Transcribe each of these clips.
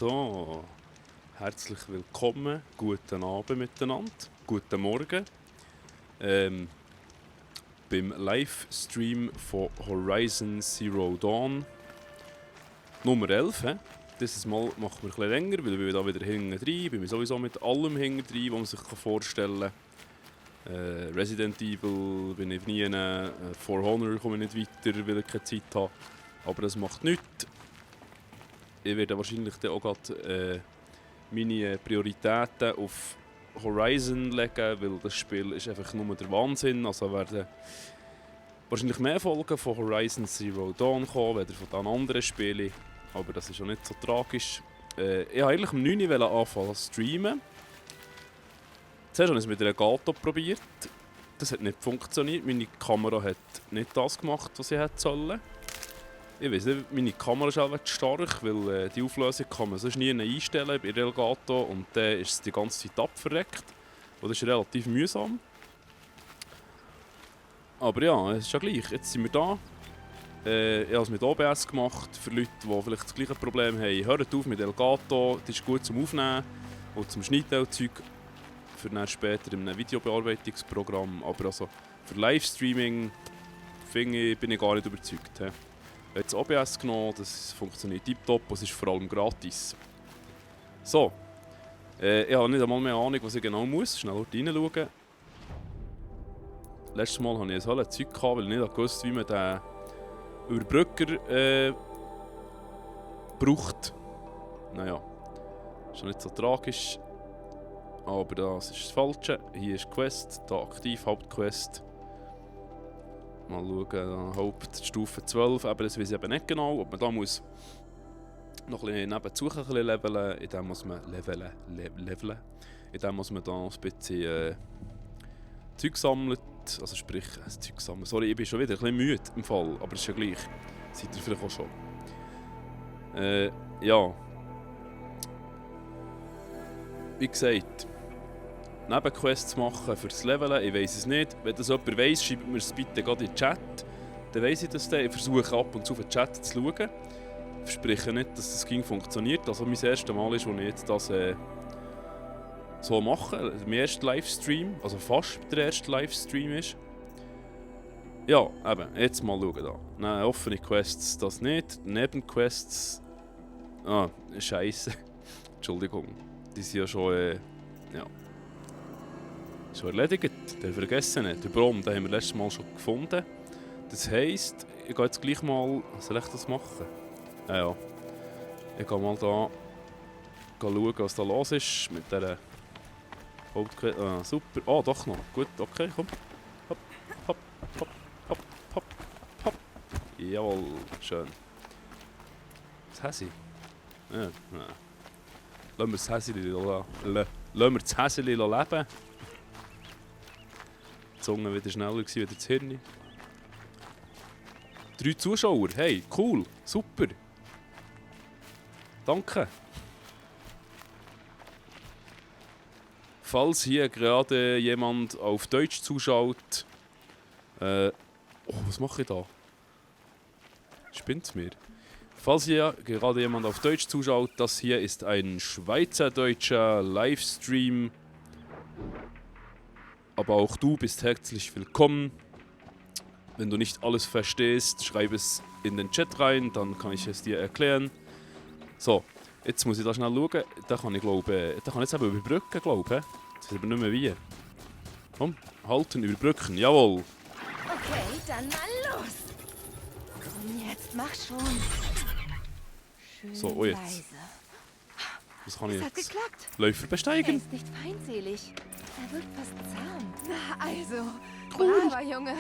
So, herzlich willkommen, guten Abend miteinander, guten Morgen. Beim Livestream von Horizon Zero Dawn Nummer 11. He? Dieses Mal machen wir ein bisschen länger, weil wir da wieder hinten drin. Bin ich sowieso mit allem hinten drin, was man sich vorstellen kann. Resident Evil bin ich nie, For Honor komme ich nicht weiter, weil ich keine Zeit habe. Aber das macht nichts. Ich werde wahrscheinlich dann auch gerade meine Prioritäten auf Horizon legen, weil das Spiel ist einfach nur der Wahnsinn. Also werden wahrscheinlich mehr Folgen von Horizon Zero Dawn kommen, weder von den anderen Spielen. Aber das ist auch nicht so tragisch. Ich wollte eigentlich um 9 Uhr anfangen zu streamen. Zuerst habe ich es mit einer Gato probiert. Das hat nicht funktioniert. Meine Kamera hat nicht das gemacht, was sie hätte sollen. Ich weiss nicht, meine Kamera ist auch zu stark, weil die Auflösung kann man sonst nie einstellen bei Elgato und dann ist es die ganze Zeit abverreckt. Und das ist relativ mühsam. Aber ja, es ist ja gleich. Jetzt sind wir da. Ich habe es mit OBS gemacht, für Leute, die vielleicht das gleiche Problem haben. Hört auf mit Elgato, das ist gut zum Aufnehmen und zum Schneidteilzeug für dann später in einem Videobearbeitungsprogramm. Aber also für Livestreaming bin ich gar nicht überzeugt. He. Ich habe jetzt OBS genommen, das funktioniert tiptop und es ist vor allem gratis. So, ich habe nicht einmal mehr Ahnung, was ich genau muss. Schnell dort reinschauen. Letztes Mal hatte ich ein Zeug, weil ich nicht wusste, wie man den Überbrücker braucht. Naja, ist schon nicht so tragisch. Aber das ist das Falsche. Hier ist die Quest, hier aktiv, Hauptquest. Mal schauen, Hauptstufe 12, aber das weiß ich eben nicht genau, ob man da muss noch ein bisschen nebenzu ein bisschen leveln, in dem muss man leveln. In dem muss man da noch ein bisschen Zeug sammelt, also sprich, Zeug sammeln. Sorry, ich bin schon wieder ein bisschen müde im Fall, aber es ist ja gleich. Seid ihr vielleicht auch schon. Ja. Wie gesagt, Nebenquests machen fürs Leveln, ich weiss es nicht. Wenn das jemand weiss, schreibt mir es bitte gerade in den Chat. Dann weiss ich das dann. Ich versuche ab und zu auf den Chat zu schauen. Ich verspreche nicht, dass das ging funktioniert. Also mein erstes Mal ist, wo ich jetzt das so mache. Mein erster Livestream, also fast der erste Livestream ist. Ja, eben, jetzt mal schauen da. Nein, offene Quests das nicht. Nebenquests. Ah, Scheiße. Entschuldigung. Die sind ja schon, ja. Schon erledigt, den vergessen nicht. Den Brom, den haben wir letztes Mal schon gefunden. Das heisst, ich gehe jetzt gleich mal... Soll ich das machen? Ja. Ich gehe mal da schauen, was da los ist mit dieser Hauptquest. Ah, super. Ah, doch noch. Gut, okay, komm. Hopp, hopp, hopp, hopp, hopp, hopp. Jawohl, schön. Was haben sie? Ja, ja. Lassen wir das Häseli leben. Die Zunge wieder schneller gewesen, wieder das Hirn. 3 Zuschauer, hey, cool, super. Danke. Falls hier gerade jemand auf Deutsch zuschaut... oh, was mache ich da? Spinnt's mir? Falls hier gerade jemand auf Deutsch zuschaut, das hier ist ein schweizerdeutscher Livestream. Aber auch du bist herzlich willkommen. Wenn du nicht alles verstehst, schreib es in den Chat rein, dann kann ich es dir erklären. So, jetzt muss ich da schnell schauen. Da kann ich jetzt eben überbrücken, glaube ich. Jetzt weiß aber nicht mehr wie. Komm, halten, überbrücken, jawohl. Okay, dann mal los. Komm jetzt, mach schon. Schön So, oh jetzt. leise. Was kann ich Es hat jetzt? geklappt. Läufer Er besteigen. ist nicht feindselig. Er wirkt fast zahm. Na also, Cool. braver Junge.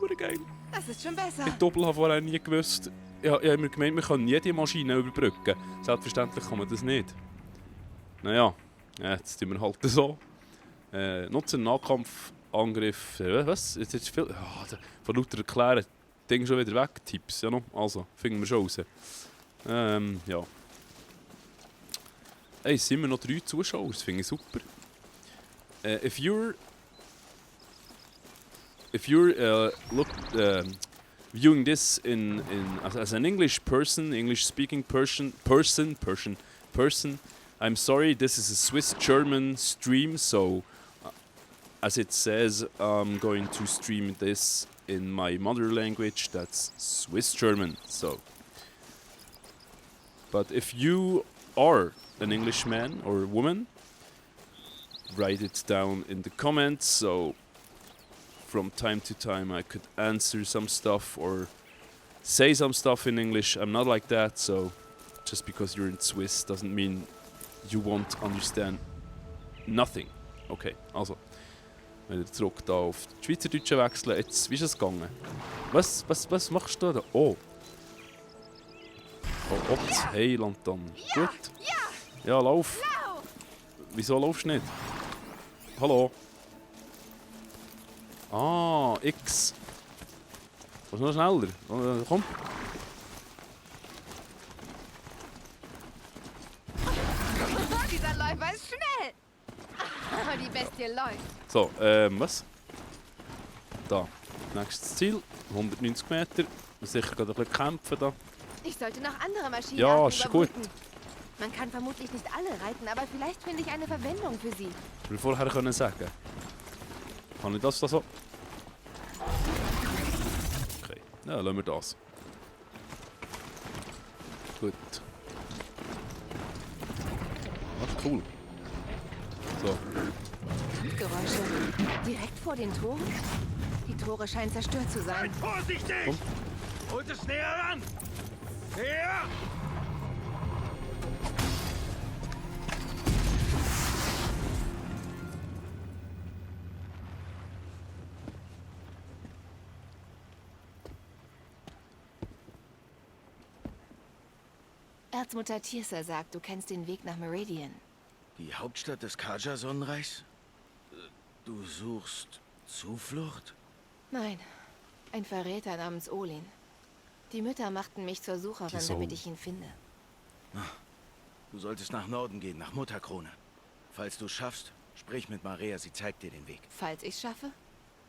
Hure geil. Das ist schon besser. Ich Doppel habe vorher nie gewusst. Ich habe immer gemeint, wir können jede Maschine überbrücken. Selbstverständlich kann man das nicht. Naja, jetzt tun wir halt so. Nutzen Nahkampfangriff. Was? Jetzt ist viel. Von lauter erklären, Ding schon wieder weg. Tipps, ja noch. Also, finden wir schon raus. Ja. Hey, es sind immer noch 3 Zuschauer, das finde ich super. If you're viewing this as an English speaking person, person. I'm sorry, this is a Swiss-German stream, so as it says, I'm going to stream this in my mother language, that's Swiss-German, so. But if you are an Englishman or woman, write it down in the comments, so from time to time I could answer some stuff or say some stuff in English. I'm not like that, so just because you're in Swiss doesn't mean you won't understand nothing. Okay, also, wieder zurück da auf die Schweizerdeutsche wechseln. Jetzt, wie ist es gegangen? Was machst du da? Oh. Oh, Otz, hey Lantan. Gut. Ja, lauf. Wieso laufst du nicht? Hallo? Ah, X. Was noch schneller? Komm. Dieser Läufer ist schnell. Aber die Bestie läuft. So, was? Da. Nächstes Ziel. 190 Meter. Sicher gerade ein bisschen kämpfen da. Ich sollte noch andere Maschinen Ja, ist gut. Man kann vermutlich nicht alle reiten, aber vielleicht finde ich eine Verwendung für sie. Ich will vorher können sagen. Kann ich das da so? Okay, ja, lassen wir das. Gut. Ach, cool. So. Geräusche. Direkt vor den Toren? Die Tore scheinen zerstört zu sein. Vorsichtig! Komm. Holt es näher ran! Näher! Erzmutter Tirsa sagt, du kennst den Weg nach Meridian. Die Hauptstadt des Kaja-Sonnenreichs? Du suchst Zuflucht? Nein, ein Verräter namens Olin. Die Mütter machten mich zur Sucherin, damit ich ihn finde. Du solltest nach Norden gehen, nach Mutterkrone. Falls du es schaffst, sprich mit Maria, sie zeigt dir den Weg. Falls ich's schaffe?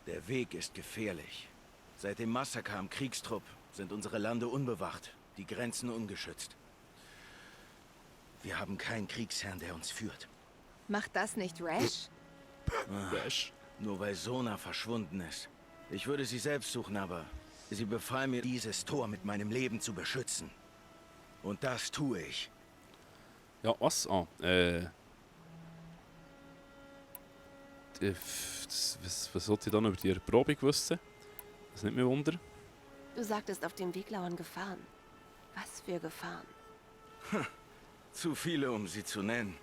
Der Weg ist gefährlich. Seit dem Massaker am Kriegstrupp sind unsere Lande unbewacht, die Grenzen ungeschützt. Wir haben keinen Kriegsherrn, der uns führt. Macht das nicht Rash? Rash. Nur weil Sona verschwunden ist. Ich würde sie selbst suchen, aber sie befahl mir, dieses Tor mit meinem Leben zu beschützen. Und das tue ich. Ja, was? Ah, was sollte ich dann über die Erprobung wissen? Das nimmt mich Wunder. Du sagtest, auf dem Weg lauern Gefahren. Was für Gefahren? Zu viele, um sie zu nennen.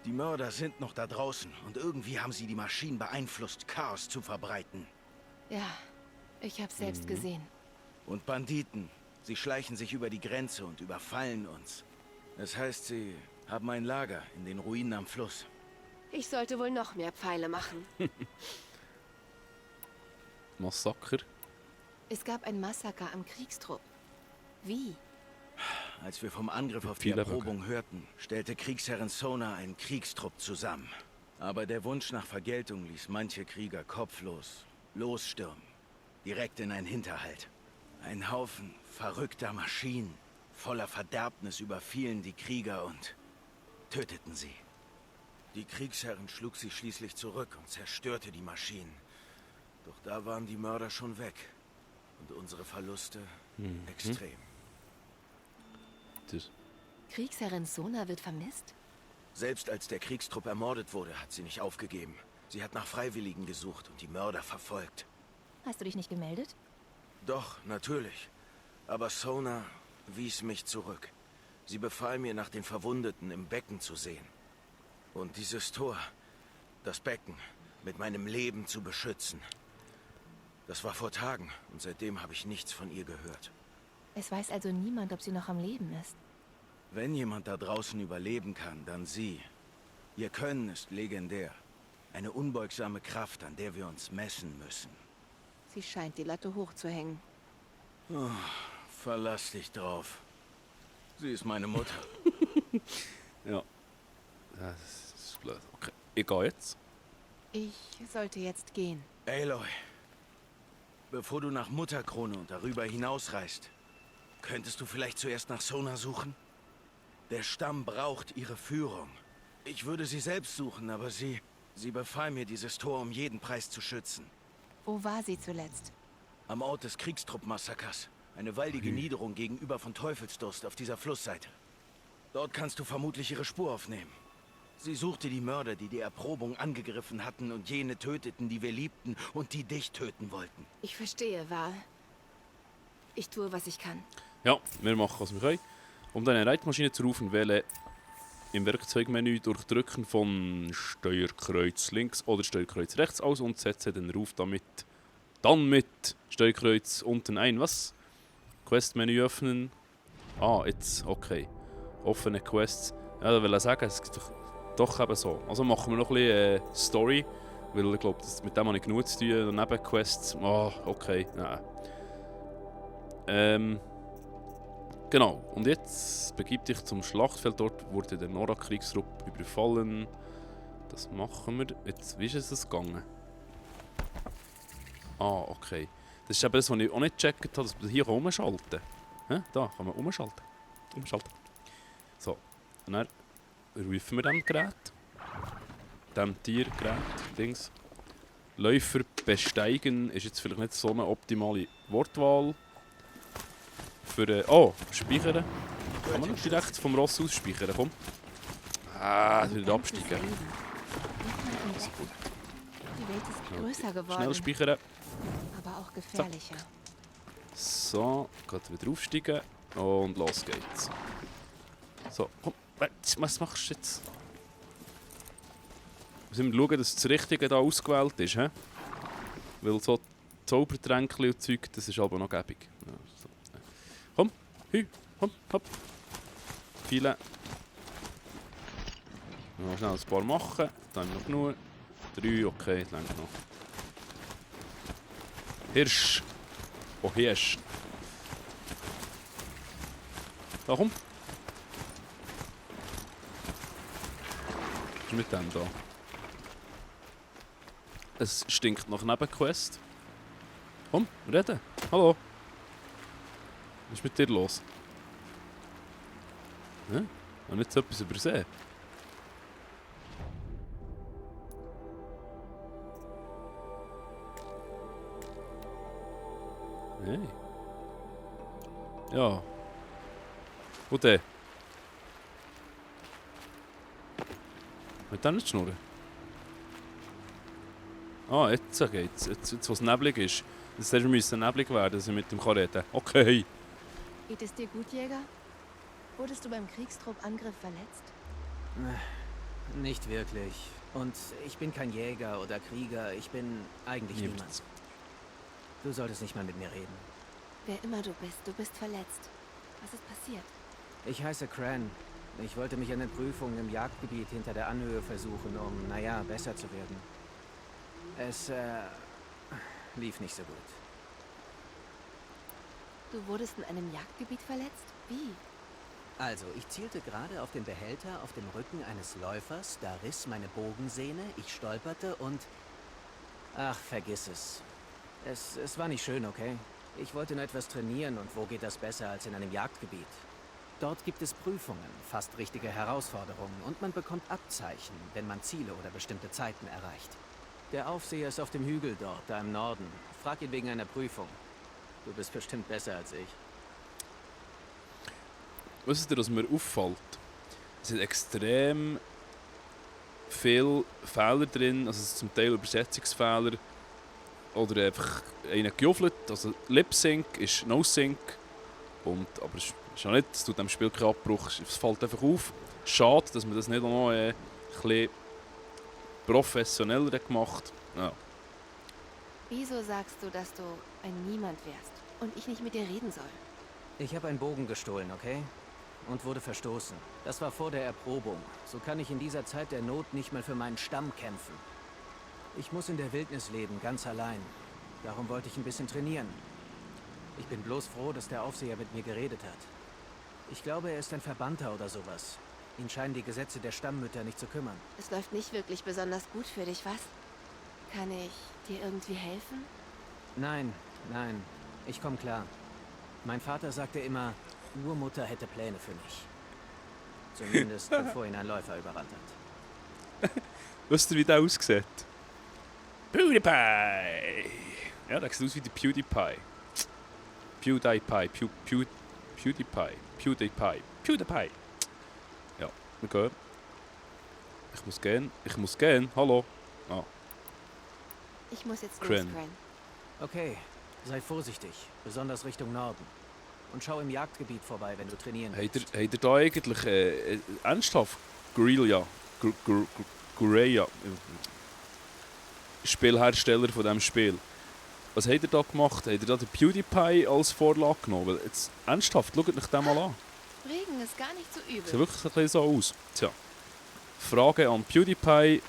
Die Mörder sind noch da draußen und irgendwie haben sie die Maschinen beeinflusst, Chaos zu verbreiten. Ja, ich hab's selbst gesehen. Und Banditen, sie schleichen sich über die Grenze und überfallen uns. Das heißt, sie haben ein Lager in den Ruinen am Fluss. Ich sollte wohl noch mehr Pfeile machen. Massaker. Es gab ein Massaker am Kriegstrupp. Wie? Als wir vom Angriff auf die Viele Erprobung hörten, stellte Kriegsherrin Sona einen Kriegstrupp zusammen. Aber der Wunsch nach Vergeltung ließ manche Krieger kopflos losstürmen. Direkt in einen Hinterhalt. Ein Haufen verrückter Maschinen voller Verderbnis überfielen die Krieger und töteten sie. Die Kriegsherrin schlug sie schließlich zurück und zerstörte die Maschinen. Doch da waren die Mörder schon weg. Und unsere Verluste extrem. Das. Kriegsherrin Sona wird vermisst? Selbst als der Kriegstrupp ermordet wurde, hat sie nicht aufgegeben. Sie hat nach Freiwilligen gesucht und die Mörder verfolgt. Hast du dich nicht gemeldet? Doch, natürlich. Aber Sona wies mich zurück. Sie befahl mir, nach den Verwundeten im Becken zu sehen. Und dieses Tor, das Becken, mit meinem Leben zu beschützen. Das war vor Tagen und seitdem habe ich nichts von ihr gehört. Es weiß also niemand, ob sie noch am Leben ist. Wenn jemand da draußen überleben kann, dann sie. Ihr Können ist legendär. Eine unbeugsame Kraft, an der wir uns messen müssen. Sie scheint die Latte hochzuhängen. Oh, verlass dich drauf. Sie ist meine Mutter. Ja. Das ist blöd. Okay, ich gehe jetzt. Ich sollte jetzt gehen. Aloy, bevor du nach Mutterkrone und darüber hinausreist, könntest du vielleicht zuerst nach Sona suchen? Der Stamm braucht ihre Führung. Ich würde sie selbst suchen, aber sie befahl mir, dieses Tor um jeden Preis zu schützen. Wo war sie zuletzt? Am Ort des Kriegstrupp-Massakers. Eine waldige Niederung gegenüber von Teufelsdurst auf dieser Flussseite. Dort kannst du vermutlich ihre Spur aufnehmen. Sie suchte die Mörder, die die Erprobung angegriffen hatten und jene töteten, die wir liebten und die dich töten wollten. Ich verstehe, Val. Ich tue, was ich kann. Ja, wir machen, was wir können. Um deine Reitmaschine zu rufen, wähle im Werkzeugmenü durch Drücken von Steuerkreuz links oder Steuerkreuz rechts aus und setze den Ruf dann mit Steuerkreuz unten ein. Was? Questmenü öffnen. Ah, jetzt, okay. Offene Quests. Ja, da will ich sagen, es ist doch eben so. Also machen wir noch ein bisschen Story, weil ich glaube, mit dem habe ich genug zu tun. Daneben Quests, okay, nein. Genau, und jetzt begib dich zum Schlachtfeld. Dort wurde der Nora-Kriegstrupp überfallen. Das machen wir. Jetzt, wie ist es gegangen? Ah, okay. Das ist eben das, was ich auch nicht gecheckt habe, dass man hier umschalten kann. Da kann man umschalten. So, und dann rufen wir dem Gerät. Dem Tiergerät, Dings. Läufer besteigen ist jetzt vielleicht nicht so eine optimale Wortwahl. Für, speichern. Kann man noch direkt vom Ross aus speichern, komm. Wieder absteigen. Die Welt ist größer geworden. Schnell speichern. Aber auch gefährlicher. So, gerade wieder aufsteigen. Und los geht's. So, komm. Was machst du jetzt? Wir müssen schauen, dass das Richtige da ausgewählt ist. He? Weil so Zaubertränke und Zeug, das ist aber noch gäbig. Ja, so. Komm, komm, hopp. Viele. Noch schnell ein paar machen. Dann haben wir noch genug. 3, okay, das reicht noch. Hirsch. Oh, Hirsch. Da, komm. Was ist mit dem da? Es stinkt nach Nebenquest. Komm, reden. Hallo. Was ist mit dir los? Hä? Ich habe nicht so etwas übersehen. Hey. Ja. Und der? Mit dem nicht schnurren? Ah, jetzt geht's. Jetzt wo es neblig ist. Jetzt müssen wir neblig werden, dass ich mit dem reden kann. Okay. Geht es dir gut, Jäger? Wurdest du beim Kriegstrupp-Angriff verletzt? Nicht wirklich. Und ich bin kein Jäger oder Krieger. Ich bin eigentlich niemand. Du solltest nicht mal mit mir reden. Wer immer du bist verletzt. Was ist passiert? Ich heiße Cran. Ich wollte mich an den Prüfungen im Jagdgebiet hinter der Anhöhe versuchen, um, naja, besser zu werden. Es, lief nicht so gut. Du wurdest in einem Jagdgebiet verletzt? Wie? Also, ich zielte gerade auf den Behälter auf dem Rücken eines Läufers, da riss meine Bogensehne, ich stolperte und... Ach, vergiss es. Es war nicht schön, okay? Ich wollte nur etwas trainieren und wo geht das besser als in einem Jagdgebiet? Dort gibt es Prüfungen, fast richtige Herausforderungen und man bekommt Abzeichen, wenn man Ziele oder bestimmte Zeiten erreicht. Der Aufseher ist auf dem Hügel dort, da im Norden. Frag ihn wegen einer Prüfung. Du bist bestimmt besser als ich. Wisst ihr, was mir auffällt? Es sind extrem viele Fehler drin, also zum Teil Übersetzungsfehler oder einfach einer gejuffelt. Also Lip-Sync ist No-Sync. Aber es ist auch nicht, es tut dem Spiel keinen Abbruch, es fällt einfach auf. Schade, dass man das nicht auch noch ein bisschen professioneller gemacht hat. Ja. Wieso sagst du, dass du ein Niemand wärst und ich nicht mit dir reden soll? Ich habe einen Bogen gestohlen, okay? Und wurde verstoßen. Das war vor der Erprobung. So kann ich in dieser Zeit der Not nicht mal für meinen Stamm kämpfen. Ich muss in der Wildnis leben, ganz allein. Darum wollte ich ein bisschen trainieren. Ich bin bloß froh, dass der Aufseher mit mir geredet hat. Ich glaube, er ist ein Verbannter oder sowas. Ihn scheinen die Gesetze der Stammmütter nicht zu kümmern. Es läuft nicht wirklich besonders gut für dich, was? Kann ich dir irgendwie helfen? Nein, ich komme klar. Mein Vater sagte immer, Urmutter hätte Pläne für mich. Zumindest bevor ihn ein Läufer überrannt hat. Wisst ihr, wie der aussieht? PewDiePie! Ja, der sieht aus wie der PewDiePie. PewDiePie. Ja, wir gehen. Ich muss gehen. Hallo. Ah, Ich muss jetzt Cran. los, Cran. Okay, sei vorsichtig, besonders Richtung Norden. Und schau im Jagdgebiet vorbei, wenn du trainieren willst. habt ihr da eigentlich ernsthaft Guerrilla, Spielhersteller von diesem Spiel? Was habt ihr da gemacht? Habt ihr da den PewDiePie als Vorlage genommen? Weil jetzt, ernsthaft, schaut euch den mal an. Regen ist gar nicht so übel. Sieht wirklich ein bisschen so aus. Tja. Frage an PewDiePie.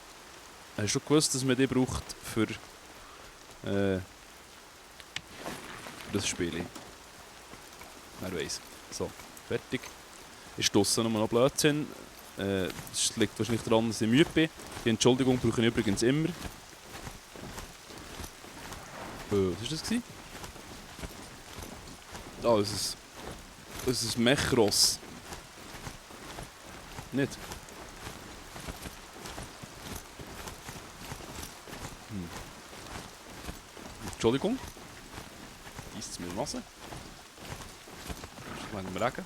Hast du gewusst, dass man die braucht für das Spiel? Wer weiß. So, fertig. Ist draussen nur noch Blödsinn. Das liegt wahrscheinlich daran, dass ich müde bin. Die Entschuldigung brauche ich übrigens immer. Was war das? Ah, das ist ein Mechross. Nicht? Entschuldigung. Dies ist mir Wasser. Wegen dem Regen.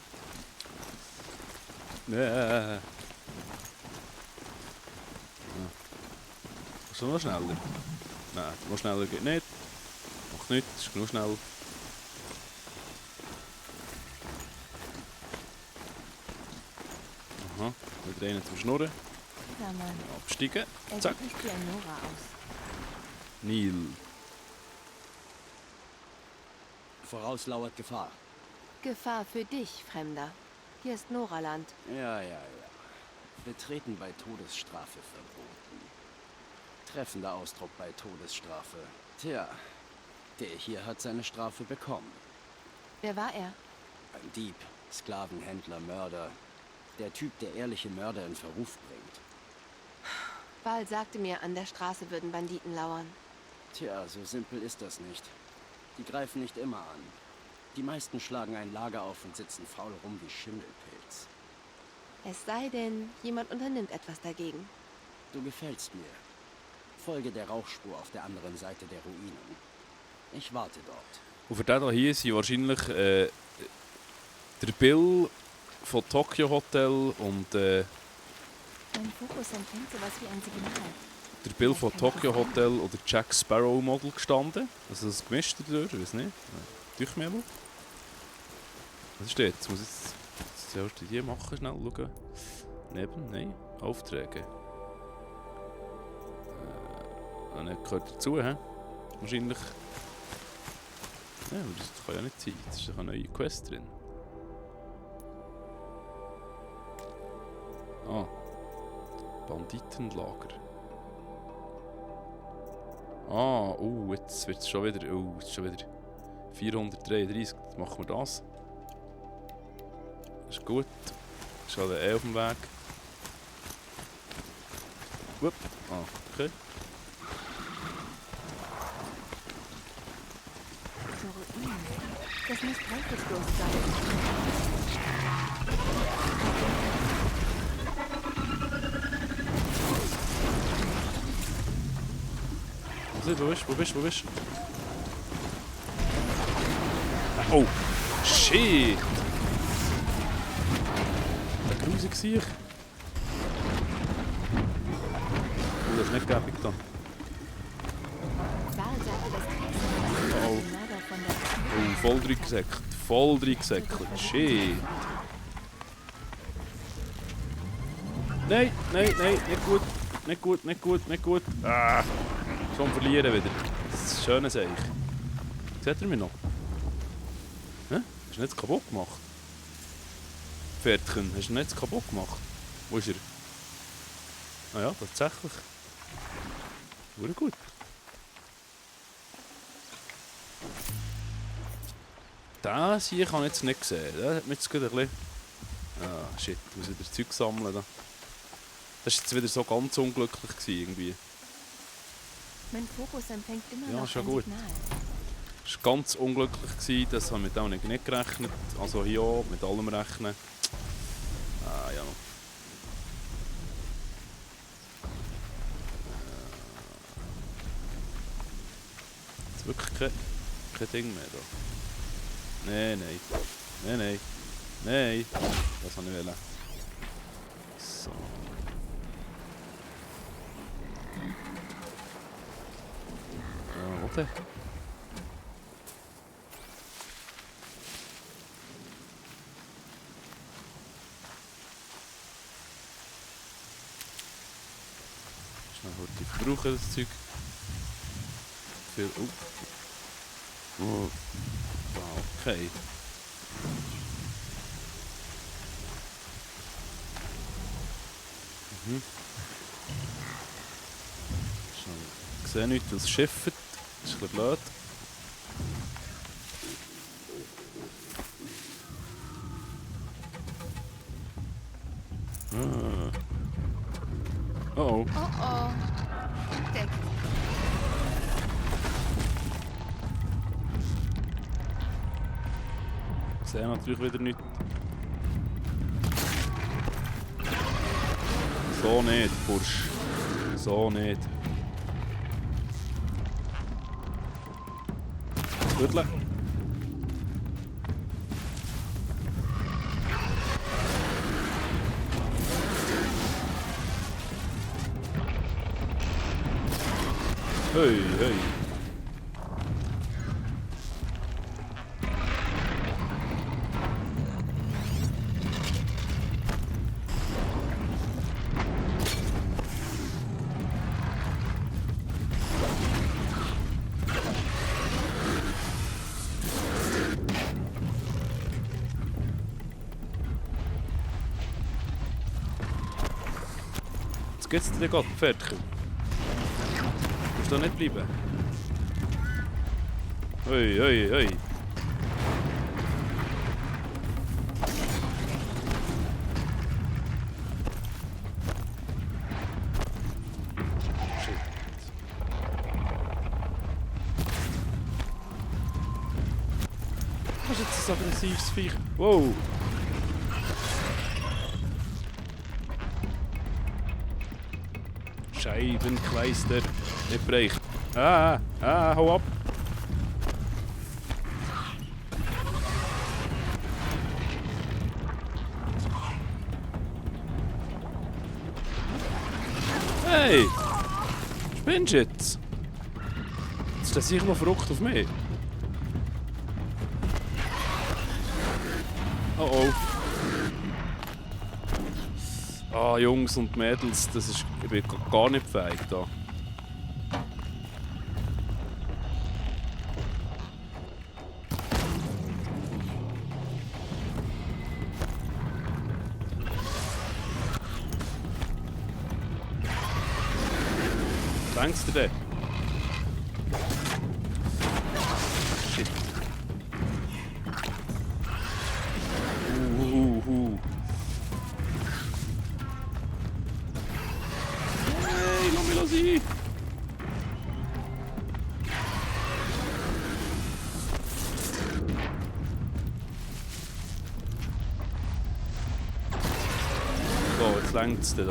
Ja. Ist noch schneller? Nein, noch schneller geht nicht. Macht nichts, ist genug schnell. Aha, wieder einen zum Schnurren. Na Mann, Absteigen. er Zack. sieht nicht wie ein Nora aus. Neil. Voraus lauert Gefahr. Gefahr für dich, Fremder. Hier ist Noraland. Ja. Betreten bei Todesstrafe verboten. Treffender Ausdruck bei Todesstrafe. Tja, der hier hat seine Strafe bekommen. Wer war er? Ein Dieb, Sklavenhändler, Mörder. Der Typ, der ehrliche Mörder in Verruf bringt. Val sagte mir, an der Straße würden Banditen lauern. Tja, so simpel ist das nicht. Die greifen nicht immer an. Die meisten schlagen ein Lager auf und sitzen faul rum wie Schimmelpilz. Es sei denn, jemand unternimmt etwas dagegen. Du gefällst mir. Folge der Rauchspur auf der anderen Seite der Ruinen. Ich warte dort. Und für den hier sind wahrscheinlich der Bill von Tokyo Hotel und Mein Fokus empfängt sowas wie ein Signal. der Bill von Tokyo Hotel oder Jack Sparrow Model gestanden. Also das gemischt dadurch, ich weiß nicht. Durch mir mal. Was steht? Jetzt muss ich zuerst die machen, schnell schauen. Neben, nein, Aufträge. Das gehört dazu, hä? Wahrscheinlich. Ja, aber das kann ja nicht sein. Das ist doch eine neue Quest drin. Ah. Banditenlager. Ah, jetzt wird es schon wieder. Jetzt ist schon wieder 433. Jetzt machen wir das. Das ist gut. Ist halt auf dem Weg. Wupp. Ah, okay. Zur Ruine. Das muss Teufelslos sein. Wo bist du? Oh! Shit! Der grusig sich. Das ist nicht gäbig da. Val sagte, das Kriegsherr Oh. den Mörder von der... Voll reingesäckelt. Shit! Nein, nicht gut. Ah! Schon verlieren wieder. Das ist ein schönes Eich. Seht ihr mich noch? Hä? Hast du nicht kaputt gemacht? Pferdchen, hast du nicht kaputt gemacht? Wo ist er? Ah ja, tatsächlich. Wurde gut. Das hier kann ich jetzt nicht sehen. Der hat mich jetzt gerade ein bisschen... Ah, shit, ich muss wieder Zeug sammeln. Da. Das war jetzt wieder so ganz unglücklich gewesen, irgendwie. Mein Fokus empfängt immer Ja, noch schon ein gut. Signal. Es war ganz unglücklich gewesen, das haben wir mit auch nicht gerechnet. Also hier auch, mit allem rechnen. Ah ja, wirklich kein Ding mehr da. Nein. Nein. Das wollte ich wollen. So. Ja, oder? Schnell heute verbrauchen das Zeug. Viel. Oh. Wow, okay. Ich sehe nichts, was schifft. Das ist ein bisschen blöd. Oh. Oh. Entdeckt. Ich sehe natürlich wieder nichts. So nicht, Bursch. So nicht. Gürtel. Hey. Jetzt geht's dir gerade, Pferdchen. Du musst da nicht bleiben. Hey. Shit. Was ist jetzt ein aggressives Viech? Wow! Scheibenkleister, nicht bereicht. Hau ab! Hey! Spinnst du jetzt? Jetzt ist das sicher noch verrückt auf mich. Oh. Ah, Jungs und Mädels, das ist, ich bin gar nicht fähig da. Denkst du denn? Shit. Hey, lass mich sein! So, jetzt längt es da.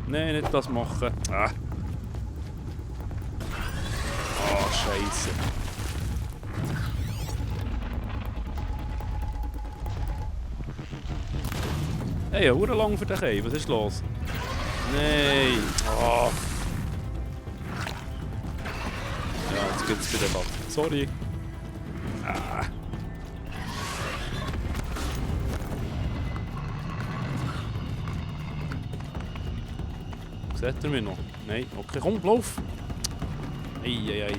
Nein, nicht das machen. Ah. Oh, Scheiße. Hey, ja, lang für dich ein. Was ist los? Nein. Oh. Ja, jetzt geht's wieder ab. Sorry. Ah. Seht ihr mich noch? Nein. Okay, komm, lauf! Ei.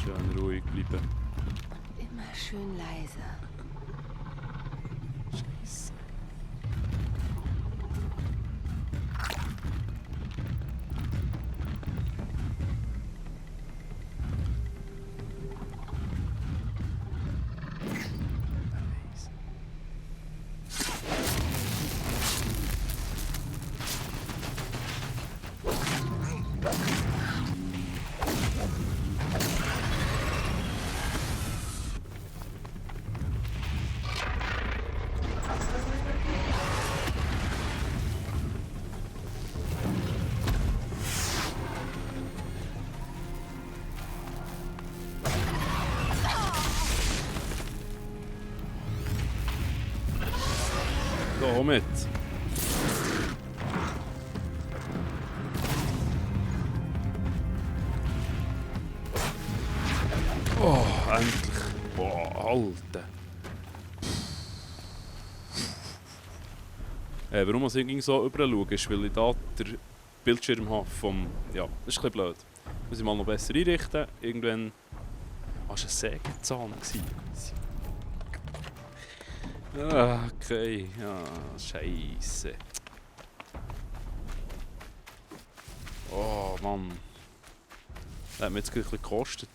Schön ruhig bleiben. Immer schön leise. Scheiße. Komm mit. Oh, endlich. Boah, Alter. Warum ich irgendwie so rüber schaue, ist, weil ich da den Bildschirm habe vom... Ja, das ist ein bisschen blöd. Muss ich mal noch besser einrichten. Irgendwann... Ah, das war ein Sägezahn. Ah, okay. Ja, scheisse. Oh, Mann. Das hat mir jetzt ein bisschen gekostet.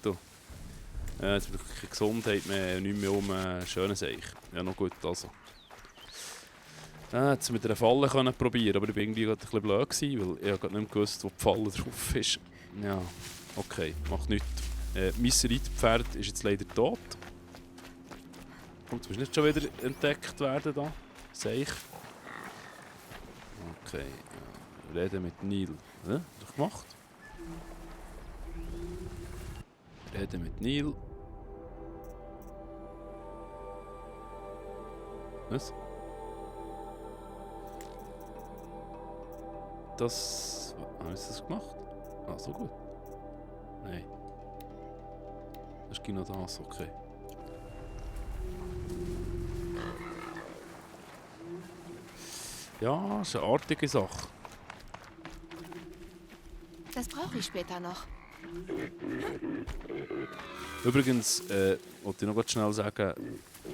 Jetzt bin ich keine Gesundheit mehr, nicht mehr um schöne Sache. Ja, noch gut, also. Jetzt mit einer Falle können probieren, aber ich war irgendwie gerade ein bisschen blöd gewesen, weil ich nicht mehr gewusst, wo die Falle drauf ist. Ja, okay, macht nichts. Mein Reitpferd ist jetzt leider tot. Kommt, du musst nicht schon wieder entdeckt werden da. Sehe ich. Okay, reden mit Neil. Doch gemacht. Reden mit Neil. Was? Das... Habe ich das gemacht? Ah, so gut. Nein. Das ist genau das, okay. Ja, das ist eine artige Sache. Das brauche ich später noch. Übrigens, wollte ich noch ganz schnell sagen,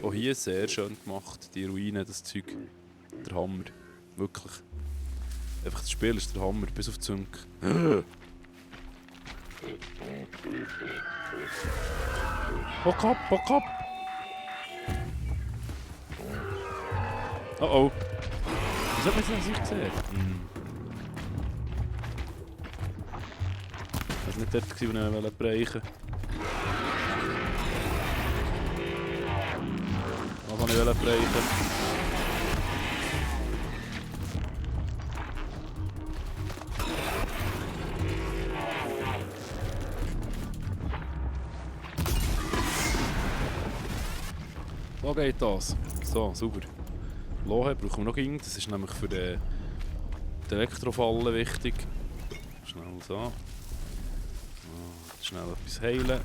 auch hier sehr schön gemacht, die Ruine, das Zeug. Der Hammer. Wirklich. Einfach das Spiel ist der Hammer, bis auf die Zunk. Hock ab, hock ab! Oh oh. Was hat man jetzt nicht gesehen? Das war nicht dort, wo ich ihn brechen wollte. Was kann ich brechen? So geht das. So, super. Lohe brauchen wir noch irgend. Das ist nämlich für die Elektrofalle wichtig. Schnell so. Schnell etwas heilen.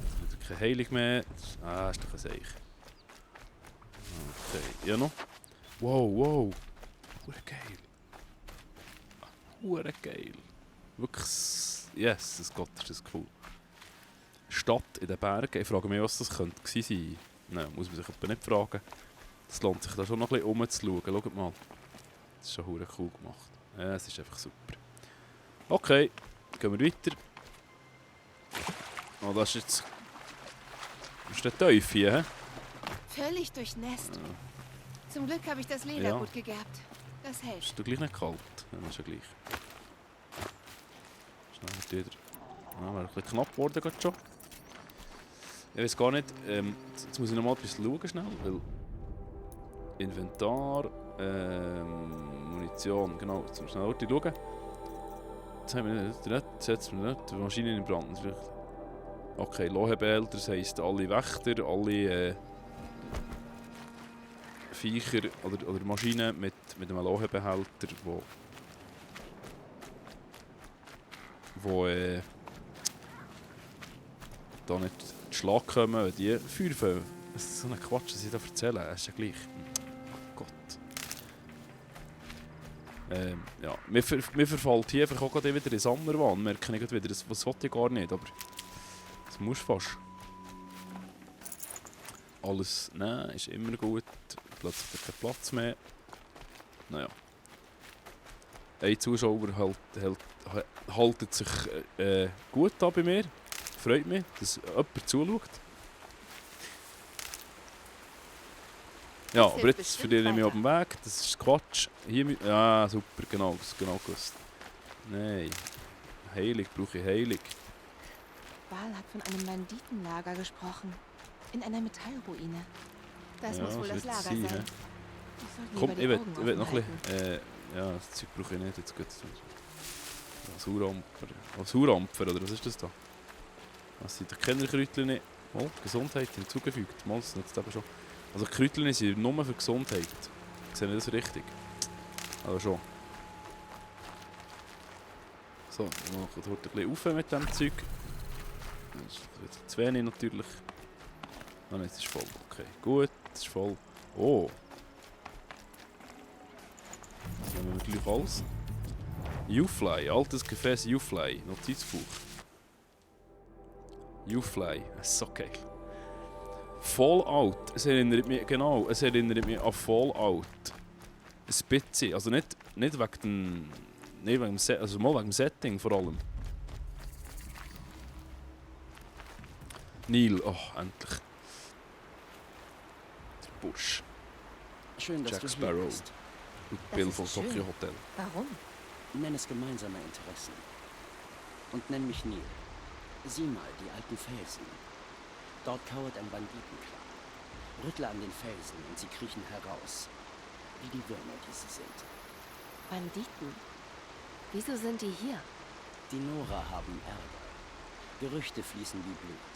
Keine Heilung mehr. Ah, ist doch ein Seich. Okay, ja noch. Wow, wow. Hure geil. Hure geil. Wirklich. Yes, das Gott, ist das cool. Stadt in den Bergen. Ich frage mich, was das könnte gewesen sein. Nein, muss man sich aber nicht fragen. Es lohnt sich da schon noch ein bisschen umzuschauen. Schaut mal. Das ist schon hure cool gemacht. Ja, es ist einfach super. Okay, gehen wir weiter. Oh, das ist jetzt... Das ist der Teufel hier, hä? Völlig durchnässt. Ja. Zum Glück habe ich das Leder gut gegerbt. Das hält. Ist du gleich nicht kalt? Ja, das ist ja gleich. Schnell wieder. Ja, wäre ein bisschen knapp geworden gerade schon. Ich weiß gar nicht, jetzt muss ich noch mal etwas schauen schnell, weil... Inventar, Munition, genau, jetzt müssen wir schnell schauen. Jetzt haben wir nicht, jetzt setzen wir nicht, die Maschine in Brand. Okay, Lohebehälter, das heisst alle Wächter, alle Viecher oder Maschinen mit einem Lohebehälter, wo da nicht zu Schlag kommen, wenn die Feuer fangen. Das ist so ein Quatsch, was ich da erzähle, das ist ja gleich. Oh Gott. Ja, mir verfällt hier einfach auch gerade wieder in Sammerwahn, merke ich wieder, das wollte ich gar nicht, aber das muss fast. Alles nehmen ist immer gut, plötzlich kein Platz mehr. Naja. Ein Zuschauer haltet sich gut an bei mir. Freut mich, dass jemand zuschaut. Ja, aber jetzt verliere ich mich auf dem Weg. Das ist Quatsch. Hier, ja, super, genau, das genau gewusst. Nein. Heilig, brauche ich Heilig. Bal hat von einem Banditenlager gesprochen. In einer Metallruine. Das ja, muss wohl das Lager sein. Ne? Komm, ich will noch ein bisschen... ja, das Zeug brauche ich nicht. Jetzt geht es. Als Hurampfer, oder was ist das da? Das sind die Kennerkräutchen. Oh, Gesundheit hinzugefügt. Mal, das nützt eben schon. Also die Kräutchen sind nur für Gesundheit. Sehe ich das richtig? Also schon. So, wir machen dort ein bisschen auf mit dem Zeug. Das ist jetzt zu wenig natürlich. Ah nein, es ist voll. Okay, gut, es ist voll. Oh! Das nehmen wir gleich alles. U-Fly, altes Gefäß U-Fly, Notizbuch. U-Fly, das ist so geil. Fallout, es erinnert mich, genau, es erinnert mich an Fallout. Ein bisschen, also nicht wegen dem, nicht wegen dem also mal wegen dem Setting vor allem. Neil, oh, endlich. Der Bursch. Schön, dass Jack du hier Sparrow. bist. Und Das Bill ist von schön. Tokyo Hotel. Warum? Nenn es gemeinsame Interessen. Und nenn mich Neil. Sieh mal die alten Felsen. Dort kauert ein Banditenclan. Rüttle an den Felsen und sie kriechen heraus. Wie die Würmer, die sie sind. Banditen. Wieso sind die hier? Die Nora haben Ärger. Gerüchte fließen wie Blut.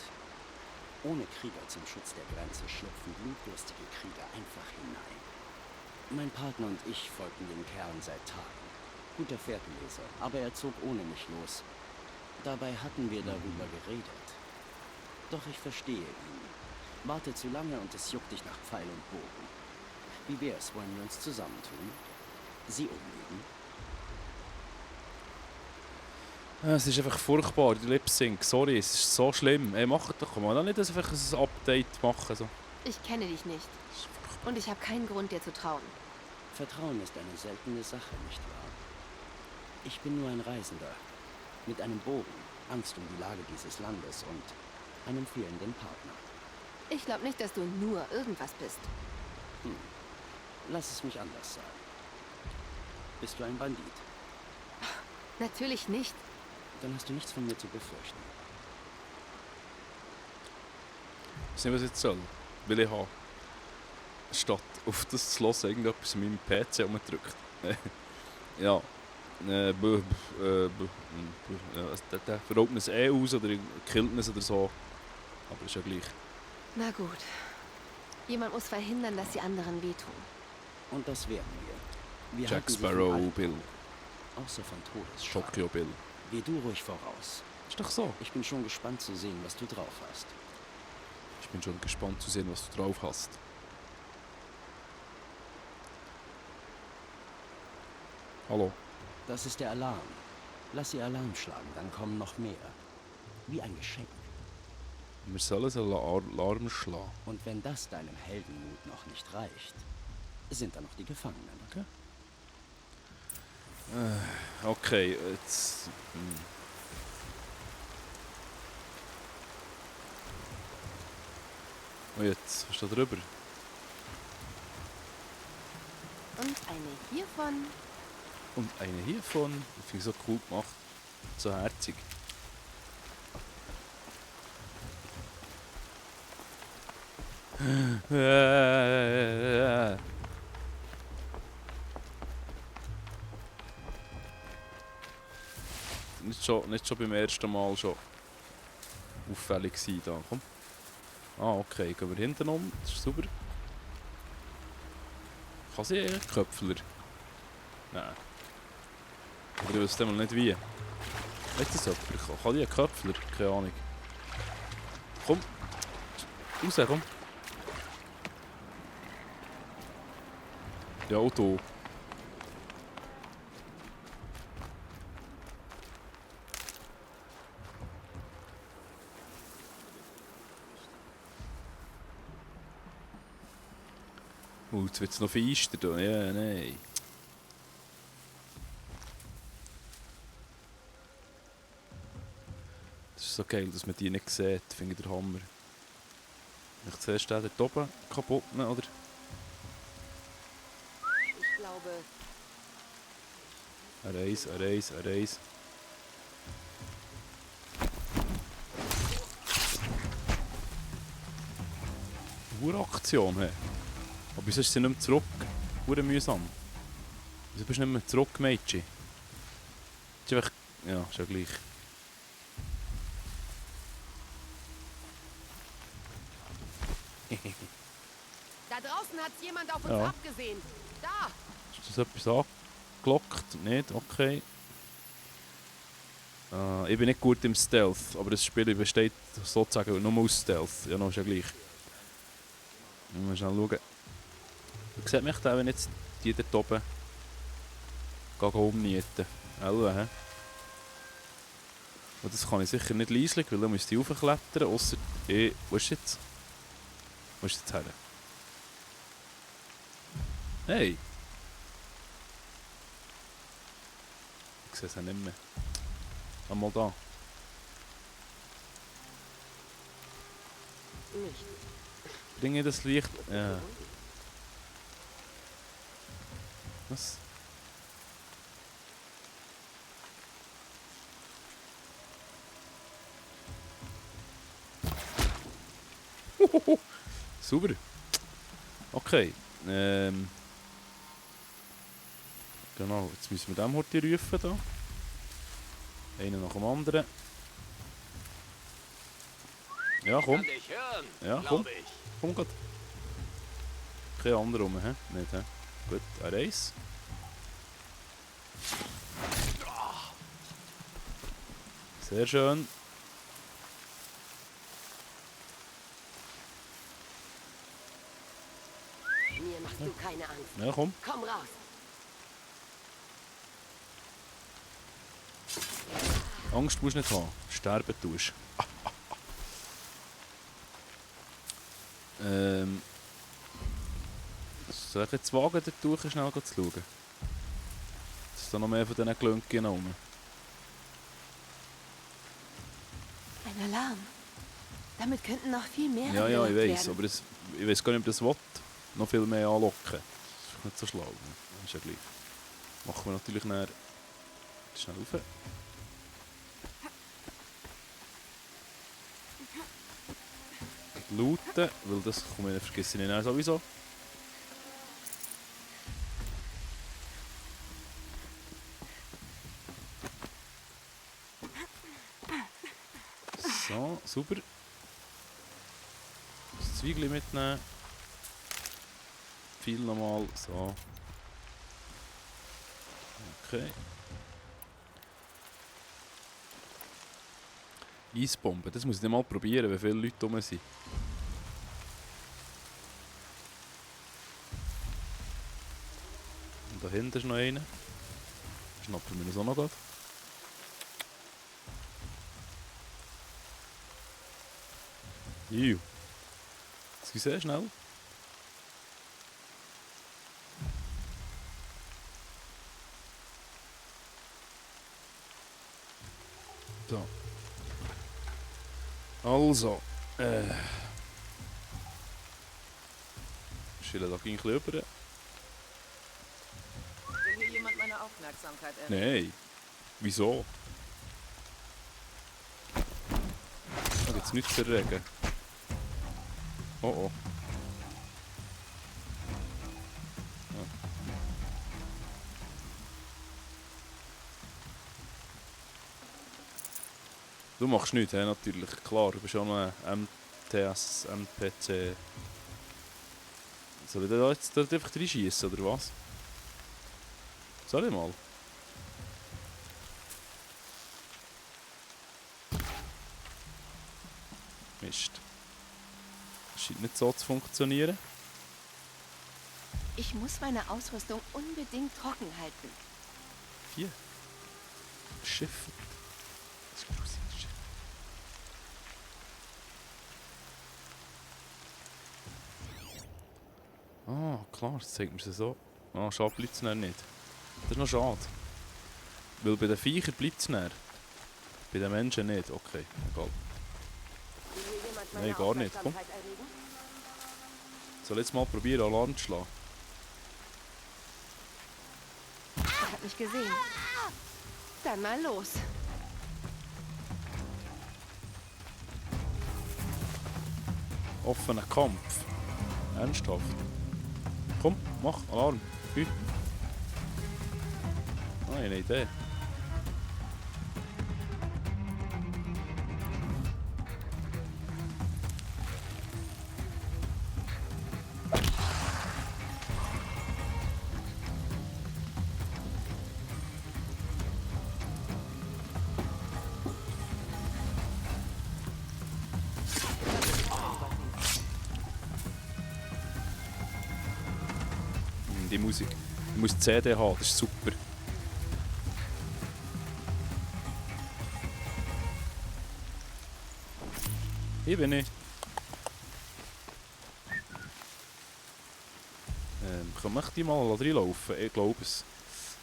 Ohne Krieger zum Schutz der Grenze schlüpfen blutdurstige Krieger einfach hinein. Mein Partner und ich folgten den Kerlen seit Tagen. Guter Fährtenleser, aber er zog ohne mich los. Dabei hatten wir darüber geredet. Doch ich verstehe ihn. Warte zu lange und es juckt dich nach Pfeil und Bogen. Wie wär's, wollen wir uns zusammentun? Sie umlegen? Es ist einfach furchtbar, die Lip-Sync. Sorry, es ist so schlimm. Ey, mach doch mal nicht einfach ein Update machen. So. Ich kenne dich nicht. Und ich habe keinen Grund, dir zu trauen. Vertrauen ist eine seltene Sache, nicht wahr? Ich bin nur ein Reisender. Mit einem Bogen, Angst um die Lage dieses Landes und einem fehlenden Partner. Ich glaube nicht, dass du nur irgendwas bist. Lass es mich anders sagen. Bist du ein Bandit? Natürlich nicht. Dann hast du nichts von mir zu befürchten. Ich weiß nicht, was ich jetzt soll. Will ich haben. Statt auf das zu hören, irgendetwas in meinem PC umgedrückt. Ja. Der verraubt es eh aus oder killt es oder so. Aber ist ja gleich. Na gut. Jemand muss verhindern, dass die anderen wehtun. Und das werden wir. Wir Jack halten sie von Sparrow, allem, Bill. außer von Todesstrafe. Tokyo Bill. Geh du ruhig voraus. Ist doch so. Ich bin schon gespannt zu sehen, was du drauf hast. Ich bin schon gespannt zu sehen, was du drauf hast. Hallo. Das ist der Alarm. Lass sie Alarm schlagen, dann kommen noch mehr. Wie ein Geschenk. Wir sollen so Alarm schlagen. Und wenn das deinem Heldenmut noch nicht reicht, sind da noch die Gefangenen. Okay. Okay, jetzt... Und jetzt, was steht da drüber? Und eine hiervon. Und eine hiervon. Das finde ich so cool gemacht. So herzig. Nicht schon beim ersten Mal schon auffällig gewesen da. Komm. Ah, okay. Gehen wir hinten um. Das ist super. Kann sie einen Köpfler? Nein. Aber ich weiß nicht wie. Weißt du das jemand? Kann die einen Köpfler? Keine Ahnung. Komm. Raus, komm. Ja, auch du. Jetzt wird es noch feister da. Ja, nein. Das ist so geil, dass man die nicht sieht. Finde ich der Hammer. Ich zuerst den dort oben kaputt nehmen, oder? Ich glaube, Ein Reis. Uraktion, hey. Aber wieso ist sie nicht mehr zurück? Hure mühsam. Wieso bist du nicht mehr zurück, Mädchen? Ist einfach... Ja, ist ja gleich. da draußen hat jemand auf uns Ja. abgesehen. Da! Ist das etwas an? gelockt? Nicht? Okay. Ich bin nicht gut im Stealth, aber das Spiel besteht sozusagen nur aus Stealth. Ja, noch ist ja gleich. Mal schnell schauen. Sieht mich da, wenn jetzt die dort oben umnieten. Hä? Und das kann ich sicher nicht leislich, weil dann müsste ich raufklettern, ausser wo ist jetzt? Wo ist jetzt her? Hey! Ich sehe es ja nicht mehr. Einmal da. Bringe ich das Licht? Ja. Was? Super. Okay. Genau, jetzt müssen wir dem Horti rufen da. Einen nach dem anderen. Ja, komm. Ja, komm. Komm grad. Kein anderer rum, hä? Nicht, hä? Gut, ein Reis. Sehr schön. Mir machst du keine Angst. Ja, komm. Komm raus. Angst musst du nicht haben. Sterben tust. Soll ich jetzt wagen, dort durch schnell zu schauen? Ist da noch mehr von diesen Glönken rum? Ein Alarm. Damit könnten noch viel mehr Ja, ja, ich abgelenkt weiss, werden. aber ich weiss gar nicht, ob das will. Noch viel mehr anlocken. Das ist nicht so schlau. Das ist ja gleich. Machen wir natürlich näher schnell rauf. Looten, weil das vergesse ich nicht sowieso. So, super. Das Zwiegel mitnehmen. Viel nochmal, so. Okay. Eisbomben, das muss ich mal probieren, wie viele Leute rum sind. Und da hinten ist noch einer. Schnappen wir das auch noch gerade. Juhu. Excuse, schnell. So. Also, schillen da ging rüber. Will hier jemand meine Aufmerksamkeit erregen? Nein. Wieso? Da gibt's nichts zu erregen. Oh oh. Ja. Du machst nichts, he? Natürlich. Klar, du bist auch noch ein MTS, MPC. Soll ich da jetzt dort einfach reinschießen, oder was? Soll ich mal? Mist. Das scheint nicht so zu funktionieren. Ich muss meine Ausrüstung unbedingt trocken halten. Hier. Schiff. Das ist gruselig, das Schiff. Ah, klar, das zeigt mir es so. Ah, schade bleibt es nicht. Das ist noch schade. Weil bei den Viechern bleibt es nicht. Bei den Menschen nicht. Okay, egal. Will hier jemand meine Nein, gar nicht. Komm. Aufmerksamkeit erregen? Soll jetzt mal probieren, Alarm zu schlagen. Er hat mich gesehen. Dann mal los. Offener Kampf. Ernsthaft. Komm, mach Alarm. Hü. Ah, eine Idee. die Musik. Ich muss die CD haben, das ist super. Hier bin ich. Kann ich die mal reinlaufen? Ich glaube es.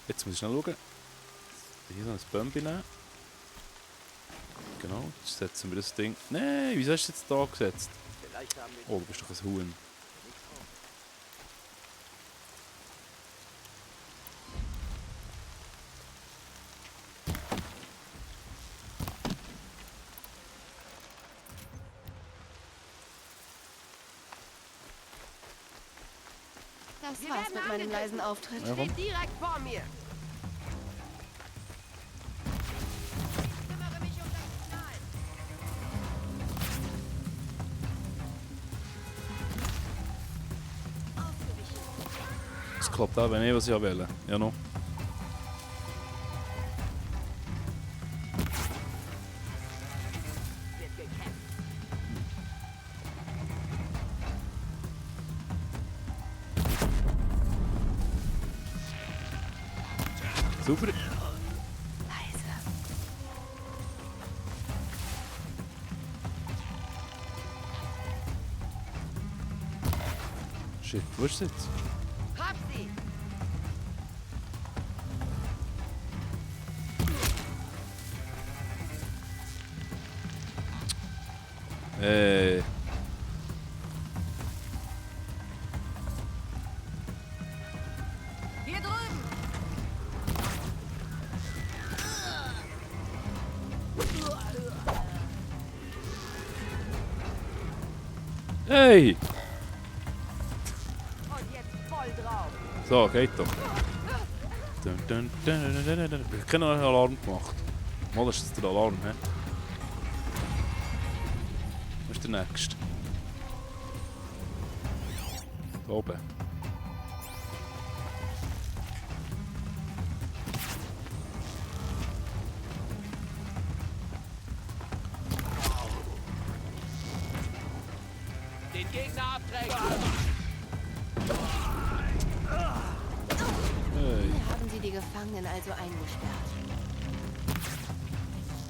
Jetzt muss ich schnell schauen. Hier so ein Bömbi nehmen. Genau, jetzt setzen wir das Ding... Nein, wieso hast du es jetzt da gesetzt? Oh, du bist doch ein Huhn. Das war's mit meinem leisen Auftritt. Steht direkt vor mir. Kümmere mich um das Signal. Es klappt auch, wenn ich was ich will. Ja, noch. Wird gekämpft. Super. Leise. Shit, wo ist es jetzt? Hab sie. Hier drüben. Hey! Und jetzt voll drauf. So, geht doch. Dun, dun, dun, dun, dun, dun. Ich habe keinen Alarm gemacht. Mal, das ist jetzt der Alarm, hä? Wo ist der nächste? Da oben. Den Gegner abdrängen! Hey. Hier haben sie die Gefangenen also eingesperrt.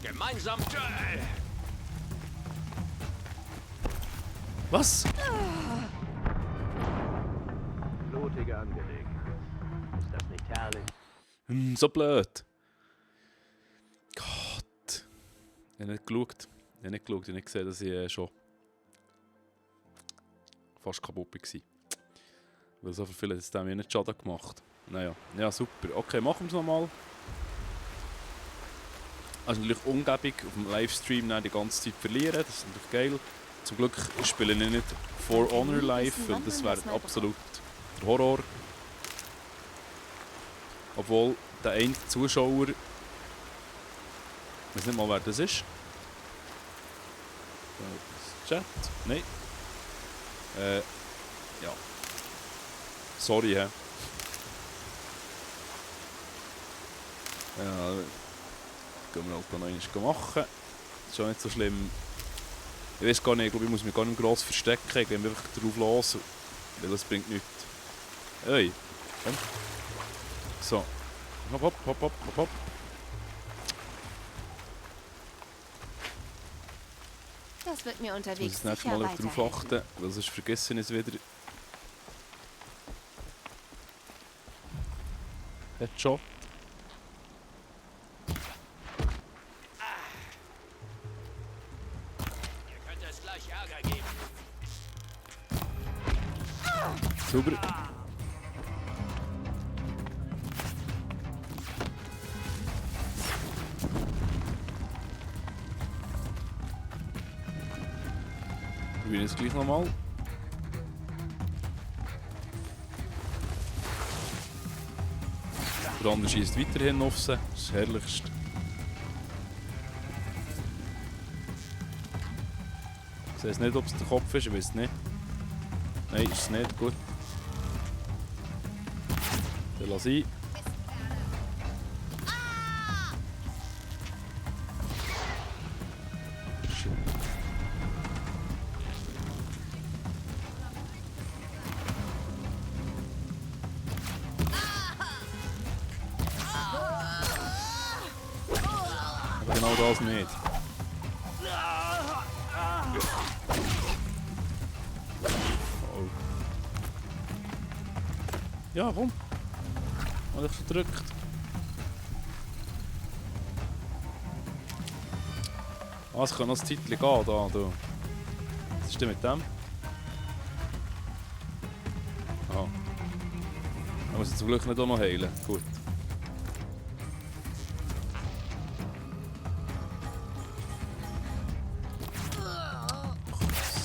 Gemeinsam! Was? Blutige Angelegenheit. Ist das nicht herrlich? So blöd. Gott. Ich habe nicht geschaut. Ich habe nicht gesehen, dass ich schon fast kaputt war. Weil so viele hat mir nicht Schaden gemacht. Naja, ja super. Okay, machen wir es nochmal. Also natürlich Umgebung auf dem Livestream die ganze Zeit verlieren, das ist natürlich geil. Zum Glück spiele ich nicht For Honor live, weil das wäre absolut der Horror. Obwohl der eine Zuschauer, ich weiß nicht mal wer das ist. Chat? Nein. Ja. Sorry, hä. Ja, gehen wir halt noch einmal machen. Das ist auch nicht so schlimm. Ich weiß gar nicht, ich glaube, ich muss mich gar nicht gross verstecken. Ich gehe einfach drauf los, weil das bringt nichts. Hey, komm. So. Hopp, hopp, hopp, hopp, hopp, hopp. Das wird mir Ich unterwegs muss das nächste sicher Mal darauf weiterhelfen. achten, weil sonst vergessen ich es wieder. Headshot. Ihr könnt es gleich Ärger geben. Super. Probieren es gleich nochmal. Der andere schießt weiterhin auf sie. Das ist das Herrlichste. Ich weiß nicht, ob es der Kopf ist, ich weiß nicht. Nein, ist es nicht. Gut. Dann lass ich. Aber genau das nicht. Oh. Ja, komm. Mal dich verdrückt. Ah, es kann noch ein Zeitchen gehen, da, du. Was ist denn mit dem? Ah. Da muss ich zum Glück nicht auch noch heilen. Gut.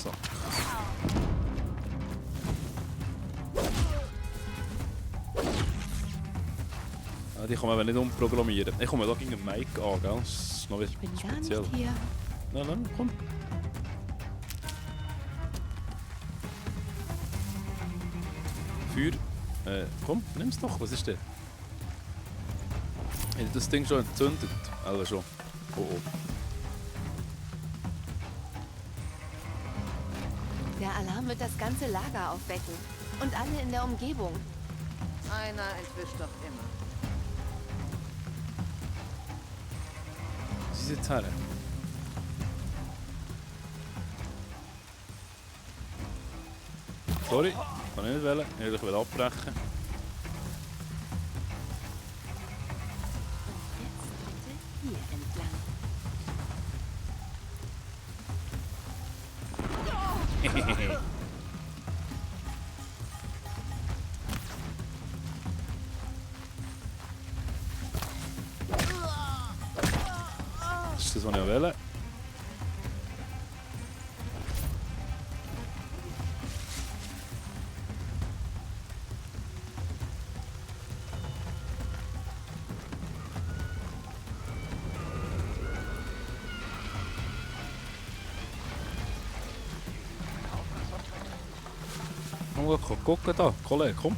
Sack. Ah, die kann man aber nicht umprogrammieren. Ich komme da gegen einen Mic an, gell? Das ist noch wieder Ich bin speziell. gar nicht hier. Na dann, komm. Feuer. Komm, nimm's doch. Was ist denn? Hat das Ding schon entzündet? Also schon. Oh oh. Der Alarm wird das ganze Lager aufwecken. Und alle in der Umgebung. Einer entwischt doch immer. Sie sind her. Sorry, kann ich nicht wählen. Ich will abbrechen. Und jetzt bitte hier entlang. Das ist das, was ich wähle. Komm, gucken da, Kollege, komm.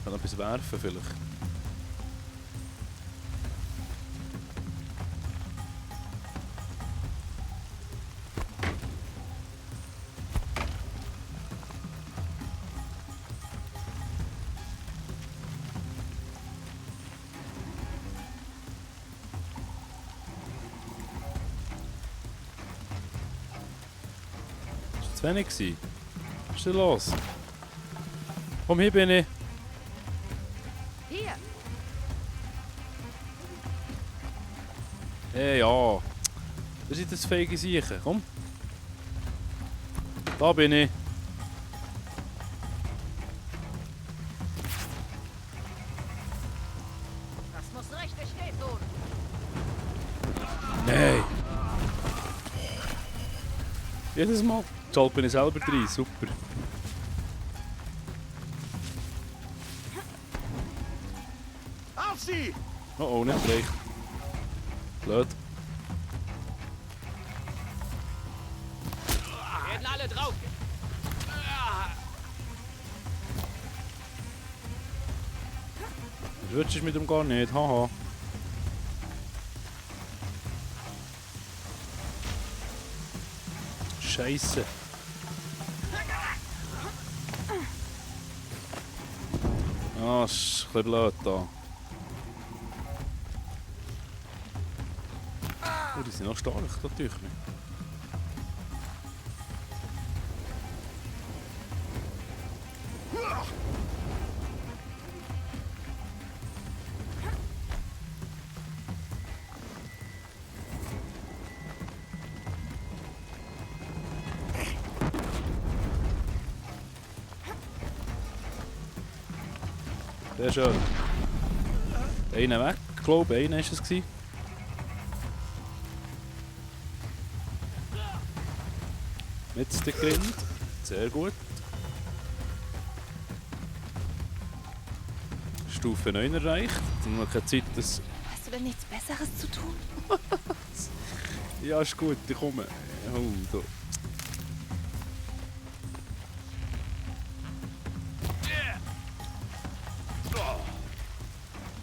Kann noch etwas werfen vielleicht. Ist wenig gewesen. Was ist denn los? Komm, hier bin ich. Hier! Ja. Das ist das feige Siechen. Komm. Da bin ich. Das muss richtig wehtun. Nein. Jedes Mal. Jetzt bin ich selber drin. Super. Auf sie! Oh oh, nicht recht. Blöd. Werden alle drauf. Du würdest mit dem gar nicht. Haha. Scheiße. Ah, ist ein bisschen blöd da. Oh, die sind noch stark, natürlich. Sehr schön. Einer weg, glaube ich. Einer war es. Mit der Grind. Sehr gut. Stufe 9 erreicht. Dann noch keine Zeit, dass... Hast du denn nichts Besseres zu tun? Ja, ist gut, ich komme. Oh, da.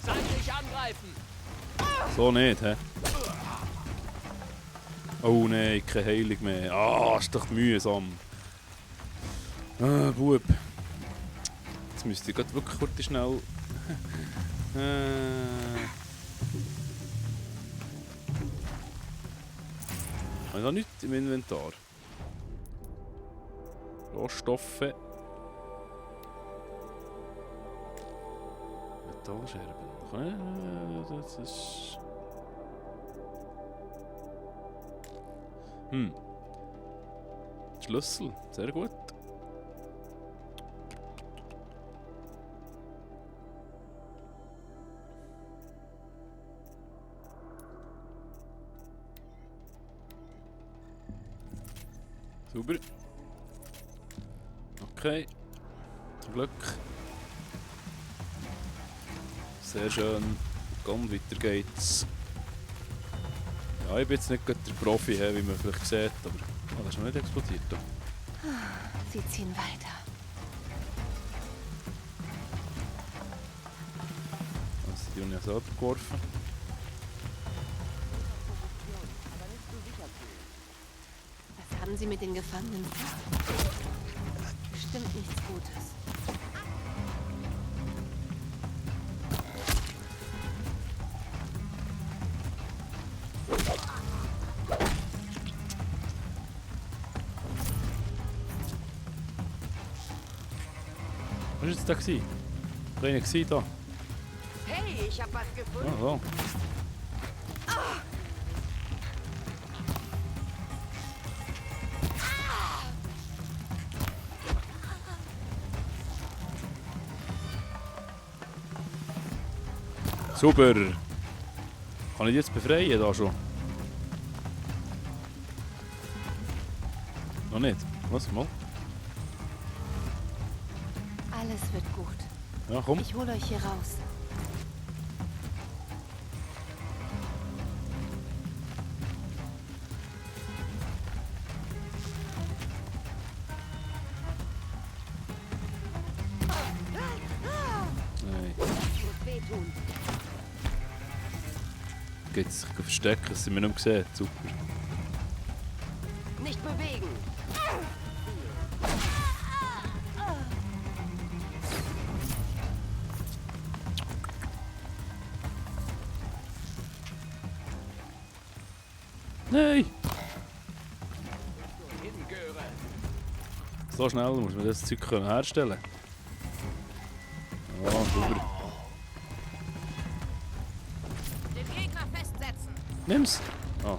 Seitlich angreifen! So nicht, hä? Oh nein, keine Heilung mehr. Ah, ist doch mühsam. Ah, Bub. Jetzt müsste ich grad wirklich kurz schnell Habe ich noch nichts im Inventar? Rohstoffe. Metallscherben. Das ist... Schlüssel, sehr gut. Super. Okay. Zum Glück. Sehr schön. Komm, weiter geht's. Ja, ich bin jetzt nicht gerade der Profi, wie man vielleicht sieht, aber das ist noch nicht explodiert. Sie ziehen weiter. Also die Juni selber geworfen. Was haben Sie mit den Gefangenen vor? Bestimmt nichts Gutes. Was war jetzt da? War einer da? Hey, ich hab was gefunden. Ah, so. Super! Kann ich die jetzt befreien da schon? Noch nicht? Was? Mal? Alles wird gut. Ja, komm. Ich hole euch hier raus. Nein. Muss wehtun. Geht sich verstecken, dass sie mich nicht mehr sehen. Super. Nicht bewegen. Nein! So schnell muss man das Zeug herstellen. Ja, super. Den Gegner festsetzen. Nimm's! Ah.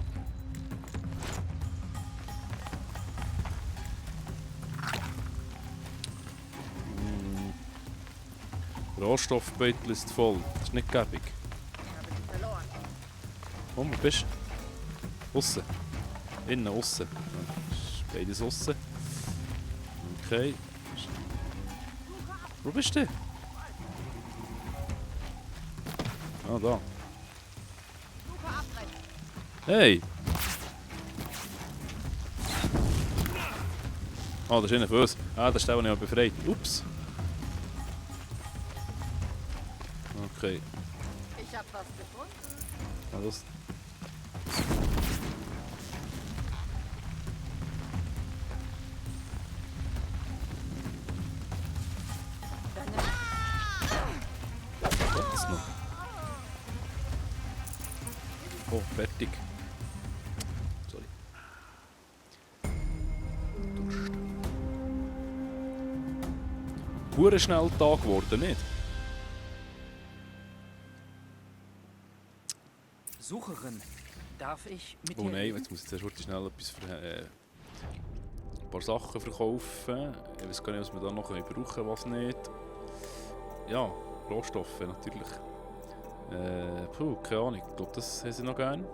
Rohstoffbeutel ist voll. Das ist nicht gäbig. Ich habe sie verloren. Wo bist du? Aussen. Innen, aussen. Ja, ist beides aussen. Okay. Wo bist du? Ah, da. Suche abbrechen. Hey! Ah, das ist einer für uns. Ah, das ist der, den ich befreit. Ups. Okay. Ich hab was gefunden. Ah, das... Was noch? Oh, fertig. Sorry. Durst. Hure schnell Tag geworden, nicht? Sucherin, darf ich mit Oh dir nein, reden? jetzt muss ich zuerst schnell etwas ein paar Sachen verkaufen. Ich weiß gar nicht, was wir da noch brauchen können, was nicht. Ja, Rohstoffe natürlich. Keine Ahnung. Ich glaube, das haben sie noch gerne.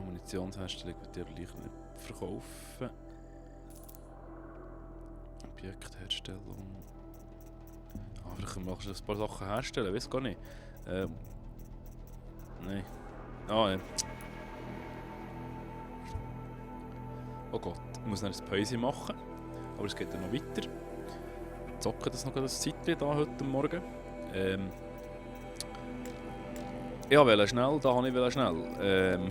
Munitionsherstellung wird ihr gleich nicht verkaufen. Objektherstellung. Vielleicht machst du ein paar Sachen herstellen, weiß gar nicht. Nein. Ah, ja. Oh Gott, ich muss noch ein Päuschen machen. Aber es geht dann noch weiter. Wir zocken das noch ein Zeitchen da heute Morgen. Ja, schnell, da habe ich schnell.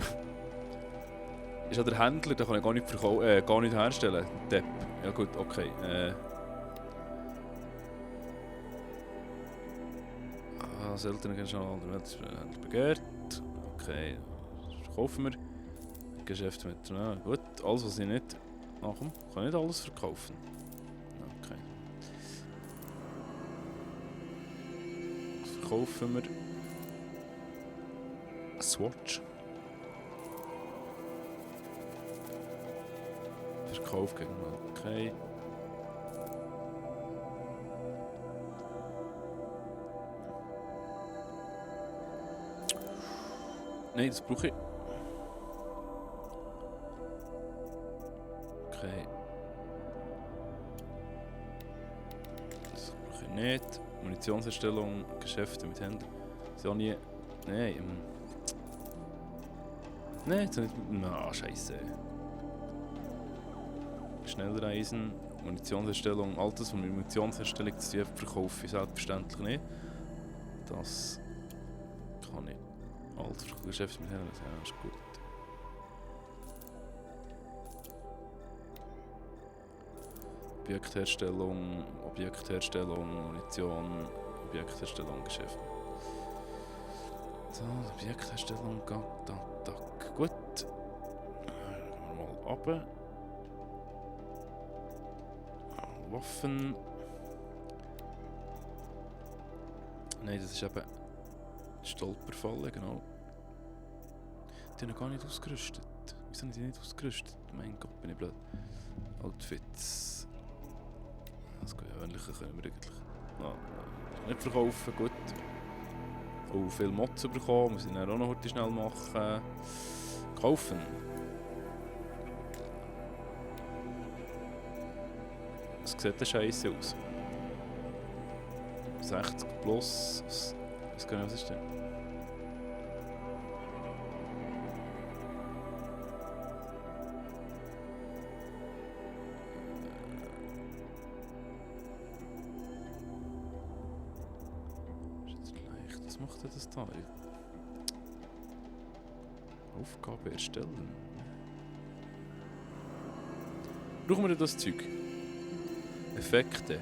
Ist ja der Händler, der kann ich gar nicht herstellen. Depp. Ja gut, okay. Seltener Gegenstand, Händler begehrt. Okay, verkaufen wir. Geschäft mit. Ja, gut, alles was ich nicht nachkomme, kann ich nicht alles verkaufen. Okay. Verkaufen wir. Eine Swatch. Verkauf gegen okay. Nein, das brauche ich. Okay. Das brauche ich nicht. Munitionserstellung, Geschäfte mit Händlern. Ist auch nie. Nein. Nein, jetzt nicht. Na, scheiße. Schnellreisen, Munitionserstellung, all das, was mit Munitionserstellung zu tun verkaufe ich selbstverständlich nicht. Das kann ich. Alles Geschäft mit Händlern, ja, ist gut. Objektherstellung, Munition, Objektherstellung, Geschäft. So, Objektherstellung, tak. Gut. Gehen wir mal runter. Waffen. Nein, das ist eben Stolperfalle, genau. Die haben noch gar nicht ausgerüstet. Wieso haben die nicht ausgerüstet? Mein Gott, bin ich blöd. Outfits. Das Gewöhnliche können wir eigentlich nicht verkaufen, gut. Oh, viel Mods bekommen, muss ich dann auch noch heute schnell machen. Kaufen. Es sieht denn scheisse aus. 60 plus. Was ist denn? Was macht denn das da? Aufgabe erstellen. Brauchen wir das Zeug? Effekte.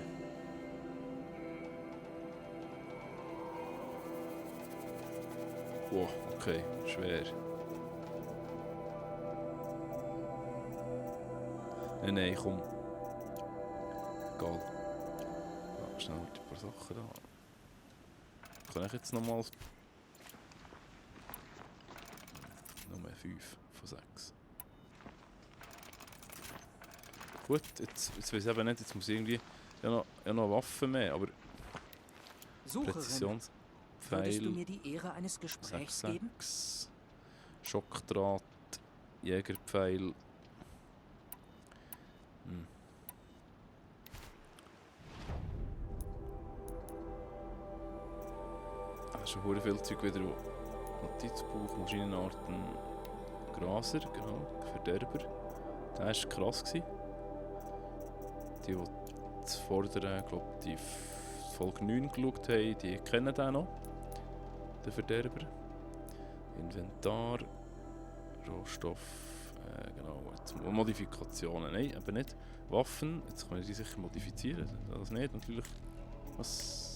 Wow, okay, schwer. Nein, komm. Egal. Ja, schnell ein paar Sachen da. Kann ich jetzt nochmal... Nummer 5 von 6. Gut, jetzt weiß ich eben nicht, jetzt muss ich irgendwie... Ja noch Waffen mehr, aber... Präzisionspfeil... Würdest du mir die Ehre eines Gesprächs 6, geben? Schockdraht, Jägerpfeil... Schon sehr viel Zeug wieder. Notizbuch, Maschinenarten, Graser, genau, Verderber. Der war krass. Die das Vorderen, glaube die Folge 9 geschaut haben, die kennen den noch. Den Verderber. Inventar, Rohstoff, genau, jetzt Modifikationen. Nein, eben nicht. Waffen, jetzt kann ich die sicher modifizieren. Das nicht, natürlich. Was?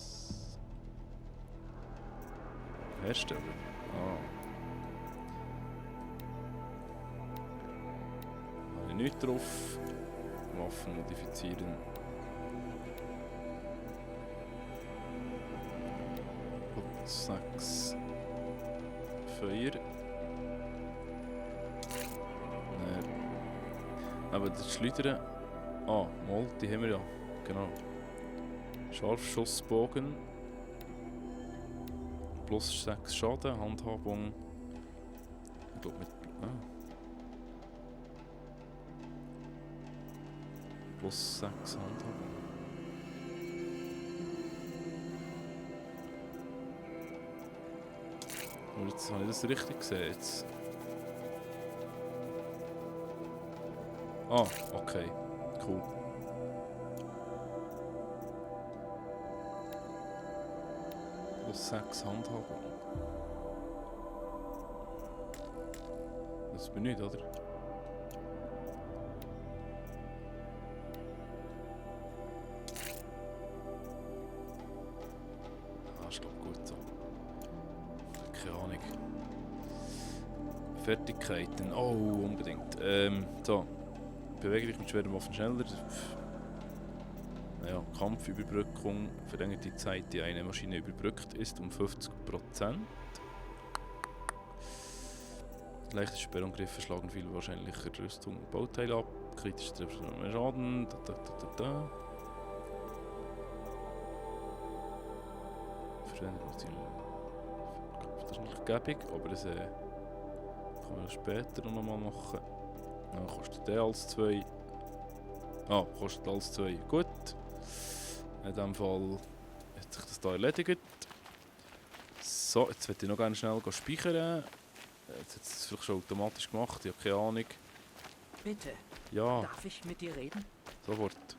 Hersteller. Habe ich nichts drauf. Waffen modifizieren. Und 6 Feuer. Nein. Aber das Schleudern. Ah, mal, die haben wir ja. Genau. Scharfschussbogen. Plus 6 Schaden, Handhabung. Ich glaube mit. Plus 6 Handhabung. Aber jetzt habe ich das richtig gesehen. Jetzt. Ah, okay. Cool. Plus 6 Handhabung. Das bin ich, oder? ist glaube ich gut so. Keine Ahnung. Fertigkeiten. Oh, unbedingt. So. Bewege dich mit schweren Waffen schneller. Naja, Kampfüberbrückung verlängert die Zeit, die eine Maschine überbrückt ist, um 50%. Leichte Sperrangriffe schlagen viel wahrscheinlicher Rüstung und Bauteile ab. Kritisch treffen mehr Schaden. Das ist nicht gäbig, aber das kann man später noch mal machen. Ja, kostet der als 2. Ah, kostet als 2. Gut. In diesem Fall hat sich das hier erledigt. So, jetzt möchte ich noch gerne schnell speichern. Jetzt hat es vielleicht schon automatisch gemacht, ich habe keine Ahnung. Bitte. Ja. Darf ich mit dir reden? Sofort.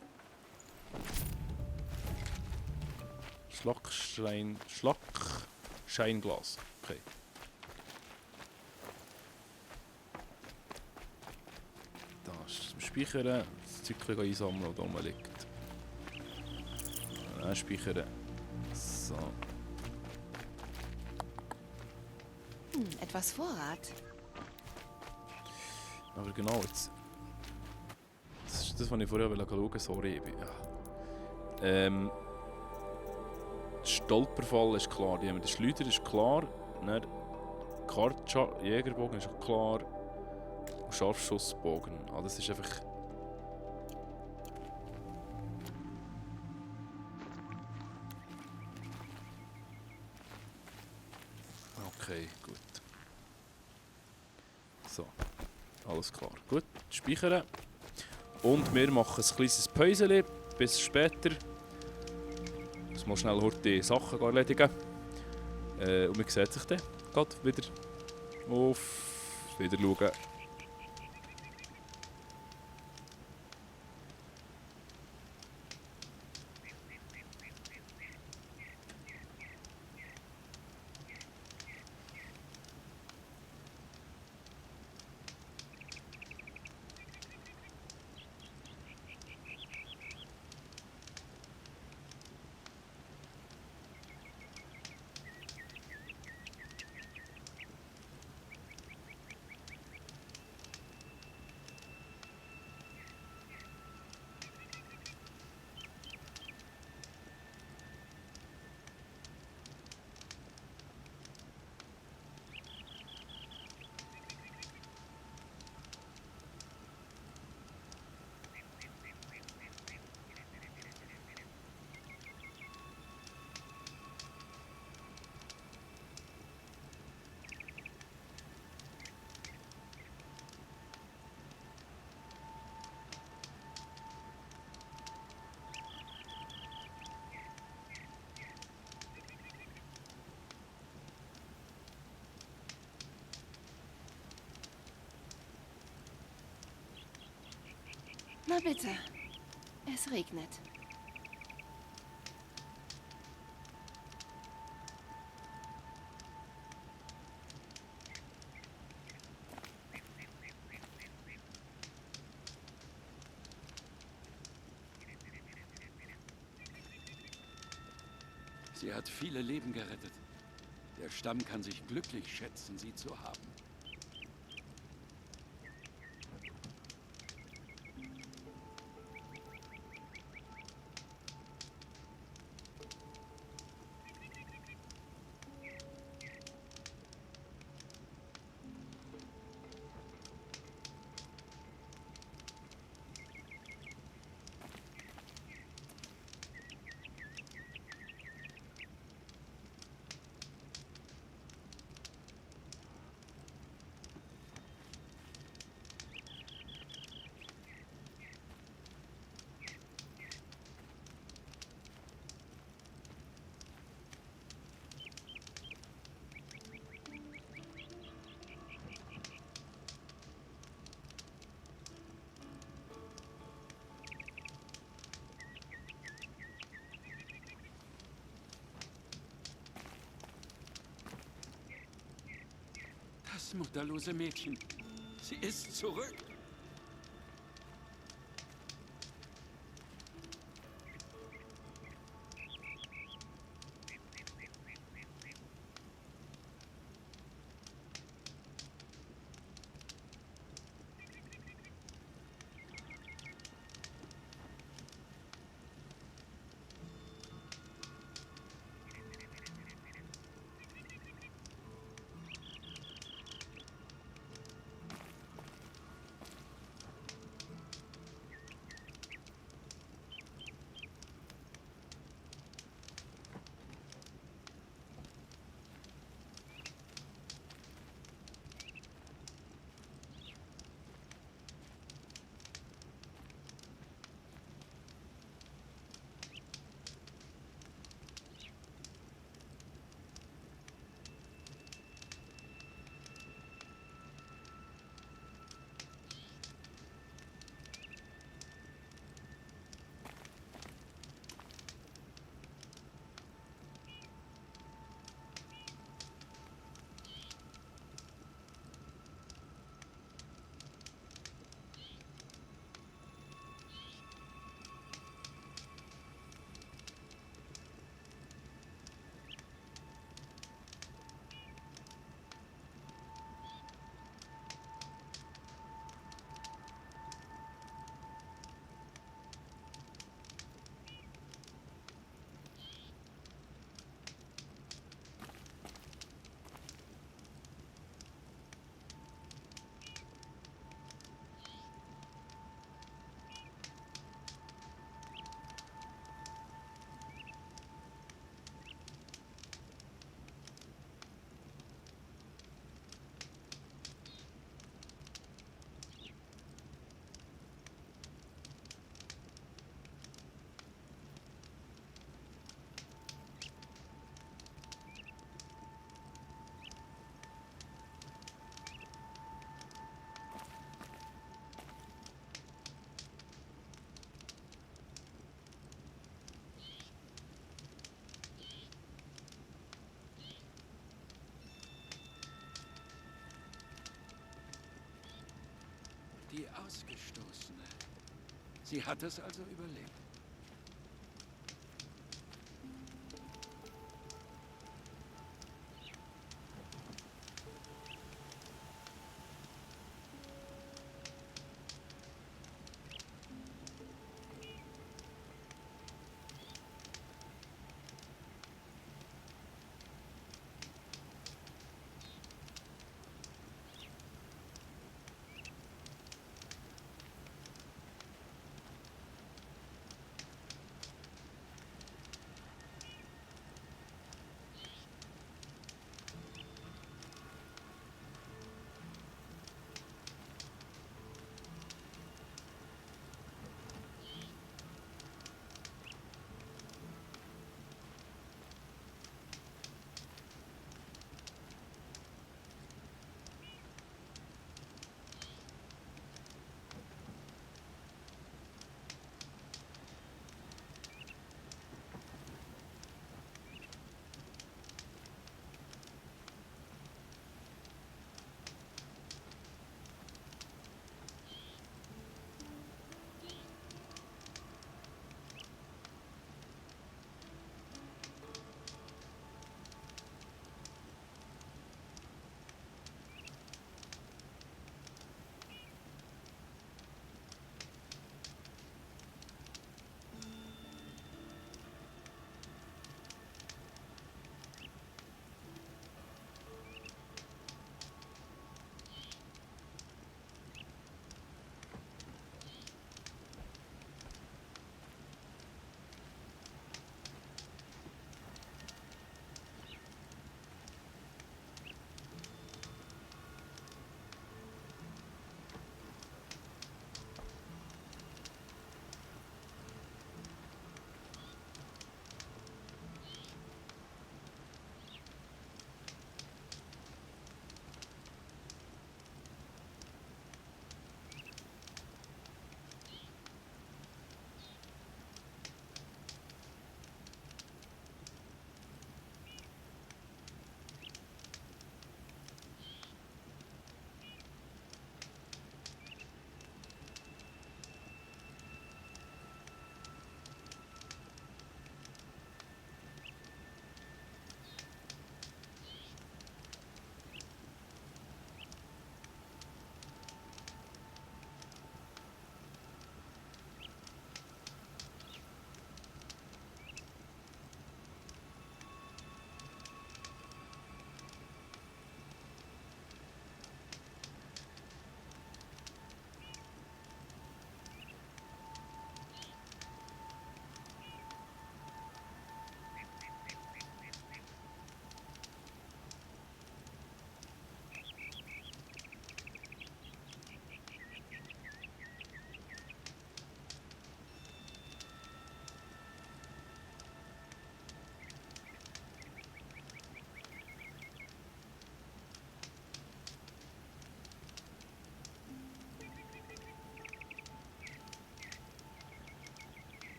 Schlackscheinglas. Okay. Da ist zum Speichern. Das Zeug einsammeln, das da oben liegt. Dann speichern. So. Etwas Vorrat. Aber genau jetzt. Das ist das, was ich vorher schauen wollte. Sorry. Ja. Stolperfall ist klar. Der Schleuder ist klar. Dann Jägerbogen ist auch klar. Und Scharfschussbogen. Ah, das ist einfach. Okay, gut. So, alles klar. Gut, speichern. Und wir machen ein kleines Päuschen. Bis später. Ich muss mal schnell die Sachen erledigen. Und man sieht sich dann gerade wieder auf Wiederschauen. Na bitte. Es regnet. Sie hat viele Leben gerettet. Der Stamm kann sich glücklich schätzen, sie zu haben. Das mutterlose Mädchen. Sie ist zurück. Ausgestoßene. Sie hat es also überlebt.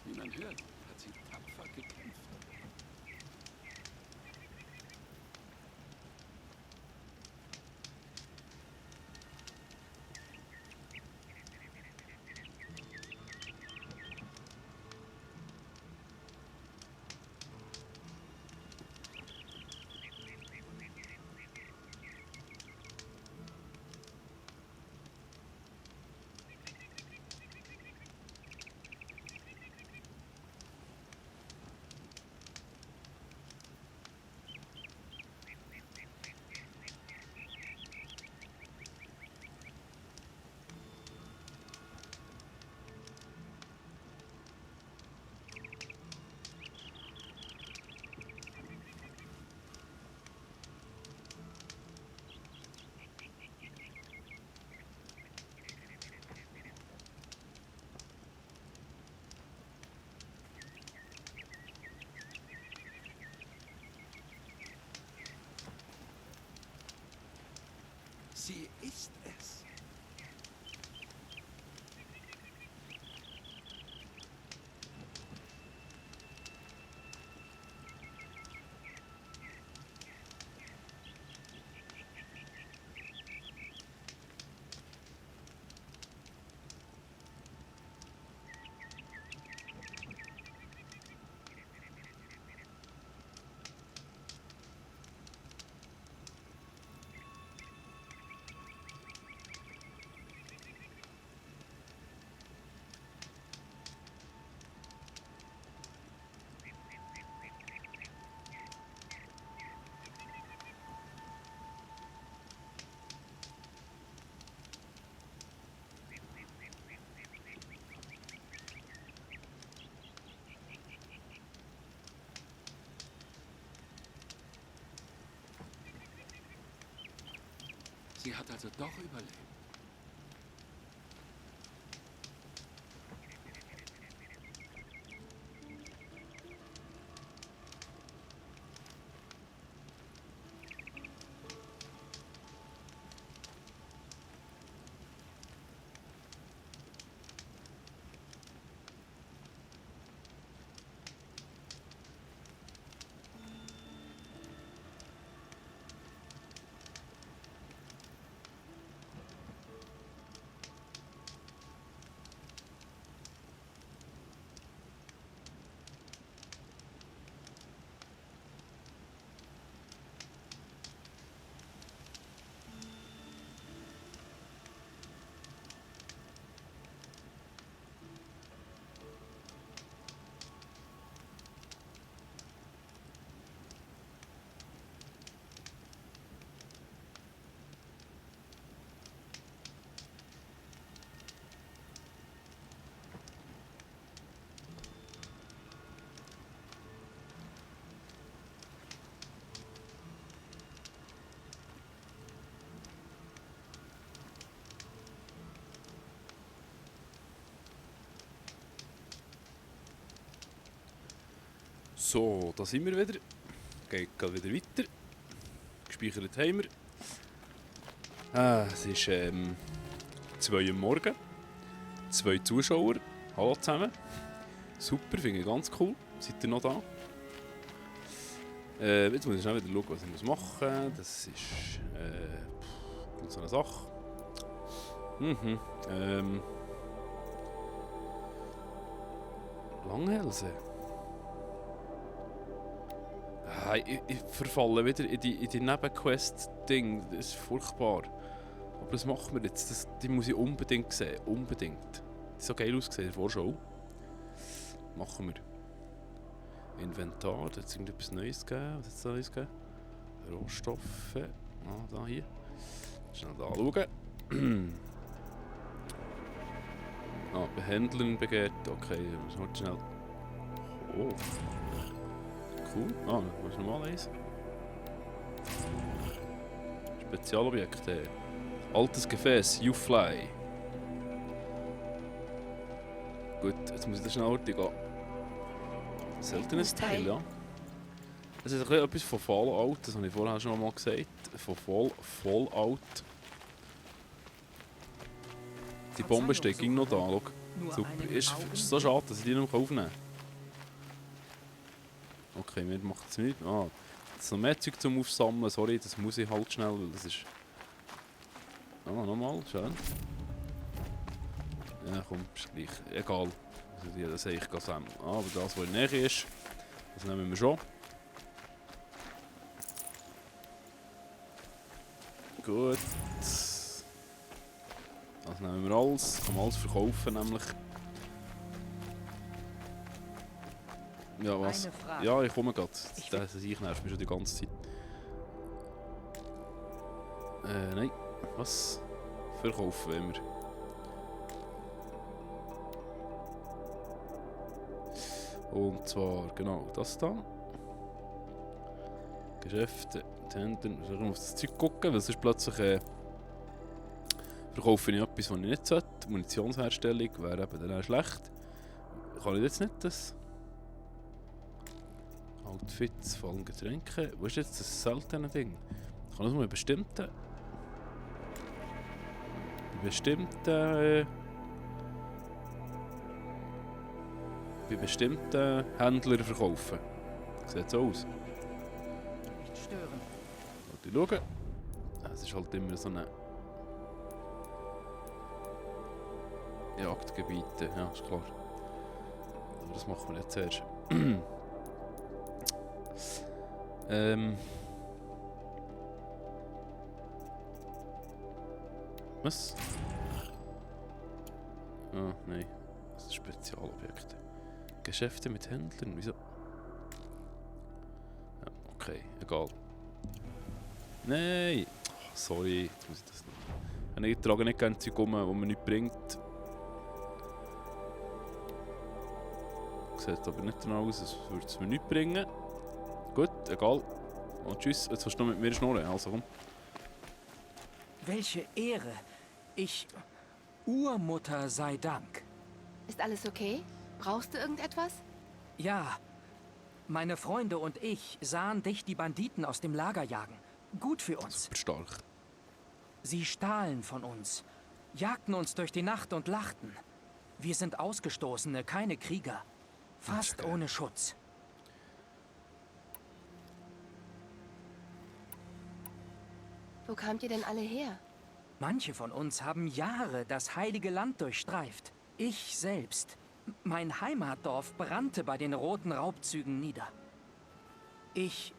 Wie man hört, hat sie tapfer gekämpft. Sie ist es. Sie hat also doch überlebt. So, da sind wir wieder. Geht gerade wieder weiter. Gespeichert haben wir. Es ist 2 Uhr morgen. 2 Zuschauer. Hallo zusammen. Super, finde ich ganz cool. Seid ihr noch da? Jetzt muss ich schnell wieder schauen, was ich machen muss. Das ist so eine Sache. Langhälse. Ich verfalle wieder in die Nebenquest-Ding. Das ist furchtbar. Aber das machen wir jetzt. Die muss ich unbedingt sehen. Unbedingt. Die ist so geil ausgesehen in der Vorschau. Machen wir. Inventar. Da hat es irgendetwas Neues gegeben. Was hat es da Neues gegeben? Rohstoffe. Da hier. Schnell da schauen. Behandeln begehrt. Okay, wir müssen schnell. Oh. Cool. Dann muss ich nochmal eins. Spezialobjekte. Altes Gefäß, You Fly. Gut, jetzt muss ich das schnell heute gehen. Seltenes Teil, ja. Das ist etwas von Fallout, das habe ich vorher schon mal gesagt. Von Fallout. Die Bombe steht noch da, schau. Super. Ist so schade, dass ich die noch aufnehmen kann. Okay, wir machen es nicht. Jetzt noch mehr Zeug zum Aufsammeln. Sorry, das muss ich halt schnell, weil das ist... nochmal, schön. Ja, komm, ist gleich. Egal. Das sehe ich sammeln. Aber das, was in der Nähe ist, das nehmen wir schon. Gut. Das nehmen wir alles. Kann man alles verkaufen, nämlich. Ja, was? Ja, ich komme gerade. Das nervt mich schon die ganze Zeit. Nein. Was? Verkaufen immer. Und zwar, genau, das da. Geschäfte, Tenden. Ich muss auf das Zeug gucken, weil sonst plötzlich verkaufe ich etwas, was ich nicht sollte. Munitionsherstellung wäre eben dann auch schlecht. Kann ich jetzt nicht das? Outfits, vor allem Getränke. Wo ist jetzt das seltene Ding? Kann das mal bestimmten? bei bestimmten Händlern verkaufen. Sieht so aus. Nicht stören. Wollt ihr schauen? Es ist halt immer so eine Jagdgebiete, ja, ist klar. Aber das machen wir jetzt zuerst. Was? Ah, nein. Das sind Spezialobjekte. Geschäfte mit Händlern, wieso? Ja, okay, egal. Nein! Oh, sorry, jetzt muss ich das nicht. Ich trage nicht gerne Zeug um, das mir nichts bringt. Sieht aber nicht danach aus, als würde es mir nichts bringen. Gut, egal. Und tschüss, jetzt kannst du noch mit mir schnurren, also komm. Welche Ehre! Urmutter sei Dank. Ist alles okay? Brauchst du irgendetwas? Ja, meine Freunde und ich sahen dich die Banditen aus dem Lager jagen. Gut für uns. Super stark. Sie stahlen von uns, jagten uns durch die Nacht und lachten. Wir sind Ausgestoßene, keine Krieger. Fast ohne Schutz. Wo kamt ihr denn alle her? Manche von uns haben Jahre das heilige Land durchstreift. Ich selbst. Mein Heimatdorf brannte bei den roten Raubzügen nieder. Ich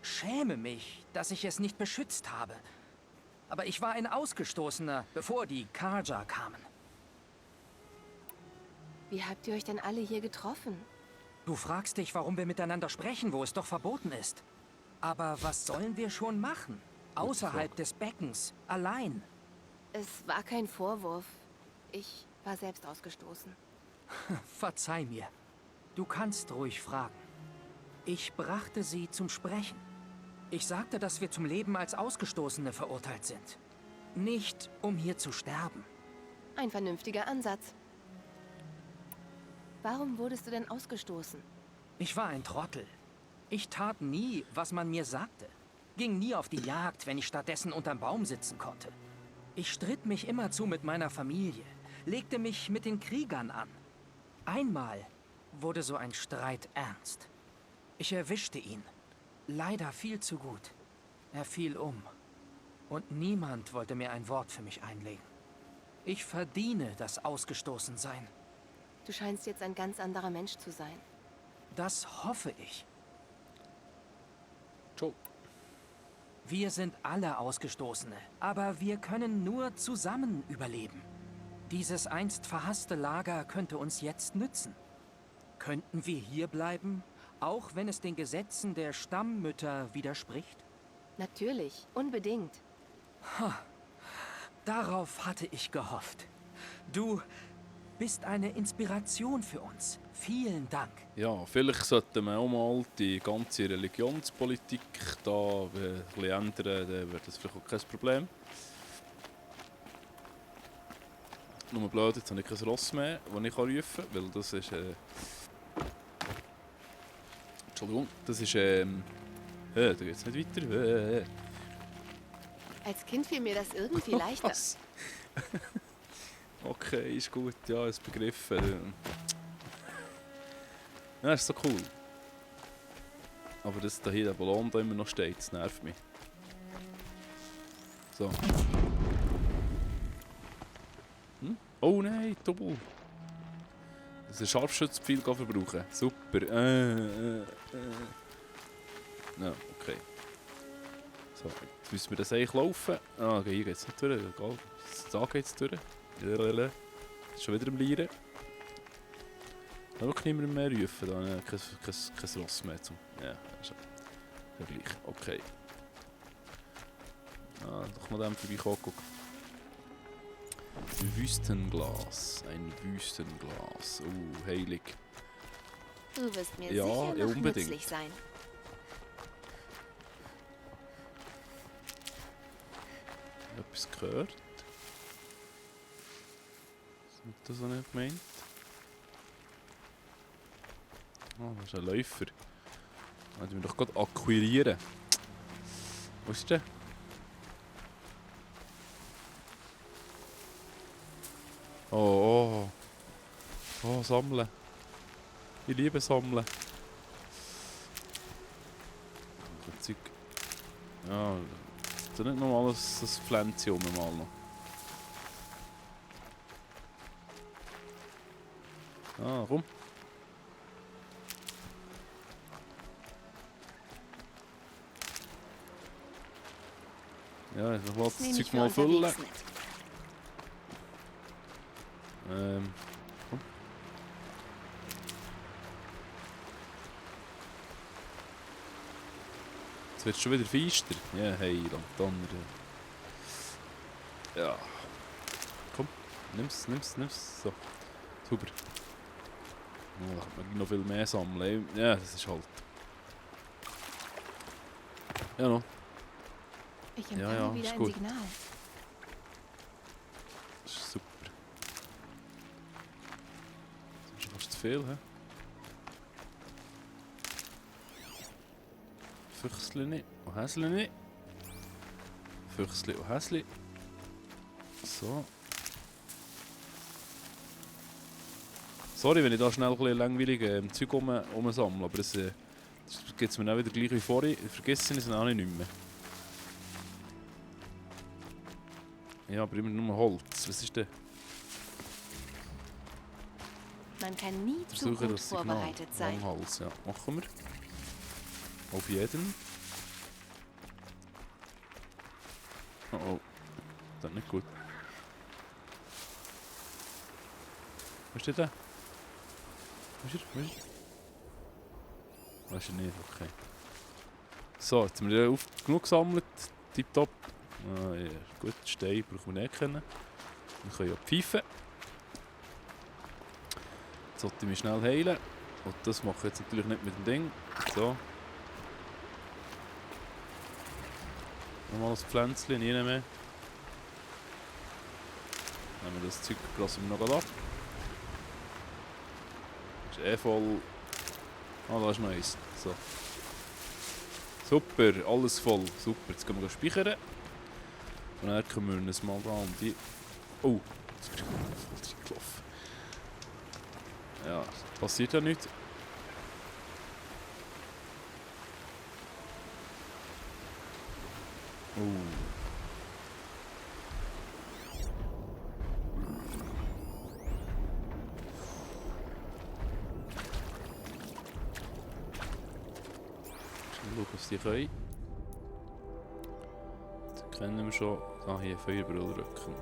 schäme mich, dass ich es nicht beschützt habe. Aber ich war ein Ausgestoßener, bevor die Karja kamen. Wie habt ihr euch denn alle hier getroffen? Du fragst dich, warum wir miteinander sprechen, wo es doch verboten ist. Aber was sollen wir schon machen? Außerhalb des Beckens, allein. Es war kein Vorwurf. Ich war selbst ausgestoßen. Verzeih mir. Du kannst ruhig fragen. Ich brachte sie zum Sprechen. Ich sagte, dass wir zum Leben als Ausgestoßene verurteilt sind. Nicht, um hier zu sterben. Ein vernünftiger Ansatz. Warum wurdest du denn ausgestoßen? Ich war ein Trottel. Ich tat nie, was man mir sagte. Ging nie auf die Jagd, wenn ich stattdessen unterm Baum sitzen konnte. Ich stritt mich immerzu mit meiner Familie, legte mich mit den Kriegern an. Einmal wurde so ein Streit ernst. Ich erwischte ihn. Leider viel zu gut. Er fiel um. Und niemand wollte mir ein Wort für mich einlegen. Ich verdiene das Ausgestoßensein. Du scheinst jetzt ein ganz anderer Mensch zu sein. Das hoffe ich. Ciao. Wir sind alle Ausgestoßene, aber wir können nur zusammen überleben. Dieses einst verhasste Lager könnte uns jetzt nützen. Könnten wir hier bleiben, auch wenn es den Gesetzen der Stammmütter widerspricht? Natürlich, unbedingt. Darauf hatte ich gehofft. Du bist eine Inspiration für uns. Vielen Dank. Ja, vielleicht sollten wir auch mal die ganze Religionspolitik da ein bisschen ändern, dann wäre das vielleicht auch kein Problem. Nur blöd, jetzt habe ich kein Ross mehr, das ich rufen kann, weil das ist... Entschuldigung, das ist... da geht es nicht weiter. Als Kind fiel mir das irgendwie leichter. Okay, ist gut, ja, ist begriffen. Ja, ist so cool. Aber dass da hier der Ballon da immer noch steht, das nervt mich. So. Oh nein, Doppel. Das ist ein Scharfschützpfeil verbrauchen. Super. Ja, okay. So, jetzt müssen wir das eigentlich laufen. Ah, okay, hier geht es nicht durch. Egal. Da geht es durch. Ist schon wieder am Lieren. Auch niemand mehr rufen, dann kein Ross mehr zum. Ja, ist ja gleich. Okay. Ah, doch mal dem vorbeikommen. Guck. Wüstenglas. Ein Wüstenglas. Oh, heilig. Du wirst mir Ja, sicher noch unbedingt. nützlich sein. Etwas gehört. Was hat das auch nicht gemeint? Oh, das ist ein Läufer. Den müssen wir doch gerade akquirieren. Wo ist der? Oh, oh. Oh, sammeln. Ich liebe sammeln. Zeug. Ja, da nicht noch mal das Pflänzchen rum mal noch. Ah, komm. Ja, ich lasse das Zeug mal füllen. Komm. Jetzt wird es schon wieder feister. Ja, hey, Donner. Ja. Komm, nimm's. So. Super. Oh, da kann man noch viel mehr sammeln. Ja, das ist halt. Ja, noch. Ich empfange wieder ein Signal. Das ist super. Das ist schon fast zu viel, hä? Füchsli und Häsli. Füchsli und Häsli. So. Sorry, wenn ich da schnell ein bisschen langweilig Zeug rumsammle, aber das gibt es mir auch wieder gleich wie vorhin. Vergessen ist es auch nicht mehr. Ja, aber immer nur Holz. Was ist denn? Man kann nie zu gut vorbereitet sein. Langhals, ja. Machen wir. Auf jeden. Oh oh. Das ist nicht gut. Wo ist der? Wo ist er? Weißt du nicht? Okay. So, jetzt haben wir genug gesammelt. Tipptopp. Ah, ja, gut, Stein brauchen wir nicht kennen. Wir können ja pfeifen. Jetzt sollte ich mich schnell heilen. Und das mache ich jetzt natürlich nicht mit dem Ding. So. Nochmal das Pflänzchen, nie mehr. Nehmen wir das Zeug, lassen wir noch ab. Ist eh voll. Ah, da ist noch eins. So. Super, alles voll. Super, jetzt können wir speichern. Und dann kümmern wir uns mal da um die... Oh, jetzt bin ich voll gelaufen. Ja, passiert ja nichts. Schauen, was die können. Das kennen wir schon. Ah, hier, Feuerbrüllrücken.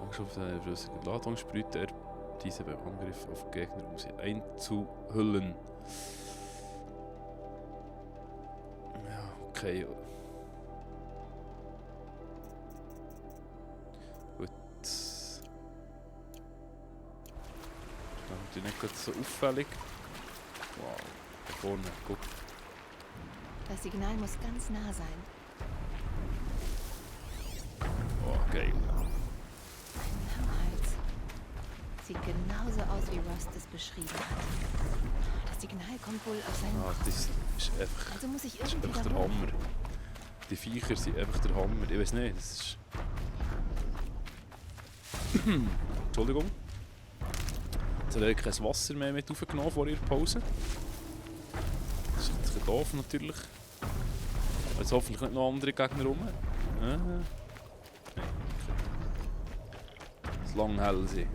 Angst auf den flüssigen Ladung sprüht er diese beim Angriff auf Gegner, um sie einzuhüllen. Ja, okay. Gut. Das ist nicht gerade so auffällig. Wow, da vorne, guck. Das Signal muss ganz nah sein. Oh, geil. Ein Lammhals. Sieht genauso aus, wie Rust es beschrieben hat. Das Signal kommt wohl aus seinem... Ah, das ist einfach, also muss ich das ist irgendwie einfach der Hammer. Die Viecher sind einfach der Hammer. Ich weiß nicht, das ist... Entschuldigung. Jetzt habe ich kein Wasser mehr mit aufgenommen vor ihrer Pause. Das ist ein bisschen doof natürlich. Jetzt hoffentlich nicht noch andere Gegner rum. Nein, okay. Das lang hell sein.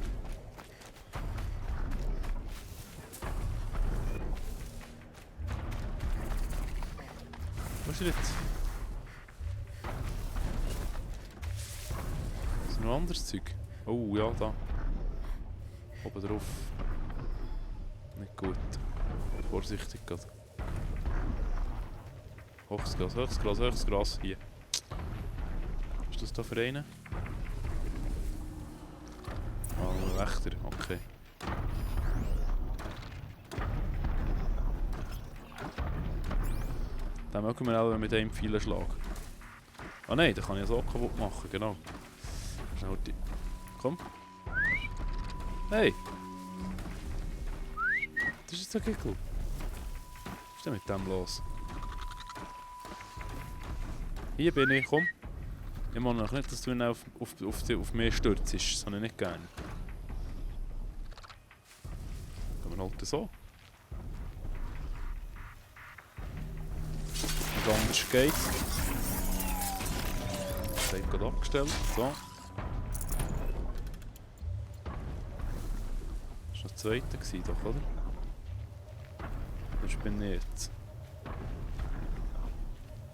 Was ist jetzt? Ist noch anderes Zeug? Oh ja, da. Oben drauf. Nicht gut. Vorsichtig gerade. Hochs Gras, hier. Was ist das da für einen? Ah, Wächter, okay. Den mögen wir auch mit einem Pfeil schlagen. Ah nein, den kann ich so kaputt machen, genau. Schnell die... Komm. Hey! Das ist jetzt ein Gickel. Was ist denn mit dem los? Hier bin ich, komm. Ich mag noch nicht, dass du ihn auf mich stürzt. Das habe ich nicht gerne. Gehen wir halt so. Und anders geht's. Das habe ich gerade abgestellt. So. Das war noch der zweite, doch, oder? Das bin ich jetzt.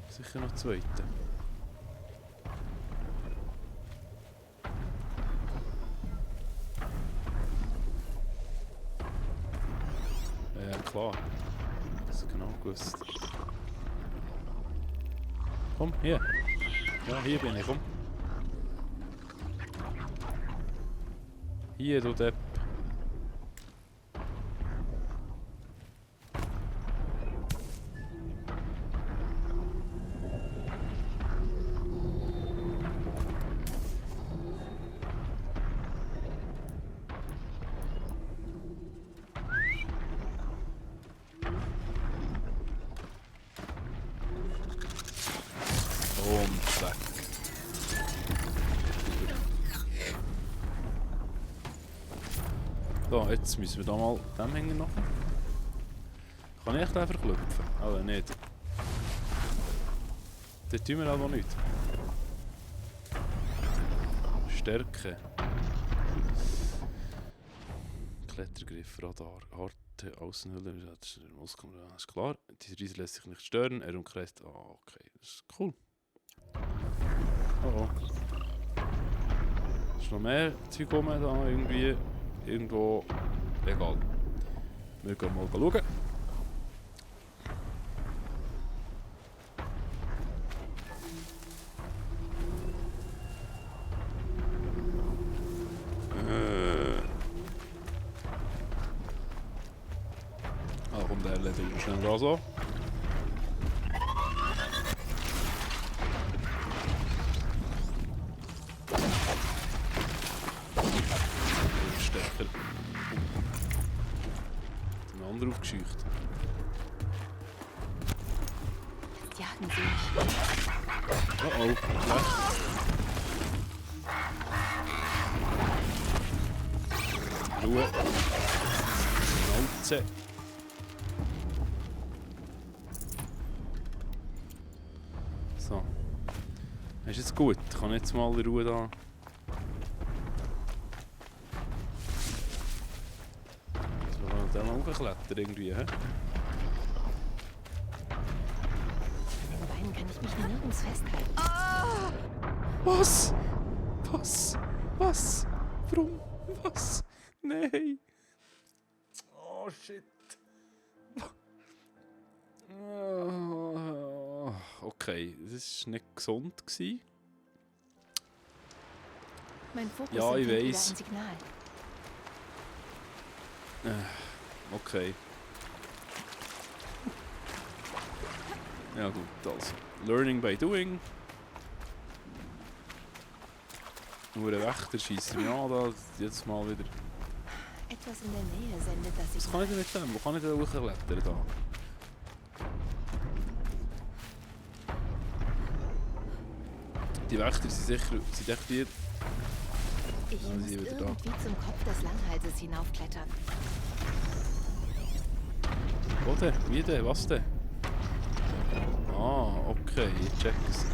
Sicher noch der zweite. Ja, klar. Das ist genau gewusst. Komm, hier. Ja, hier bin ich, komm. Hier, du Depp. Und weg. So, jetzt müssen wir da mal dem hängen noch. Kann ich echt einfach klopfen? Aber nicht. Das tun wir aber nicht. Stärke. Klettergriff, Radar, harte Außenhülle, das ist klar. Diese Riese lässt sich nicht stören, er umkreist. Ah, okay, das ist cool. Oh. Ist noch mehr Zeug rum da irgendwie? Irgendwo. Egal. Wir gehen mal schauen. Ah, komm, der erledigt wir schnell da so. Stärker. Den anderen aufgescheucht. Jagen Sie mich. Oh oh, schlecht. Ruhe. Schnauze. So. Ist jetzt gut? Ich kann jetzt mal in Ruhe da. Jetzt wollen wir da mal hochklettern irgendwie, hä? Den Beinen kann ich mich nirgends festhalten. Was? Was? Was? Warum? Was? Nein! Oh shit! Okay, das war nicht gesund. Mein Fokus Ja, ich sendet wieder weiss. ein Signal. Okay. Ja gut, also. Learning by doing. Nur ein Wächter schießt mich an, da jetzt mal wieder. Etwas in der Nähe sendet das Was kann Signal. ich denn mit dem? Wo kann ich denn hochklettern da? Die Wächter sind sicher, sind echt die... Ich Ja, muss sie wieder da. irgendwie zum Kopf des Langhalses hinaufklettern. Wo denn? Wie denn? Was denn? Ah, okay, ich check's.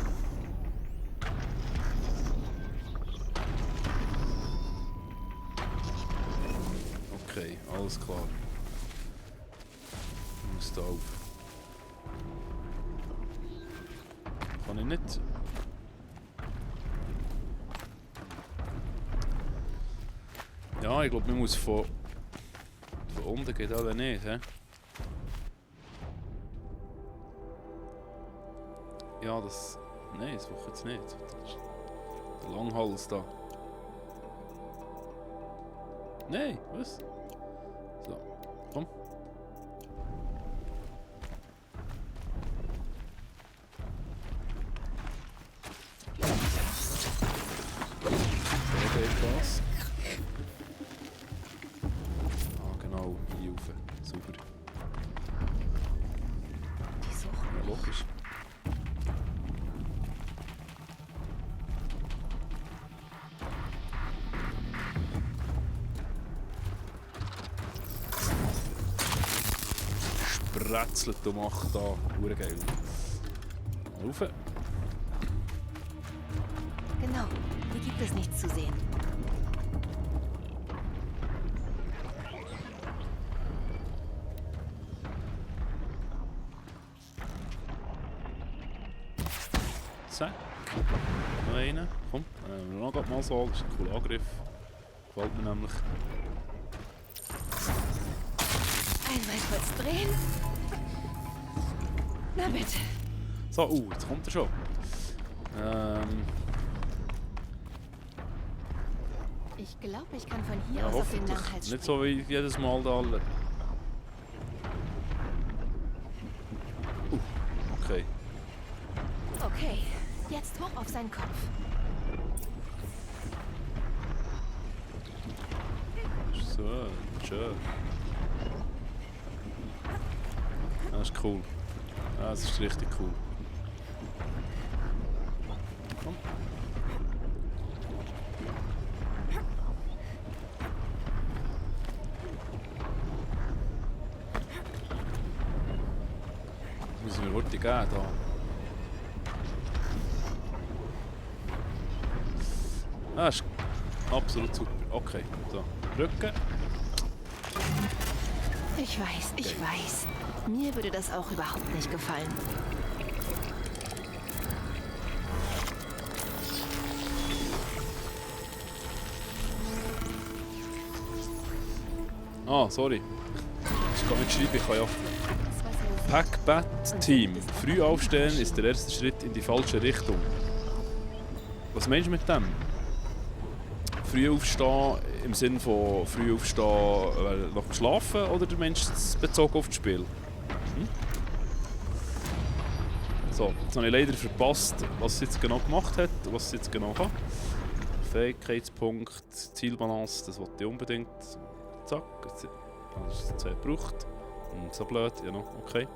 Okay, alles klar. Ich muss da auf. Kann ich nicht? Ja, ich glaube, man muss von unten geht aber nicht, hä? Ja, das... Nein, das mache ich jetzt nicht. Das ist der Langhals da. Nein, was? So, komm. So geht das. Ah, genau, hier rauf. Super. Die suchen Ja, logisch. brezelt und macht da. Hure geil. Rauf. Genau, hier gibt es nichts zu sehen. Zack. Noch einen. Komm, noch mal so. Das ist ein cooler Angriff. Gefällt mir nämlich. Einmal kurz drehen. Na bitte. So, jetzt kommt er schon. Ich glaube, ich kann von hier Ja, aus auf den hoffentlich. Langhals Nicht springen. so wie jedes Mal da alle. Okay. Okay, jetzt hoch auf seinen Kopf. So, schön. Das ist cool. Das ist richtig cool. Komm. Müssen wir heute gehen da. Das ist absolut super. Okay, so. Rücken. Ich weiß. Mir würde das auch überhaupt nicht gefallen. Ah, sorry. Ich kann nicht schreiben, ich kann ja. Pack-Bat-Team. Früh aufstehen ist der erste Schritt in die falsche Richtung. Was meinst du mit dem? Früh aufstehen im Sinne von früh aufstehen nach dem Schlafen oder der Mensch bezogen auf das Spiel? So, jetzt habe ich leider verpasst, was sie jetzt genau gemacht hat, was sie jetzt genau kann. Fähigkeitspunkt, Zielbalance, das wollte ich unbedingt. Zack, jetzt habe ich es gebraucht. So blöd, ja noch, okay.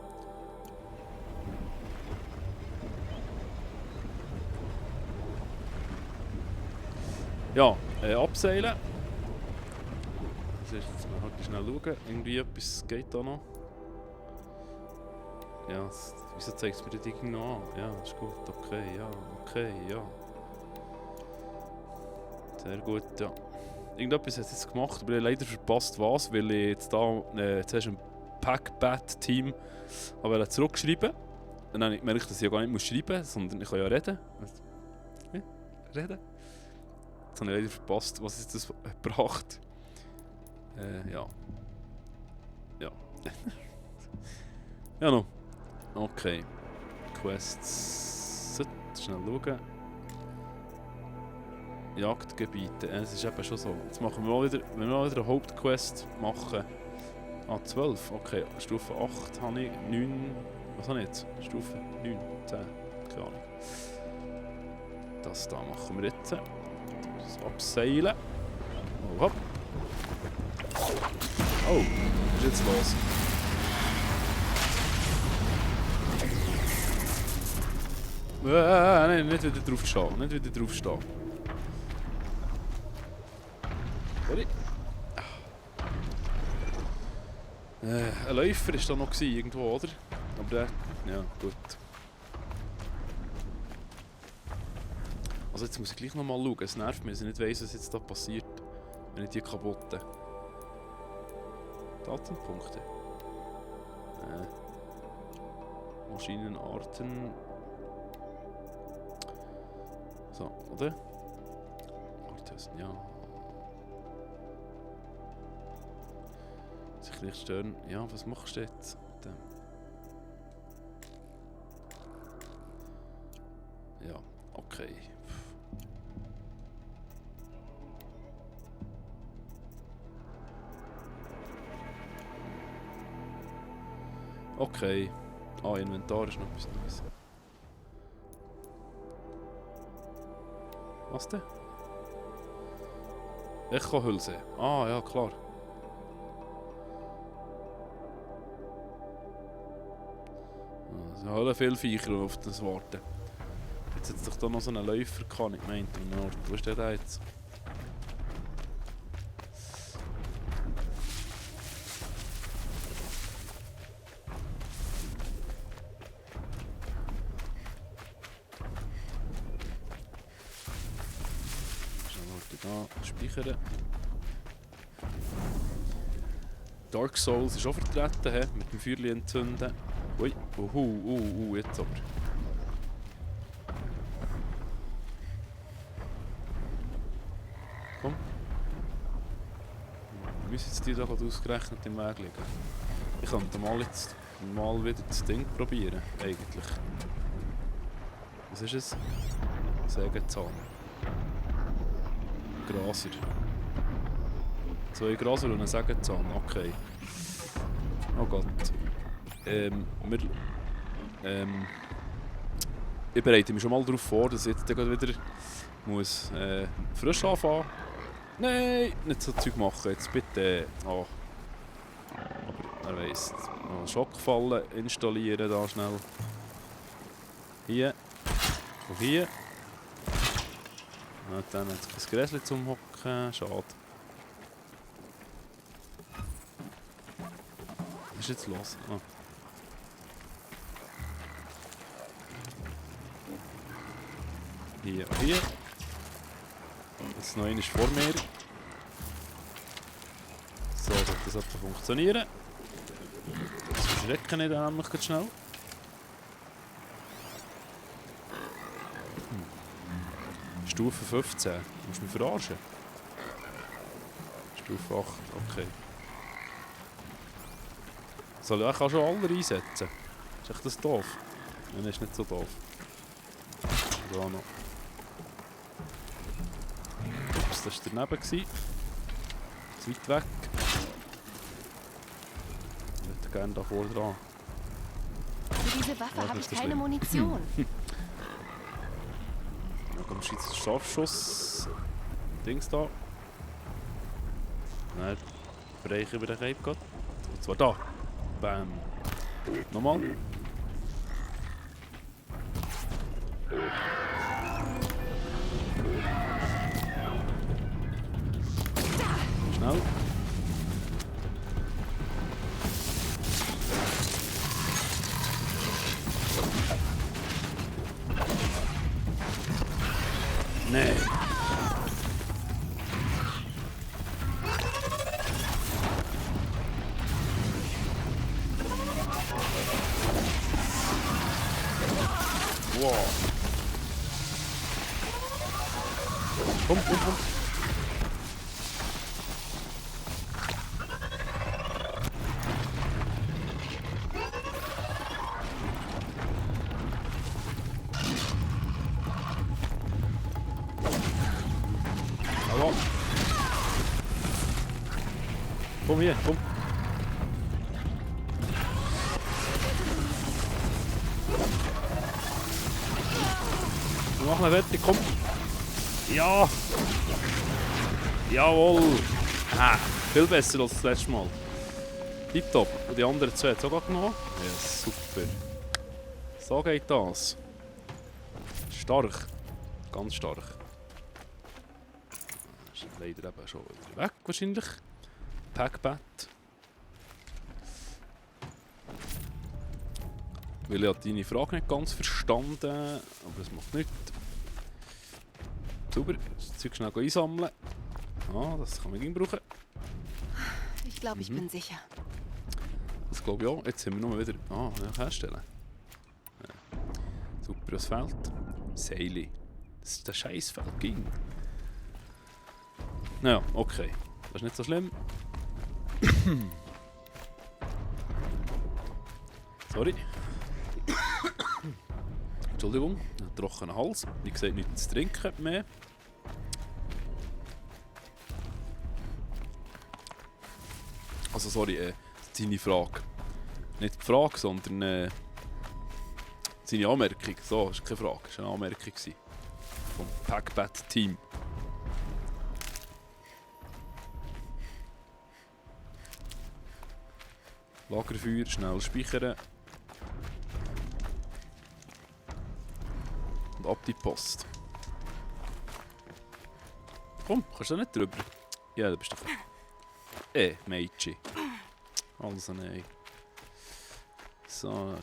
Ja, abseilen. Das ist jetzt mal halt schnell schauen. Irgendwie etwas geht da noch. Ja, wieso zeigt es mir die Dinge noch an? Ja, ist gut, okay, ja. Sehr gut, ja. Irgendetwas hat es jetzt gemacht, aber ich habe leider verpasst was, weil ich jetzt da zuerst ein Pack-Bat-Team zurückschreiben. Und dann habe ich gemerkt, dass ich ja gar nicht schreiben muss, sondern ich kann ja reden. Ja, reden. Jetzt habe ich leider verpasst, was ist das gebracht. Ja. Ja. Ja noch. Okay. Quests. Schnell schauen. Jagdgebiete. Es ist eben schon so. Jetzt machen wir mal wieder, wenn wir mal wieder eine Hauptquest machen. Ah, 12. Okay, Stufe 8 habe ich. 9. Was habe ich jetzt? Stufe 9, 10. Keine Ahnung. Das da machen wir jetzt. Das abseilen. Oh, hopp. Oh, was ist jetzt los? Nein, nicht wieder drauf stehen. Nicht wieder drauf stehen. Sorry. Ein Läufer war da noch irgendwo, oder? Aber der... Ja, gut. Also jetzt muss ich gleich noch mal schauen. Es nervt mich, dass ich nicht weiss, was jetzt da passiert, wenn ich die kaputte. Datenpunkte. Maschinenarten. So, oder? Artesten, ja. Sich nicht stören. Ja, was machst du jetzt mit dem? Ja, okay. Okay. Ah, Inventar ist noch etwas Neues. Was denn? Echo-Hülse. Ah, ja, klar. Es sind alle viele Viecher, die auf das warten. Jetzt hat es doch da noch so einen Läufer gehabt, ich meinte, wo ist der da jetzt? Da speichern. Dark Souls ist auch vertreten, he? Mit dem Feuerchen entzünden. Ui, jetzt aber. Komm. Wir müssen jetzt die da ausgerechnet im Weg liegen. Ich könnte mal wieder das Ding probieren, eigentlich. Was ist es? Sägezahn. Graser. 2 Graser und ein Sägezahn, okay. Oh Gott. Ich bereite mich schon mal darauf vor, dass ich jetzt wieder muss, frisch anfangen. Nein, nicht so Zeug machen, jetzt bitte. Oh. Aber er weiss, noch Schockfallen installieren da schnell. Hier. Und hier. Und dann hat es kein Gräschen zum Hocken, schade. Was ist jetzt los? Ah. Hier und hier. Jetzt noch einer vor mir. So, das sollte funktionieren. Das verschrecken nicht nämlich ganz schnell. Stufe 15. Du musst mich verarschen. Stufe 8, okay. Soll ich auch schon alle einsetzen? Ist echt das doof? Nein, ist nicht so doof. Da noch. Ups, das war daneben. Zu weit weg. Ich würde gerne da vorne dran. Für diese Waffe habe ich keine Munition. Da kommt ein Scharfschuss. Dings da. Dann Bereich über den Cape geht. Und zwar da. Bam. Nochmal. Schnell. Nee. Wow. Komm. Hallo. Komm hier, komm. Mach mal fertig, komm. Ja! Jawohl! Ah, viel besser als das letzte Mal. Tipptopp. Und die anderen 2 hat es auch genommen. Ja, super. So geht das. Stark. Ganz stark. Das ist leider eben schon wieder weg wahrscheinlich. Packbat. Weil ich habe deine Frage nicht ganz verstanden, aber das macht nichts. Super, das Zeug schnell einsammeln. Ah, das kann man gleich brauchen. Ich glaube, ich bin sicher. Das glaube ich auch. Jetzt haben wir nur wieder... Ah, herstellen. Ja. Super, was fehlt? Seile. Das ist der Scheißfeld ging. Naja, okay. Das ist nicht so schlimm. Sorry. Entschuldigung, ein trockener Hals. Wie gesagt, nichts zu trinken mehr. Also sorry, seine Frage. Nicht die Frage, sondern seine Anmerkung. So, das ist keine Frage, das war eine Anmerkung vom Packbat-Team. Lagerfeuer, schnell speichern. Und ab die Post. Komm, kannst du da nicht drüber? Ja, da bist du. Mädchen. Also nein. So,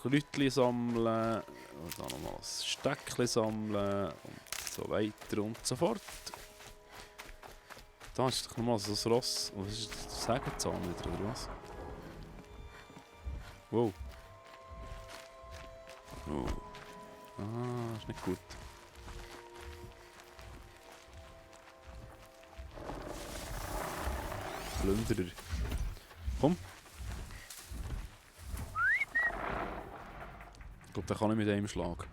Kräutchen sammeln. Und dann nochmal ein Steckchen sammeln. Und so weiter und so fort. Da ist doch nochmal so ein Ross. Was ist das? Sägezahn wieder, oder was? Wow. Oh. Ah, ist nicht gut. Plünderer. Komm. Ich glaube, den kann ich mit einem Schlag.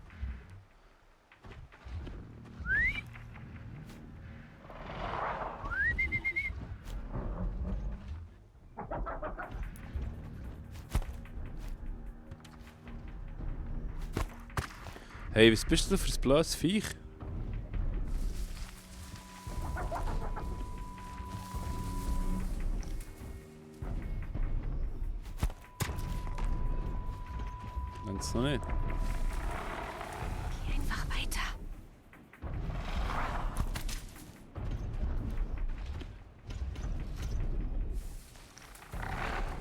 Hey, was bist du für ein blödes Viech? Wenn's noch nicht. Geh einfach weiter.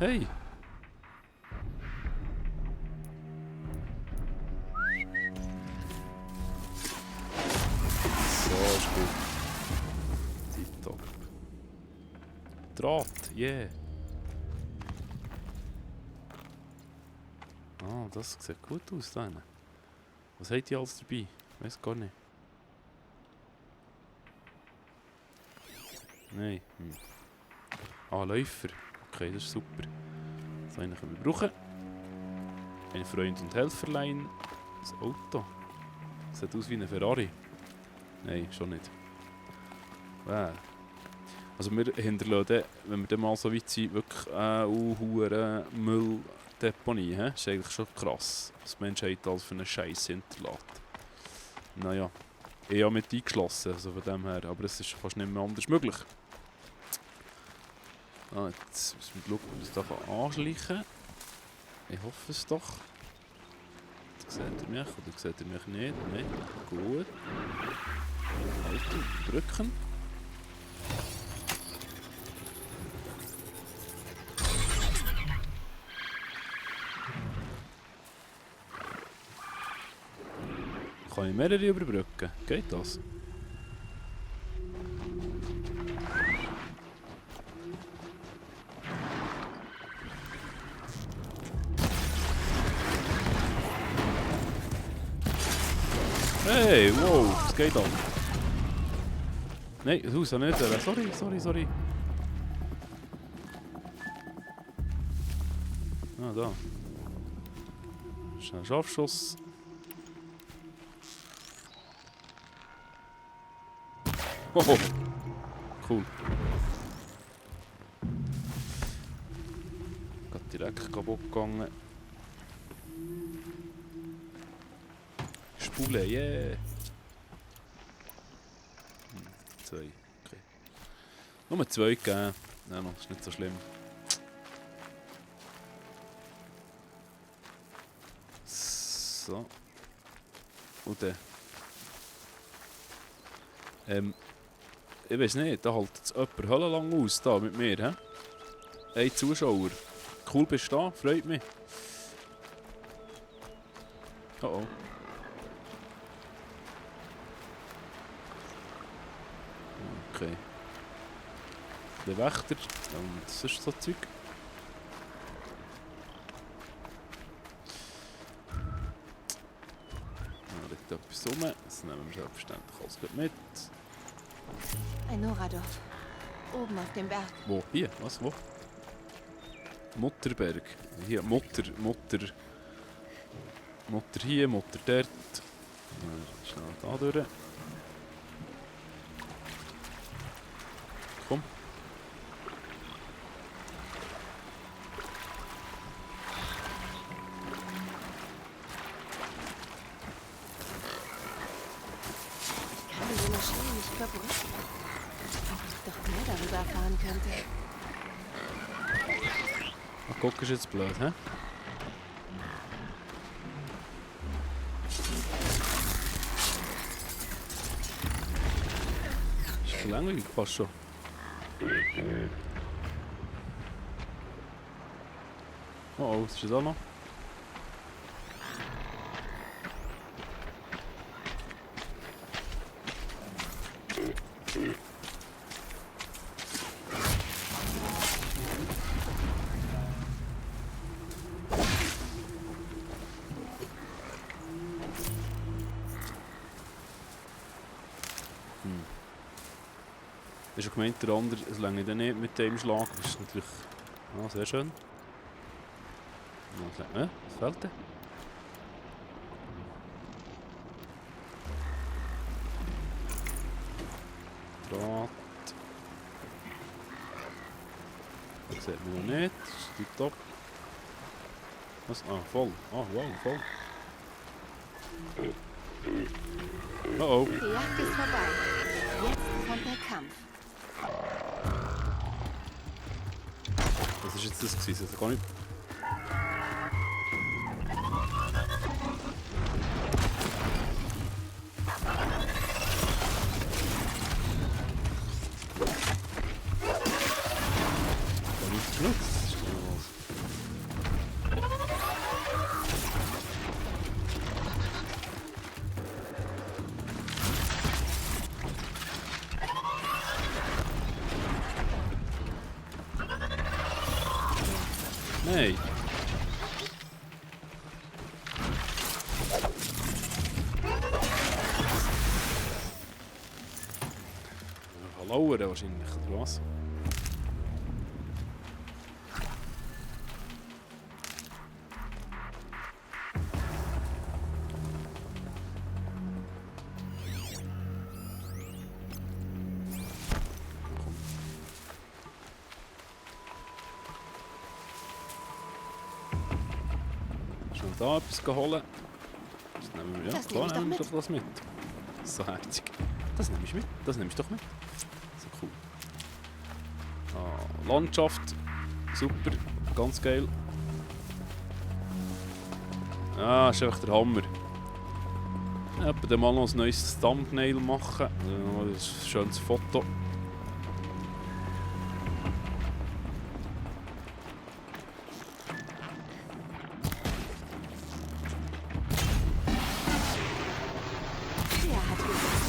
Hey! So ist gut. Tipptopp. Draht, yeah! Ah, das sieht gut aus da hinten. Was habt ihr alles dabei? Ich weiß gar nicht. Nein. Ah, Läufer. Okay, das ist super. So einen können wir brauchen. Ein Freund und Helferlein. Das Auto. Sieht aus wie ein Ferrari. Nein, schon nicht. Wow. Also wir hinterlassen, wenn wir dann mal so weit sind, wirklich eine Mülldeponie. Das ist eigentlich schon krass, was die Menschheit alles für einen Scheiß hinterlässt. Naja, ich habe mit eingeschlossen, also von dem her, aber es ist fast nicht mehr anders möglich. Ah, jetzt müssen wir schauen, ob wir uns da anschleichen kann. Ich hoffe es doch. Jetzt seht ihr mich oder seht ihr mich nicht? Nein, gut. Halten, drücken. Kann ich mehrere überbrücken? Geht das? Hey, wow, was geht an? Nein, das Haus hat nicht. Sorry. Ah, da. Schnell Scharfschuss. Hoho. Cool. Geht direkt kaputt gegangen. Spule, yeah! 2, okay. Nur 2 gegeben. Nein, das ist nicht so schlimm. So. Und dann. Ich weiß nicht, da hält jetzt jemand höllenlang aus da mit mir, hä? Ein Zuschauer. Cool bist du da, freut mich. Oh oh. Okay. Der Wächter und sonst so Zeug. Da liegt etwas rum, das nehmen wir selbstverständlich alles gut mit. Ein Noradorf. Oben auf dem Berg. Wo? Hier? Was? Wo? Mutterberg. Hier, Mutter hier, Mutter dort. Schnell da durch. Komm. Ich kann diese Maschine nicht überbrücken. Wenn ich doch mehr darüber erfahren könnte. Ach, guck, ist jetzt blöd, hä? Ist langweilig fast schon. Oh oh, was ist das auch noch? Ist schon gemeint, der andere, es lange dann nicht mit dem Schlag. Das ist natürlich sehr schön. Was fehlt denn? Draht. Das sieht man noch nicht. Das ist tipptopp. Was? Ah, voll. Ah, wow, voll. Oh oh. Die Jagd ist vorbei. Jetzt kommt der Kampf. Was ist jetzt das gewesen? Das gar nicht. Gar nicht genutzt. Das ist ja was. Nein. Lauern wahrscheinlich, oder was? Schnell da etwas holen. Das nehmen wir, ja, Das klar, nehme ich doch nehmen wir mit. doch das mit. So herzig. Das nehme ich mit. Das nehme ich doch mit. So cool. Ah, Landschaft. Super. Ganz geil. Ah, ist einfach der Hammer. Ja, dann mal noch ein neues Thumbnail machen. Ein schönes Foto. Der hat gewonnen.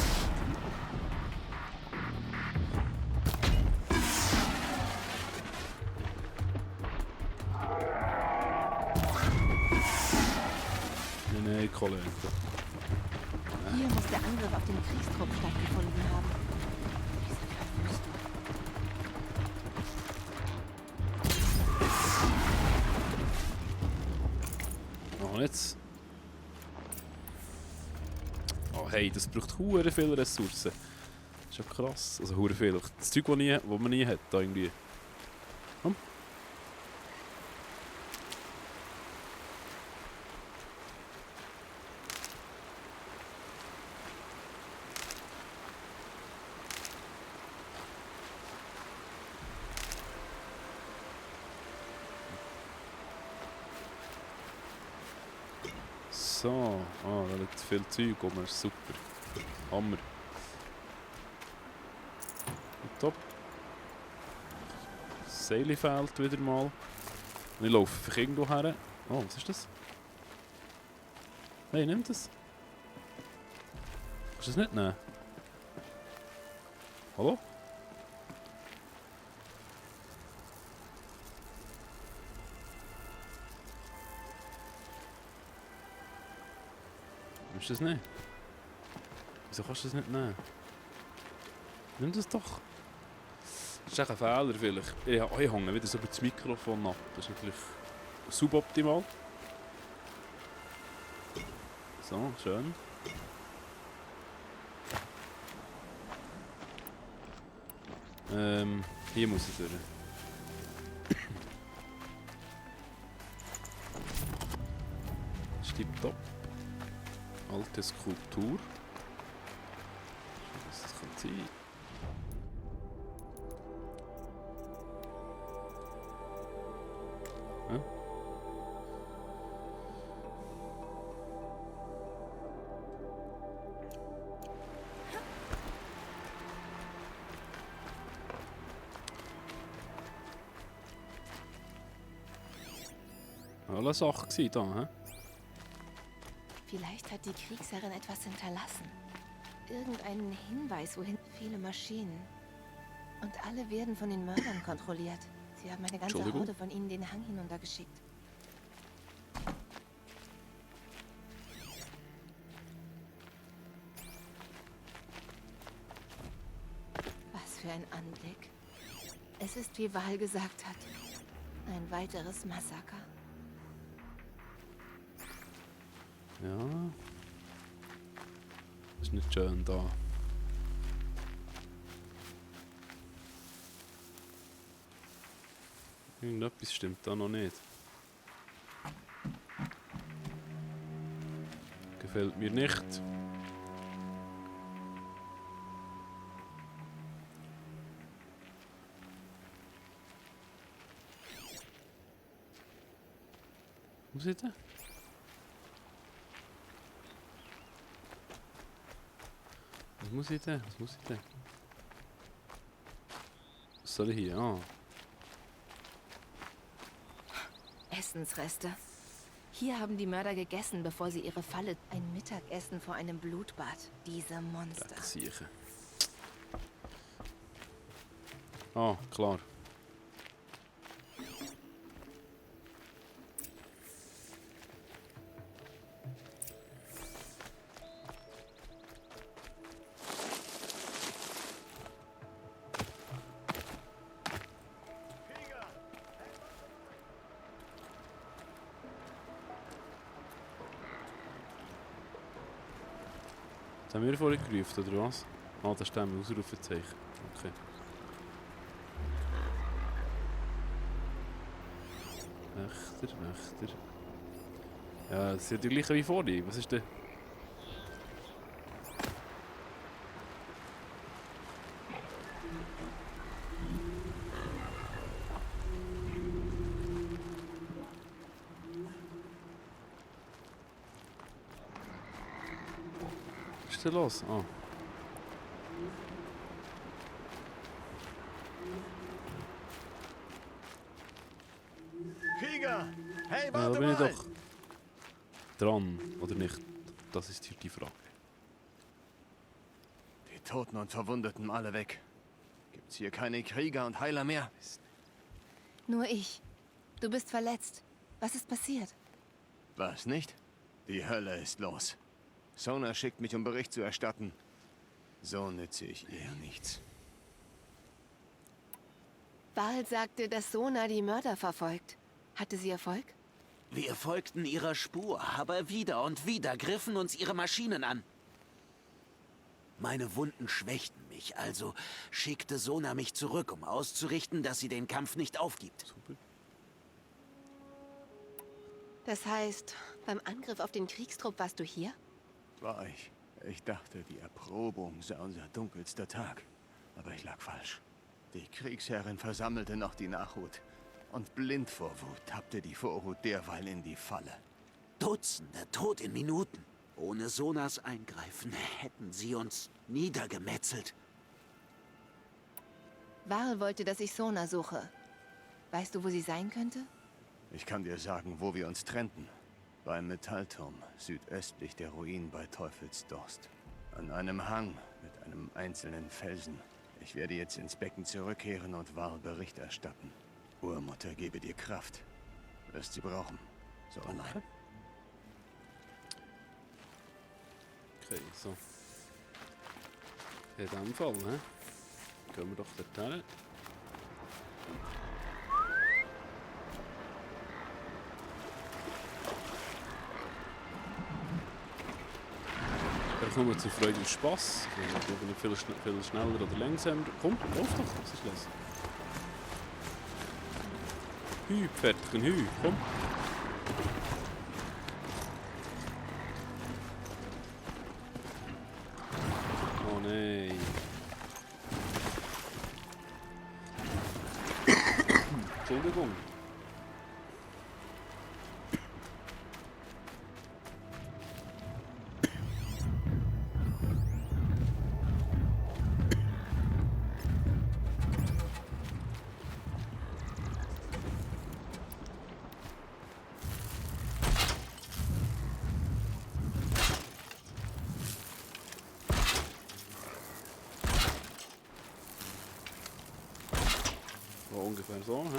Nein, Kollege. Hier muss der Angriff auf den Kriegstrupp stattgefunden haben. Diese Verwüstung. Oh, jetzt. Oh, hey, das braucht hure viele Ressourcen. Das ist ja krass. Also hure viel. Das Zeug, das man nie hat, da irgendwie. Komm. So, da liegt viel Zeug rum, das ist super. Hammer. Top. Das Seil fehlt wieder mal. Und ich laufe einfach irgendwo her. Oh, was ist das? Hey, nimm das. Kannst du das nicht nehmen? Hallo? Nimmst du das nicht? Wieso kannst du das nicht nehmen? Nimm das doch. Das ist echt ein Fehler vielleicht. Ich hänge wieder so über das Mikrofon ab. Das ist natürlich suboptimal. So, schön. Hier muss ich durch. Das ist tipptopp. Alte Skulptur. Was das könnte sein? Hm? Alle Sachen gewesen da, hä? Vielleicht hat die Kriegsherrin etwas hinterlassen. Irgendeinen Hinweis, wohin viele Maschinen. Und alle werden von den Mördern kontrolliert. Sie haben eine ganze Entschuldigung? Horde von ihnen den Hang hinuntergeschickt. Was für ein Anblick. Es ist, wie Val gesagt hat, ein weiteres Massaker. Ja. Ist nicht schön da. Irgendetwas stimmt da noch nicht. Gefällt mir nicht. Wo ist der? Was muss ich denn? Was muss ich denn? Was soll ich hier? Ah. Essensreste. Hier haben die Mörder gegessen, bevor sie ihre Falle... Ein Mittagessen vor einem Blutbad. Diese Monster. Das Sieche. Ah, klar. Das haben wir vorhin gerufen, oder was? Ah, da steht ein Ausrufezeichen. Okay. Wächter. Ja, das ist ja die gleiche wie vorhin. Was ist denn? Was ist denn los? Ah. Krieger! Hey, Ja, warte da bin ich mal! doch dran, oder nicht? Das ist hier die Frage. Die Toten und Verwundeten alle weg. Gibt's hier keine Krieger und Heiler mehr? Nur ich. Du bist verletzt. Was ist passiert? Was nicht? Die Hölle ist los. Sona schickt mich, um Bericht zu erstatten. So nütze ich ihr nichts. Val sagte, dass Sona die Mörder verfolgt. Hatte sie Erfolg? Wir folgten ihrer Spur, aber wieder und wieder griffen uns ihre Maschinen an. Meine Wunden schwächten mich, also schickte Sona mich zurück, um auszurichten, dass sie den Kampf nicht aufgibt. Super. Das heißt, beim Angriff auf den Kriegstrupp warst du hier? War ich. Ich dachte, die Erprobung sei unser dunkelster Tag. Aber ich lag falsch. Die Kriegsherrin versammelte noch die Nachhut. Und blind vor Wut tappte die Vorhut derweil in die Falle. Dutzende tot in Minuten. Ohne Sonas Eingreifen hätten sie uns niedergemetzelt. Val wollte, dass ich Sona suche. Weißt du, wo sie sein könnte? Ich kann dir sagen, wo wir uns trennten. Beim Metallturm, südöstlich der Ruinen bei Teufelsdorst. An einem Hang mit einem einzelnen Felsen. Ich werde jetzt ins Becken zurückkehren und Val Bericht erstatten. Urmutter gebe dir Kraft. Wirst sie brauchen. So allein. Okay, so. In dem Fall, ne? Gehen wir doch dorthin. Vielleicht nur zur Freude und Spass. Ich glaube nicht viel schneller oder langsamer. Komm, lauf doch, was ist los? Hü, Pferdchen, hü, komm. Oh nein. Entschuldigung. Ungefähr so, hä?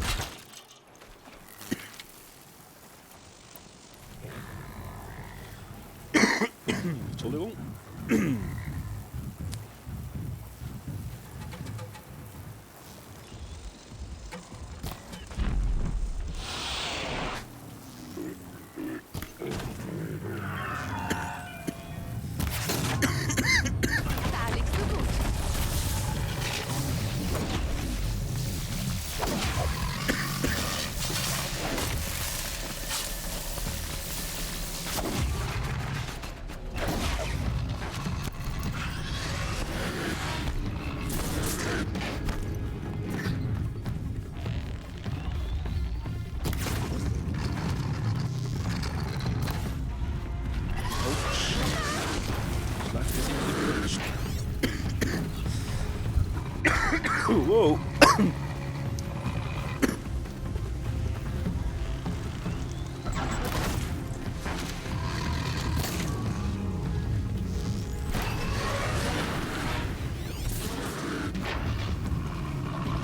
Entschuldigung. Wow.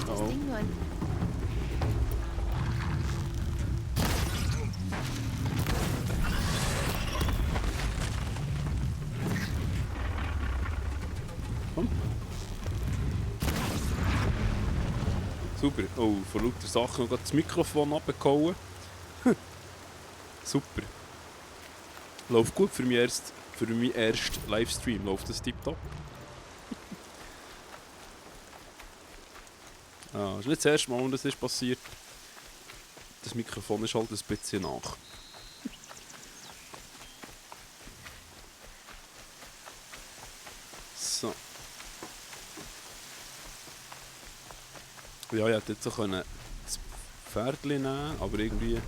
Das Ding nur ein... Super. Oh, von lauter Sachen noch das Mikrofon abgehauen. Super. Läuft gut für meinen ersten Livestream. Läuft das tiptop. Das ist nicht das erste Mal, dass das ist passiert. Das Mikrofon ist halt ein bisschen nach. So. Ja, ich hätte jetzt auch das Pferdchen nehmen, aber irgendwie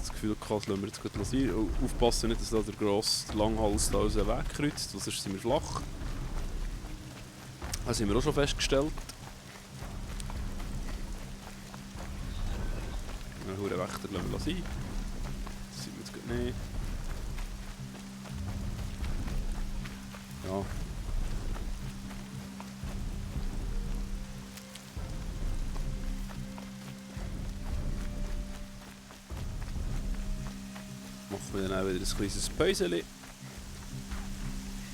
das Gefühl gehabt, das lassen wir jetzt gut sein. Aufpassen nicht, dass da der grosse Langhals da unseren Weg kreuzt, sonst sind wir flach. Das haben wir auch schon festgestellt. Einen Wächter lassen wir sein. Das sind wir jetzt gut nicht. Ja. Machen wir dann auch wieder ein kleines Päuschen.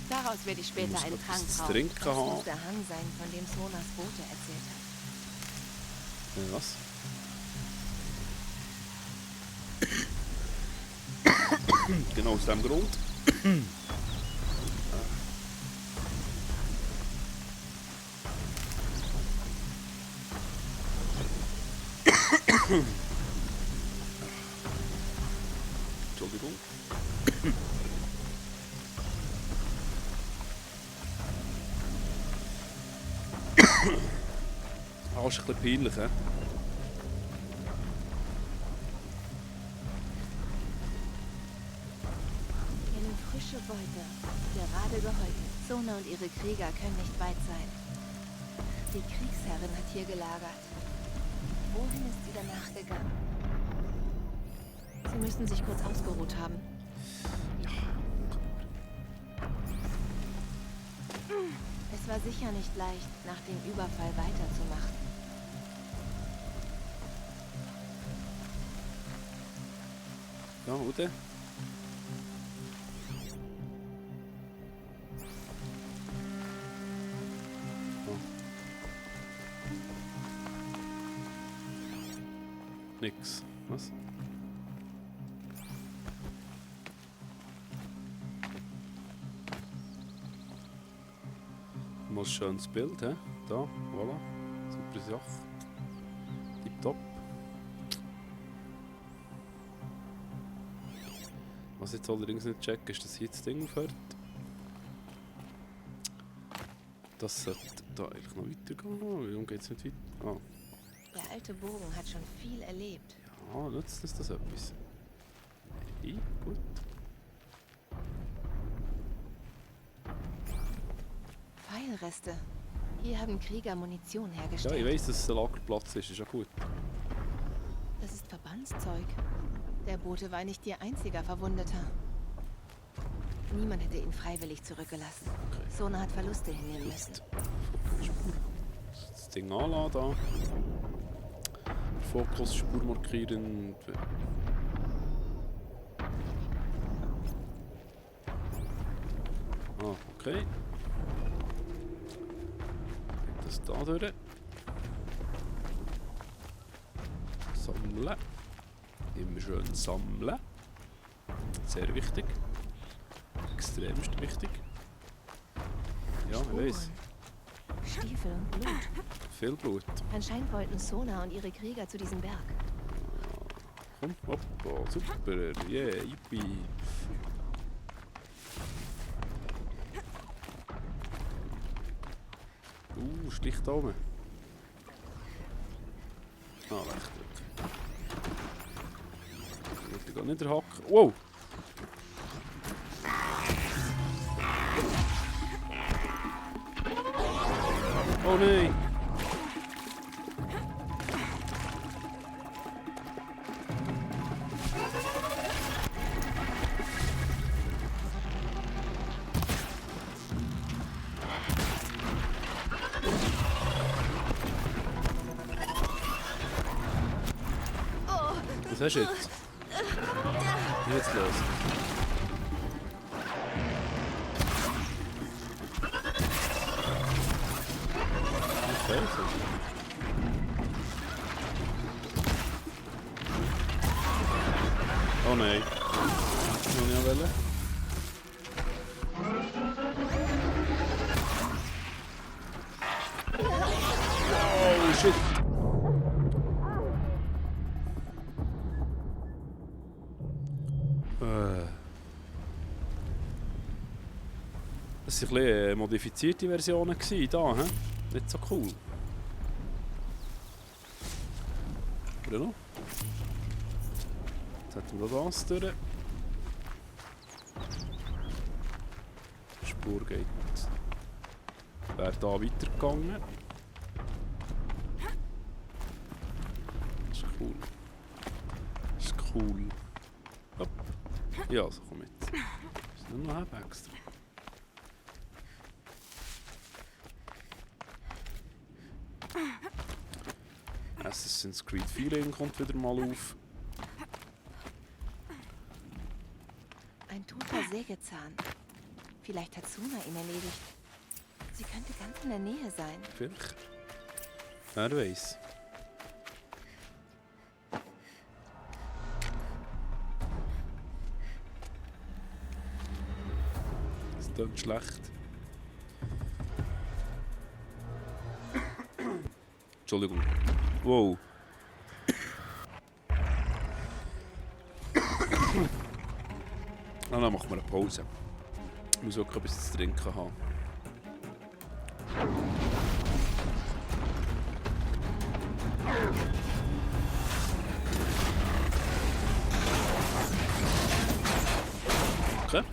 Daraus werde ich später einen Trank zu brauen. trinken Das haben. muss der Hang sein, von dem Sonas Bote erzählt hat. Ja, was? Genau aus dem Grund. Entschuldigung. Ah, ist ein bisschen peinlich, hä? Eine frische Beute, gerade gehäutet. Sona und ihre Krieger können nicht weit sein. Die Kriegsherrin hat hier gelagert. Wohin ist sie danach gegangen? Sie müssten sich kurz ausgeruht haben. Es war sicher nicht leicht, nach dem Überfall weiterzumachen. Ja, oder? Nix. Was? Mal schönes Bild, hä? Da, voilà. Super Sache. Tipptopp. Was ich jetzt allerdings nicht checken, ist, dass hier das Ding aufhört. Das sollte da eigentlich noch weitergehen. Warum geht es nicht weiter? Ah. Der alte Bogen hat schon viel erlebt. Ja, nützt uns das etwas? Nein, gut. Pfeilreste. Hier haben Krieger Munition Ja, hergestellt. ich weiss, dass es ein Lagerplatz ist ja gut. Das ist Verbandszeug. Der Bote war nicht ihr einziger Verwundeter. Niemand hätte ihn freiwillig zurückgelassen. Okay. Sona hat Verluste hinnehmen müssen. Das Ding anladen da. Fokus, Spur markieren. Ah, okay. Das da durch. Sammeln. Immer schön sammeln. Sehr wichtig. Extremst wichtig. Ja, ich weiss. Stiefel und Blut. Viel Blut. Anscheinend wollten Sona und ihre Krieger zu diesem Berg. Komm, hoppa, super, yeah, yippie. Stich da oben. Ah, recht, okay. Ich wollte gar nicht hacken. Wow! Oh nein! Was hast du jetzt? Was ist jetzt los? Okay, so. Oh nein. Das noch nicht wollen. Oh shit! Das waren ein bisschen modifizierte Versionen hier, he? Nicht so cool. Oder noch? Jetzt hätten wir das durch. Die Spur geht. Wäre da weitergegangen. Das ist cool. Das ist cool. Hopp. Ja, so komm jetzt. Ist nur noch ein extra. Assassin's Creed Feeling kommt wieder mal auf. Ein toter Sägezahn. Vielleicht hat Suna ihn erledigt. Sie könnte ganz in der Nähe sein. Vielleicht. Wer weiß. Das klingt schlecht. Entschuldigung. Wow. Dann machen wir eine Pause. Ich muss wirklich etwas zu trinken haben. Okay.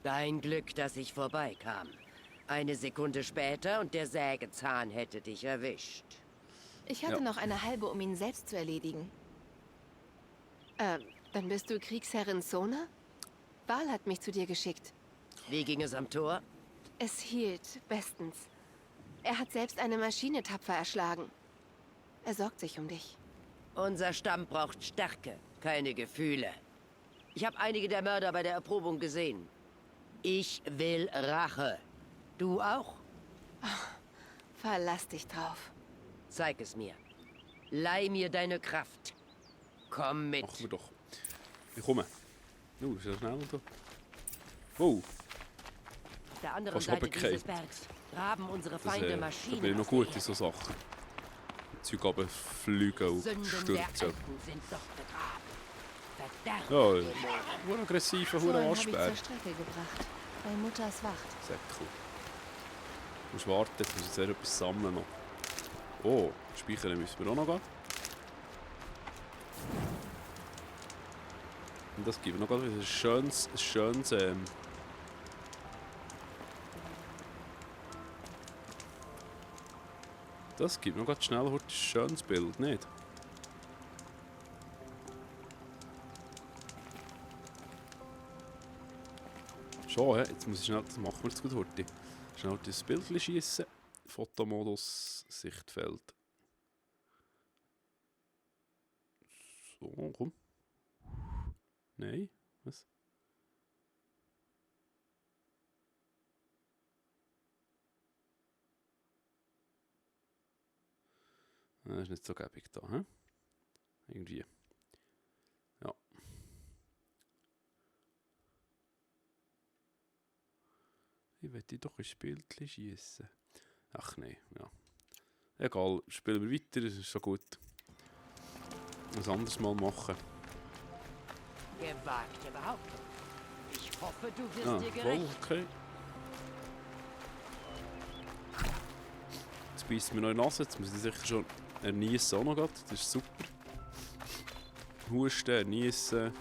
Dein Glück, dass ich vorbeikam. Eine Sekunde später und der Sägezahn hätte dich erwischt. Ich hatte noch eine halbe, um ihn selbst zu erledigen. Dann bist du Kriegsherrin Sona? Val hat mich zu dir geschickt. Wie ging es am Tor? Es hielt bestens. Er hat selbst eine Maschine tapfer erschlagen. Er sorgt sich um dich. Unser Stamm braucht Stärke, keine Gefühle. Ich habe einige der Mörder bei der Erprobung gesehen. Ich will Rache. Du auch? Oh, verlass dich drauf. Zeig es mir. Leih mir deine Kraft. Komm mit. Machen wir doch. Ich komme. Ist ja schnell da. Oh. Auf der anderen Seite dieses Bergs graben unsere Feinde Maschinen. Da bin ich noch gut in so Sachen. Die Zeug runter fliegen und stürzen. Sind doch begraben. Ja, ein aggressiver Hurenwaschbär. Habe ich zur Strecke gebracht. Bei Mutters Wacht. Sehr cool. Du musst warten, jetzt muss ich sehr etwas sammeln noch. Oh, speichern müssen wir auch noch gehen. Und das gibt noch gerade ein schönes das gibt noch ganz schnell ein schönes Bild, nicht? Schon, jetzt muss ich schnell, das machen wir jetzt gut heute. Schnell das Bild schießen. Fotomodus, Sichtfeld. So, komm. Nein, was? Das ist nicht so gäbig da, hä? Irgendwie. Ja. Ich möchte doch ein Bild schießen. Ach nein, ja. Egal, spielen wir weiter, das ist schon gut. Was anderes mal machen. Gewagte Behauptung. Ich hoffe, du wirst dir gerecht. Okay. Jetzt beißt mir noch in die Nase. Jetzt muss ich sicher schon erniessen auch noch grad. Das ist super. Husten, erniessen,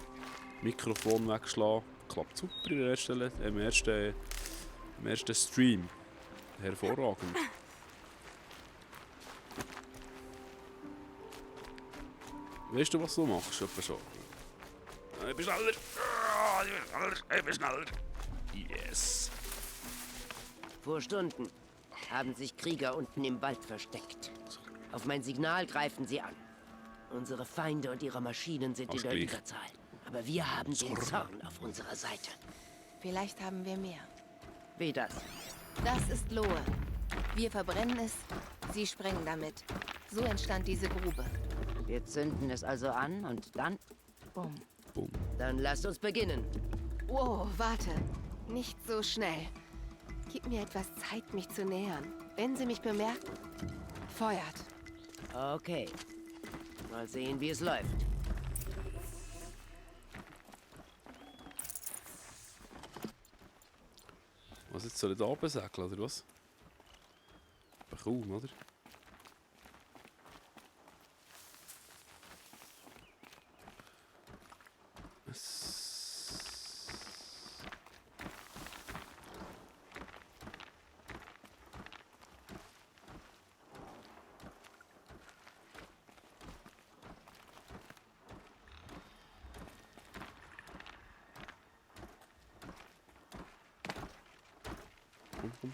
Mikrofon wegschlagen. Klappt super im ersten Stream. Hervorragend. Weißt du, was du machst? Etwa schon. Ich bin schneller. Ich bin schneller. Yes. Vor Stunden haben sich Krieger unten im Wald versteckt. Auf mein Signal greifen sie an. Unsere Feinde und ihre Maschinen sind in der Überzahl. Aber wir haben den Zorn auf unserer Seite. Vielleicht haben wir mehr. Wie das? Das ist Lohe. Wir verbrennen es, sie sprengen damit. So entstand diese Grube. Wir zünden es also an und dann... Bumm. Bumm. Dann lasst uns beginnen. Wow, warte. Nicht so schnell. Gib mir etwas Zeit, mich zu nähern. Wenn sie mich bemerken, feuert. Okay. Mal sehen, wie es läuft. Was jetzt soll ich da oben segeln, oder was? Aber kaum, oder?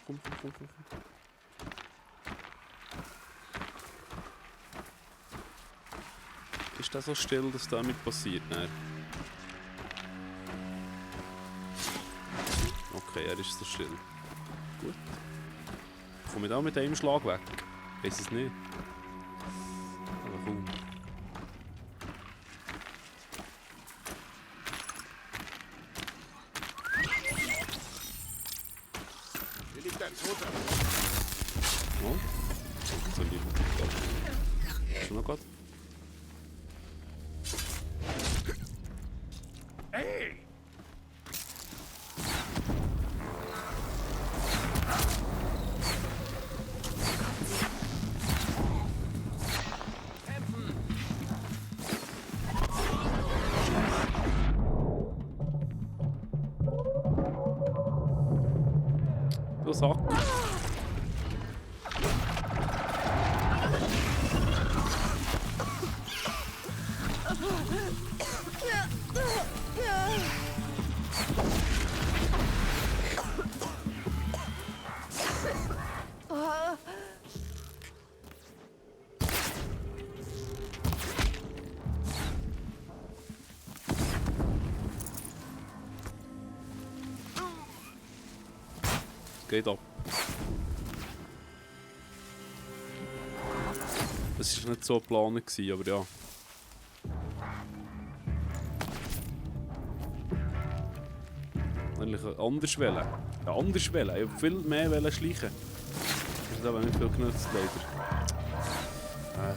Komm. Ist das so still, dass damit passiert? Nein. Okay, er ist so still. Gut. Komme ich da mit einem Schlag weg? Weiß es nicht. Aber kaum. Hier liegt ein Toter. Oh. So lieb. Schon noch Gott? Hey! Du Sack. Geht ab. Das war nicht so geplant, aber ja. Eigentlich anders wählen. Ja, anders wählen. Ich wollte viel mehr schleichen. Das hat aber nicht viel genutzt, leider.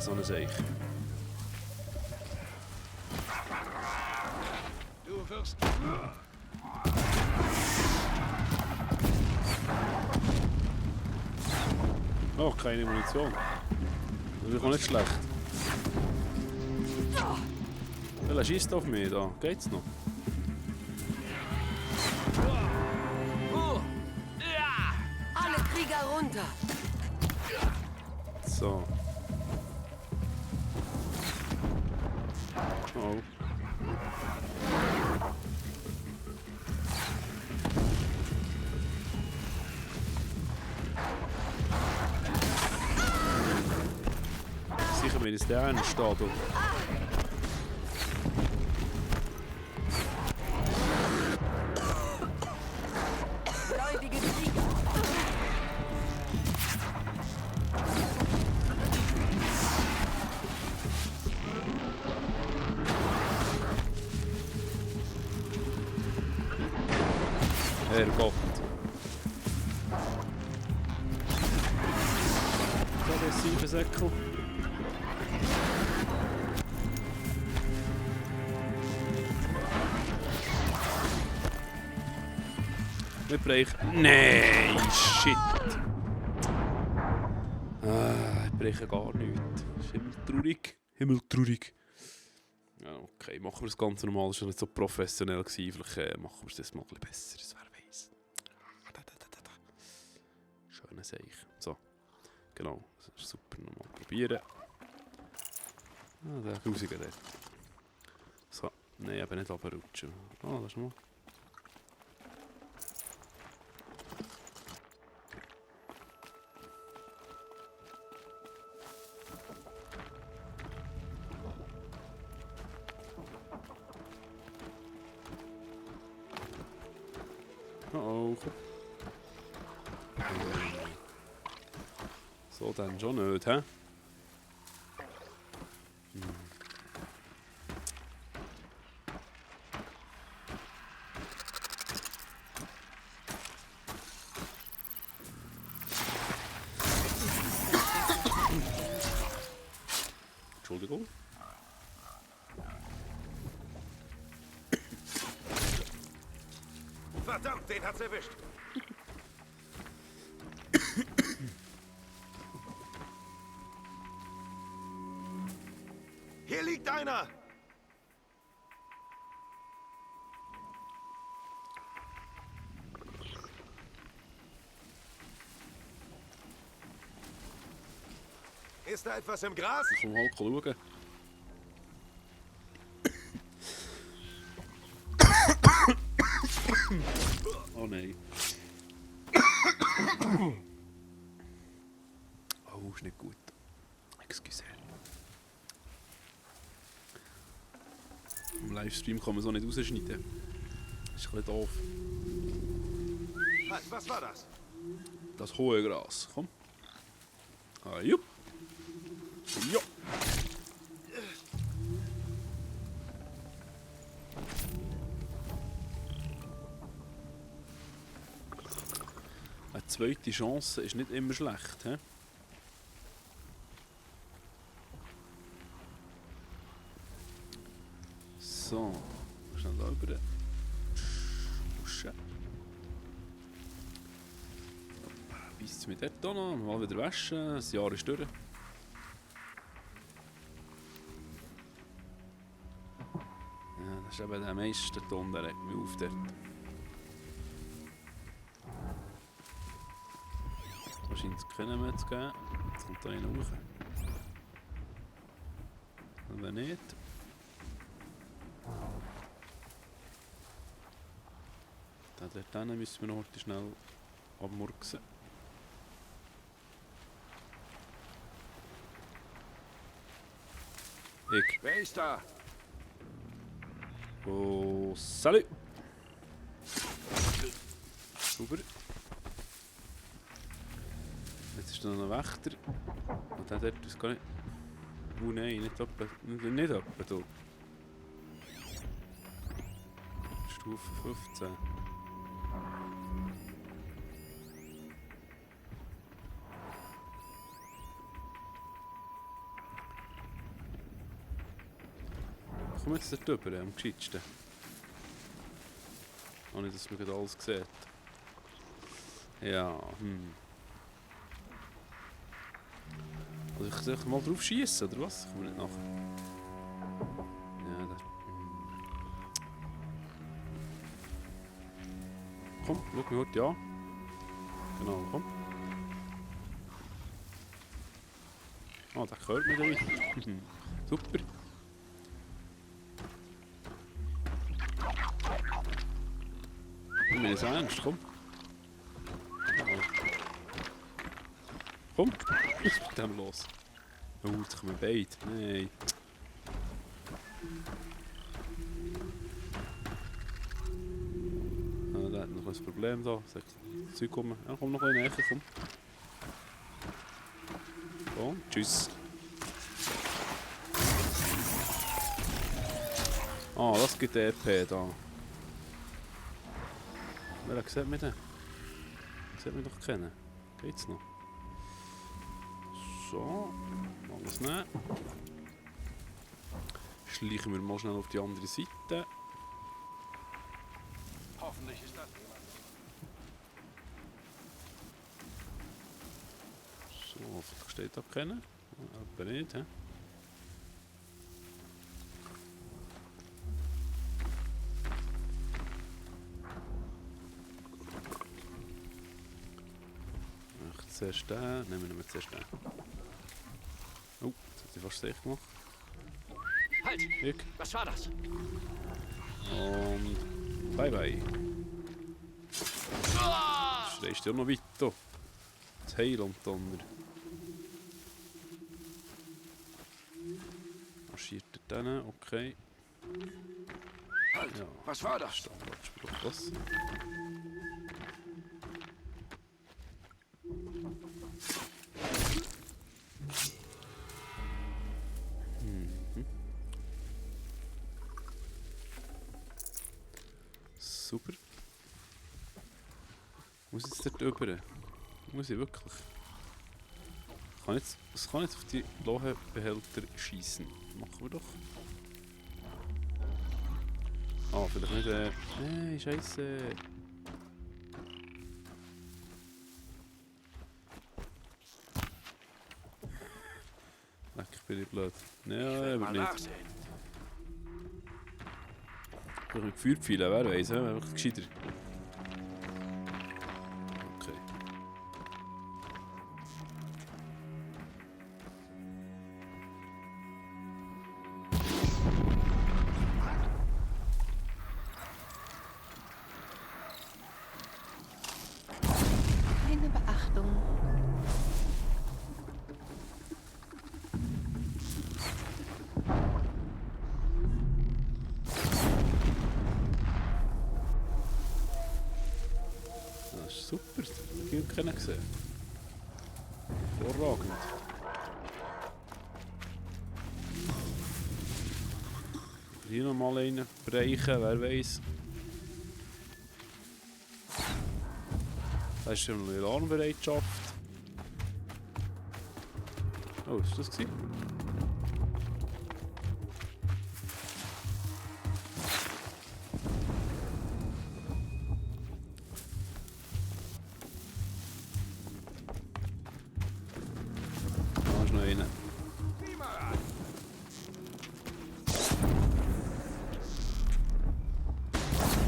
So eine Seich. Du wirst... Oh, keine Munition. Das ist auch nicht schlecht. Er schießt auf mich da. Geht's noch? Alle Krieger runter! So. Oh. Sicher, wenn es der eine steht. Gläubige Krieger! Herrgott. Aggressive Säckel. Wir brechen. Nein, shit. brechen gar nichts. Das ist himmeltraurig. Himmeltraurig. Ja, okay, machen wir das Ganze normal. Das war nicht so professionell gewesen. Vielleicht machen wir es das mal ein bisschen besser. Wer weiß. Schöne Sache. So, genau. Das ist super. Nochmal probieren. Ah, der Grusige dort. So, nein, eben nicht runterrutschen. Ah, das ist mal. Oh. So, dann schon nicht, hä? Entschuldigung. Verdammt, den hat's erwischt. Hier liegt einer. Ist da etwas im Gras? Ich kann mal schauen. Oh nein. Oh, ist nicht gut. Excuse. Im Livestream kann man so nicht rausschneiden. Ist ein bisschen doof. Halt, was war das? Das hohe Gras. Komm. Ah, jupp. Ja. Eine zweite Chance ist nicht immer schlecht. He? So, schnell da über den Duschen. Beißt es mit dort noch, mal wieder waschen, das Jahr ist durch. Ja, das ist eben der meiste Ton, der regt mich auf dort. Da scheint es keinen mehr zu geben. Jetzt kommt da einer hoch. Und wenn nicht... Da dort hinten müssen wir noch heute schnell abmurksen. Ich. Wer ist da? Oh, salut! Super. Jetzt ist da noch ein Wächter. Und der dort ist gar nicht... Oh nein, nicht etwa... Nicht etwa, du. Stufe 15. Komm jetzt dort rüber, am gescheitsten. Oh, nicht, dass man gerade alles sieht. Ja, Also ich mal drauf schießen, oder was? Ich komme nicht nach. Ja, da. Komm, schau mich heute an. Genau, komm. Ah, der gehört mir damit. Super. Mir ist Angst, komm. Komm, was ist mit dem los? Oh, jetzt kommen beide. Nein. Ah, der hat noch ein Problem da. Sagt, das Zeug kommen. Ja, komm noch ein bisschen näher, komm. So, tschüss. Ah, das gibt EP da. Wer sieht mich denn? Sieht mich doch kennen. Geht's noch? So, alles nehmen. Schleichen wir mal schnell auf die andere Seite. Hoffentlich ist das. So, Steht da keiner? Aber nicht, hä? Zuerst den, nehmen wir zuerst den. Oh, das hat sie fast safe gemacht. Halt! Was war das? Und bye bye. Schreist du ja noch weiter. Das Heil und Donner. Marschiert er den, okay. Halt! Ja. Was war das? Standardspruch, was? Super. Muss jetzt dort rüber? Muss ich wirklich? Es kann jetzt auf die Lohenbehälter schießen. Machen wir doch. Ah, vielleicht nicht. Nein, Scheiße. Leck, ich bin nicht blöd. Ja, aber nicht. Mit Feuerpfeilen, wer weiß, einfach gescheiter. Okay. Keine Beachtung. Super, das habe ich nicht gesehen. Hervorragend. Hier nochmal einen bereichen, wer weiß. Da ist schon eine Alarmbereitschaft. Oh, was war das?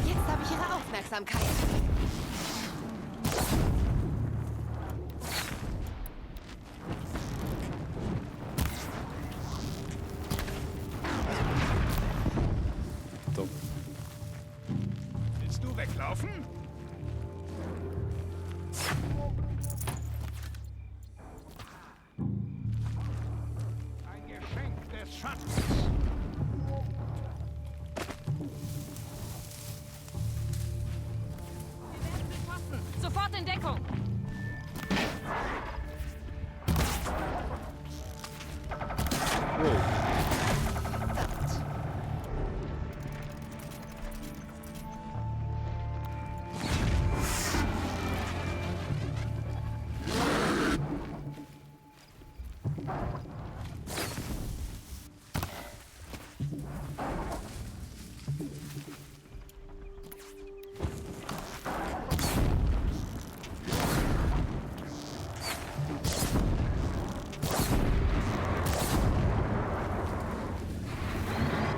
Jetzt habe ich Ihre Aufmerksamkeit. Top. Willst du weglaufen? Ein Geschenk des Schatzes. Sofort in Deckung!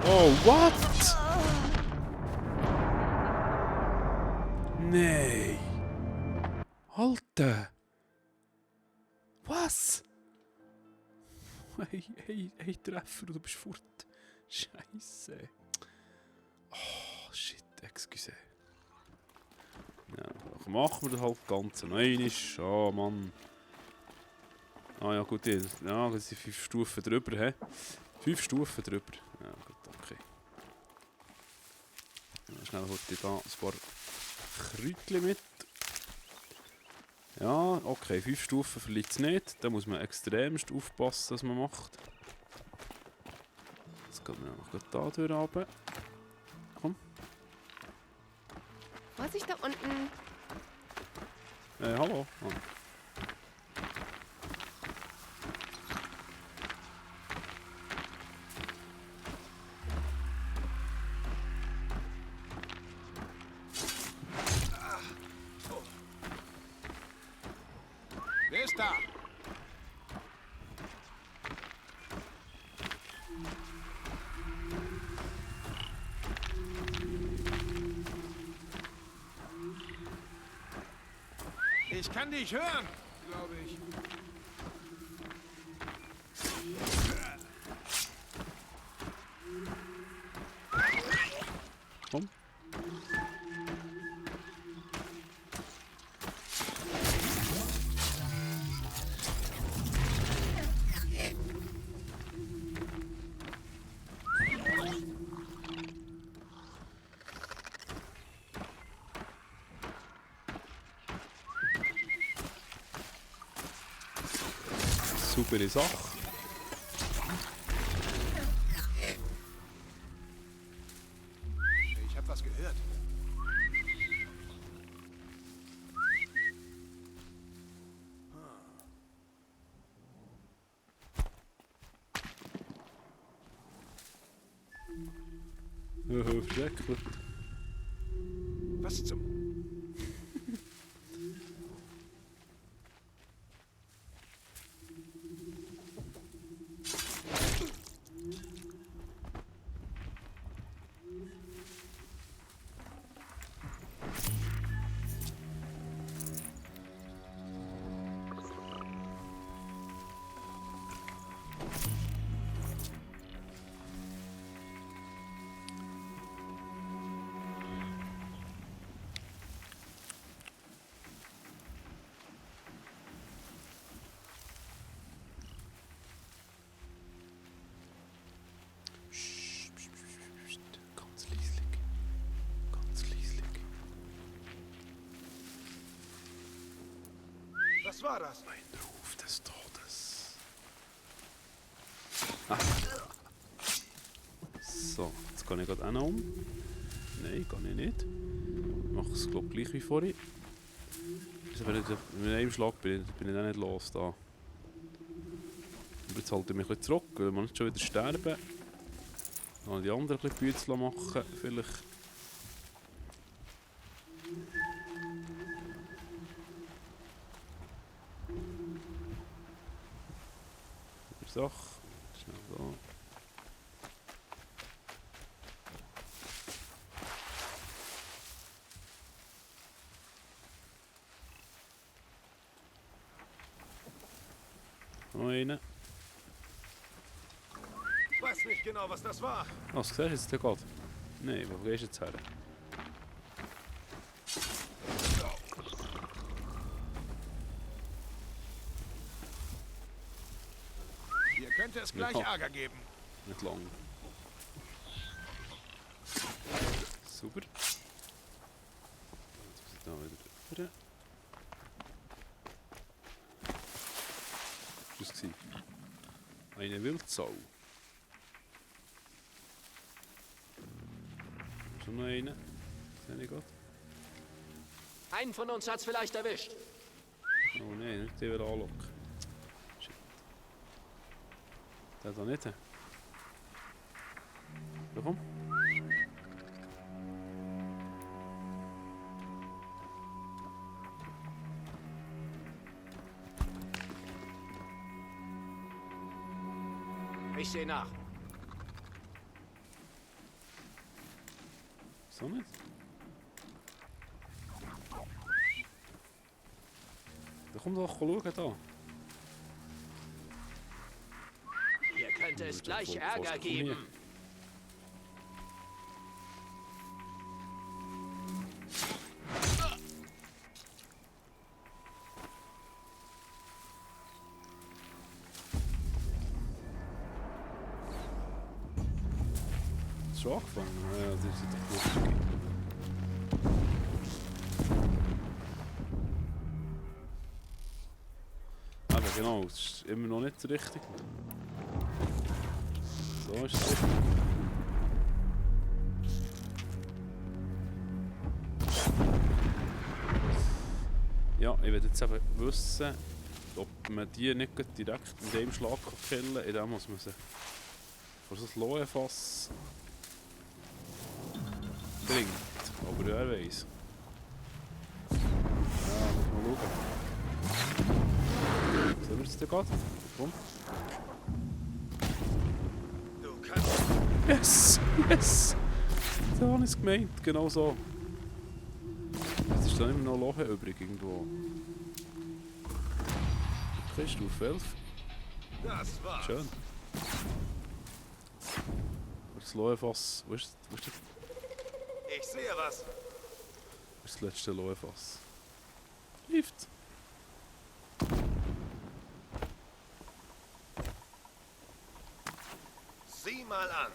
Oh, what? Nee. Alter. Was? Hey, Treffer, du bist fort. Scheiße. Oh, shit, excuse. Ja, dann machen wir das halt ganz noch einmal. Oh, Mann. Ah ja, gut, ja, das sind 5 Stufen drüber, hä? 5 Stufen drüber. Ja, gut, okay. Schnell heute da ein paar Kräutchen mit. Ja, okay, 5 Stufen verliert es nicht. Da muss man extremst aufpassen, was man macht. Jetzt gehen wir noch da durch runter. Komm. Vorsicht da unten. Hallo. Oh. Wer ist da? Ich kann dich hören, glaube ich. Komm. Super Sache. Ich habe was gehört. Schrecklich. Was zum... Was war das? Ein Ruf des Todes. Ah. So, jetzt kann ich gerade auch noch um. Nein, kann ich nicht. Ich mache es glaube gleich wie vorhin. Also wenn ich mit einem Schlag bin ich auch nicht los da. Aber jetzt halte ich mich ein bisschen zurück, weil wir nicht schon wieder sterben. Dann die anderen ein bisschen Bützel machen, vielleicht. Sache. Schnell da. Noch eine. Ich weiß nicht genau, was das war. Oh, das siehst du jetzt gerade? Nein, wo gehst du jetzt her? Hier könnte es gleich Ärger geben. Nicht lang. Super. Jetzt muss ich da wieder rüber. Was war das? Eine Wildsau. Schon noch eine. Sehe ich gerade. Einen von uns hat's vielleicht erwischt. Oh nein, nicht den wieder anlocken. Shit. Der da nicht. Da komm. Ich sehe nach. So nicht? Da komm doch schauen da. Hier könnte es gleich Ärger geben. Schon angefangen? Ja, das ist doch lustig. Aber genau, es ist immer noch nicht so richtig. So ist es richtig. Ja, ich will jetzt eben wissen, ob man die nicht direkt mit dem Schlag killen kann. In dem muss man sie vor so ein Lohenfass bringt. Aber wer weiß. Ja, mal schauen. Sollen wir es denn gerade? Komm. Du kannst. Yes! Yes! So habe ich es gemeint. Genau so. Jetzt ist da immer noch ein Loch übrig irgendwo. Okay, Stufe 11. Das war's. Schön. Das Loefass. Wo ist das? Ich sehe was. Wo ist das letzte Loefass? Läuft's? Sieh mal an.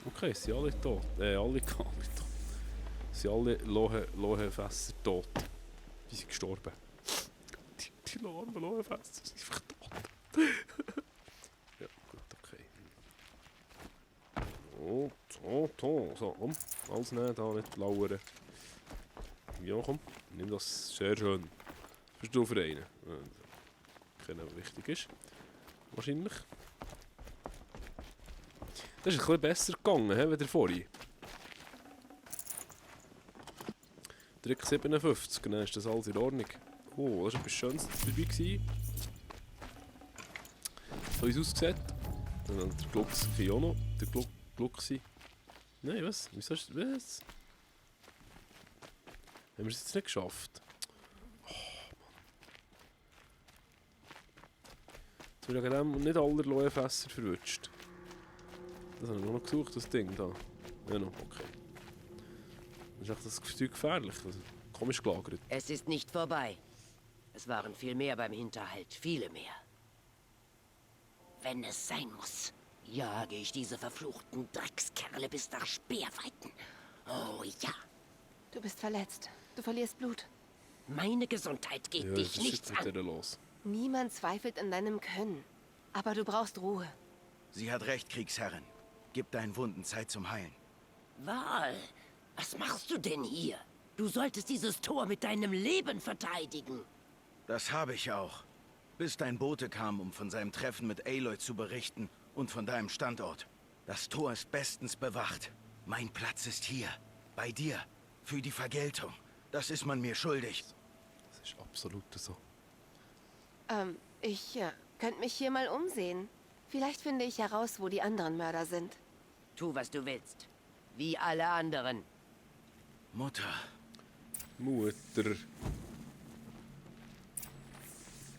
Okay, sind alle tot. Alle tot. Sind alle Lohefässer tot. Die sind gestorben. Die armen Lohefässer sind einfach tot. Ja, gut, okay. So, komm. Alles nehmen, da nicht lauern. Ja, komm. Nimm das sehr schön. Was bist du für einen? Keiner, der wichtig ist. Wahrscheinlich. Das ist ein bisschen besser gegangen, he, wie vorhin. Trick 57, dann ist das alles in Ordnung. Oh, das war etwas Schönes dabei gewesen. So wie es aussieht. Und dann der Glucksi auch noch. Der Glucksi. Nein, was? Wieso ist was? Haben wir es jetzt nicht geschafft? Oh, Mann. Jetzt wird wegen dem nicht alle Loefässer verwünscht. Das habe ich noch gesucht, das Ding da. Ja, noch, okay. Das ist echt das Zeug gefährlich. Also, komisch gelagert. Es ist nicht vorbei. Es waren viel mehr beim Hinterhalt. Viele mehr. Wenn es sein muss, jage ich diese verfluchten Dreckskerle bis nach Speerweiten. Oh ja. Du bist verletzt. Du verlierst Blut. Meine Gesundheit geht dich nichts an. Los. Niemand zweifelt an deinem Können. Aber du brauchst Ruhe. Sie hat recht, Kriegsherrin. Gib deinen Wunden Zeit zum Heilen. Val, was machst du denn hier? Du solltest dieses Tor mit deinem Leben verteidigen. Das habe ich auch. Bis dein Bote kam, um von seinem Treffen mit Aloy zu berichten und von deinem Standort. Das Tor ist bestens bewacht. Mein Platz ist hier. Bei dir. Für die Vergeltung. Das ist man mir schuldig. Das ist absolut so. Ich könnte mich hier mal umsehen. Vielleicht finde ich heraus, wo die anderen Mörder sind. Tu, was du willst. Wie alle anderen. Mutter.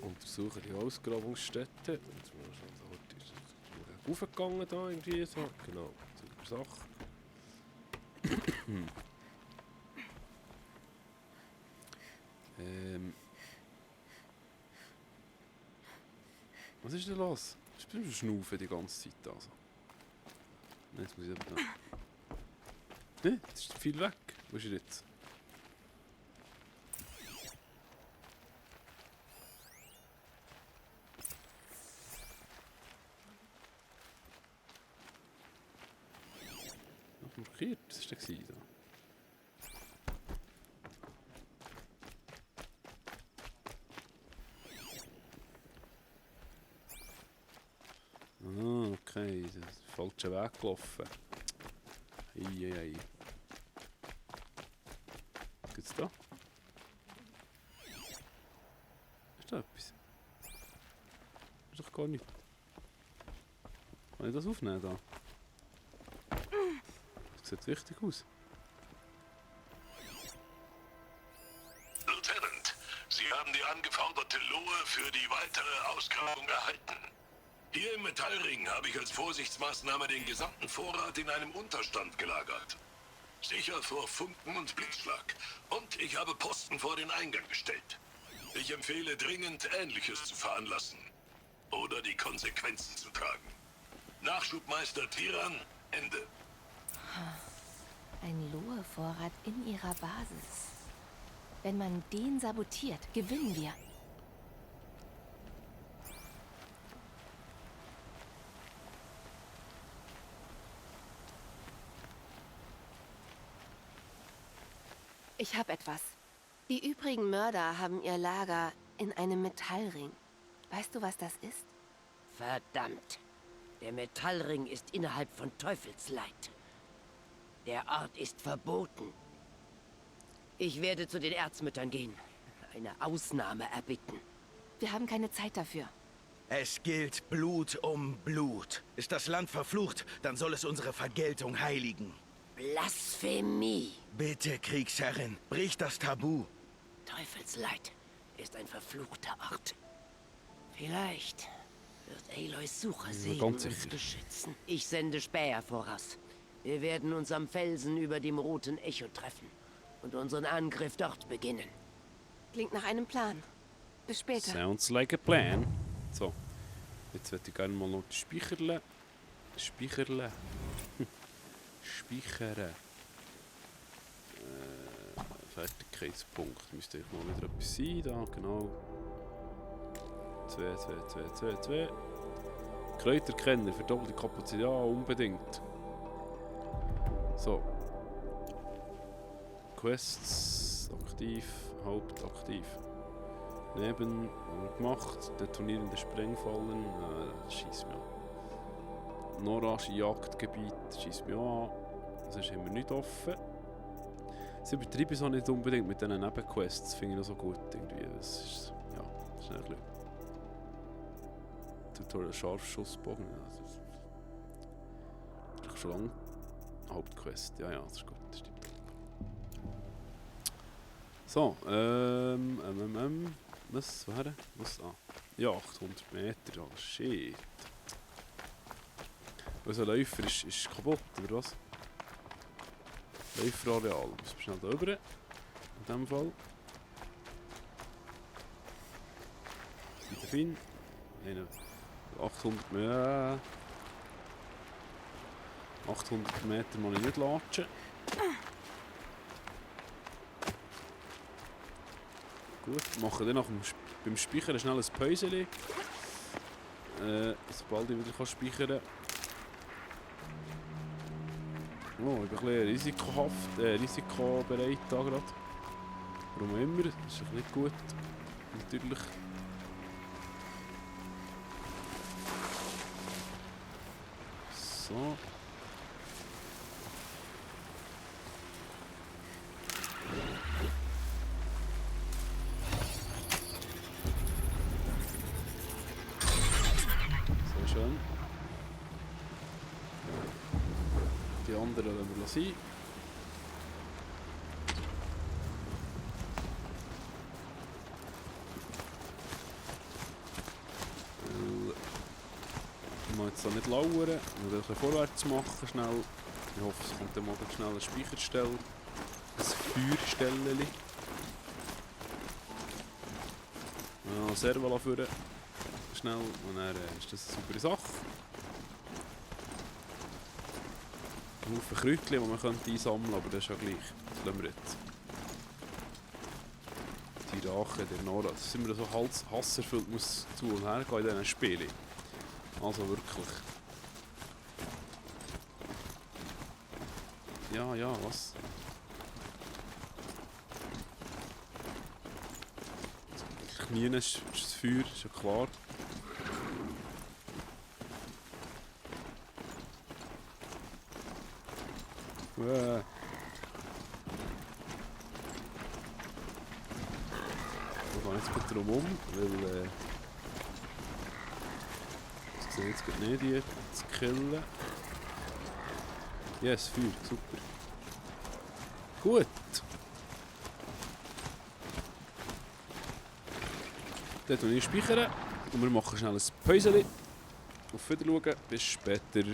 Untersuche die Ausgrabungsstätte. Jetzt sind wir raufgegangen da irgendwie so. Genau, super Sache. Was ist denn los? Ich bin schnaufen die ganze Zeit also. Jetzt muss ich aber da. Ne, jetzt ist viel weg. Wo ist er jetzt? Markiert, was war das da? Ah, okay, das ist der falsche Weg gelaufen. Eieiei. Was gibt's da? Ist da etwas? Ist doch gar nicht. Kann ich das aufnehmen da? Das sieht wichtig aus. Lieutenant, Sie haben die angeforderte Lohe für die weitere Ausgrabung erhalten. Hier im Metallring habe ich als Vorsichtsmaßnahme den gesamten Vorrat in einem Unterstand gelagert. Sicher vor Funken und Blitzschlag. Und ich habe Posten vor den Eingang gestellt. Ich empfehle dringend, Ähnliches zu veranlassen. Oder die Konsequenzen zu tragen. Nachschubmeister Tiran, Ende. Ein Lohe-Vorrat in ihrer Basis. Wenn man den sabotiert, gewinnen wir. Ich habe etwas. Die übrigen Mörder haben ihr Lager in einem Metallring. Weißt du, was das ist? Verdammt. Der Metallring ist innerhalb von Teufelsleid. Der Ort ist verboten. Ich werde zu den Erzmüttern gehen. Eine Ausnahme erbitten. Wir haben keine Zeit dafür. Es gilt Blut um Blut. Ist das Land verflucht, dann soll es unsere Vergeltung heiligen. Blasphemie. Bitte, Kriegsherrin, brich das Tabu. Teufelsleid ist ein verfluchter Ort. Vielleicht wird Aloys Suchersegen uns beschützen. Ich sende Späher voraus. Wir werden uns am Felsen über dem Roten Echo treffen und unseren Angriff dort beginnen. Klingt nach einem Plan. Bis später. Sounds like a plan. So, jetzt würde ich gerne mal noch die Speicherle. Speichern. Fertigkeitspunkt. Müsste ich mal wieder etwas sein. Da, genau. 2. Kräuterkenner, verdoppelte Kapazität. Ja, unbedingt. So. Quests aktiv, Hauptaktiv. Neben gemacht, detonierende Sprengfallen. Das schießt mich an. Norage Jagdgebiet schießt mich an. Sonst haben wir nicht offen. Sie übertreiben es auch nicht unbedingt mit diesen Nebenquests. Finde ich noch so gut irgendwie. Das ist, ja, das ist ein bisschen Tutorial Scharfschussbogen. Ja, das ist schon lange Hauptquest. Ja, das ist gut. Das stimmt. So, was wäre? Was? Ah. Ja, 800 Meter. Oh, shit. Unser Läufer ist kaputt, oder was? Läuferareal. Muss schnell da rüber. In dem Fall. Wieder Finn. 800 Meter. 800 Meter muss ich nicht latschen. Gut, machen dann beim Speichern schnell ein Päuschen. Sobald ich wieder speichern kann. Oh, ich bin ein bisschen risikobereit da gerade. Warum immer, das ist doch nicht gut. Natürlich. So. Sehr schön. Die anderen lassen wir sein. Ich muss jetzt da nicht lauern, ich muss ein bisschen vorwärts machen schnell. Ich hoffe, es kommt dann mal schnell eine Speicherstelle. Ein Feuerstelle. Ja, Servola führen. Schnell, und dann ist das eine saubere Sache. Ein Haufen Kräutchen, die man einsammeln könnte, aber das ist ja gleich. Das lassen wir jetzt. Die Rache der Nora. Das ist immer so hasserfüllt, muss zu und her gehen in diesen Spielen. Also wirklich. Ja, was? Knien ist das Feuer, ist ja klar. Ich gehe jetzt gut drum weil ich sehe jetzt nicht, die zu killen. Ja, yes, Feuer, super. Gut. Dann tue ich speichern und wir machen schnell ein Päuschen. Auf Wiedersehen, bis später.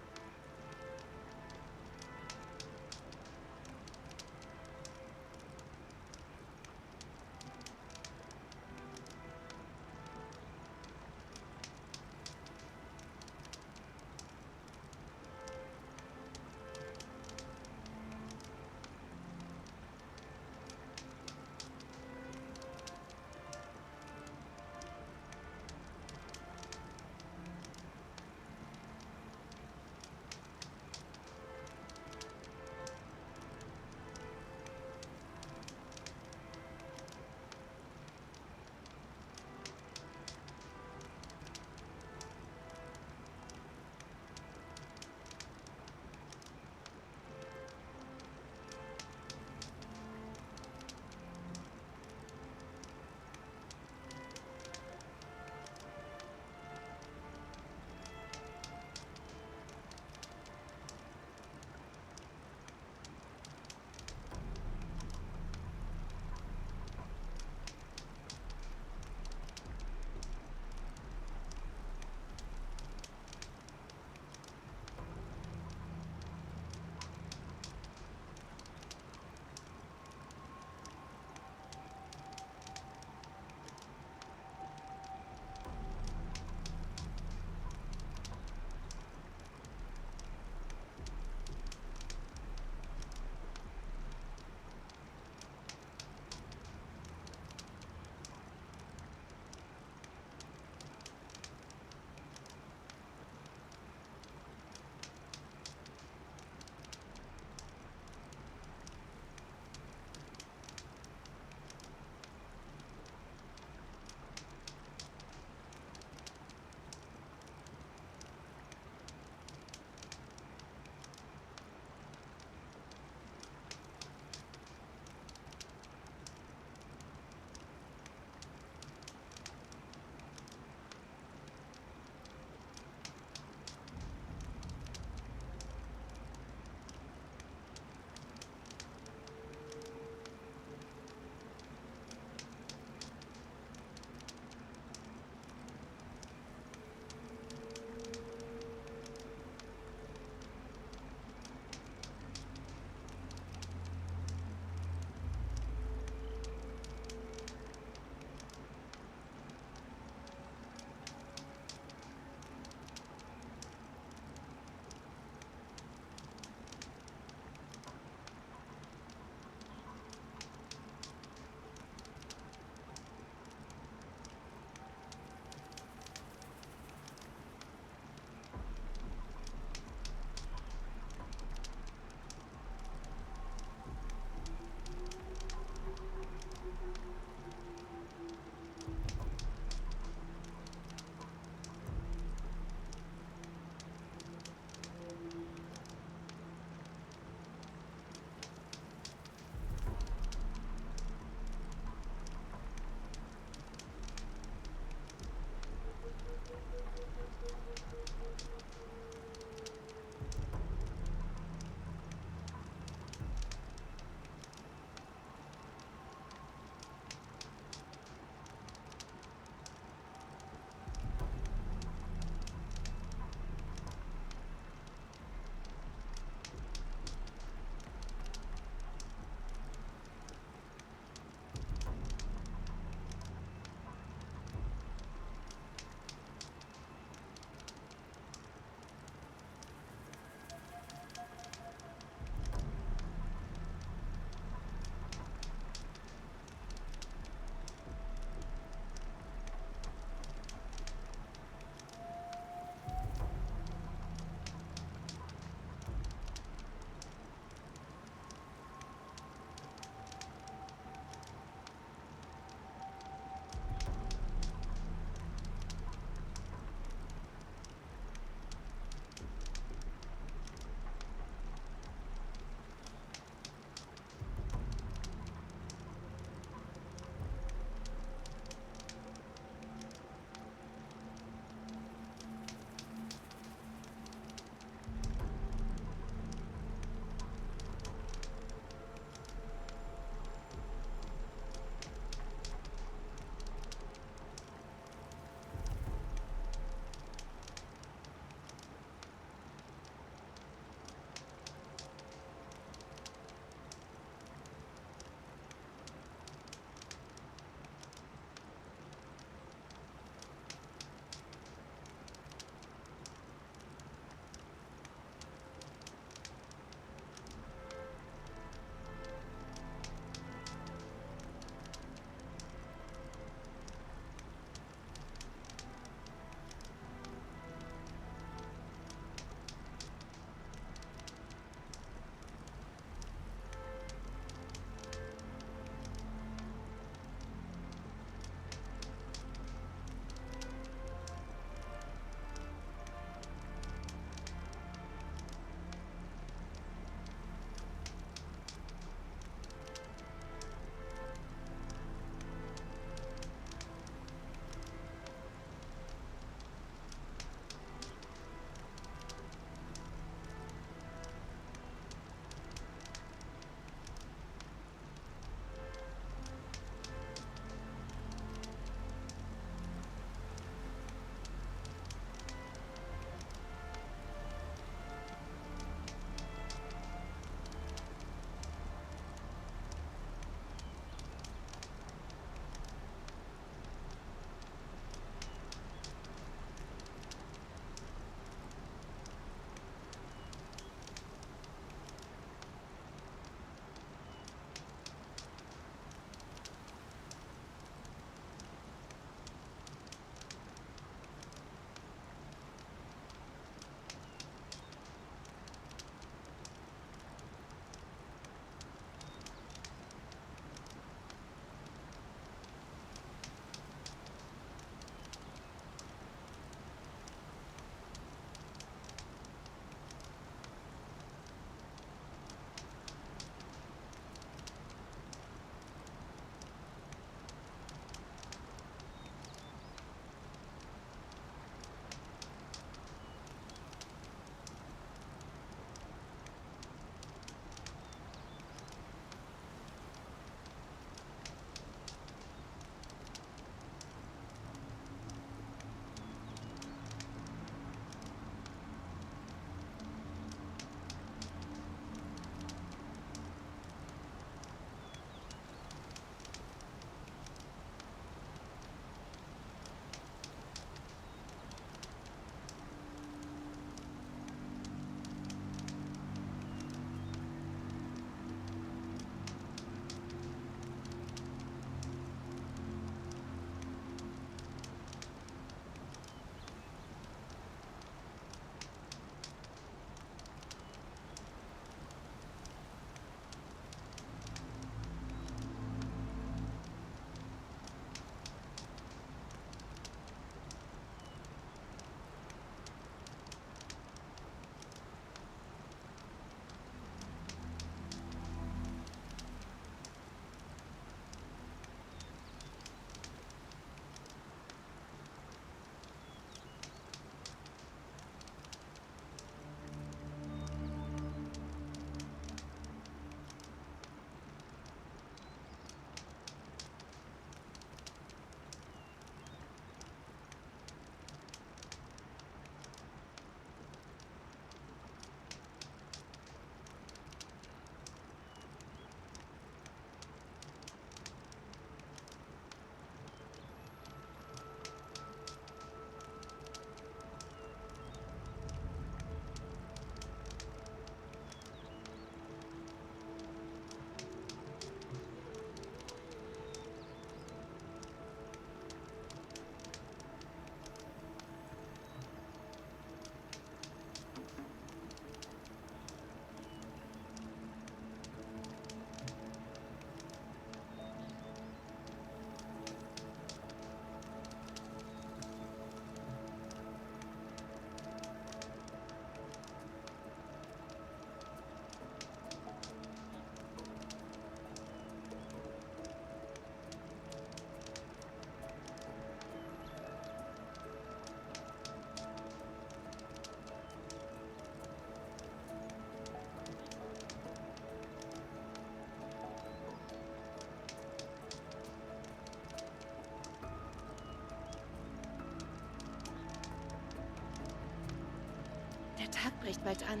Der Tag bricht bald an.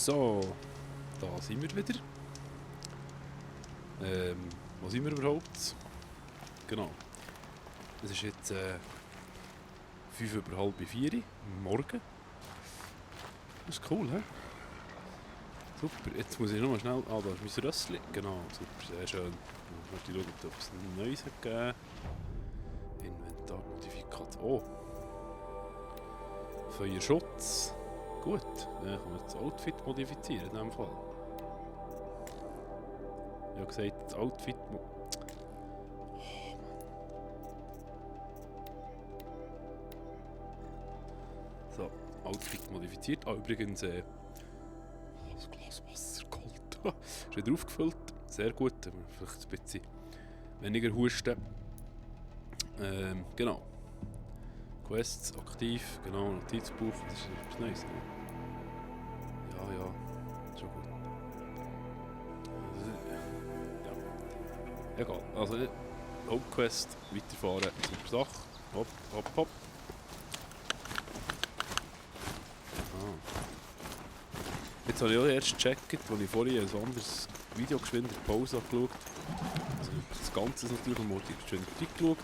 So, da sind wir wieder. Wo sind wir überhaupt? Genau. Es ist jetzt 5 über halb 4 Uhr morgen. Das ist cool, hä? Super, jetzt muss ich noch mal schnell... Ah, da ist mein Rössli. Genau, super, sehr schön. Ich möchte schauen, ob es ein neues hat gegeben. Inventarmodifikat. Oh! Feuerschutz. Gut, dann kann man das Outfit modifizieren in diesem Fall. Ich habe gesagt, das Outfit... So, Outfit modifiziert. Ah, übrigens, das Glas Wasser kalt. Ist wieder aufgefüllt. Sehr gut. Vielleicht ein bisschen weniger Husten. Genau. Quests aktiv. Genau, Notizbuch. Das ist etwas Neues. Ne? Ja, schon gut. Ja. Egal. Also, Hauptquest, weiterfahren. Super Sache. Hopp, hopp, hopp. Jetzt habe ich auch erst gecheckt, als ich vorhin ein anderes Video geschwind in Pause angeschaut habe. Also das Ganze ist natürlich am Morgen geschwind geschaut.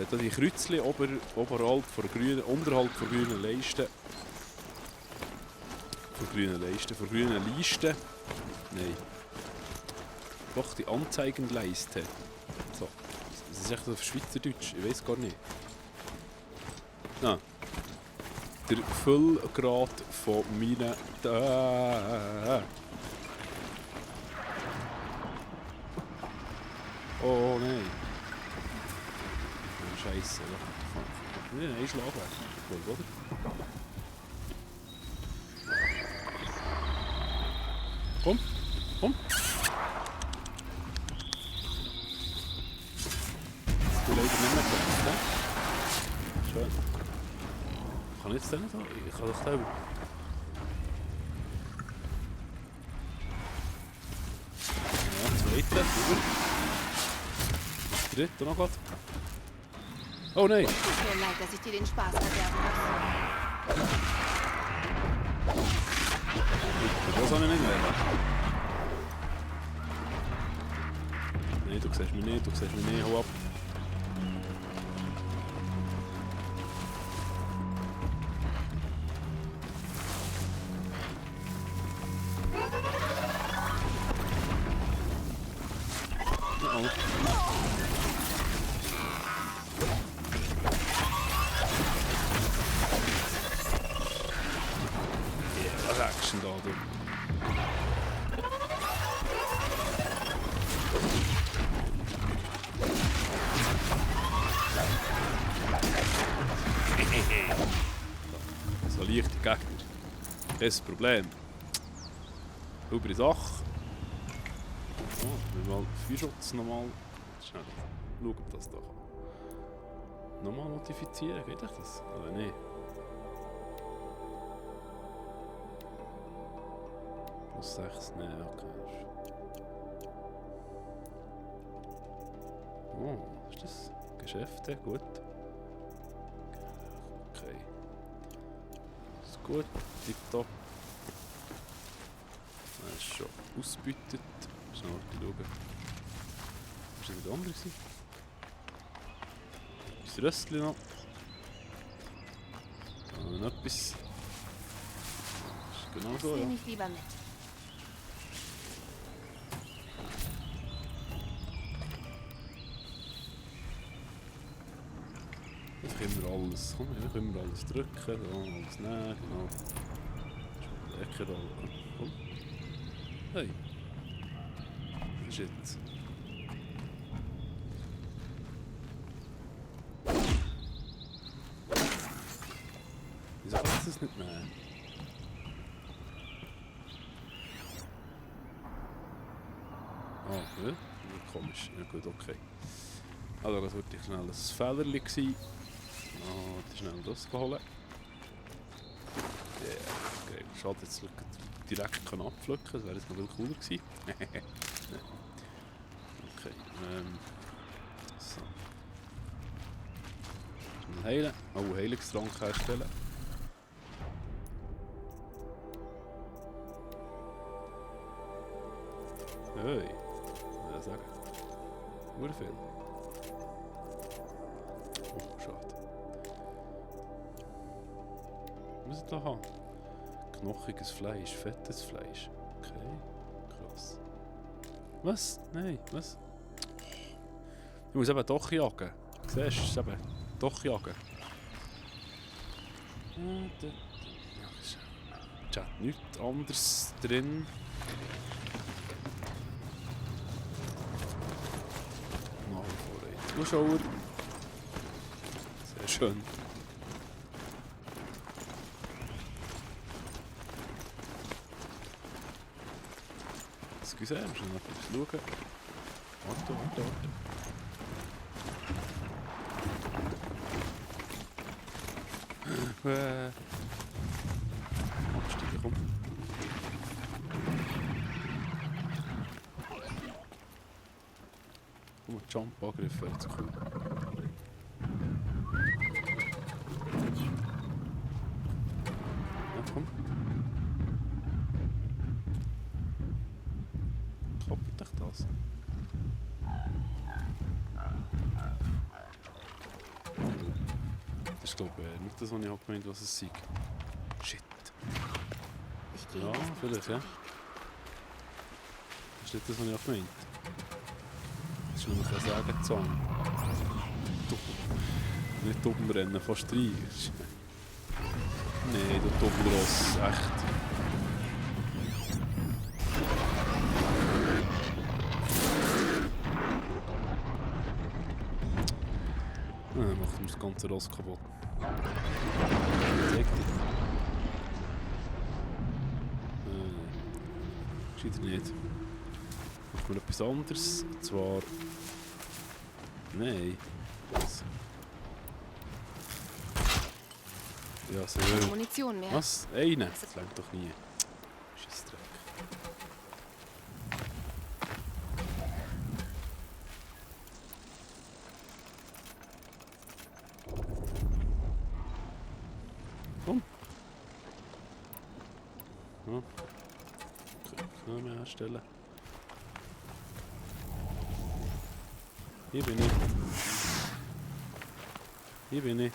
Da die Kreuzchen unterhalb der grünen Leiste. Von grünen Leiste. Nein. Doch, die Anzeigenleiste. So. Das ist echt auf Schweizerdeutsch, ich weiß gar nicht. Ah. Der Füllgrad von meinen... Oh nein. Oh, Scheiße. Nein, einschlagen. Gut, oder? Komm, komm. Du leider nicht mehr geklappt, ne? Schön. ich jetzt nicht so? Ich kann doch selber... Ja, zweite, über. Das dritte noch grad. Oh nein! Es tut mir leid, dass ich dir den Spaß verderben muss. Das habe ich nicht mehr. Nein, du siehst mich nicht, hau ab. Action da, du. So leichte Gegner. Kein Problem. Saubere Sache. Oh, wir mal Feuerschutz nochmal. Schnell schauen, ob das da kann. Nochmal modifizieren, geht euch das? Oder nicht? Plus 6, ne, okay. Oh, ist das Geschäfte? Gut. Okay. Ist gut, tipptopp. Das ist schon ausgebeutet. Schnell schauen. Was war der andere? Das Röstchen noch. Noch etwas. Ist genau so, ja. Nimm mich lieber mit. Jetzt können wir alles. Komm, hier können wir alles drücken, da alles nehmen, genau. Ecke da. Komm. Hey. Was ist jetzt? Wieso kann ich das nicht nehmen? Ah, ja. Komisch. Ja gut, okay. Also das war wirklich schnell ein Fehlerli gewesen. Schnell das holen. Ja, okay. Schade, jetzt direkt abpflücken, das wäre jetzt noch viel cooler gewesen. Okay, so. Schnell heilen. Oh, Heilungstrank herstellen. Hey, was soll ich sagen? Nur viel. Oh, schade. Was muss ich da haben? Knochiges Fleisch, fettes Fleisch. Okay, krass. Was? Nein, was? Ich muss eben doch jagen. Siehst du, eben doch jagen. Ja, hat nichts anderes drin. Mal vor Zuschauer. Sehr schön. Excuse, wir müssen noch etwas schauen. Warte. Absteigen, komm. Komm, Jump-Angriff wäre jetzt cool. Ja, komm. Klappt dich das? Das ist, glaube ich, nicht das, was ich gemeint habe, was es sei. Shit. Ja, vielleicht, ja. Das ist nicht das, was ich gemeint habe. Das ist nur noch ein Sägezahn. Nicht umrennen, fast rein. Nee, der Doppelross, echt. Dann macht mir das ganze Ross kaputt. Zeig dich. Gescheiter nicht. Macht mir etwas anderes. Und zwar... Nein. Das. Ja, so. Keine Munition mehr. Was? Eine? Das langt doch nie. Scheissdreck. Komm. Ja. Können wir herstellen. Hier bin ich. Hier bin ich.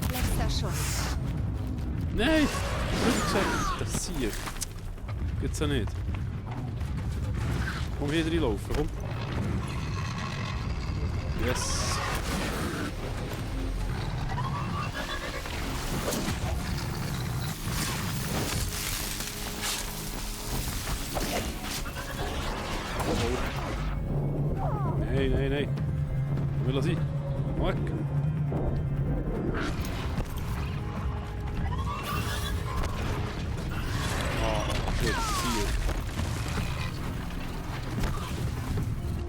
Letzter Schuss. Nein! Rückcheck! Das sehe ich. Geht's ja nicht. Komm hier reinlaufen, komm. Yes! Nein, nein, nein. Wo will er sein? Weg! Shit, hier.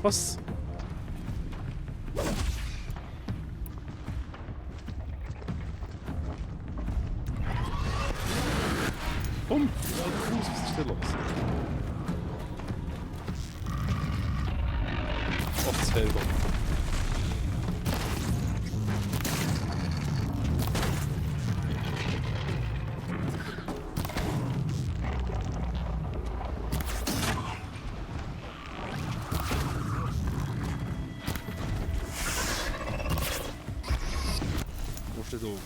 Was? Komm! Was ist denn los? Ach, das Feld. Wo steht so?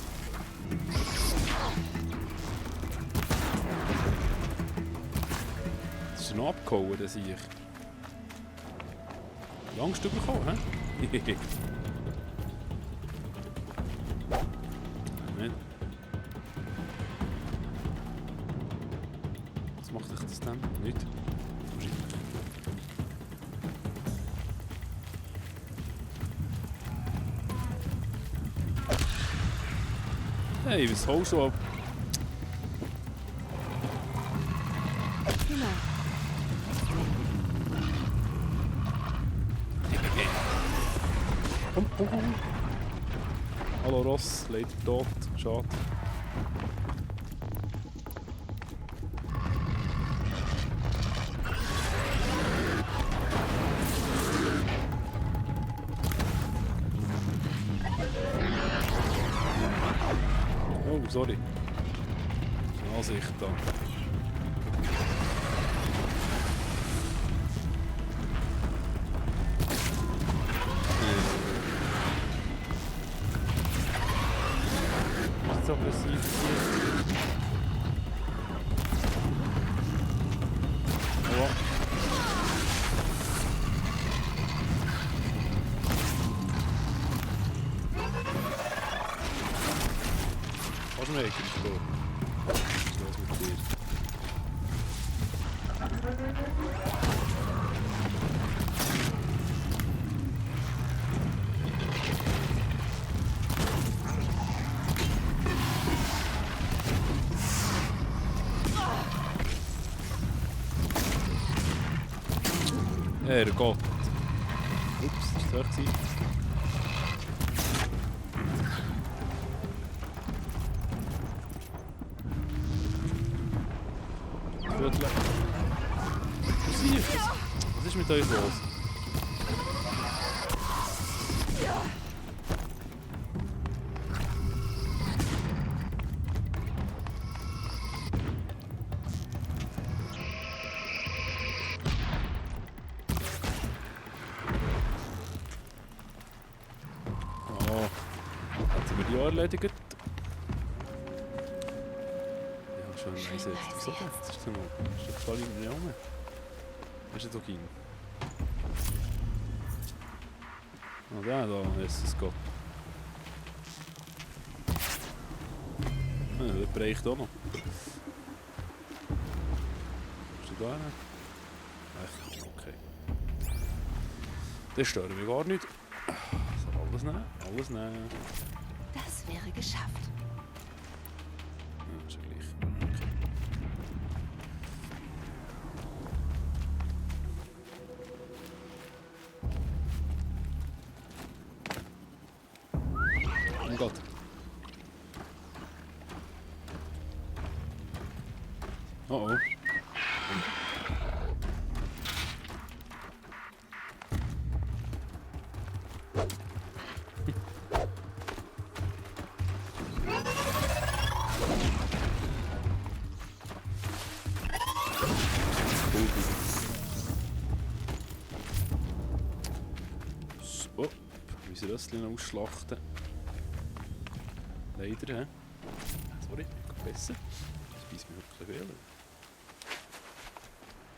Das ist noch abgehauen, das sehe ich. Wie lange hast du bekommen, hä? Nicht. Was macht dich das denn? Nicht? Hey, was holst du ab? Komm, komm, komm. Hallo Ross, leider tot. Schade. Oh, sorry. Ansicht da. So aggressiv hier. Ja. Was mir eigentlich so? Was mit dir? Herrgott. Ups, das war es. Was ist mit euch los? Erledigt. Ja, schon einsetzt. Wieso das? Ist doch voll in den Raum. Was ist das doch hin? Ah, da ist es Gott. Ah, der bricht auch noch. Ist du da nicht? Echt? Okay. Das stören wir gar nicht. So, alles nehmen, alles nehmen. Das wäre geschafft. Ja, ist ja gleich. Okay. Oh oh. So, müssen Rösschen ausschlachten. Leider, hä? Sorry, geht besser. Das beißt mir wirklich viel.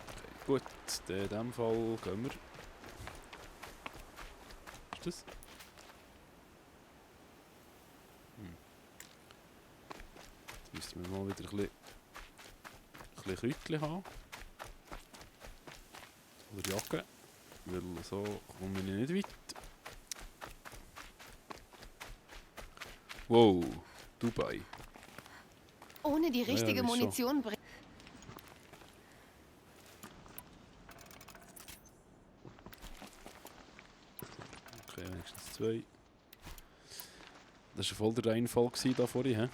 Okay, gut, in diesem Fall gehen wir. Was ist das? Jetzt müssten wir mal wieder ein bisschen Kräutchen haben. Oder Jacke. Weil so komme ich nicht weit. Wow, Dubai. Ohne die richtige Munition bringen. Okay, wenigstens 2. Das war voll der Reinfall da vorhin, hä?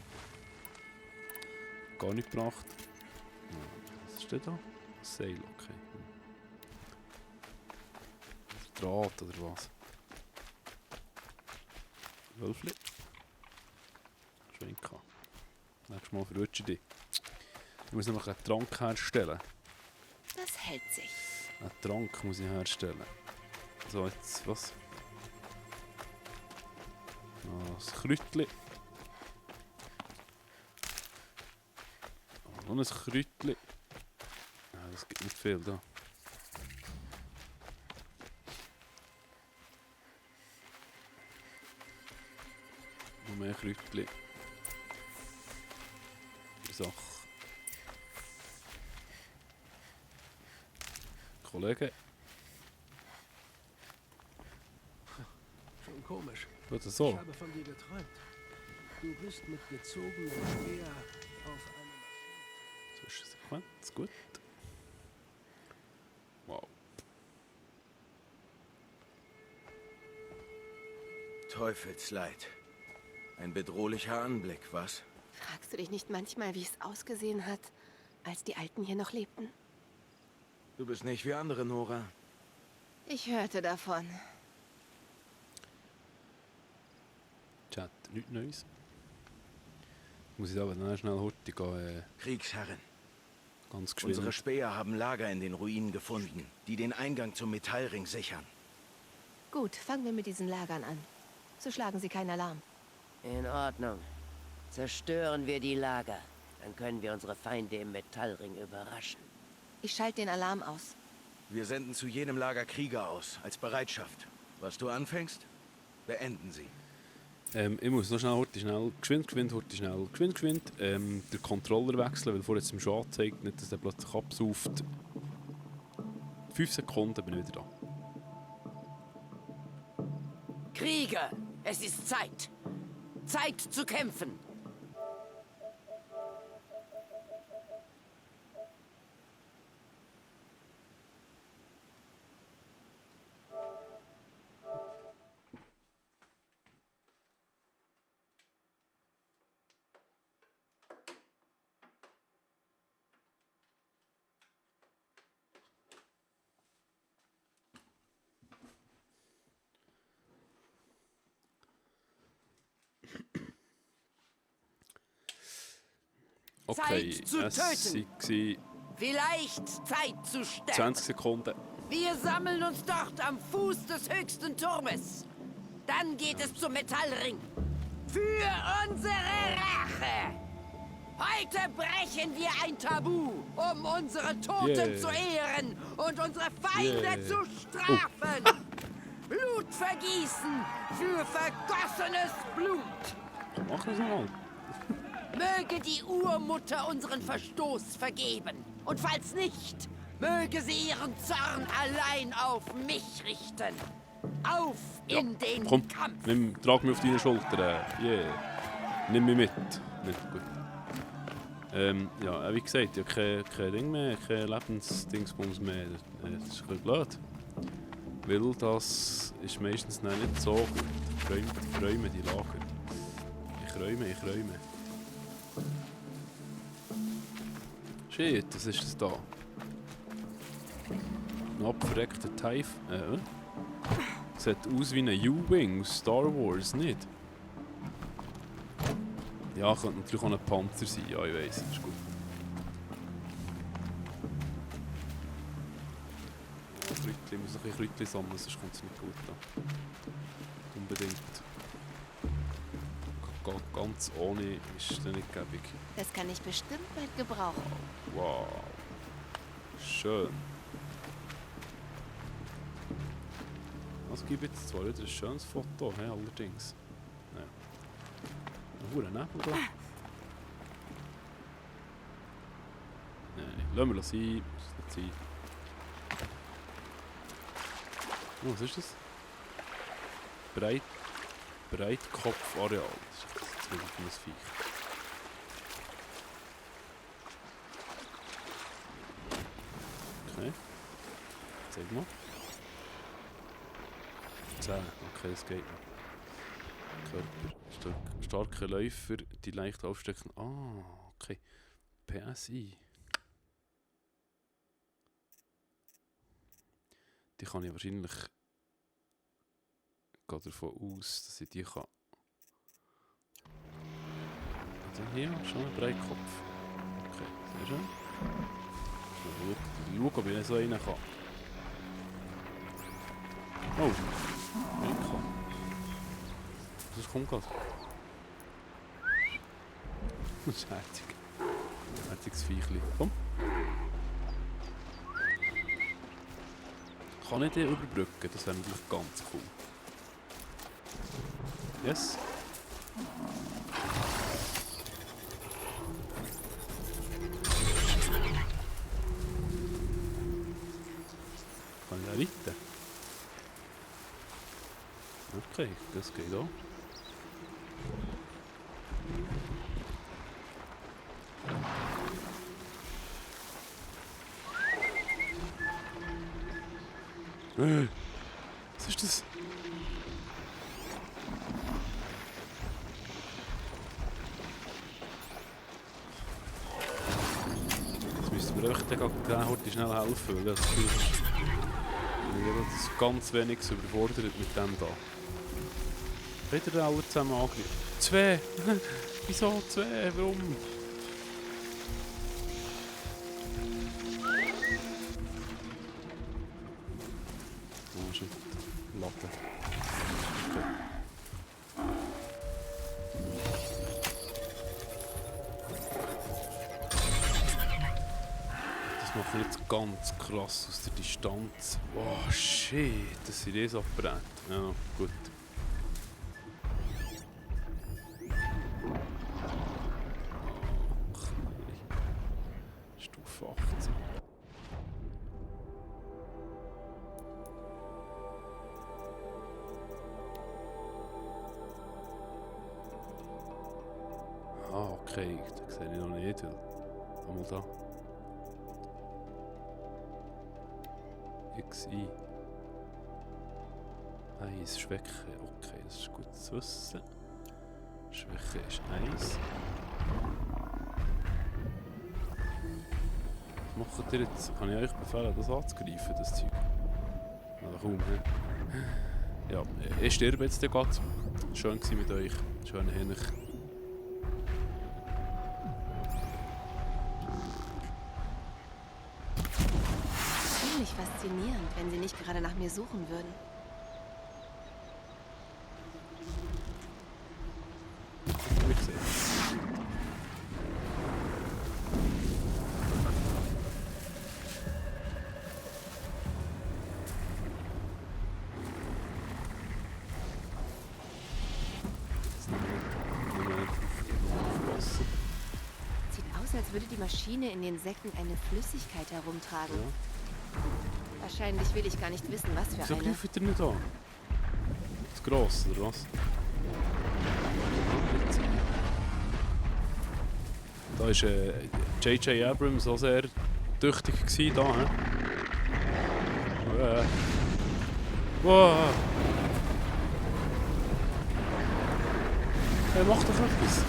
Gar nicht gebracht. Was steht da? Seil, okay. Draht oder was? Wölfli. Schwenka. Nächstes Mal verrutsche ich dich. Ich muss nämlich einen Trank herstellen. Das hält sich. Einen Trank muss ich herstellen. So, jetzt was? Das Kräutli. Noch ein Kräutli. Ja, das gibt nicht viel da. Noch mehr Kräutli. Sache. Kollege. Schon komisch. Wird das so? Ich habe von dir geträumt. Du bist mit gezogenem Speer auf einem... Zwischensequenz, gut. Wow. Teufelsleid. Ein bedrohlicher Anblick, was? Fragst du dich nicht manchmal, wie es ausgesehen hat, als die Alten hier noch lebten? Du bist nicht wie andere, Nora. Ich hörte davon. Chat, nichts Neues. Muss ich aber dann schnell heute gehen. Kriegsherrin. Ganz geschwind. Unsere Späher haben Lager in den Ruinen gefunden, die den Eingang zum Metallring sichern. Gut, fangen wir mit diesen Lagern an. So schlagen sie keinen Alarm. In Ordnung. Zerstören wir die Lager. Dann können wir unsere Feinde im Metallring überraschen. Ich schalte den Alarm aus. Wir senden zu jedem Lager Krieger aus, als Bereitschaft. Was du anfängst, beenden sie. Ich muss noch schnell, geschwind, den Controller wechseln, weil vorher jetzt im Schaden zeigt, nicht, dass er plötzlich absauft. 5 Sekunden bin ich wieder da. Krieger, es ist Zeit. Zeit zu kämpfen. Okay, Zeit zu es töten. waren Vielleicht Zeit zu sterben. 20 Sekunden. Wir sammeln uns dort am Fuß des höchsten Turmes. Dann geht es zum Metallring. Für unsere Rache. Heute brechen wir ein Tabu, um unsere Toten zu ehren und unsere Feinde zu strafen. Blut vergießen für vergossenes Blut. Mach das mal. Möge die Urmutter unseren Verstoß vergeben. Und falls nicht, möge sie ihren Zorn allein auf mich richten. Auf in den Kampf! Trag mich auf deine Schulter. Yeah. Nimm mich mit. Nicht gut. Ja, wie gesagt, ich habe kein Ding mehr, kein Lebensdingsbums mehr. Das ist ein bisschen blöd. Weil das ist meistens nicht so gut. Ich räume die Lager. Ich räume. Shit, was ist das da? Ein abverreckter TIE. Sieht aus wie ein U-Wing aus Star Wars, nicht? Ja, könnte natürlich auch ein Panzer sein, ja, ich weiss, ist gut. Ich muss noch ein Kräutchen sammeln, sonst kommt es nicht gut an. Unbedingt. Ganz ohne ist es nicht gäbig. Das kann ich bestimmt bald gebrauchen. Wow. Schön. Also gebe jetzt zwar wieder ein schönes Foto, he, allerdings. Ja. Ein hoher Nebel da. Nein, lassen wir das sein. Das nicht sein. Oh, was ist das? Breitkopfareal. Was ist das jetzt wieder für ein Viech? Okay. Zeig mal. 10. Okay, das geht noch. Körper. Starke Läufer, die leicht aufstecken. Ah, okay. PSI. Die kann ich wahrscheinlich... Ich gehe davon aus, dass ich die kann... Also hier, schon ein Breitkopf. Okay, sehr schön. Schau, ob ich so rein kann. Oh, ich kann. Das kommt gerade. Das ist herzig. Herziges Viechli. Komm. Kann ich den überbrücken? Das wäre natürlich ganz cool. Yes. Kann ich da reiten? Okay, das geht auch. Was ist das? Jetzt müssten wir echt heute schnell helfen, weil das Gefühl ist, das ganz wenig überfordert mit dem da. Habt ihr alle zusammen angegriffen? 2! Wieso 2? Warum? Oh, schon Latte. Okay. Das mache ich jetzt ganz krass aus der Distanz. Oh shit, das sind Riesenapparate. Ja, gut. Stufe 18. Ah, okay, das sehe ich noch nicht. Einmal da. XI. 1 Schwäche. Okay, das ist gut zu wissen. Schwäche ist 1. Was macht ihr jetzt? Kann ich euch befehlen, das anzugreifen, das Zeug? Na, kaum, he? Ja, ich sterbe jetzt gerade. Schön gewesen mit euch. Schön ähnlich. Ziemlich faszinierend, wenn sie nicht gerade nach mir suchen würden. Sieht aus, als würde die Maschine in den Säcken eine Flüssigkeit herumtragen. Ja. Wahrscheinlich will ich gar nicht wissen, was für Wieso eine. greift ihr nicht an? Das gross, oder was? Da war J.J. Abrams auch sehr tüchtig gewesen, da, he? Wow! Hey, mach doch etwas!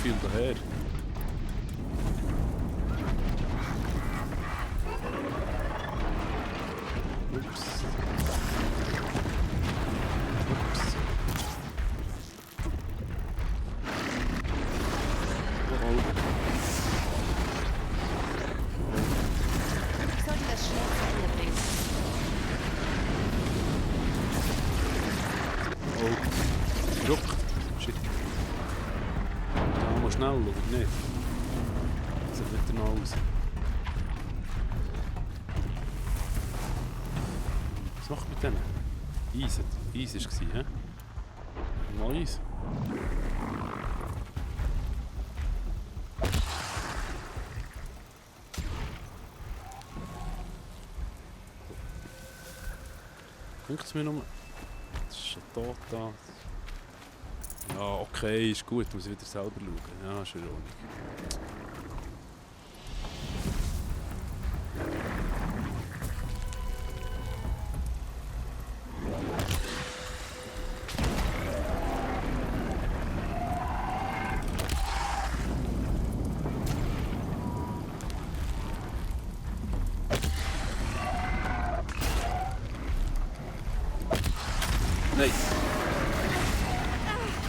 viel daher. Ups. Ups. Ich sollte das schnell zu Ende bringen. Oh. Druck. Shit. Da muss schnell, oder nicht? Sieht nicht danach aus. Was macht mit denen? Eis. Eis war es, hä? Mal Eis. Denkt es mir nur. Das ist schon tot da. Ja, okay, ist gut. Muss ich wieder selber schauen. Ja, ist in Ordnung. Nein.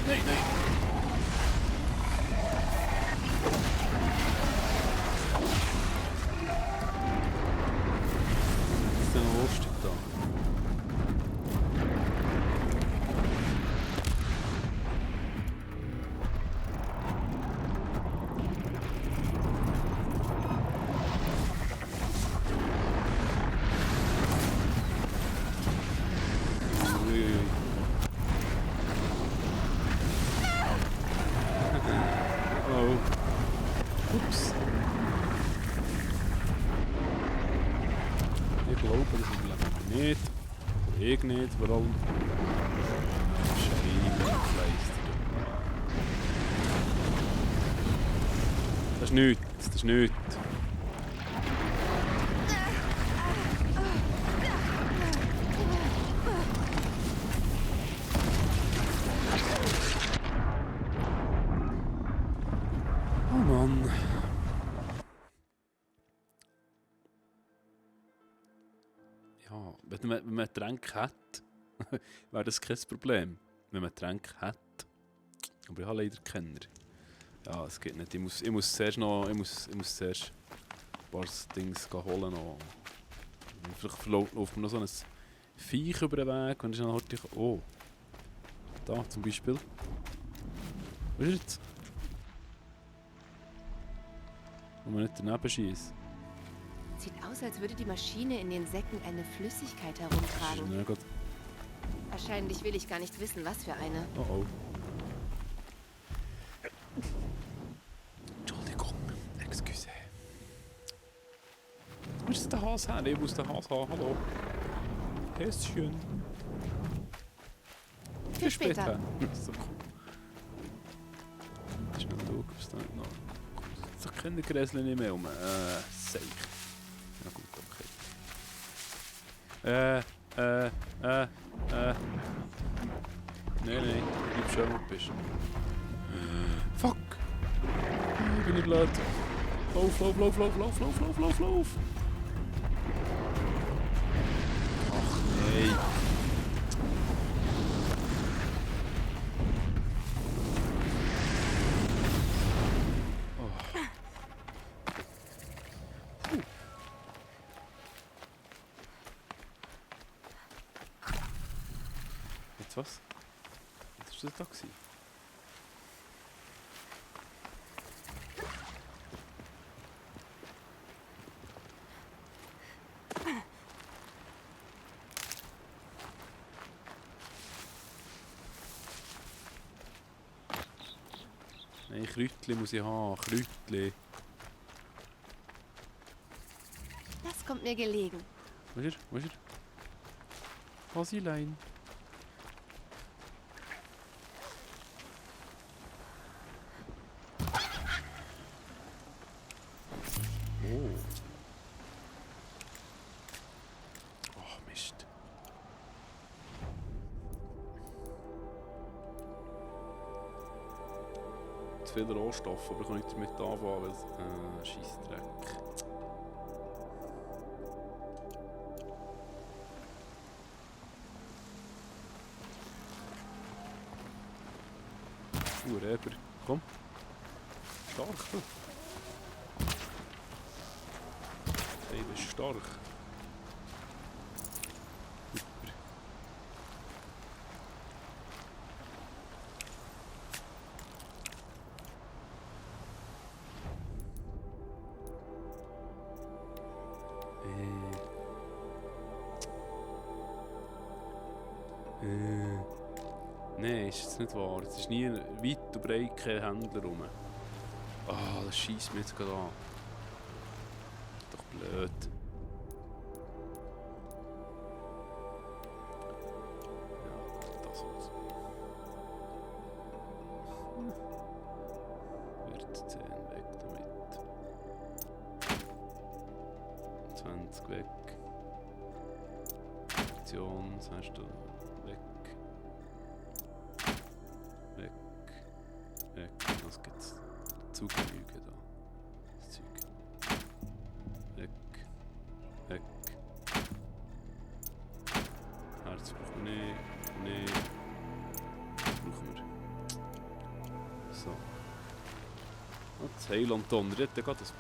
Nein, nein. Was ist denn noch lustig da? Ups. Ich glaube, das überleben wir nicht. Ich nicht, vor allem. Scheinleister. Das ist nichts, das ist nichts. Oh Mann. Ja, wenn man Tränke hat, wäre das kein Problem. Wenn man Tränke hat. Aber ich habe leider keinen. Ja, es geht nicht. Ich muss zuerst ein paar Dings holen. Noch. Vielleicht läuft mir noch so ein Viech über den Weg und ist dann halt oh. Da zum Beispiel. Was ist jetzt? Wo man nicht daneben schießt. Sieht aus, als würde die Maschine in den Säcken eine Flüssigkeit herumtragen. Ja, Gott. Wahrscheinlich will ich gar nicht wissen, was für eine. Oh oh. Entschuldigung, excuse. Wo ist der Hase her? Ich muss den Hase haben. Hallo. Häschen. Für später. So cool. Schnell schauen, ob es da nicht noch... Ich kenne die Gräsle nicht mehr um. Seich. Na gut, okay. Nein, bleib schön, wo du bist. Fuck! Ich bin nicht blöd. Lauf! Ach nein. Was? Was war das da gewesen? Nein, Kräutchen muss ich haben. Kräutchen. Das kommt mir gelegen. Wo ist er? Hasilein. Mist. viel Rohstoff, aber ich kann nicht damit anfangen, weil Scheissdreck. Reber, komm. Stark, du. Hey, das ist stark. Super. Nein, ist jetzt nicht wahr. Es ist nie weit und breit kein Händler rum. Ah, das scheisst mir jetzt gerade an. Doch blöd. Ja, das war's. Wird 10 weg damit. 20 weg. Aktion, das heißt du weg. Weg. Was gibt's? Zugenüge da. Das Zeug. Weg. Herz brauchen wir nicht. Nee. Das brauchen wir. So. Das Heilanton. Da geht das.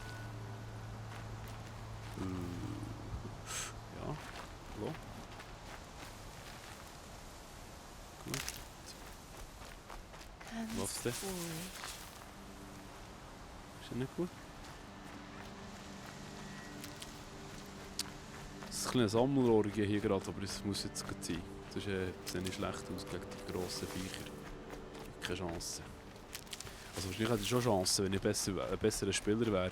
Ja. Hallo. Gut. Was denn? Ist das nicht gut? Es ist ein kleines Sammelorgie hier gerade, aber es muss jetzt gut sein. Das ist nicht schlecht ausgelegt, die grossen Viecher. Keine Chance. Also wahrscheinlich hätte ich schon Chancen, wenn ich ein besserer Spieler wäre.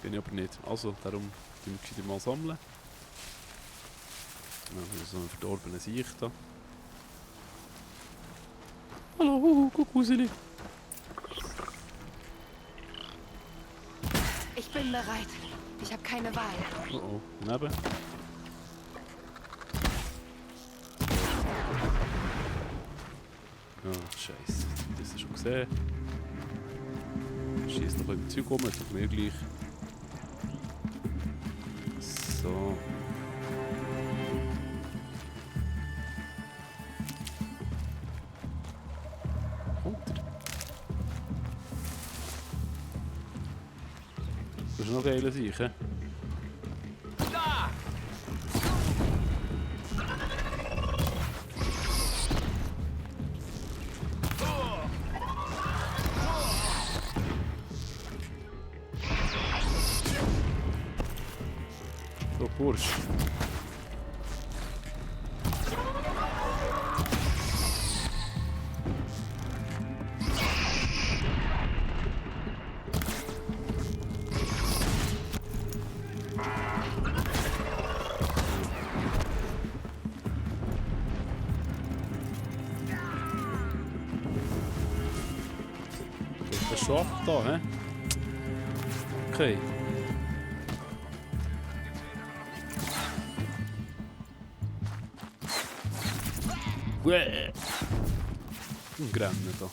Bin ich aber nicht. Also, darum tun wir mal sammeln. Dann haben wir so einen verdorbenen Sieg da. Hallo, Kuckusili. Ich bin bereit. Ich habe keine Wahl. Oh, neben. Oh, Scheiße. Das ist schon gesehen. Schießt noch ein bisschen Zeug rum, tut mir gleich. So. Das ist noch geile Sache. So, Bursch. Schon ab da, hä? Okay. Uäh! Ein Grennen da.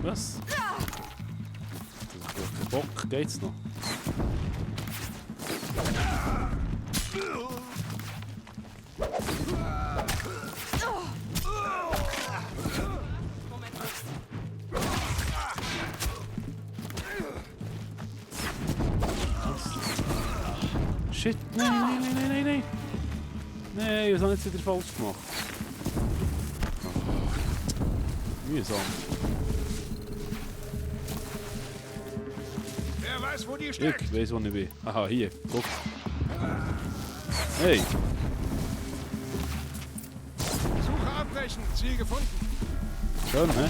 Was? Der Bock geht's noch? Shit, nein. Nein, was habe ich jetzt wieder falsch gemacht? Mühsam. Wer weiß, wo die steckt? Ich weiß, wo ich bin. Aha, hier, guck. Hey! Suche abbrechen, Ziel gefunden. Schön, hä?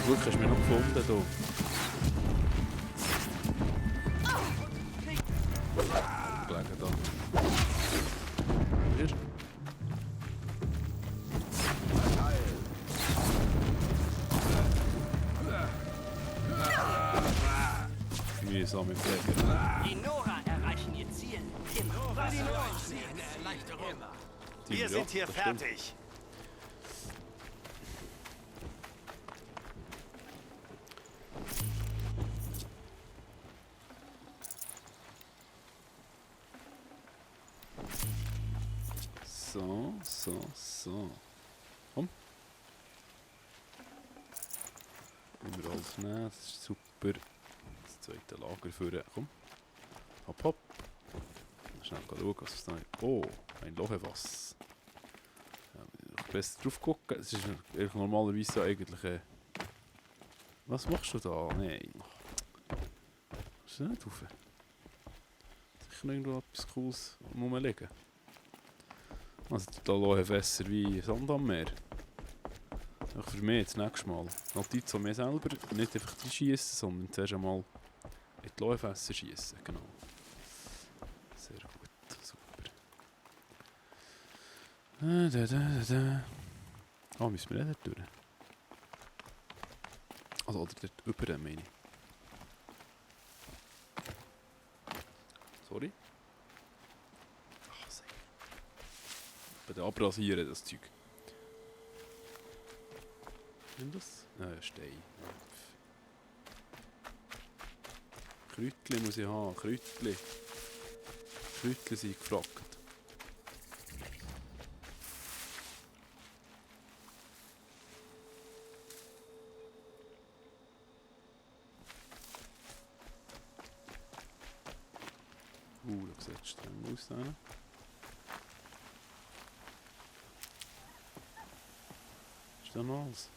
Glück hast du mich noch gefunden hier. Gelegen da. Hier. Mühsame Pflege. Die Nora erreicht. erreichen ihr Ziel. Immer. Was für euch eine Erleichterung. Wir sind hier fertig. So. Komm. Wenn wir alles nehmen, das ist super. Das zweite Lager führen. Komm. Hopp. Schnell schauen, was es da ist. Oh, ein Lochefass. Ja, noch besser drauf gucken. Es ist normalerweise so eigentlich. Was machst du da? Nein. Ist das nicht rauf? Sicher noch irgendwo etwas Cooles rumliegen. Also da Logefässer wie Sand am Meer. Auch für mich das nächste Mal. Notiz an mir selber, nicht einfach reinschiessen, sondern zuerst einmal in die Logefässer schiessen. Genau. Sehr gut, super. Ah, müssen wir nicht dort durch? Also, oder dort über, meine ich. Sorry. Bei den abrasieren, das Zeug. Nimm das? Stein. Kräutchen muss ich haben, Kräutchen. Kräutchen sind gefragt. Da sieht es streng aus. Da. Ist da noch alles?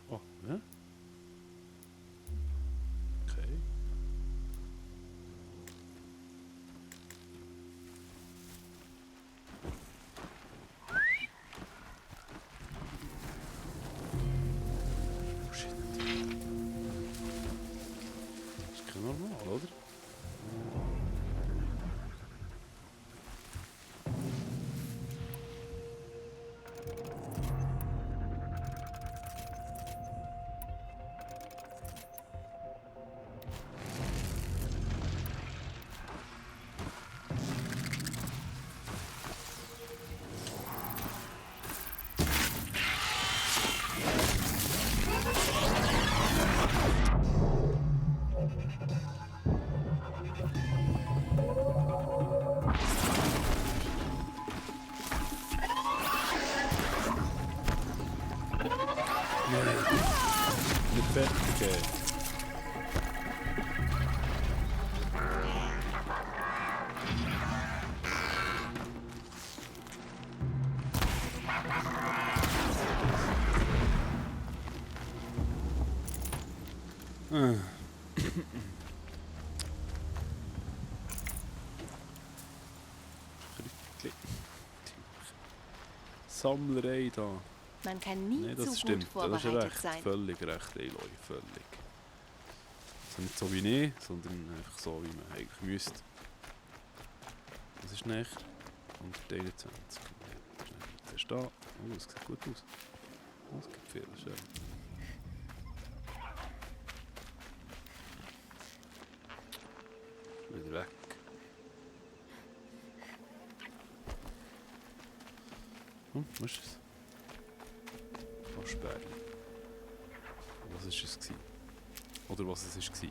Oh, ne? Okay. Normal, oder? Nicht fertig. Sammlerei da. Man kann nie das zu stimmt. gut vorbereitet Das ist recht, sein. völlig recht, Aloy, völlig. Also nicht so wie ich, sondern einfach so, wie man eigentlich müsste. Das ist näher. 121. Das ist da. Oh, das sieht gut aus. Oh, es gibt viel, schön. Wieder weg. Was ist es? Waschbärli. Was war es gewesen? Oder was es war?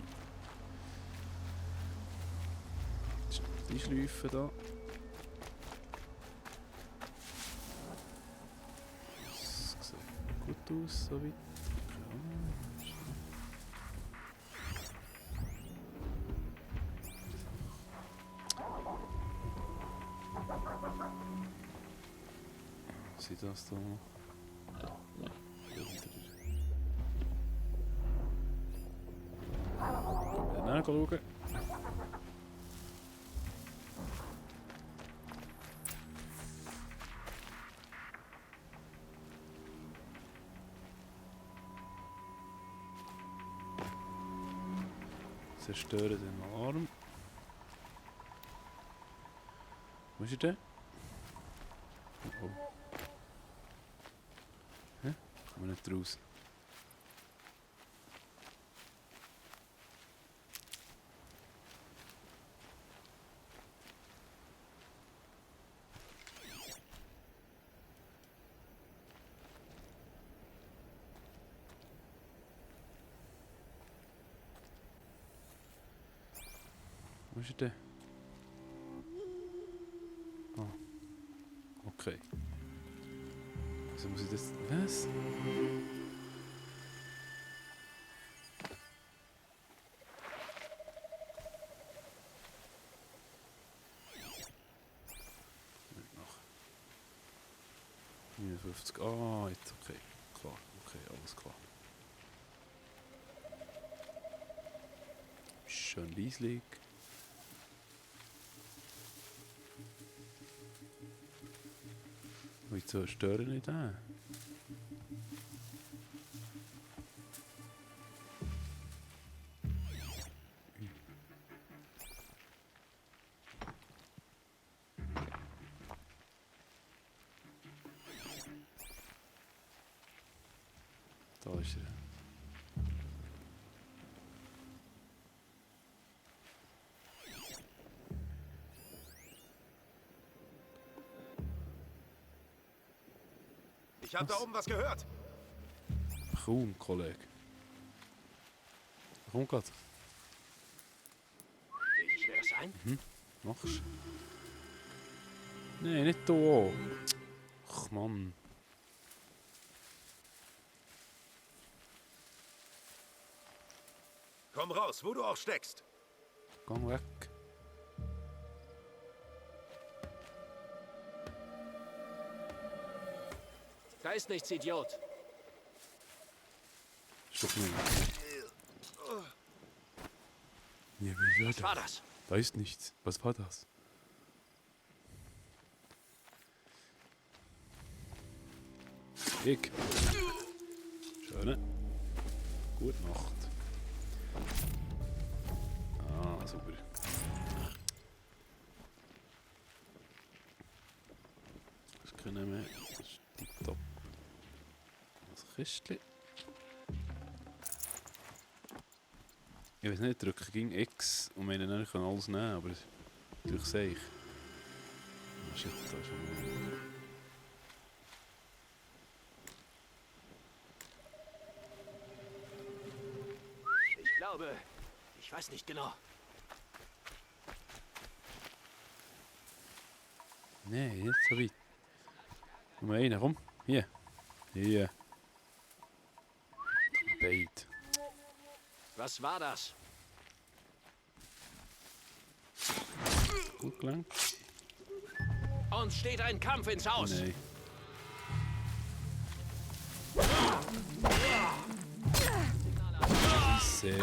Die Schleife da. Das sieht gut aus, so weit. Sieht das da noch? Nachschauen. Zerstöre den Alarm. Wo ist er denn? Oh. Hä? Kommen wir nicht raus. Wo ist er denn? Ah. Okay. Also muss ich das... Was? Noch. 59. Ah, jetzt okay. Klar. Okay, alles klar. Schön leislich. Wieso stören nicht an? Da ist er. Ich habe da oben was gehört. Kaum, Kollege. Komm grad. Wie schwer sein? Mhm. Machst. Nee, nicht da. Ach Mann. Komm raus, wo du auch steckst. Gang weg. Da ist nichts, Idiot. Stopp mir. Ja, wie Was war das? Da ist nichts. Was war das? Ich. Schöne. Gute Nacht. Ah, super. Das können wir. Das ist tipptopp. Das Kistchen. Ich weiß nicht, drücke gegen X und meine dann kann alles nehmen, aber natürlich sehe ich. Oh shit, da ist schon. Ich glaube, ich weiß nicht genau. Nee, nicht so weit. Komm mal rein, komm. Hier. Hier. Bait. Was war das? Gut gelangt. Uns steht ein Kampf ins Haus. Nee. Sehr.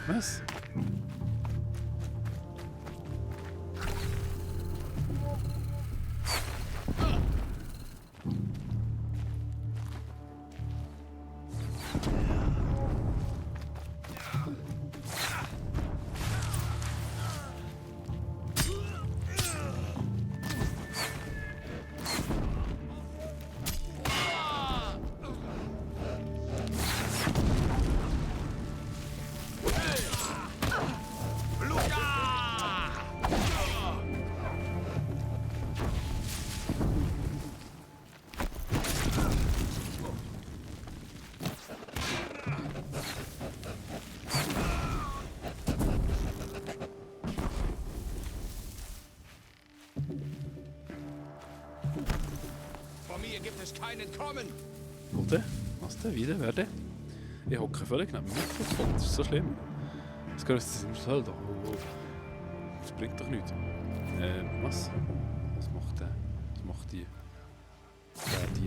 Was? Vor mir gibt es kein Entkommen. Oder? Was denn? Wieder? Wer denn? Ich hocke völlig neben dem Mikrofon. Das ist so schlimm. Das gehört zu diesem Soll da. Das bringt doch nichts. Was? Was macht der? Was macht die?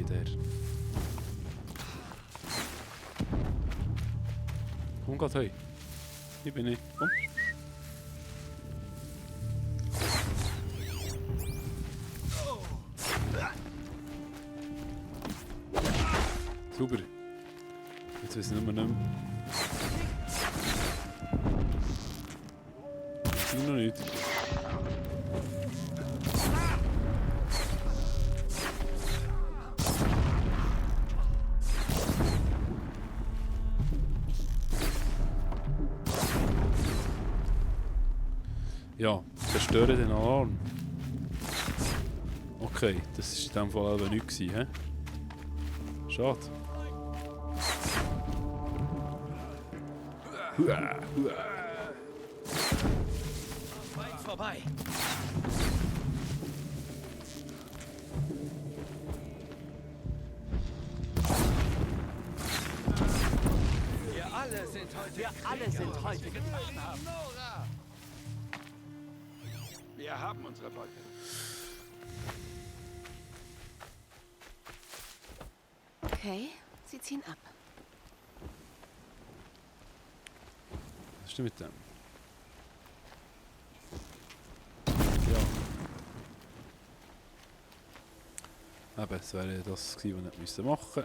Der. Komm grad hey. Hier bin ich. Komm. Super. Jetzt wissen wir nicht mehr. Ich noch nicht. Ja, zerstöre den Alarm. Okay, das war in diesem Fall aber nichts, hä? Schade. Weit vorbei. Wir alle sind heute getan haben. Nora! Wir haben unsere Beute. Okay, sie ziehen ab. Was ist denn mit dem? Ja. Eben, es wäre das gewesen, was ich nicht machen musste.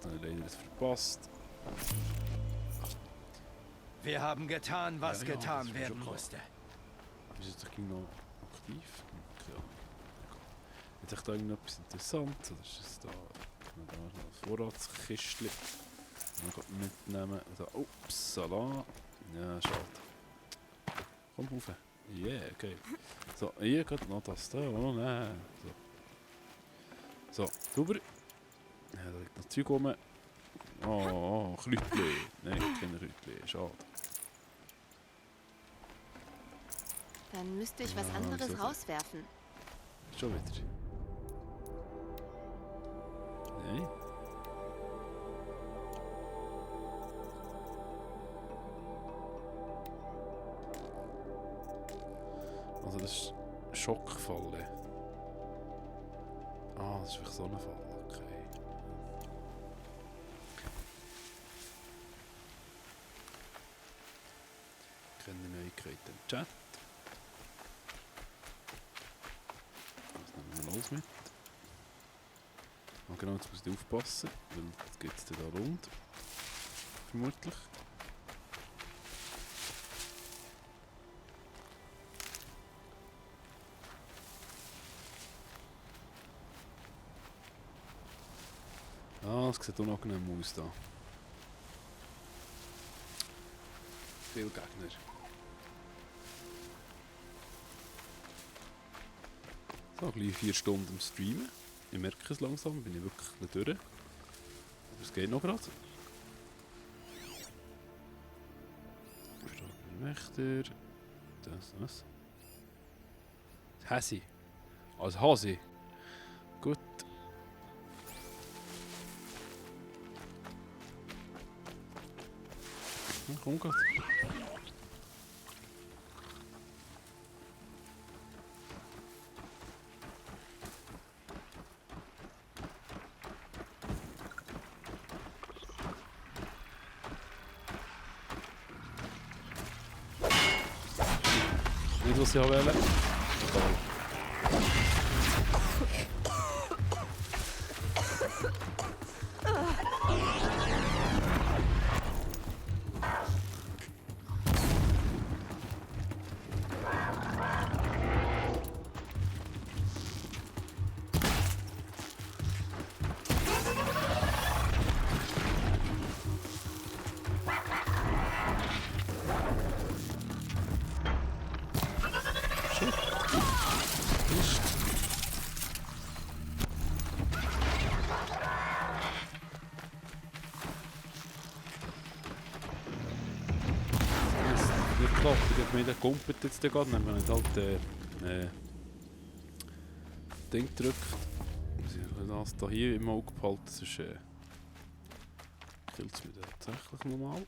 Dann habe ich leider das verpasst. Wir haben getan, was getan werden musste. Ist es doch noch aktiv? Ja. Hat sich da irgendetwas Interessantes? Oder ist es da noch ein Vorratskistchen? Noch mitnehmen. Also, upsala. Ja, schade. Komm rauf. Yeah, okay. So, hier geht noch das da. Oh nein. So, sauber. Ja, da liegt noch Zeug rum. Oh, Kräutchen. Nein, keine Kräutchen. Schade. Dann müsste ich was anderes rauswerfen. Schon wieder. Nein. Also das ist Schockfalle. Ah, das ist wirklich so eine Falle. Okay. Keine Neuigkeiten im Chat. Das nehmen wir alles mit. Ah, genau, jetzt muss ich aufpassen, weil jetzt geht es da rund. Vermutlich. Ah, es sieht unangenehm aus da. Viele Gegner. So, gleich 4 Stunden am Streamen. Ich merke es langsam, bin ich wirklich nicht durch. Aber es geht noch gerade. Wächter. Das. Hasi. Als Hasi. Gut. Ja, komm grad. Nicht, was ich wollte. Der kumpelt jetzt gerade, wenn man halt Ding drückt. Muss ich das hier im Auge behalten, sonst killt es mich tatsächlich nochmal.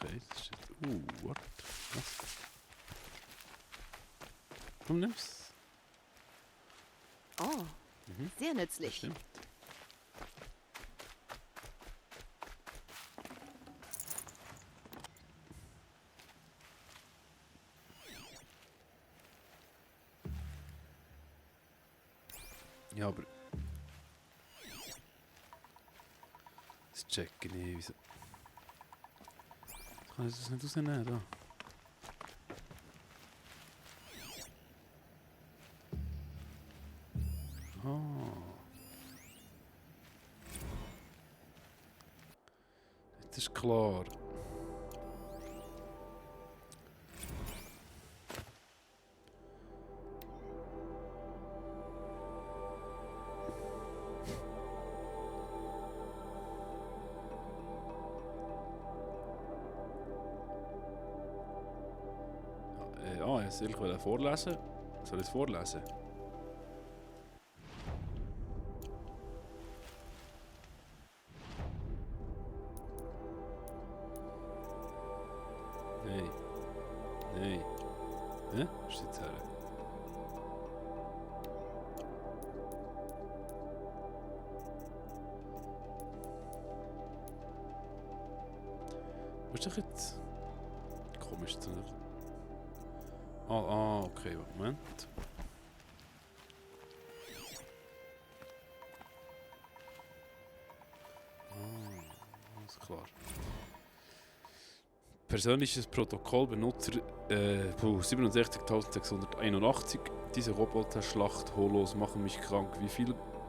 Okay, das ist jetzt... what? Was? Komm, nimm's. Oh, sehr nützlich. Stimmt. Ja, aber... Das checke ich nicht, wieso... Kann ich das nicht rausnehmen, da? ist klar. Ich will vorlesen. Soll ich es vorlesen? Nein. Nein. Hä? Ist jetzt her? Was ist doch jetzt? Komisch zu nicht. Okay, Moment. Alles klar. Persönliches Protokoll Benutzer 67.681. Diese Roboter-Schlacht-Holos machen mich krank.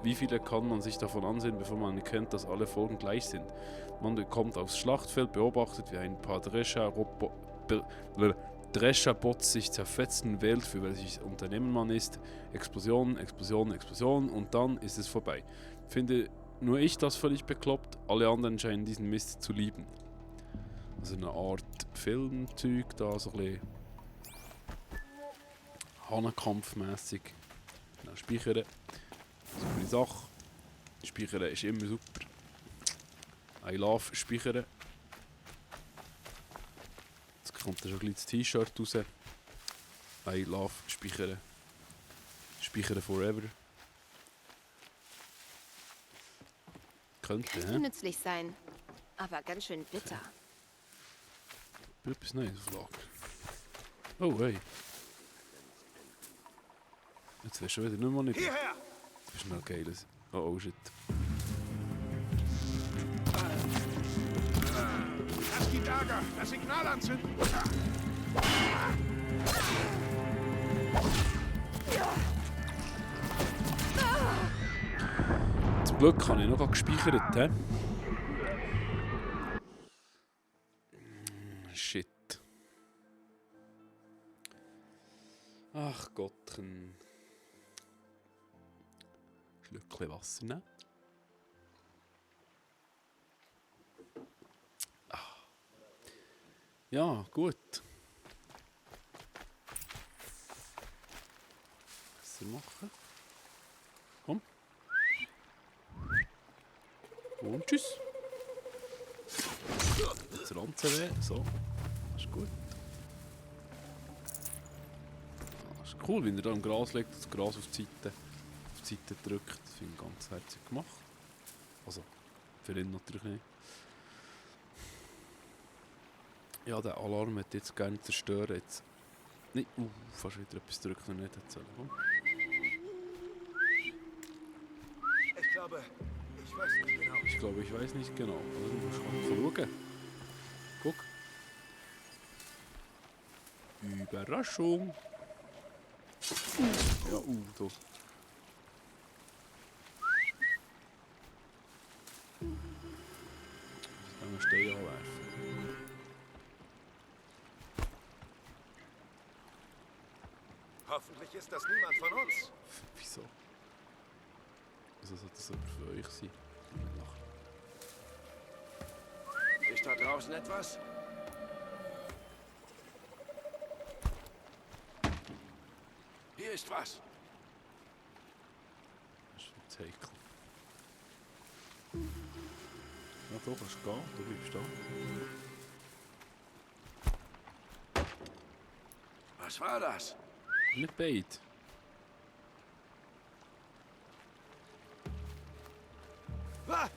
Wie viele kann man sich davon ansehen, bevor man erkennt, dass alle Folgen gleich sind? Man kommt aufs Schlachtfeld, beobachtet, wie ein paar Drescherbots sich zerfetzen, wählt, für welches Unternehmen man ist. Explosion, Explosion, Explosion und dann ist es vorbei. Finde nur ich das völlig bekloppt, alle anderen scheinen diesen Mist zu lieben. Also eine Art Filmzeug da, so ein bisschen Hahnenkampfmässig. Speichern. Super Sache. Speichern ist immer super. I love Speichern. Jetzt kommt da schon gleich das T-Shirt raus. I love Speichern. Speichern forever. Könnte, nützlich sein, aber ganz schön bitter. Etwas Neues auf Lager. Oh, hey. Jetzt wärst du wieder nicht mal nicht. Hierher! Das ist noch geiles. Oh, shit. Lass die Lager! Das Signal anzünden! Zum Glück habe ich noch gespeichert, hä? Shit. Ach Gottchen. Schlückchen Wasser nehmen. Ja, gut. Was machen? Komm. Und tschüss. Das Ranzen weh. So. Das ist gut. Das ist cool, wenn er da im Gras liegt und das Gras auf die Seite drückt. Das finde ich ganz herzig gemacht. Also, für ihn natürlich nicht. Ja, der Alarm hat jetzt gerne zerstören. Jetzt nicht. Fast wieder etwas drücken und nicht erzählen. Ich glaube, ich weiß nicht genau. Ich glaube, ich weiß nicht genau. Also, du musst mal schauen. Guck. Überraschung. Ja, da. Dann musst du den anwerfen. Hoffentlich ist das niemand von uns. Wieso? Wieso sollte das aber für euch sein? Ist da draußen etwas? Hier ist was. Das ist jetzt heikel. Ja, du kannst gehen. Du bleibst da. Was war das? Nicht beid. Ah!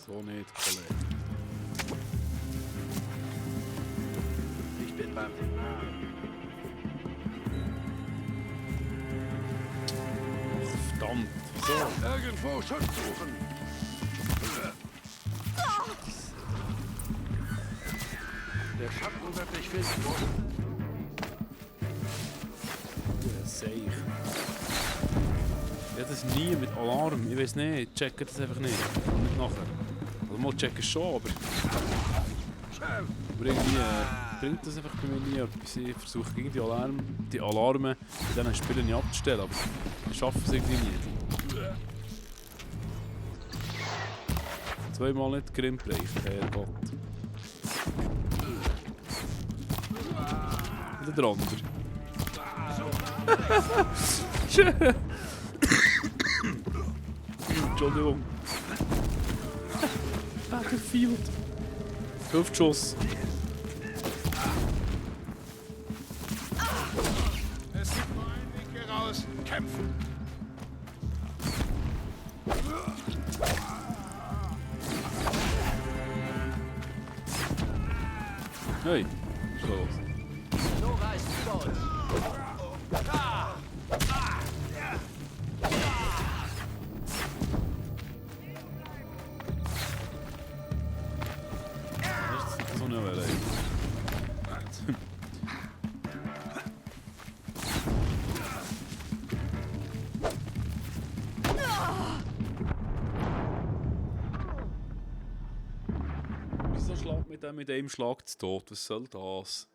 So nicht, Kollege. Ich bin beim Signal. Verdammt. So. Irgendwo Schutz suchen. Der Schatten wird dich finden. Seich. Ja, das nie mit Alarm. Ich weiß nicht, ich checke das einfach nicht. Nicht nachher. Also mal checken schon, aber irgendwie bringt das einfach bei mir nie etwas. Ich versuche gegen die Alarme in diesen Spielen nicht abzustellen, aber ich schaffe es irgendwie nie. Zweimal nicht Grimm bereicht, Herrgott. Wieder der andere. Entschuldigung. Battlefield. 5 Schuss. Es gibt nur einen Weg hier raus. Kämpfen. Hey, was ist los? Nora ist tot. Das ist so eine Welle. Wieso schlägt mit dem mit einem Schlag zu Tod? Was soll das?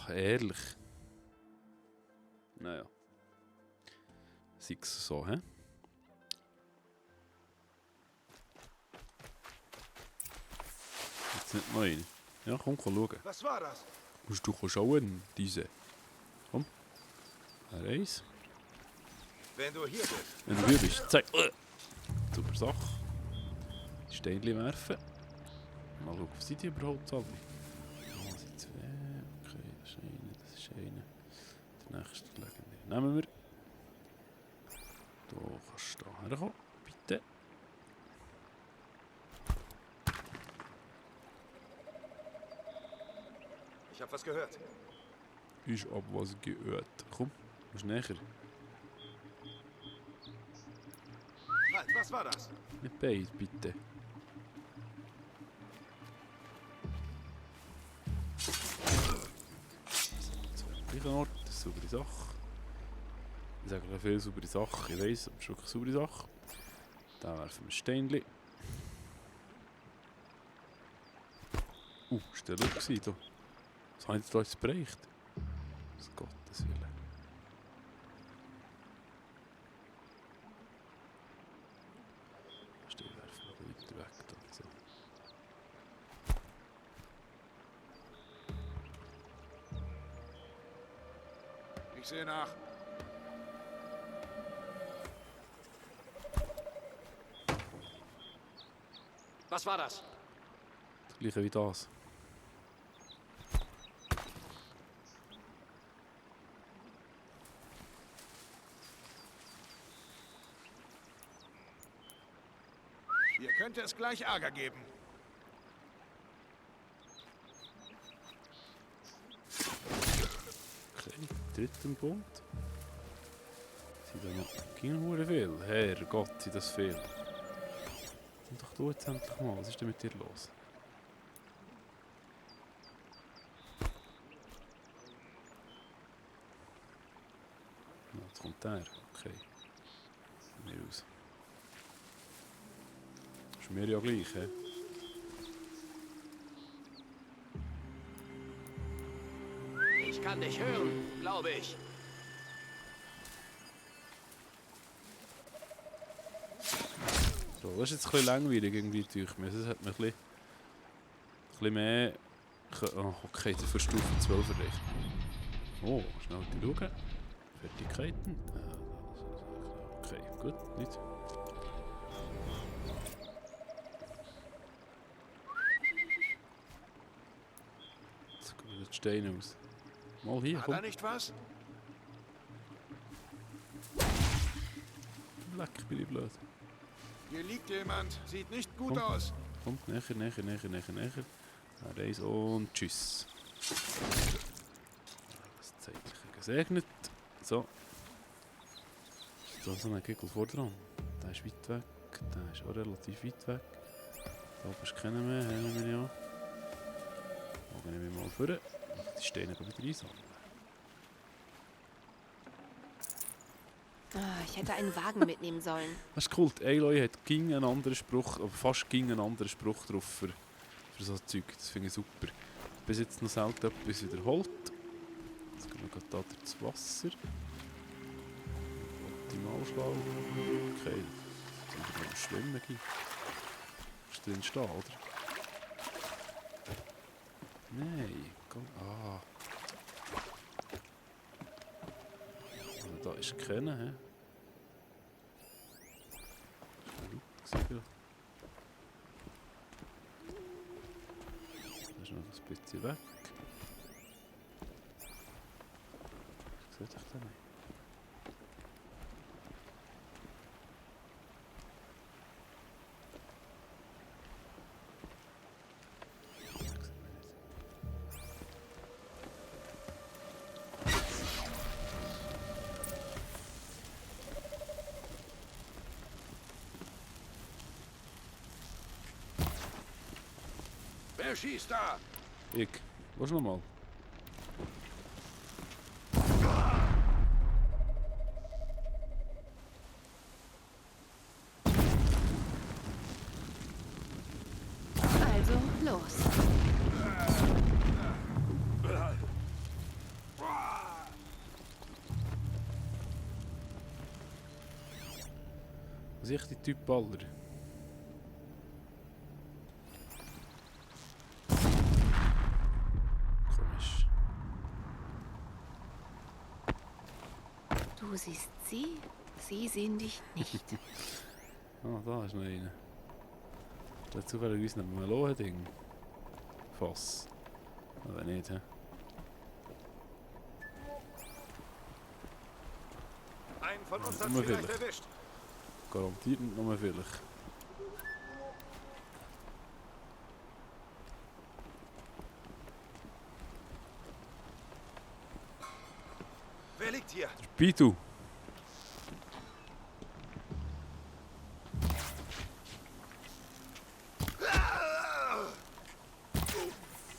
Ehrlich. Naja. Sei es so, hä? Jetzt nicht noch eine. Ja, komm schauen. Was war das? Musst du schauen, diese. Komm. Eins. Wenn du hier bist. Wenn du hier bist, zeig. Super Sache. Die Steinchen werfen. Mal schauen, was sind die überhaupt alle? Ah, sind zwei. Okay, das ist eine, das ist eine. Der nächste legendär. Nehmen wir. Da kannst du da herkommen, bitte. Ich hab was gehört. Ich hab was gehört. Komm, musst näher. Halt, was war das? Nicht beide, bitte. Gleichen Ort, das ist eine saubere Sache. Ich sage eine viel saubere Sache, ich weiss, aber es ist wirklich eine saubere Sache. Da werfen wir Steinchen. Ist der Look gewesen, da? Was habe ich jetzt da jetzt bereicht? Das Gottes Willen. Die werfen wir weiter weg. Da. So. Ich sehe nach. Was war das? Das gleiche wie das. Hier könnte es gleich Ärger geben. Okay, dritten Punkt. Sind da noch keine viel? Herrgott, sind das viel. Komm doch du jetzt endlich mal, was ist denn mit dir los? Ja, jetzt kommt der, okay. Von mir aus. Ist mir ja gleich, hä? Ich kann dich hören, glaube ich. So, das ist jetzt ein bisschen langweilig irgendwie, durch mich. Das hat mir ein bisschen mehr... Oh, okay, der für Stufe 12 erreicht. Oh, schnell schauen. Fertigkeiten. Okay, gut, nicht. Jetzt kommen die Steine aus. Mal hier, War komm. da nicht was? Leck, bin ich blöd. Hier liegt jemand. Sieht nicht gut Komm. aus. Komm, näher. Reis und tschüss. Das Zeitliche gesegnet. So. Da ist so ein Kegel vor dran. Der ist weit weg. Der ist auch relativ weit weg. Da oben ist keiner mehr, haben wir ja. Da gehen wir mal vor. Die Steine wieder einsammeln. Ich hätte einen Wagen mitnehmen sollen. Das ist cool. Die Aloy hat ging einen anderen Spruch, aber fast ging einen anderen Spruch drauf für so Zeug. Das finde ich super. Bis jetzt noch selten etwas wiederholt. Jetzt gehen wir gerade da durchs Wasser. Optimalschlau. Okay. Jetzt sind wir noch schwimmen. Ist drin stehen, oder? Nein. Ah. Also da ist keiner, hä? Das ist noch ein bisschen weg. Ich sehe dich da nicht. Wer schießt da? Ich. Was nochmal? Also, los. Was ist die Typ Baller? Du siehst sie, sie sehen dich nicht. Ah, da ist noch einer. Der hat zufällig ein Melonending. Fass. Oder nicht, hä? Einen von uns hat Nur vielleicht vielleicht. erwischt. Garantiert nicht nur vielleicht. Wer liegt hier? Der Pitu.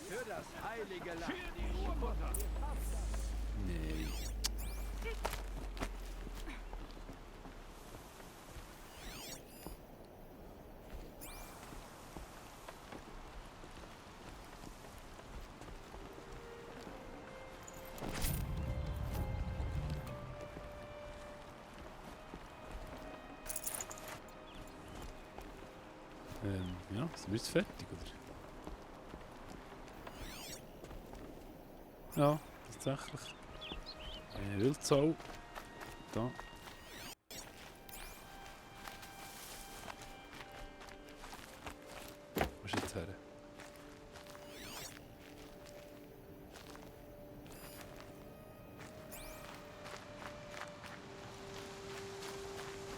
Für das heilige Land. Für die Urmutter. Nee. Ja, sind wir jetzt fertig, oder? Ja, tatsächlich. Wildsau. Da. Wo ist jetzt her?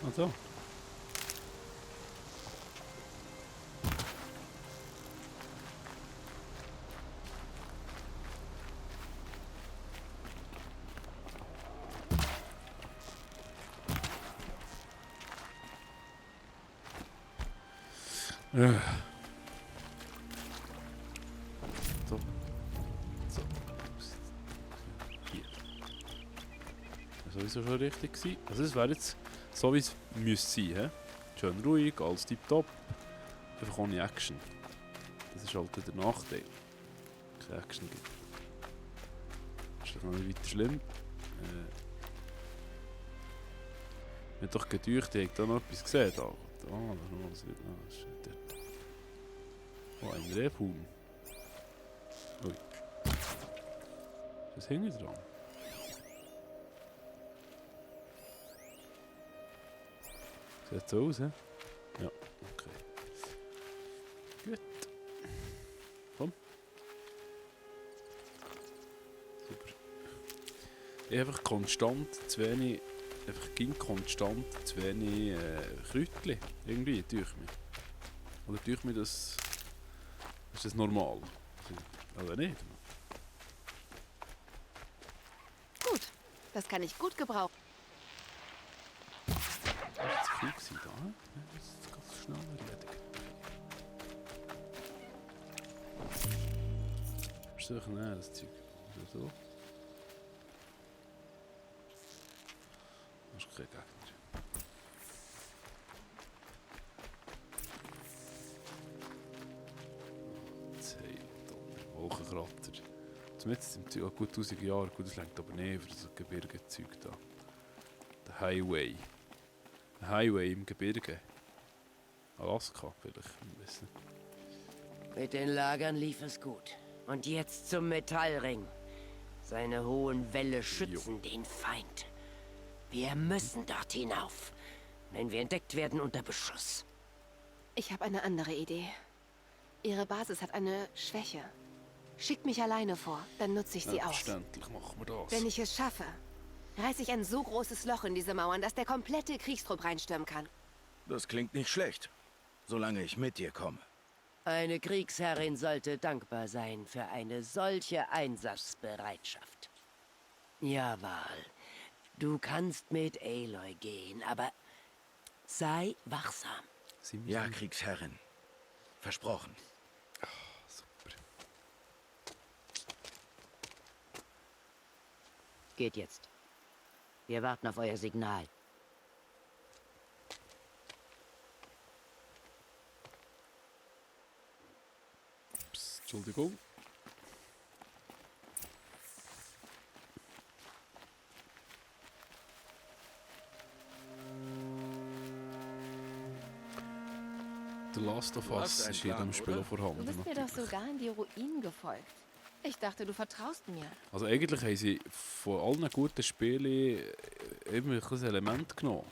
Ah, da. So. So. Hier. Das war sowieso schon richtig gewesen. Also es wäre jetzt so, wie es müsste sein. He? Schön ruhig, alles tipptopp. Einfach ohne Action. Das ist halt der Nachteil. Keine Action gibt. Das ist doch noch nicht weiter schlimm. Mir hat doch gedeucht, ich habe da noch etwas gesehen. Da. Ah, das ist dort. Oh, ein Rebhuhn. Ui. Was hängt dran? Sieht so aus, hä? Ja, okay. Gut. Komm. Super. Ich habe einfach konstant zu wenig. Ging konstant zu wenig Kräutchen. Irgendwie, durch mich. Oder durch mich das. Ist das normal? Oder nicht? Gut, das kann ich gut gebrauchen. Das war jetzt viel gewesen, da. Ja, das ist ganz schnell erledigt. Was soll ich nehmen, das Zeug? Oder so? Das ist kein Gegner. Wolkenkratzer. Zumindest im Zeug, gut 1000 Jahre, gut, das reicht aber nicht für das Gebirgezeug da. Der Highway. Ein Highway im Gebirge. Alaska vielleicht, ich weiß nicht. Mit den Lagern lief es gut. Und jetzt zum Metallring. Seine hohen Wälle schützen den Feind. Wir müssen dort hinauf. Wenn wir entdeckt werden, unter Beschuss. Ich habe eine andere Idee. Ihre Basis hat eine Schwäche. Schickt mich alleine vor, dann nutze ich sie aus. Selbstverständlich machen wir das. Wenn ich es schaffe, reiße ich ein so großes Loch in diese Mauern, dass der komplette Kriegstrupp reinstürmen kann. Das klingt nicht schlecht, solange ich mit dir komme. Eine Kriegsherrin sollte dankbar sein für eine solche Einsatzbereitschaft. Ja, Val, du kannst mit Aloy gehen, aber sei wachsam. Ja, Kriegsherrin. Versprochen. Super. Geht jetzt. Wir warten auf euer Signal. Psst, Entschuldigung. The Last of Us ist in jedem Spiel vorhanden. Du bist mir doch sogar in die Ruinen gefolgt. Ich dachte, du vertraust mir. Also eigentlich haben sie von allen guten Spielen immer ein Element genommen.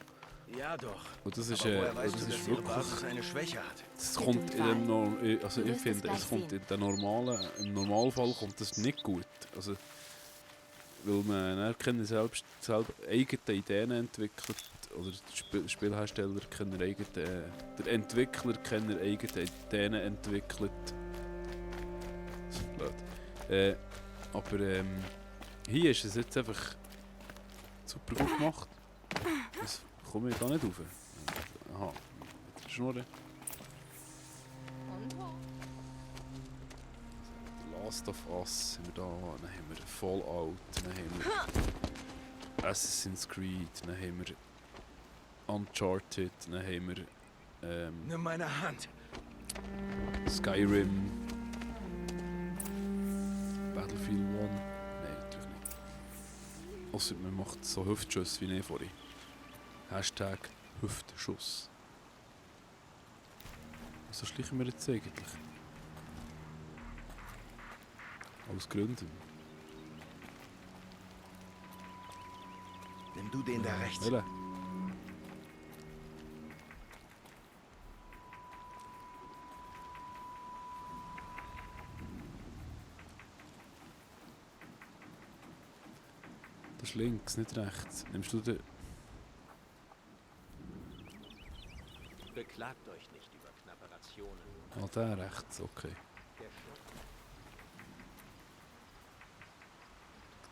Ja doch. Und das ist, Aber woher weißt das du, ist dass ihre wirklich... Basis eine Schwäche hat? Das kommt in dem also ich finde, es kommt in der im Normalfall kommt das nicht gut. Also, weil man können selber eigene Ideen entwickelt, oder die Spielhersteller können der Entwickler können eigene Ideen entwickelt. Das ist blöd. Aber hier ist es jetzt einfach super gut gemacht. Das komme ich da nicht rauf. Aha, mit der Schnurre. Last of Us haben wir da, dann haben wir Fallout, dann haben wir Assassin's Creed, dann haben wir Uncharted, dann haben wir Nimm meine Hand. Skyrim, Battlefield 1, nein, natürlich nicht. Ausser man macht so Hüftschüsse wie ich vorhin. Hashtag Hüftschuss. Was schleichen wir jetzt eigentlich? Aus Gründen. Nimm du den da rechts. Welle. Das ist links, nicht rechts. Nimmst du den... Beklagt euch nicht über knappe Rationen. Ah, der rechts, okay.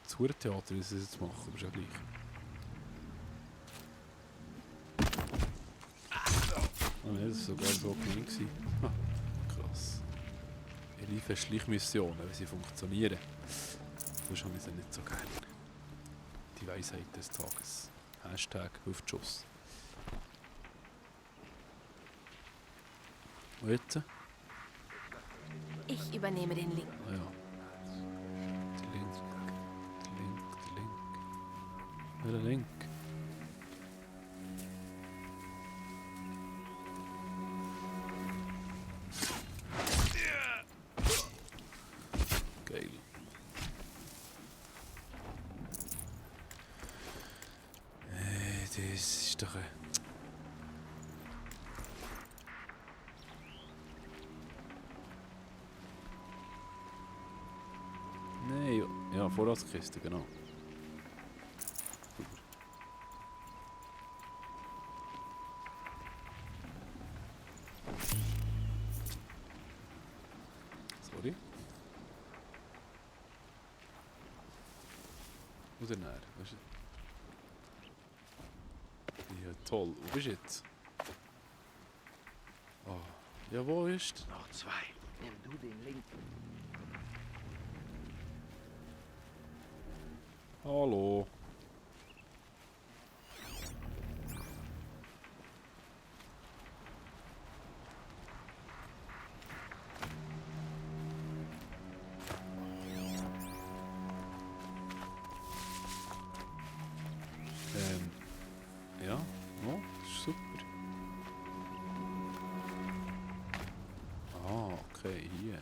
Das Hurentheater ist es jetzt machen, aber ist ja gleich. Oh nein, das war sogar so klein gewesen. Ha, krass. Ich liebe Schleichmissionen, wenn sie funktionieren. Sonst habe ich sie nicht so gerne. Die Weisheit des Tages. Hashtag Hüftschuss. Und jetzt? Ich übernehme den Link. Ah ja. Der Link. Der Link. Geil. Das ist doch ein... Nein, ja, Vorratskiste, genau. Sorry. Wo denn her? Weißt du? Ja, toll. Wo bist du jetzt? Oh. Ja, wo ist? Noch zwei. Nimm du den Link. Hallo. Okay, hier.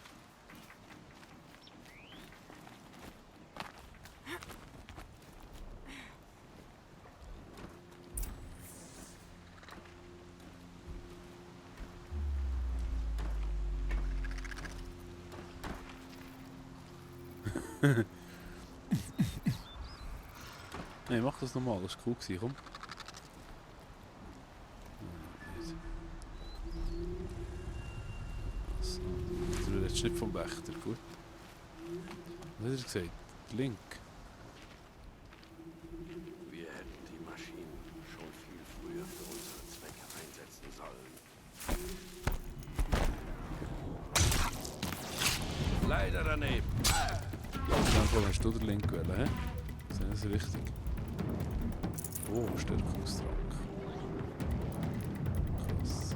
Nee, mach das nochmal, das war cool gewesen, komm. So, du redest nicht vom Wächter, gut. Was hat er gesagt? Link. Wir hätten die Maschinen schon viel früher für unsere Zwecke einsetzen sollen. Leider daneben. Dann hast du den Link gewählt, hä? Das ist richtig. Oh, Stärkungstrank. Krass.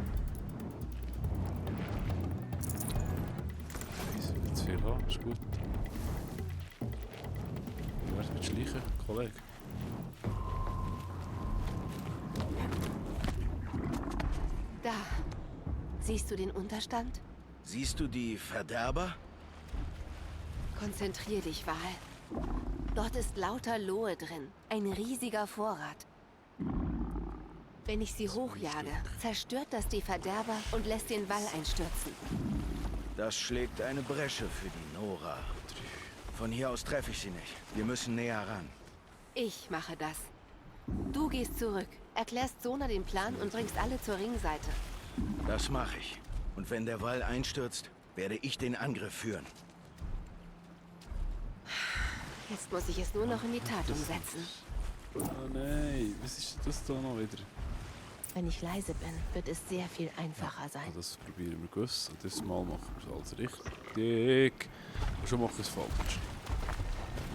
Ich will jetzt viel haben, ist gut. Wie wär's mit Schleichen, Kollege? Da. Siehst du den Unterstand? Siehst du die Verderber? Konzentrier dich, Val. Dort ist lauter Lohe drin. Ein riesiger Vorrat. Wenn ich sie hochjage, zerstört das die Verderber und lässt den Wall einstürzen. Das schlägt eine Bresche für die Nora. Von hier aus treffe ich sie nicht. Wir müssen näher ran. Ich mache das. Du gehst zurück, erklärst Sona den Plan und bringst alle zur Ringseite. Das mache ich. Und wenn der Wall einstürzt, werde ich den Angriff führen. Jetzt muss ich es nur noch in die Tat umsetzen. Oh nein, was ist das da noch wieder? Wenn ich leise bin, wird es sehr viel einfacher sein. Das probieren wir gewiss. Und das Mal machen wir es alles richtig. Und schon mache ich es falsch.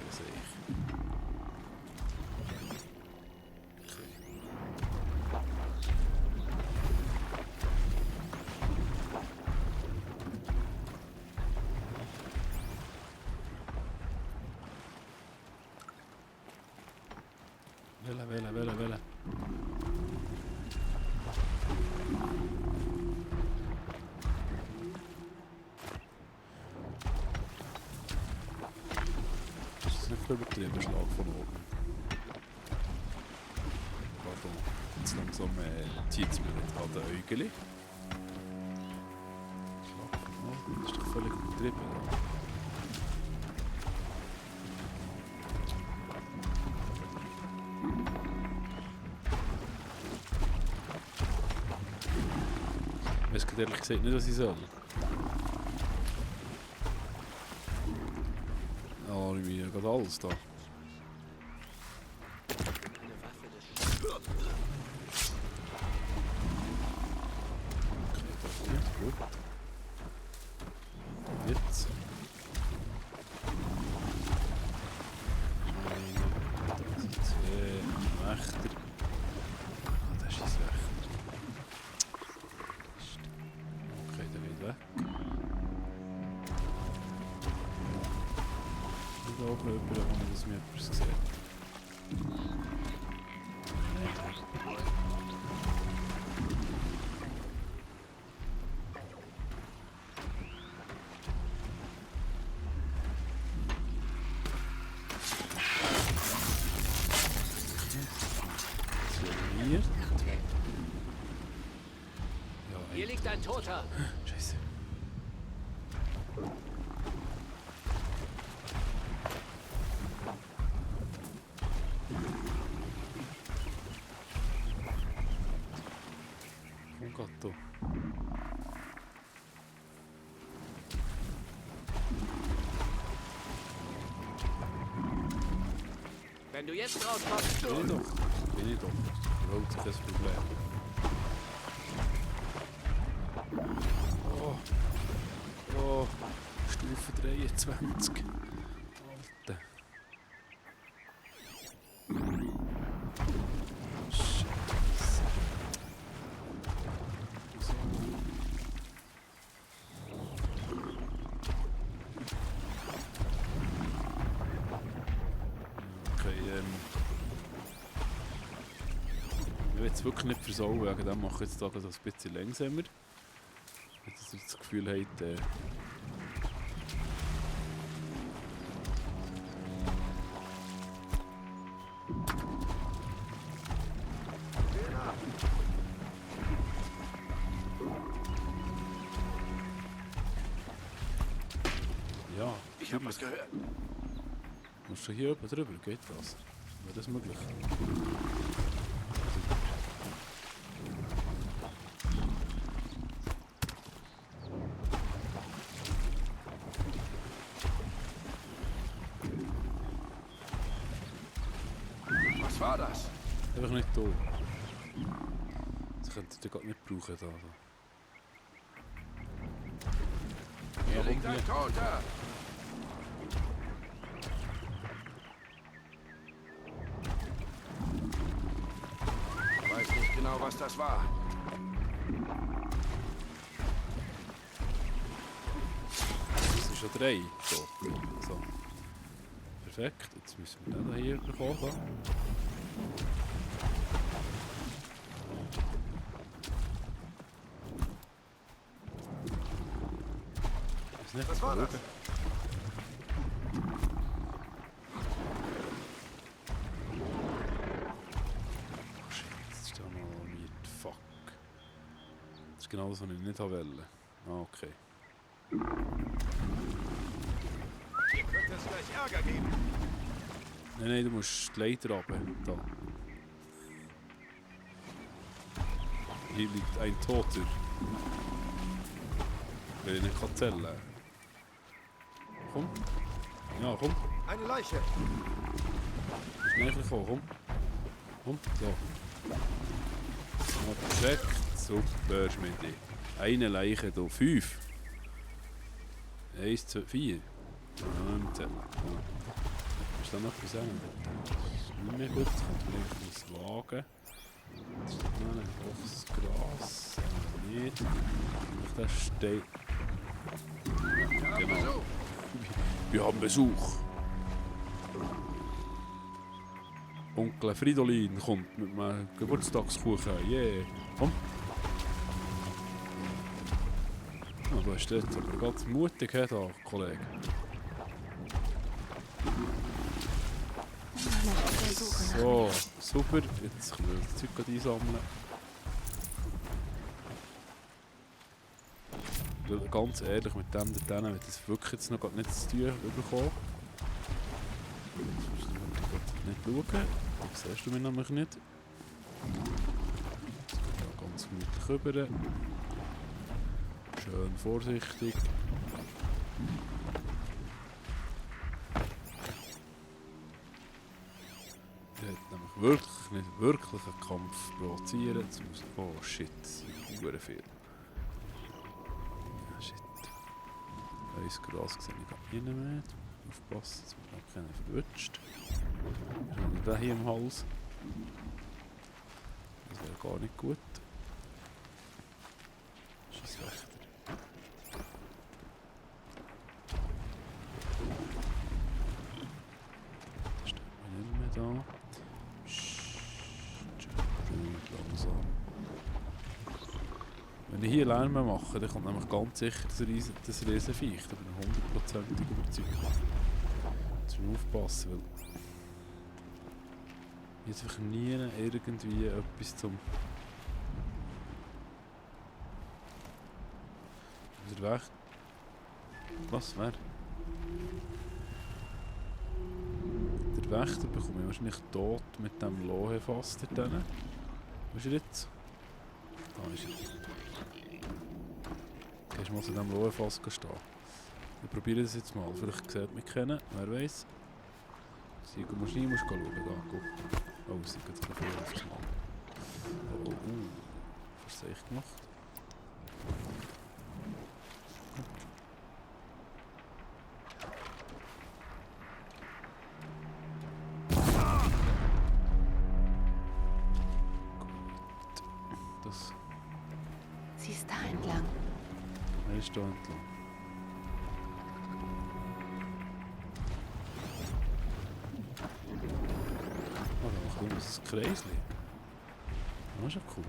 Das sehe ich. Wählen. Das ist nicht übertrieben, Schlag von oben. Pardon, jetzt langsam zieht es mir nicht an den Äugeli. Schlag von oben, das ist doch völlig übertrieben. Ich weiß ehrlich gesagt nicht, was ich soll. Oh, ich habe gerade alles da. Gut. Jetzt. Zwei Wächter. Das ist ein Wächter. Okay, der wird weg. Da oben jemand, ohne dass mir etwas sieht. Hier liegt ein Toter. Scheiße. Un gatto. Wenn du jetzt rauskommst, Bin ich doch. Überhaupt kein Problem. Oh, Stufe 23. Alter. Scheiße. Okay, ich will jetzt wirklich nicht versauen, wegen dem mache ich jetzt da ein bisschen langsamer. Dass ihr das Gefühl habt, ja, ich habe was gehört. Musst du hier oben drüber? Geht das? Wäre das möglich? Was war das? Einfach nicht da. Das könnt ihr gerade nicht brauchen. Da. Hier liegt ein Toter. Ich weiß nicht genau, was das war. Das sind schon 3. So. Perfekt. Jetzt müssen wir den hier bekommen. So. Was war das? Shit, jetzt ist da noch mit Fuck. Das ist genau das, was ich nicht wollte. Ah, okay. Hier könnte es gleich Ärger geben. Nein, du musst die Leiter runter. Da. Hier liegt ein Toter. Will ich nicht zählen. Komm. Ja, komm. Eine Leiche. Ist näher gekommen, komm. Komm, so. Ja, perfekt. Super, Schmidi. Eine Leiche hier. 5. 1, 2, 4. Ja, nicht zählen. Ja. Ist da noch etwas an? Das ist nicht mehr gut. Das könnte man etwas wagen. Das ist noch ein hohes Gras. Nicht. Das steht. Genau. Wir haben Besuch. Onkel Fridolin kommt mit meinem Geburtstagskuchen. Yeah. Komm. Oh, du hast jetzt aber ganz mutig hier, Kollege. So, super. Jetzt können wir das Zeug einsammeln. Ganz ehrlich, mit dem da wird es wirklich jetzt noch nicht zu tun bekommen. Nicht schauen, das siehst du mich nämlich nicht. Jetzt geht da ganz gemütlich rüber. Schön vorsichtig. Der hat nämlich wirklich einen Kampf provozieren. Jetzt muss, oh shit, das ist sehr viel. Gras sehe ich gar nicht mehr. Aufpassen, dass man noch keinen verwünscht. Wir haben den hier im Hals. Das wäre gar nicht gut. Scheisswächter. Das steht mir nicht mehr da. Langsam. Wenn ich hier Lärm mache, dann kommt nämlich ganz sicher das Riesenviech. Da bin ich 100%ig überzeugt. Jetzt müssen wir aufpassen, weil jetzt einfach nie irgendwie etwas zum... Ist er weg? Was? Wer? Der Wächter bekomme ich wahrscheinlich tot mit dem Lohefass da drinnen. Wo ist er jetzt? Da ist er. Ich muss in diesem Lohefass stehen. Ich probiere das jetzt mal. Vielleicht sieht mich kennen, wer weiß. Sie musst nie schauen. Da, guck. Oh, sie geht zu viel auf das Mal. Oh, was habe ich gemacht? Gut. Das. Sie ist da entlang. Er ist da entlang. Oh, da macht uns ein Kreisli. Das ist ja cool.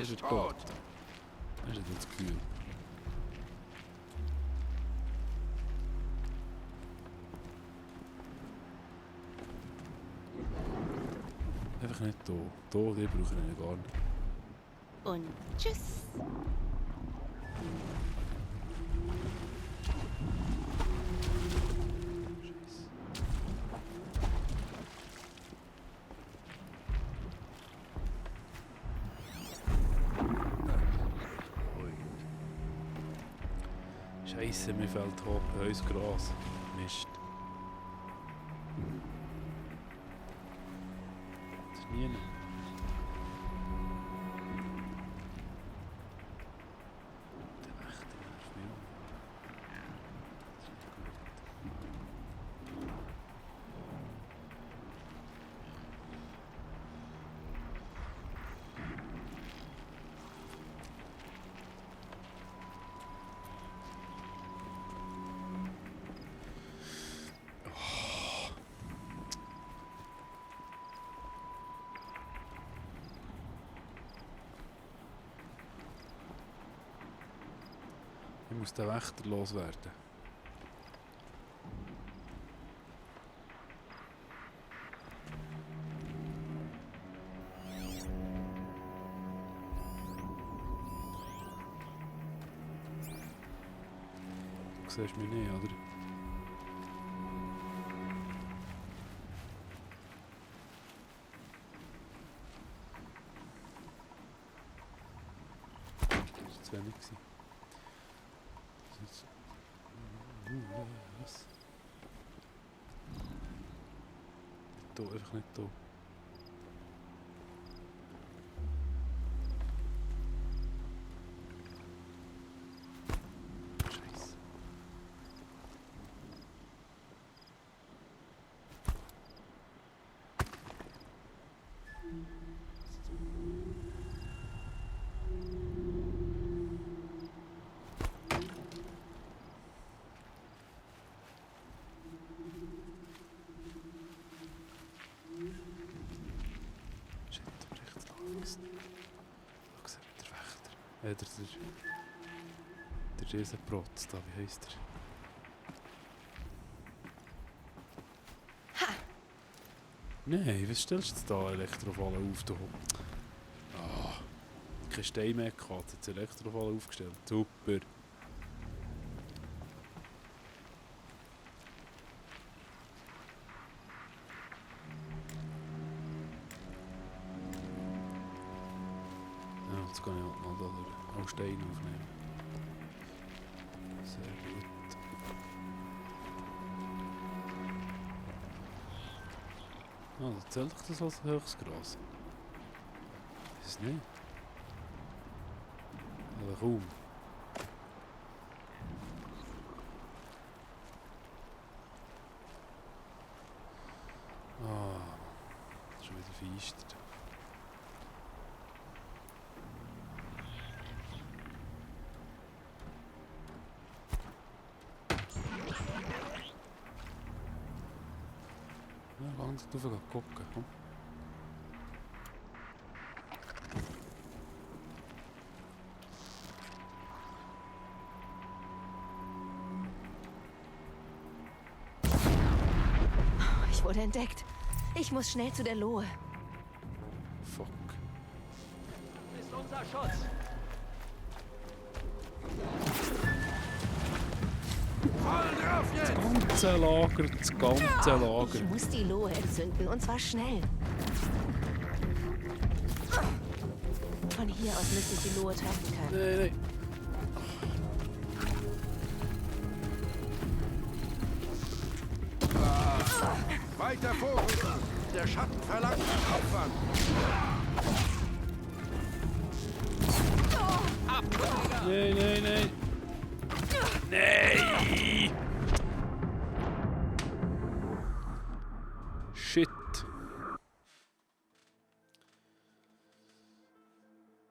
ist er tot. Das ist das Gefühl. Einfach nicht da. Da, die brauche ich gar nicht. Und tschüss. Scheiße, mir fällt Heusgras. Mist. Das ist nie noch. Der Wächter nervt mich auch. Das ist nicht gut. Ich muss den Wächter loswerden. Du siehst mich nicht, oder? Das war zu wenig. Was? Da, einfach nicht da. Scheiße. Der Riesenprotz da, wie heisst er? Ha! Nein, was stellst du da Elektrofallen auf? Ah, kein Stein mehr gehabt, jetzt Elektrofallen aufgestellt. Super. Ja, jetzt kann ich halt mal da auch Steine aufnehmen. Sehr gut. Ah, da zählt doch das als Höchstgras. Ist es nicht? Oder kaum. Ah, das ist schon wieder feister. Ja, langsam drauf gucken. Komm. Ich wurde entdeckt. Ich muss schnell zu der Lohe. Fuck. Das ist unser Schutz. Das ganze Lager. Ich muss die Lohe entzünden, und zwar schnell. Von hier aus müsste ich die Lohe treffen können. Nein. Weiter vorrücken! Der Schatten verlangt nach Aufwand! Nein! Nein! Shit.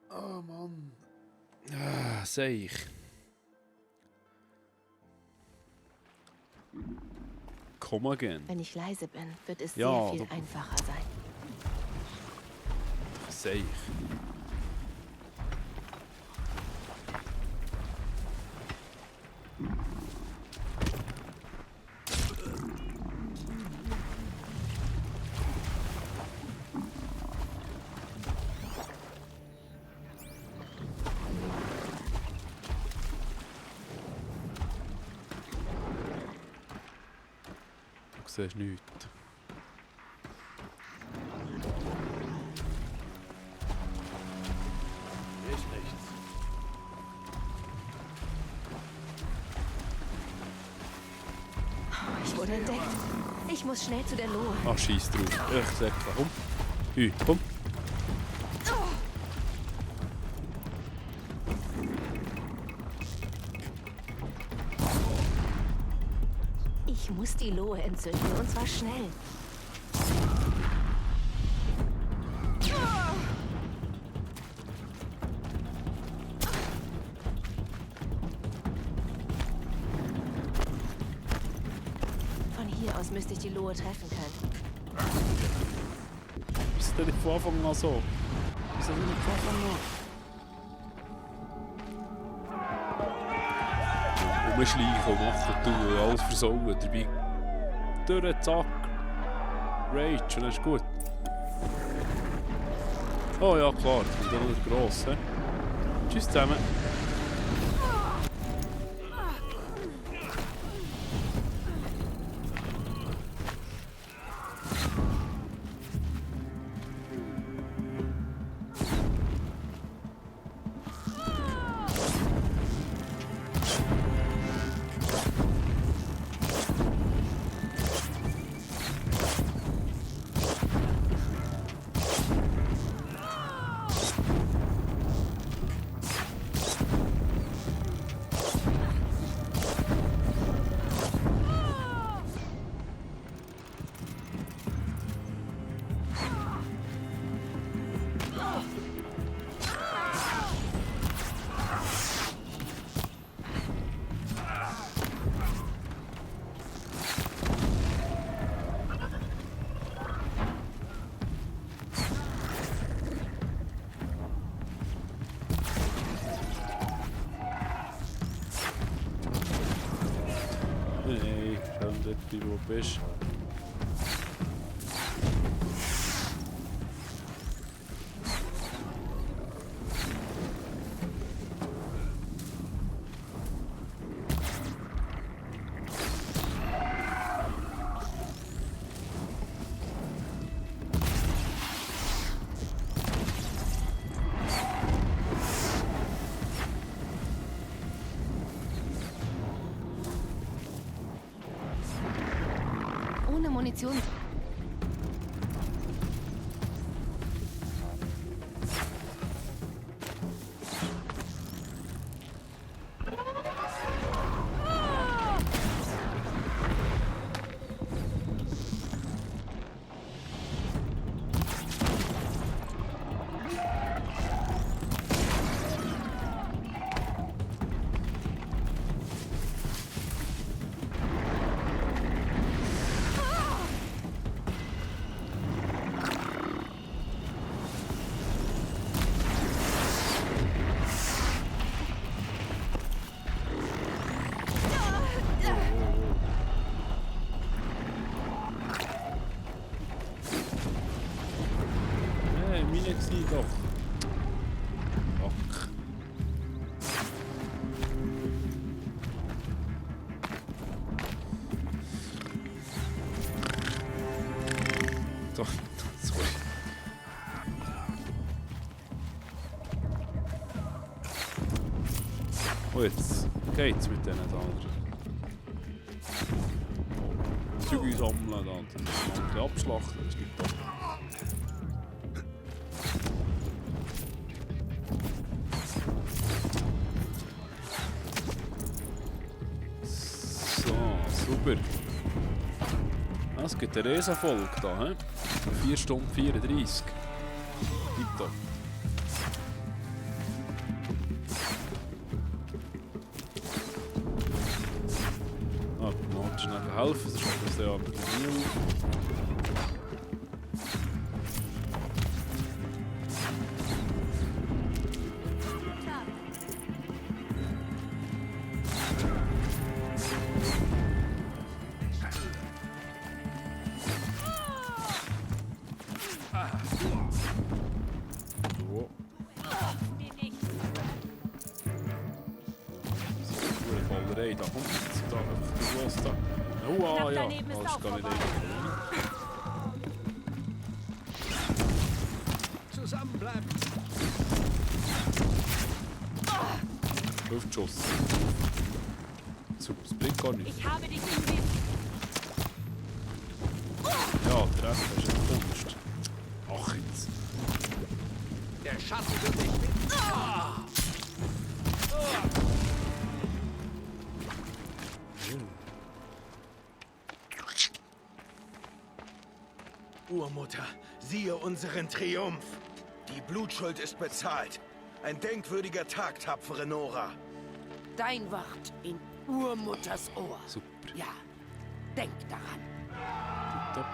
Oh Mann. Ah, sag ich. Komm again. Wenn ich leise bin, wird es Ja, sehr viel einfacher sein. Sag ich. siehst nichts. Ist nichts. Ich wurde entdeckt. Ich muss schnell zu der Lohe. Ah, scheiß drauf. Ich sag, komm. Hü, komm. Ich muss die Lohe entzünden, und zwar schnell. Von hier aus müsste ich die Lohe treffen können. Ist das nicht von Anfang an so? Ist das nicht von Anfang an? Rumschleichen und machen, tun, alles versauen dabei. Durch, zack. Rage, und das ist gut. Oh ja, klar, das ist dann wieder gross, he? Tschüss zusammen. Nee, schau dort, wie du bist. Ohne Munition. Mine gsi doch. Fuck. Doch, sorry. Oh, jetzt geht's mit denen anderen. Züge sammeln, dann abschlachten, das ist nicht top. Super. Es gibt eine Riesenfolge da, he? 4 Stunden 34. Tipptopp. Ah, du musst schnell helfen, sonst macht das der aber nie auf. Da kommt es da einfach los da. Oh, ja. daneben ist Das auch gar nicht vorbei. Zusammenbleiben! 5 Schuss. Super, das bringt gar nichts. Ich habe dich im Blick. Ja, der Rest ist ja Kunst. Ach jetzt. Der Schatten wird dich mit. Urmutter, siehe unseren Triumph. Die Blutschuld ist bezahlt. Ein denkwürdiger Tag, tapfere Nora. Dein Wort in Urmutters Ohr. Super. Ja, denk daran. Top.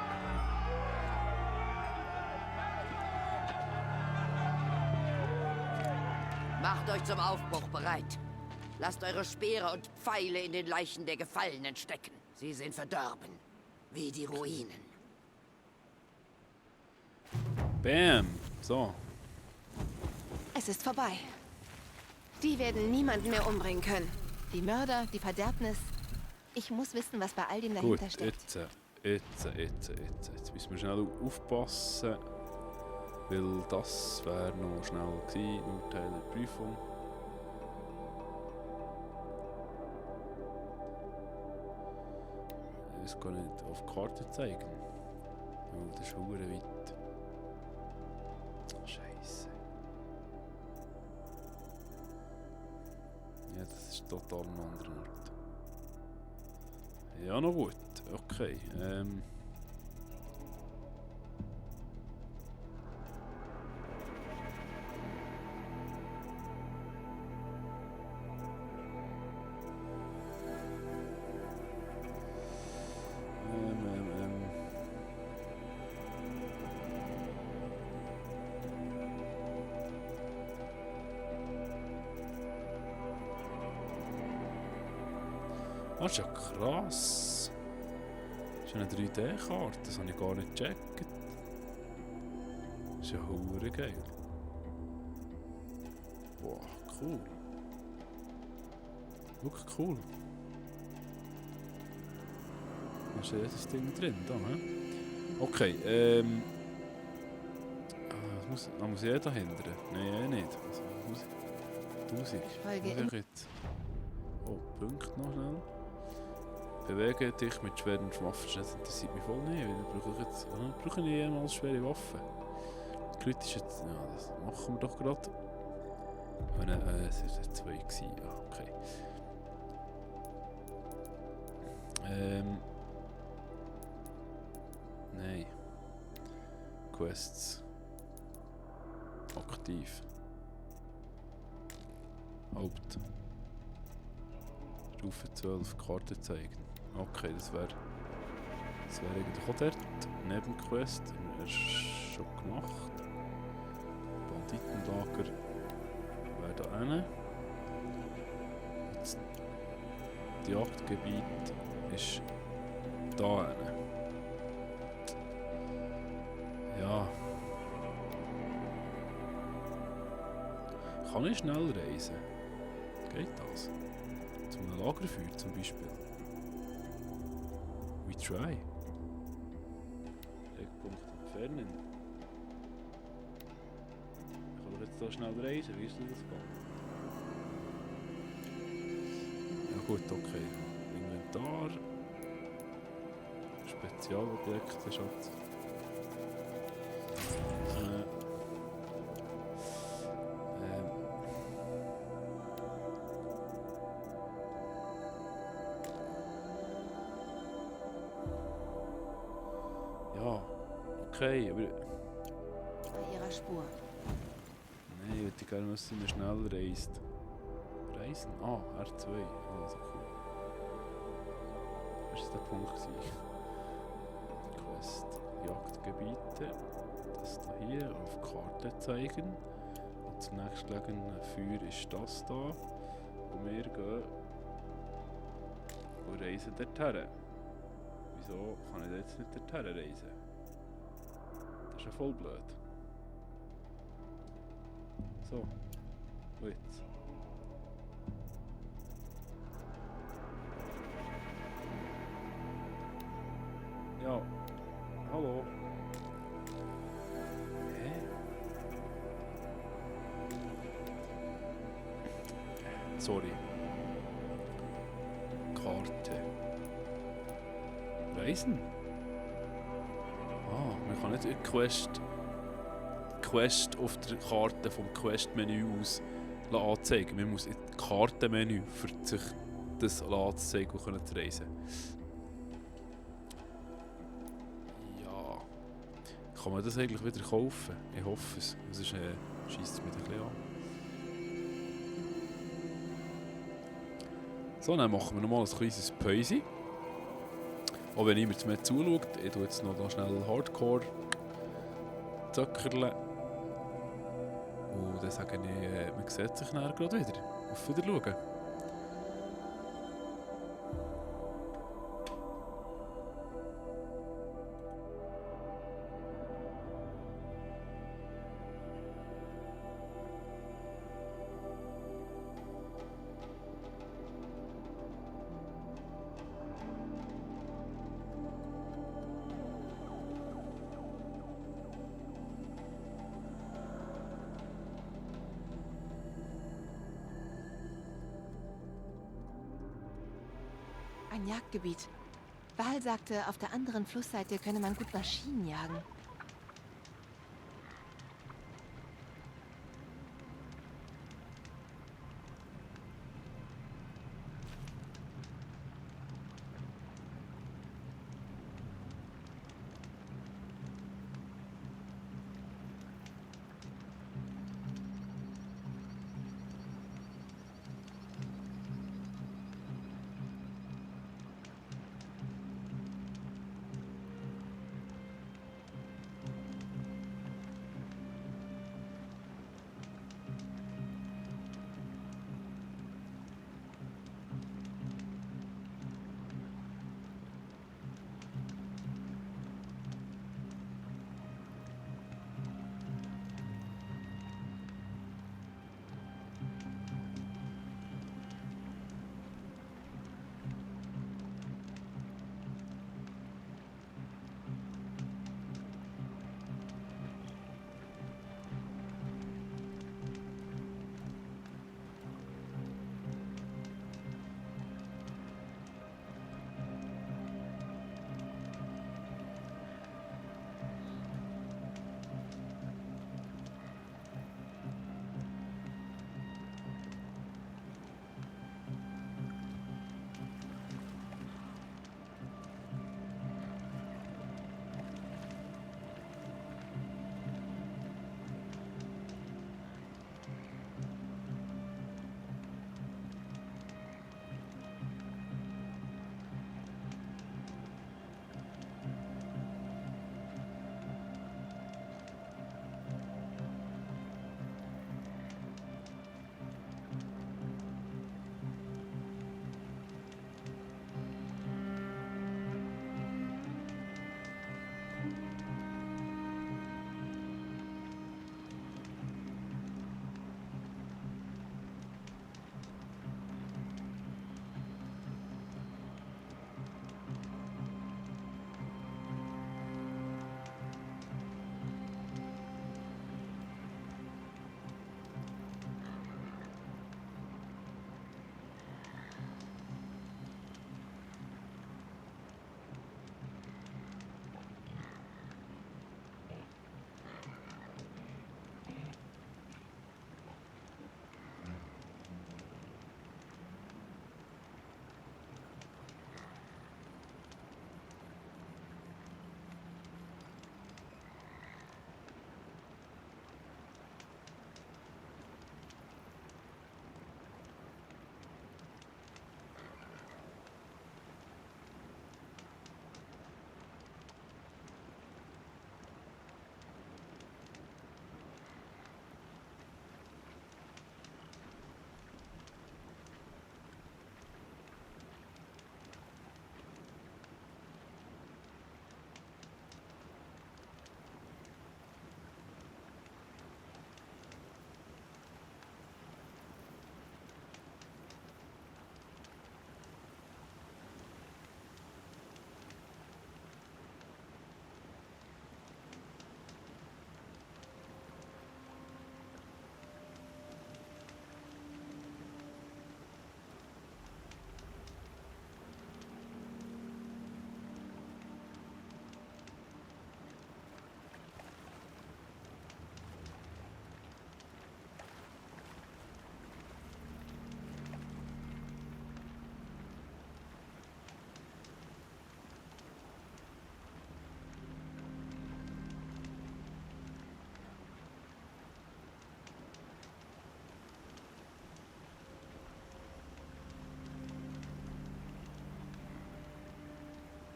Macht euch zum Aufbruch bereit. Lasst eure Speere und Pfeile in den Leichen der Gefallenen stecken. Sie sind verdorben, wie die Ruinen. Bam. So. Es ist vorbei. Die werden niemanden mehr umbringen können. Die Mörder, die Verderbnis. Ich muss wissen, was bei all dem Gut, dahinter steckt. jetzt müssen wir schnell aufpassen, weil das wäre noch schnell gewesen, Urteil der Prüfung. Ich weiß gar nicht auf die Karte zeigen, weil das ist verdammt weit. Scheiße. Ja, das ist total ein anderer Ort. Ja, noch gut. Okay. Das ist ja krass. Das ist eine 3D-Karte, das habe ich gar nicht gecheckt. Das ist ja hure geil. Boah, cool. Wirklich cool. Da ist ja jedes Ding drin, da, hä? Okay, muss ich da hindern? Nein, nicht. Also, muss ich? 1000. Muss ich jetzt? Oh, Punkt noch schnell. Bewege dich mit schweren Waffen. Das interessiert mich voll nicht, weil ich brauche nicht jemals schwere Waffen. Kritisch jetzt. Ja, das machen wir doch gerade. Es war 2 gewesen. Ja, okay. Nein. Quests. Aktiv. Haupt. Stufe 12, Karte zeigen. Okay, das wäre eigentlich auch dort. Nebenquest, haben wir schon gemacht. Banditenlager wäre da hinten. Das Jagdgebiet ist da hinten. Ja. Kann ich schnell reisen? Geht das? Zum Lagerfeuer zum Beispiel. We try. Eckpunkt entfernen. Ich kann doch jetzt da schnell reisen, wie ist denn das geht? Ja gut, okay. Inventar. Spezialobjekte, Schatz. Okay, aber... Bei ihrer Spur. Nein, ich würde gerne wissen, wie man schnell reist. Reisen? Ah, R2. Also cool. Das war der Punkt. Quest. Jagdgebiete. Das hier auf Karte zeigen. Und das nächstgelegene Feuer ist das da. Und wir gehen und reisen dorthin. Wieso kann ich jetzt nicht dorthin reisen? Das ist ja voll blöd. So. Und jetzt. Ja. Hallo. Hä? Sorry. Karte. Reisen? Ah, man kann nicht Quest auf der Karte vom Quest-Menü aus anzeigen. Man muss in das Kartenmenü, für sich das anzuzeigen und zu reisen. Ja. Kann man das eigentlich wieder kaufen? Ich hoffe es. Sonst scheisst es mich ein bisschen an. So, dann machen wir nochmal ein kleines Päuschen. Auch wenn niemand mehr zuschaut, ich tue jetzt noch da schnell Hardcore zöckerle. Und dann sage ich, man sieht sich nachher gerade wieder. Auf Wiedersehen. Ein Jagdgebiet. Val sagte, auf der anderen Flussseite könne man gut Maschinen jagen.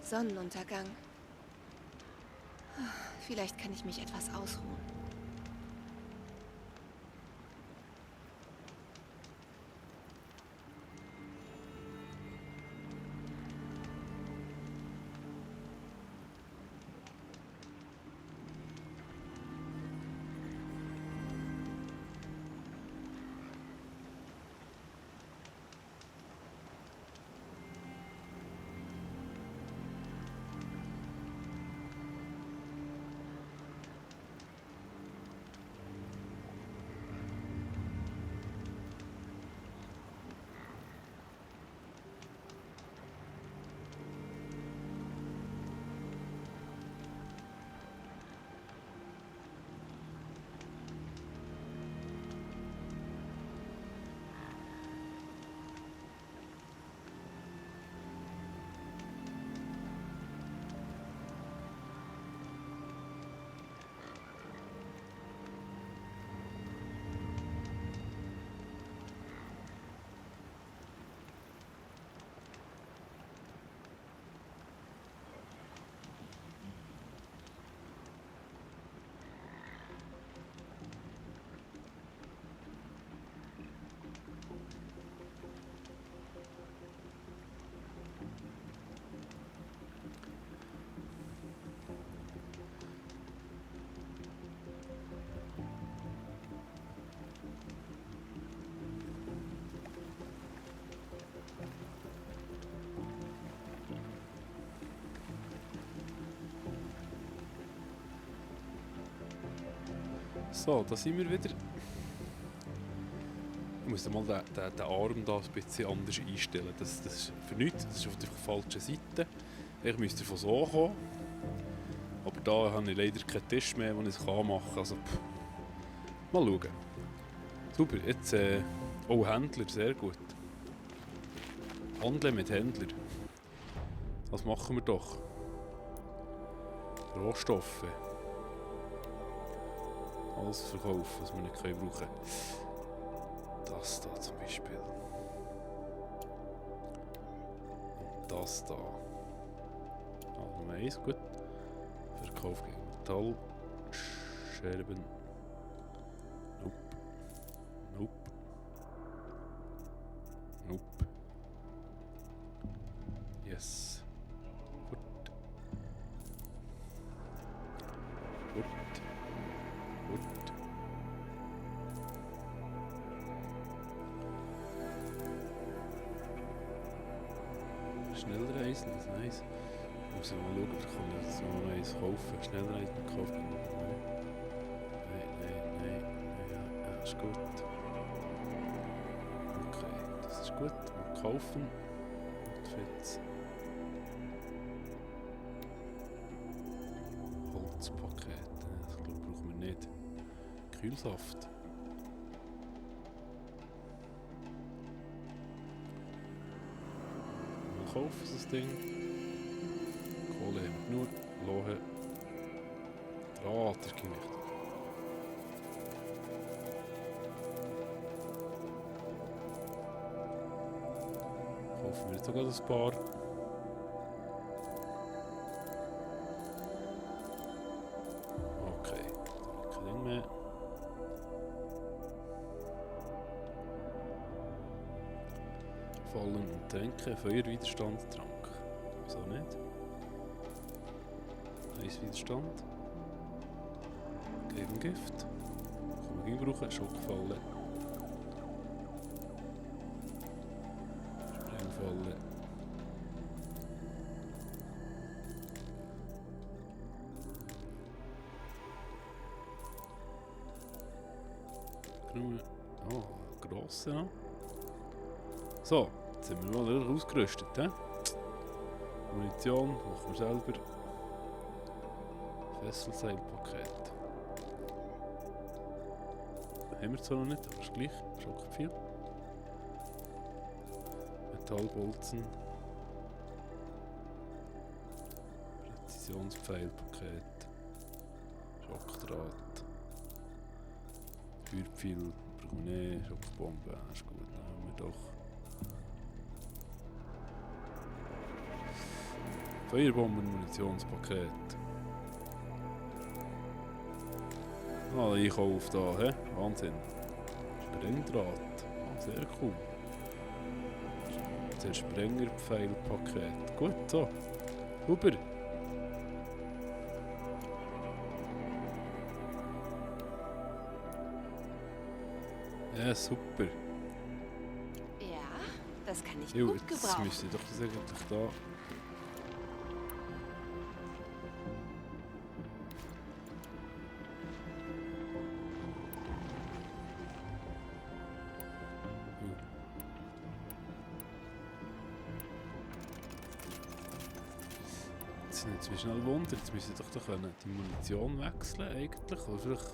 Sonnenuntergang. Vielleicht kann ich mich etwas ausruhen. So, da sind wir wieder. Ich muss mal den Arm da ein bisschen anders einstellen. Das ist für nichts, das ist auf der falschen Seite. Ich müsste von so kommen. Aber da habe ich leider keinen Tisch mehr, den ich machen kann. Also, mal schauen. Super, jetzt oh, Händler, sehr gut. Handeln mit Händlern. Das machen wir doch. Rohstoffe. Alles verkaufen, was wir nicht brauchen können. Das da zum Beispiel. Und das da. Nummer 1, gut. Verkauf gegen Metall. Scherben. Nope. Nope. Nope. Yes. Gut. Gut. Gut. Schnellreisen, das ist nice. Ich muss mal schauen, ob ich jetzt noch eins kaufen. Schnellreisen kaufen. Nein. Ja, ist gut. Okay, das ist gut. Mal kaufen. Fetz. Holzpaket. Das glaube brauchen wir nicht. Kühlsaft. Mal kaufen das Ding. Kohle haben wir genug. Lohe. Draht ist ging nicht. Kaufen wir jetzt sogar ein paar. Okay, kein Ding mehr. Fallen und Tränken, Feuerwiderstandstrank. Wieso nicht? Eiswiderstand. Gegengift. Kann man brauchen, Schockfalle. Sprengfalle. Oh, grosse noch. So, jetzt sind wir mal ausgerüstet. He? Munition machen wir selber. Fesselseilpaket. Haben wir zwar noch nicht, aber ist gleich. Schon viel. Metallbolzen. Präzisionspfeilpaket. Schockdraht. Feuerpfeil. Brauchen wir nicht. Schockbombe. Ist gut, dann haben wir doch. Feuerbomben-Munitionspaket. Ah, Einkauf da, hä? Wahnsinn. Sprengdraht. Ah, sehr cool. Das Sprengerpfeilpaket. Gut, so. Super. Ja, super. Ja, das kann ich Jo, gut jetzt gebrauchen. müsste ich doch das eigentlich da... Jetzt bin ich schnell Wunder, jetzt müsste ich doch da können die Munition wechseln eigentlich, oder vielleicht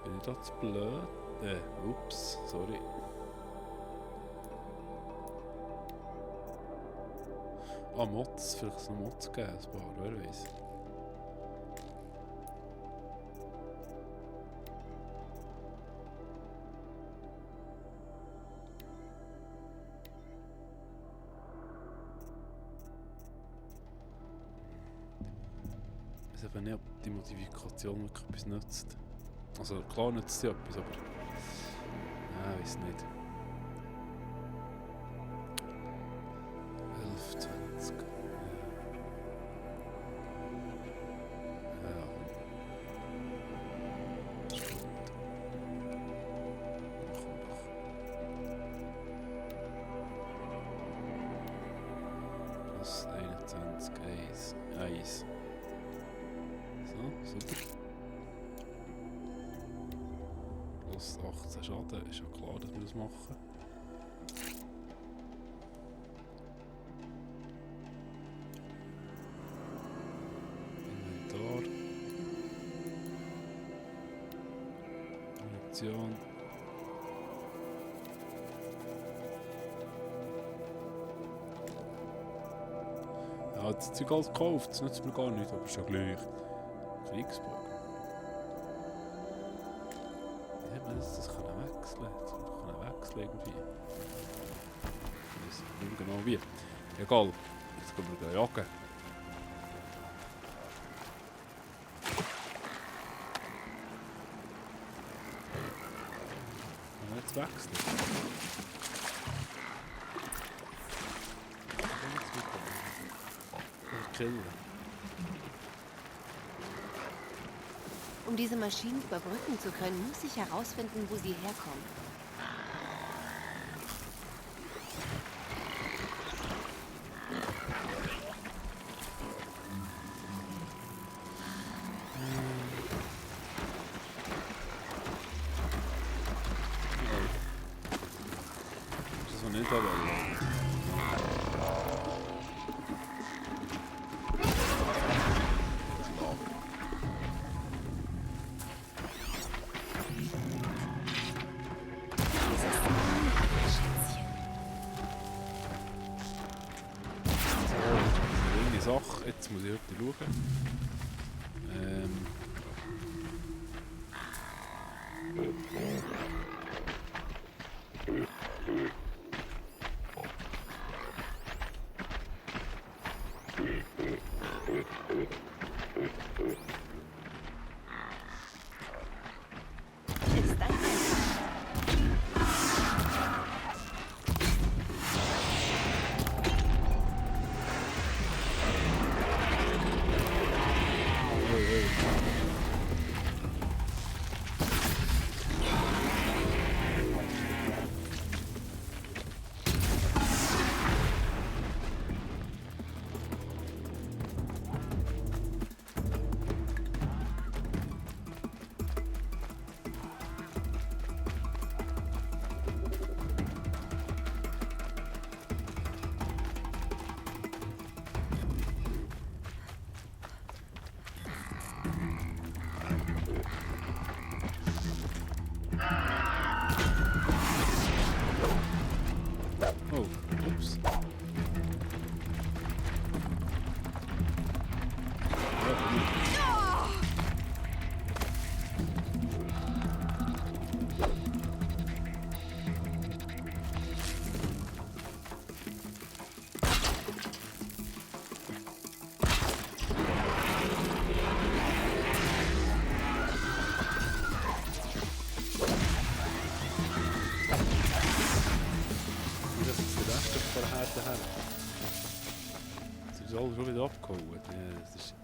bin ich da zu blöd. Ups, sorry. Ah, Mods, vielleicht so Mods geben, ein paar, wer weiß. Ich weiß aber nicht, ob die Modifikation wirklich etwas nützt. Also klar nützt sie etwas, aber... Ja, ich weiß nicht. 11, 20... Ja. Plus 21, 1. So, super. Plus 18 Schaden, ist ja klar, dass wir das machen. Inventar. Munition. Ja, das Zeug alles gekauft, das nützt mir gar nicht, aber ist ja gleich. Kriegsbogen. Wie hat man das können wechseln? Das können wechseln irgendwie. Ich weiß nicht genau wie. Egal, jetzt können wir jagen. Können wir jetzt wechseln? Killen. Um diese Maschinen überbrücken zu können, muss ich herausfinden, wo sie herkommen. Das war nicht dabei. Sache, jetzt muss ich heute schauen. ist alles schon wieder abgehauen. Ja, das ist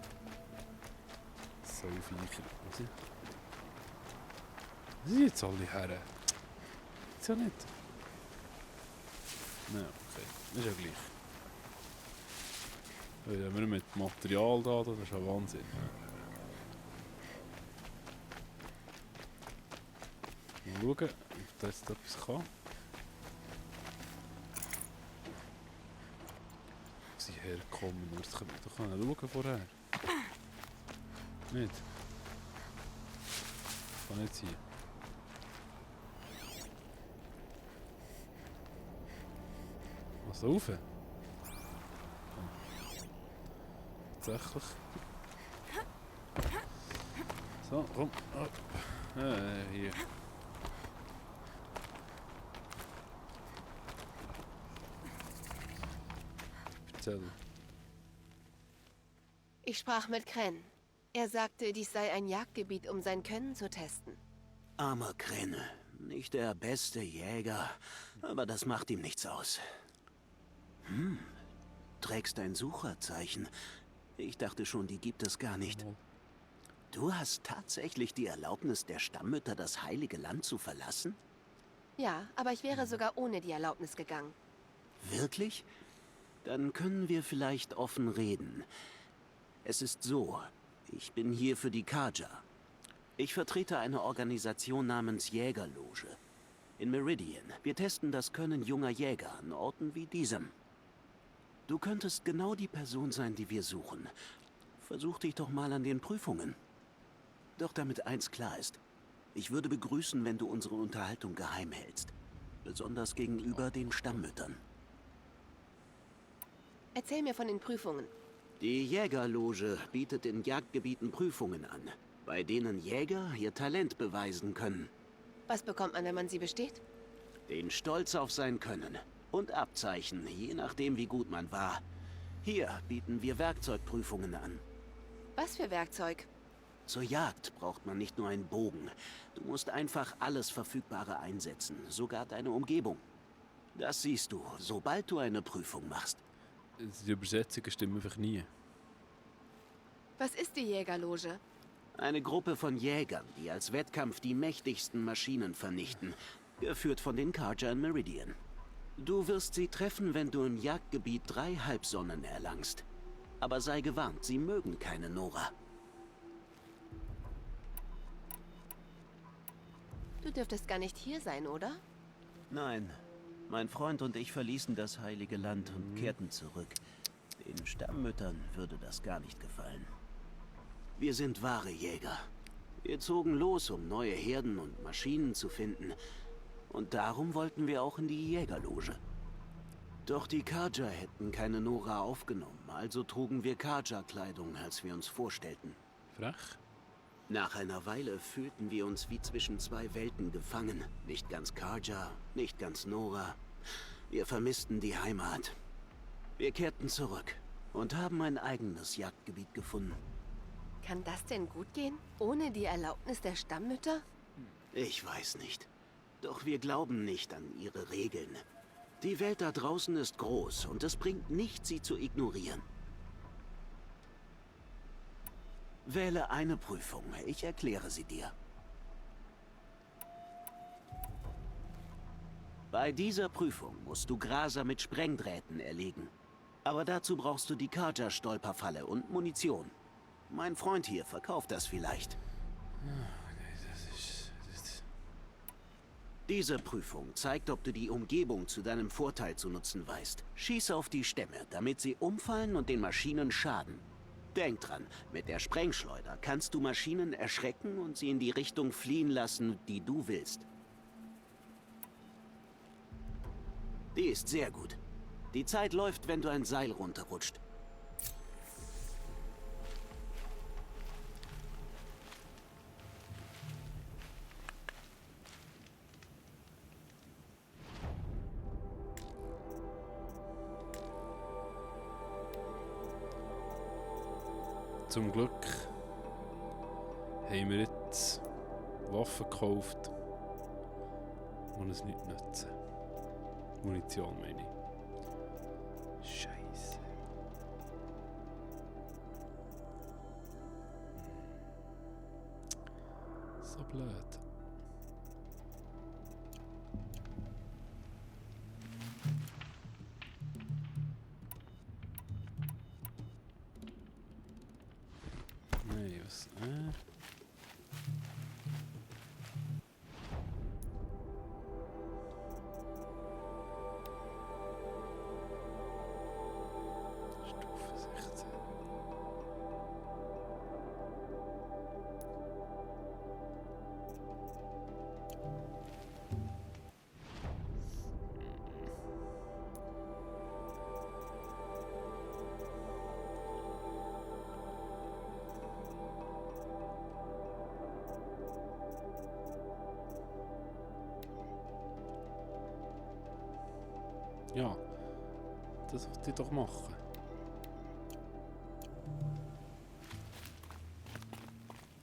so Viecher. Was sind jetzt alle her? Ist ja nicht. Nein, okay. Das ist ja gleich. Wenn wir mit Material da, das ist ja Wahnsinn. Mal schauen, ob das jetzt etwas kann. Sie herkommen, das können wir doch schauen vorher. Nicht? Kann nicht sein. Was da rauf? Tatsächlich. So, komm. Ab. Hier. Erzähl. Ich sprach mit Kren. Er sagte, dies sei ein Jagdgebiet, um sein Können zu testen. Armer Kren. Nicht der beste Jäger, aber das macht ihm nichts aus. Trägst ein Sucherzeichen. Ich dachte schon, die gibt es gar nicht. Du hast tatsächlich die Erlaubnis der Stammmütter, das Heilige Land zu verlassen? Ja, aber ich wäre sogar ohne die Erlaubnis gegangen. Wirklich? Dann können wir vielleicht offen reden. Es ist so, ich bin hier für die Carja. Ich vertrete eine Organisation namens Jägerloge. In Meridian. Wir testen das Können junger Jäger an Orten wie diesem. Du könntest genau die Person sein, die wir suchen. Versuch dich doch mal an den Prüfungen. Doch damit eins klar ist. Ich würde begrüßen, wenn du unsere Unterhaltung geheim hältst. Besonders gegenüber den Stammmüttern. Erzähl mir von den Prüfungen. Die Jägerloge bietet in Jagdgebieten Prüfungen an, bei denen Jäger ihr Talent beweisen können. Was bekommt man, wenn man sie besteht? Den Stolz auf sein Können. Und Abzeichen, je nachdem wie gut man war. Hier bieten wir Werkzeugprüfungen an. Was für Werkzeug? Zur Jagd braucht man nicht nur einen Bogen. Du musst einfach alles Verfügbare einsetzen, sogar deine Umgebung. Das siehst du, sobald du eine Prüfung machst. Die Übersetzungen stimmen einfach nie. Was ist die Jägerloge? Eine Gruppe von Jägern, die als Wettkampf die mächtigsten Maschinen vernichten, geführt von den Carja in Meridian. Du wirst sie treffen, wenn du im Jagdgebiet 3 Halbsonnen erlangst. Aber sei gewarnt, sie mögen keine Nora. Du dürftest gar nicht hier sein, oder? Nein. Mein Freund und ich verließen das Heilige Land und kehrten zurück. Den Stammmüttern würde das gar nicht gefallen. Wir sind wahre Jäger. Wir zogen los, um neue Herden und Maschinen zu finden. Und darum wollten wir auch in die Jägerloge. Doch die Carja hätten keine Nora aufgenommen, also trugen wir Carja-Kleidung, als wir uns vorstellten. Frech? Nach einer Weile fühlten wir uns wie zwischen 2 Welten gefangen. Nicht ganz Carja, nicht ganz Nora. Wir vermissten die Heimat. Wir kehrten zurück und haben ein eigenes Jagdgebiet gefunden. Kann das denn gut gehen? Ohne die Erlaubnis der Stammmütter? Ich weiß nicht. Doch wir glauben nicht an ihre Regeln. Die Welt da draußen ist groß und es bringt nichts, sie zu ignorieren. Wähle eine Prüfung. Ich erkläre sie dir. Bei dieser Prüfung musst du Graser mit Sprengdrähten erlegen. Aber dazu brauchst du die Carja-Stolperfalle und Munition. Mein Freund hier verkauft das vielleicht. Diese Prüfung zeigt, ob du die Umgebung zu deinem Vorteil zu nutzen weißt. Schieß auf die Stämme, damit sie umfallen und den Maschinen schaden. Denk dran, mit der Sprengschleuder kannst du Maschinen erschrecken und sie in die Richtung fliehen lassen, die du willst. Die ist sehr gut. Die Zeit läuft, wenn du ein Seil runterrutscht. Zum Glück haben wir jetzt Waffen gekauft, die uns nicht nützen. Munition meine ich. Scheiße. So blöd. Nein, was? Stufe 16. Ja, das wollte ich doch machen.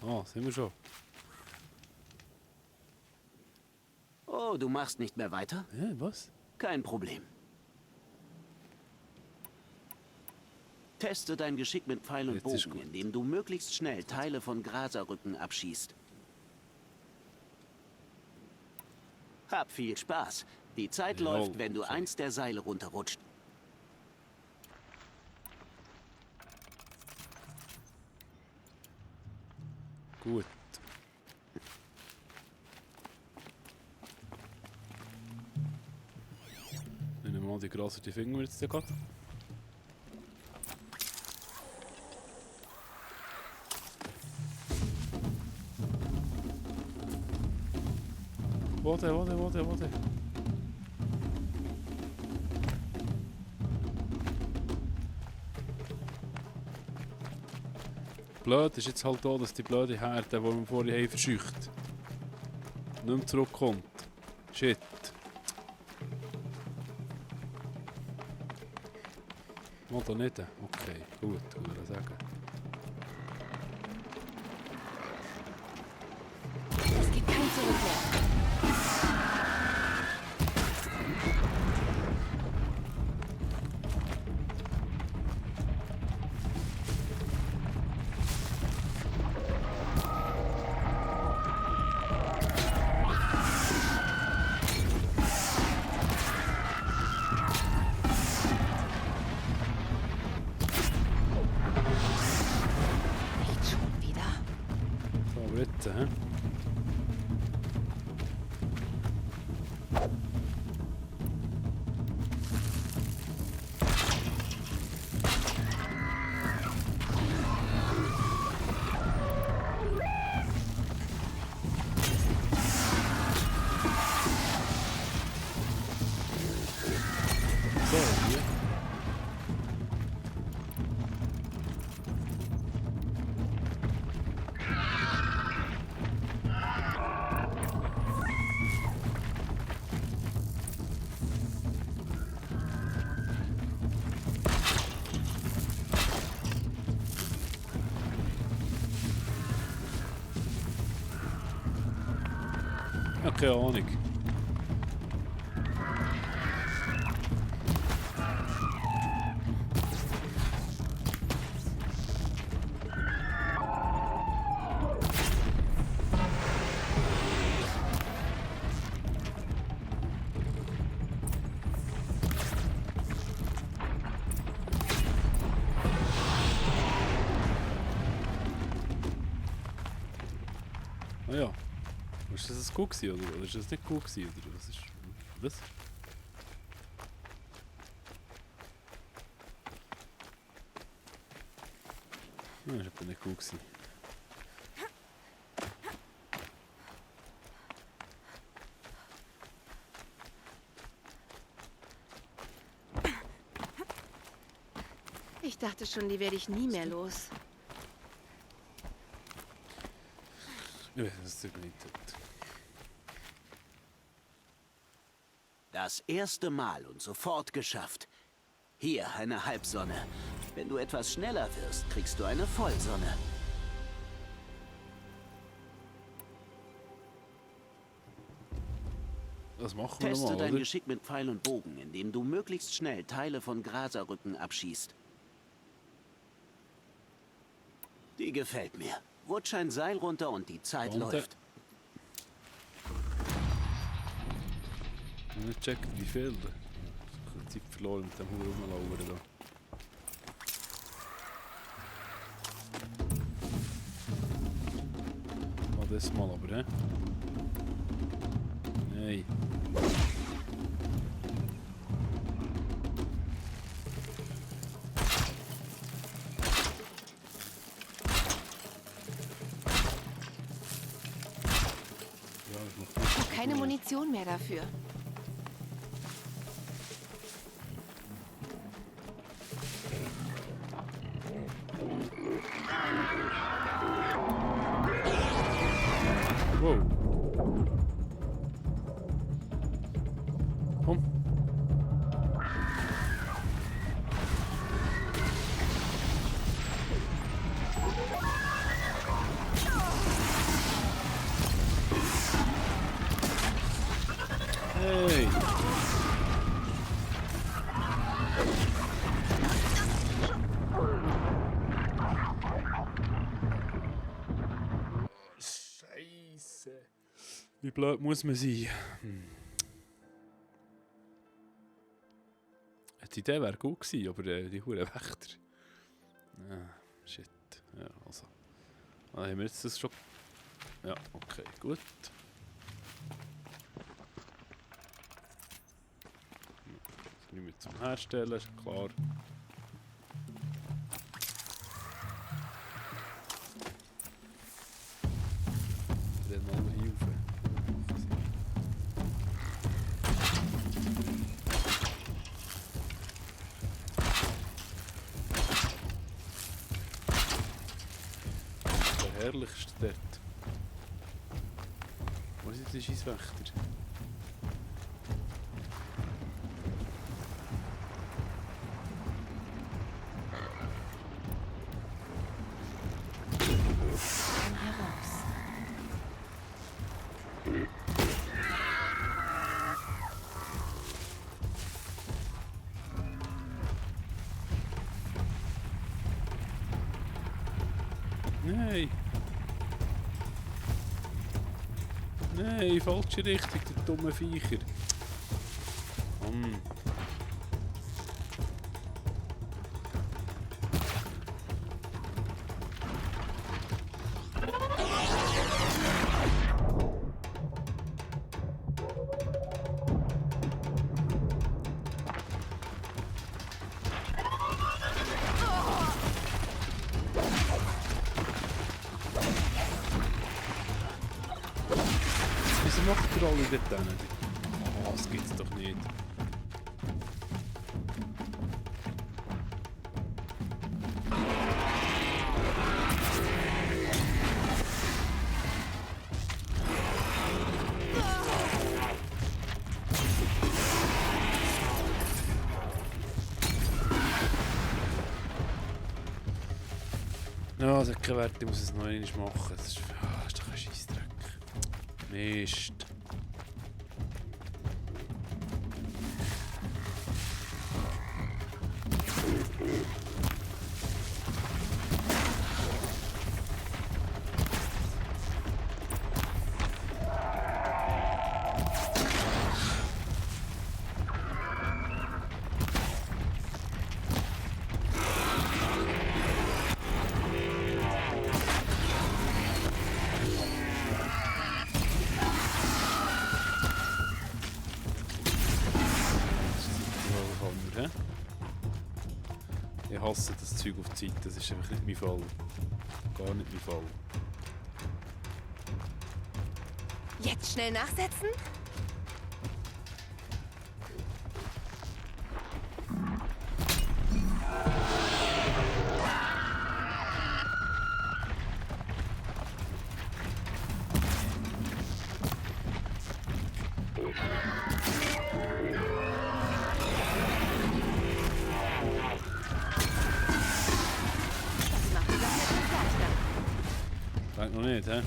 Ah, sind wir schon. Oh, du machst nicht mehr weiter? Was? Kein Problem. Teste dein Geschick mit Pfeil und Bogen, indem du möglichst schnell Teile von Graserrücken abschießt. Hab viel Spaß. Die Zeit läuft, wenn du eins der Seile runterrutscht. Gut. Nehmen wir mal die größeren Finger jetzt gerade. Warte. Blöd ist jetzt halt auch, dass die blöde Herde, die wir vorhin haben, verscheucht, nicht mehr zurückkommt. Shit. Oder nicht? Okay, gut, würde ich sagen. Es gibt kein Zurück mehr. Keine Ahnung. Ah ja. Ist das gut gewesen, oder ist das nicht gut gewesen, oder was ist das? Nein, das ist aber nicht gut gewesen. Ich dachte schon, die werde ich nie mehr los. Ja, das ist nicht. Das erste Mal und sofort geschafft. Hier eine Halbsonne. Wenn du etwas schneller wirst, kriegst du eine Vollsonne. Das machen wir Teste mal, dein oder? Geschick mit Pfeil und Bogen, indem du möglichst schnell Teile von Graserrücken abschießt. Die gefällt mir. Rutsch ein Seil runter und die Zeit läuft. Ich habe nicht gecheckt, wie viel. Ich habe Zeit verloren mit dem Rumlauern da. Oh, das mal aber, hä? Nein. Ich habe keine Munition mehr dafür. Wow. Komm. Hey. Scheiße. Wie blöd muss man sein? Die Idee wäre gut gewesen, aber die Huren Wächter. Ah, shit. Ja, also. Ah, haben wir jetzt das schon... Ja, okay, gut. Nicht mehr zum Herstellen, ist klar. Dann mal hier rauf. Der herrlichste dort. Wo ist jetzt der Scheisswächter? Nein! Nein, falsche Richtung, der dumme Viecher. Wieso macht ihr alle dort hin? Oh, das gibt's doch nicht. Ja, das hat keinen Wert, ich muss es noch einmal machen. Das ist doch ein Scheissdreck. Mist. Ich hasse das Zeug auf die Zeit, das ist einfach nicht mein Fall. Gar nicht mein Fall. Jetzt schnell nachsetzen? Denkt noch nicht, hä?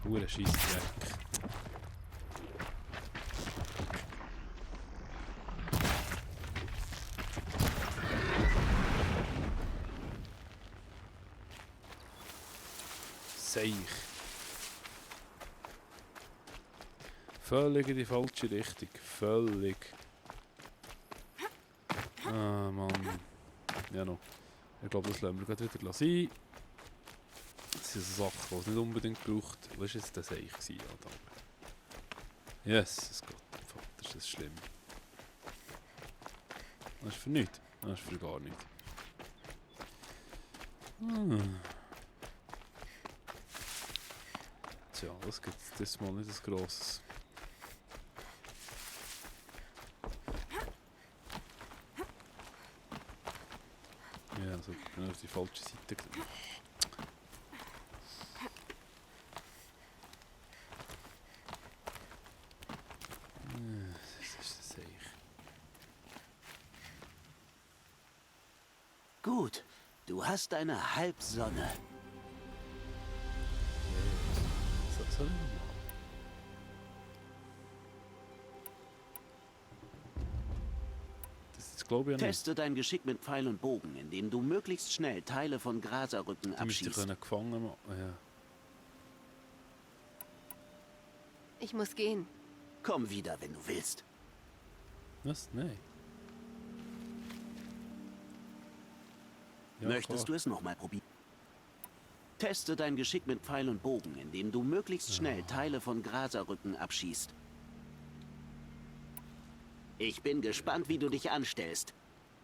Hure Scheissdreck. Seich. Völlig in die falsche Richtung. Völlig. Ah, Mann. Ja, noch. Ich glaube, das lassen wir gerade wieder sein. Das sind so Sachen, die es nicht unbedingt braucht. Was war jetzt das eigentlich? Ja, danke. Jesus Gott, Vater, ist das schlimm. Das ist für nichts. Das ist für gar nichts. Tja, das gibt es das mal nicht ein grosses. Ja, also ich bin auf die falsche Seite gegangen. Das ist das eigentlich. Gut, du hast eine Halbsonne. Soll ich mal? Das glaube ich ja nicht. Teste dein Geschick mit Pfeil und Bogen, indem du möglichst schnell Teile von Graserrücken Die müsste ich abschießt. gefangen machen. Ja. Ich muss gehen. Komm wieder, wenn du willst. Was? Nein. Ja, Möchtest du es nochmal probieren? Teste dein Geschick mit Pfeil und Bogen, indem du möglichst schnell Teile von Graserrücken abschießt. Ich bin gespannt, wie du dich anstellst.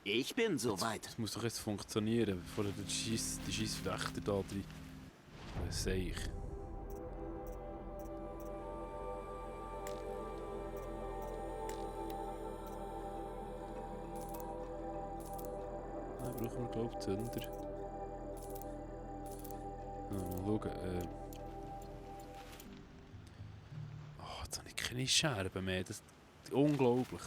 Ich bin soweit. Das muss doch jetzt funktionieren, bevor die Scheisswächter da drin. Was sehe ich? Da brauchen wir, glaube ich, Zünder. Mal schauen. Oh, jetzt habe ich keine Scherben mehr. Das ist unglaublich.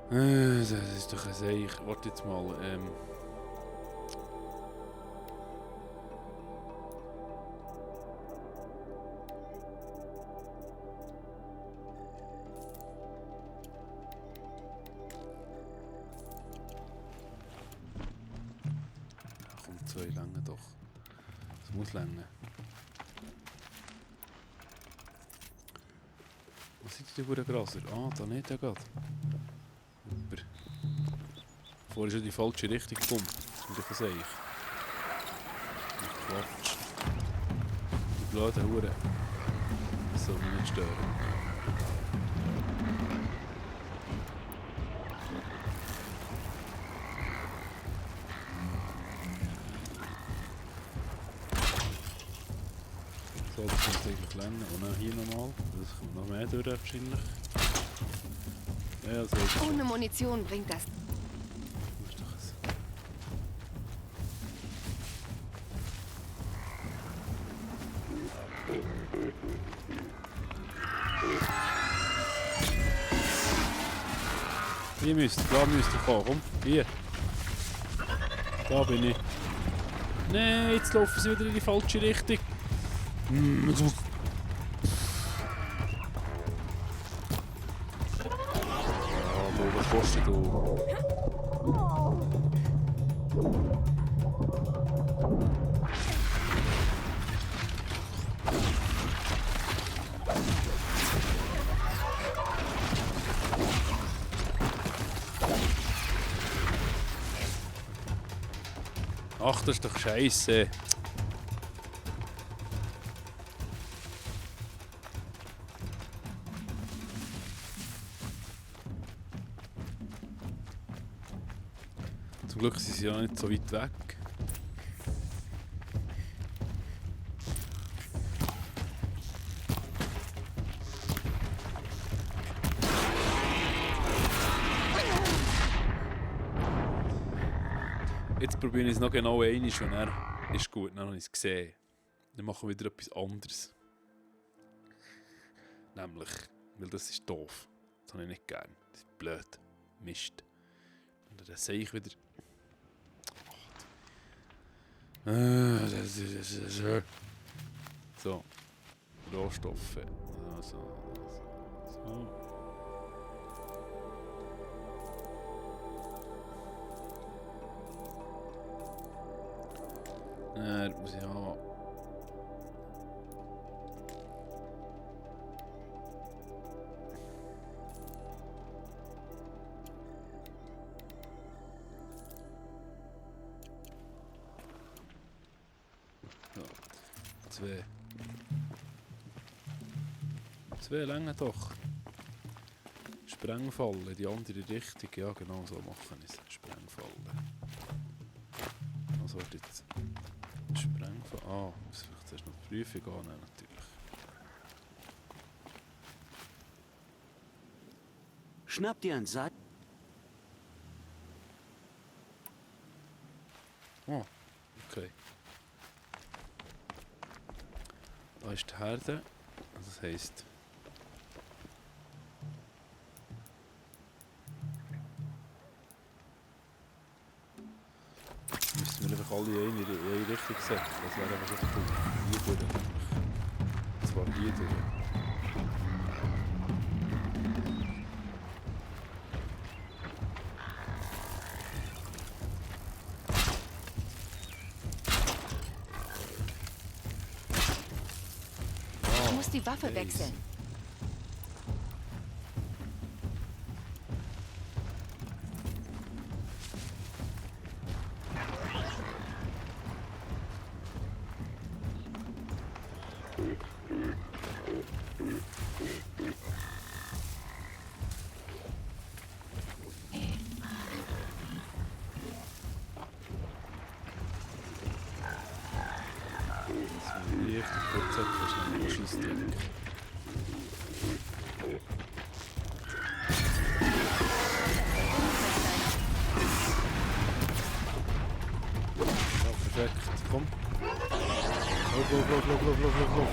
Das ist doch ein Seich. Warte jetzt mal. Komm, 2 lange doch. Das muss lange. Was sind die guten Graser? Ah, da nicht, der geht. Super. Vorher ist ja die falsche Richtung gekommen. Das muss ich sagen. Quatsch. Die blöden Huren. Das soll mich nicht stören. So, das kommt eigentlich länger. Und dann hier nochmal. Das kommt noch mehr durch wahrscheinlich. Ja, so. Ohne Munition bringt das. Hier da müsst ihr kommen. Komm, hier. Da bin ich. Nein, jetzt laufen sie wieder in die falsche Richtung. Was kostet du? Ach, das ist doch scheiße. Zum Glück sind sie ja nicht so weit weg. Jetzt probiere ich es noch genau einmal und er ist gut, dann habe ich es gesehen. Dann machen wir wieder etwas anderes. Nämlich, weil das ist doof. Das habe ich nicht gern. Das ist blöd. Mist. Und dann sehe ich wieder... So. Rohstoffe. So. Muss ich haben. So. Zwei Längen doch. Sprengfallen, die andere Richtung. Ja, genau so machen wir es. Sprengfallen. Was wird jetzt? Sprengfallen. Ah, muss ich zuerst noch die Prüfung annehmen, natürlich. Schnapp dir ein Seil. Oh, okay. Da ist die Herde. Das heisst... Müssten wir einfach alle in eine Richtung setzen. Das wäre einfach so cool. Hier durch. Das war hier durch. Ich muss die Waffe wechseln. Komm. Lauf.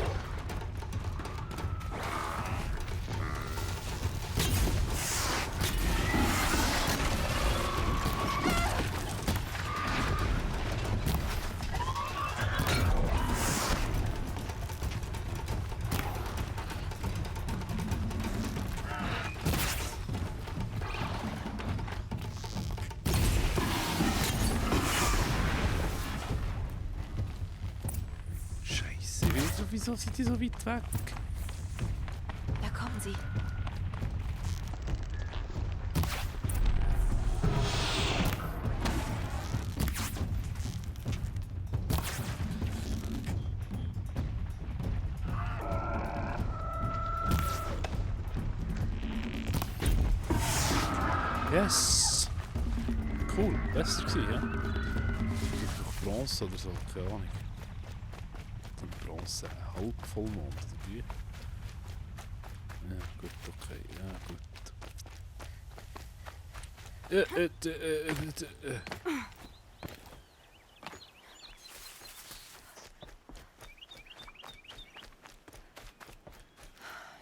Wieso sind die so weit weg? Da kommen sie. Yes! Cool, besser gewesen, ja? Durch Bronze oder so, keine Ahnung. Bronze, Halbvollmond oder wie? Ja, gut, okay, ja, gut.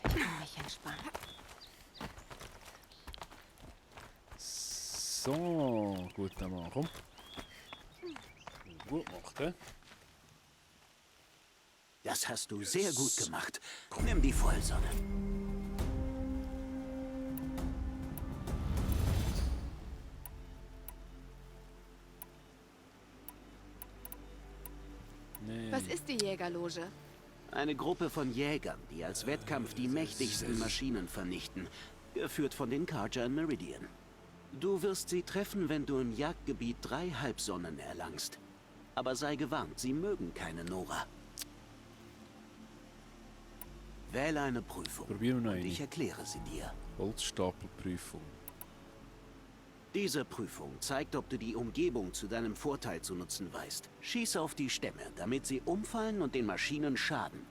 Ich kann mich entspannen. So, gut, dann mal, komm. Gut gemacht, hä? Das hast du sehr gut gemacht. Nimm die Vollsonne. Nee. Was ist die Jägerloge? Eine Gruppe von Jägern, die als Wettkampf die mächtigsten Maschinen vernichten, geführt von den Carja in Meridian. Du wirst sie treffen, wenn du im Jagdgebiet 3 Halbsonnen erlangst. Aber sei gewarnt, sie mögen keine Nora. Wähle eine Prüfung. Probieren wir noch eine. Ich erkläre sie dir. Holzstapelprüfung. Diese Prüfung zeigt, ob du die Umgebung zu deinem Vorteil zu nutzen weißt. Schieß auf die Stämme, damit sie umfallen und den Maschinen schaden.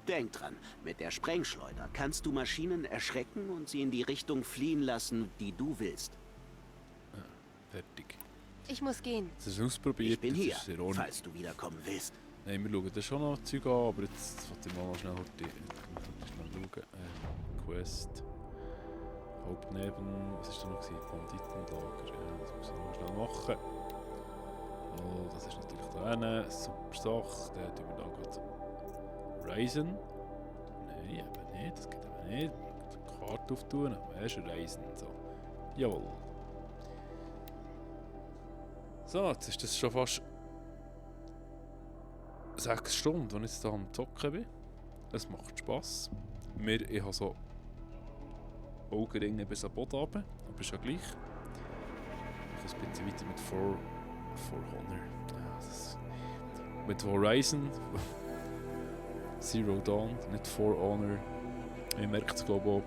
Denk dran, mit der Sprengschleuder kannst du Maschinen erschrecken und sie in die Richtung fliehen lassen, die du willst. Ja, fertig. Ich muss gehen. Das ist ausprobiert. Ich bin hier, das ist sehr ordentlich. falls du wiederkommen willst. Nein, wir schauen da schon noch Zeug an, aber jetzt wollte ich mal noch schnell schauen. Quest. Hauptneben, was ist da noch gewesen? Banditenlager, ja, das muss machen. Oh, das ist natürlich da eine super Sache. Den tun wir da gerade Reisen. Nein, eben nicht. Das geht eben nicht. Die Karte auftun. Weißt du, Reisen. So. Jawohl. So, jetzt ist das schon fast 6 Stunden, wenn ich jetzt hier am Zocken bin. Es macht Spass. Ich habe so Augenringe bis am Boden runter, aber ist ja gleich. Ich ein bisschen weiter mit For Honor. Ja, mit Horizon. Zero Dawn, nicht For Honor. Ich merke es glaube ich auch.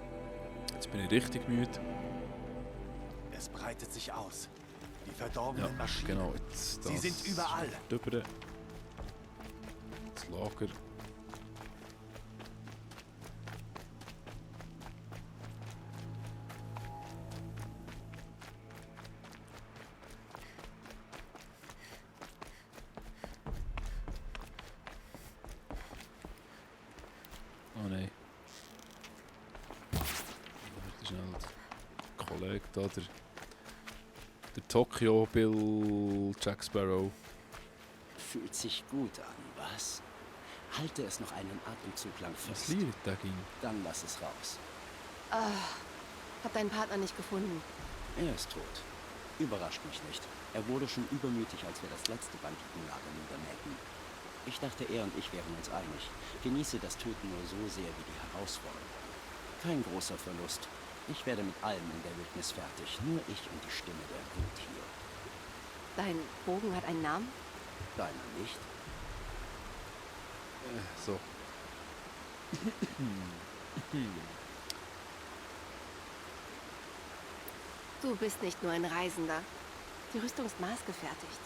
Jetzt bin ich richtig müde. Es breitet sich aus. Die verdorbenen Maschinen. Genau, jetzt Sie sind überall. Über das Lager. Oh nein. Warte schnell. Der Kollege da, der Tokyo Bill Jack Sparrow. Fühlt sich gut an, was? Halte es noch einen Atemzug lang fest. Was liegt da ging? Dann lass es raus. Hab deinen Partner nicht gefunden. Er ist tot. Überrascht mich nicht. Er wurde schon übermütig, als wir das letzte Banditenlager niedermähten. Ich dachte, er und ich wären uns einig. Genieße das Töten nur so sehr wie die Herausforderung. Kein großer Verlust. Ich werde mit allem in der Wildnis fertig. Nur ich und die Stimme der Wut hier. Dein Bogen hat einen Namen? Deiner nicht? So. Du bist nicht nur ein Reisender. Die Rüstung ist maßgefertigt.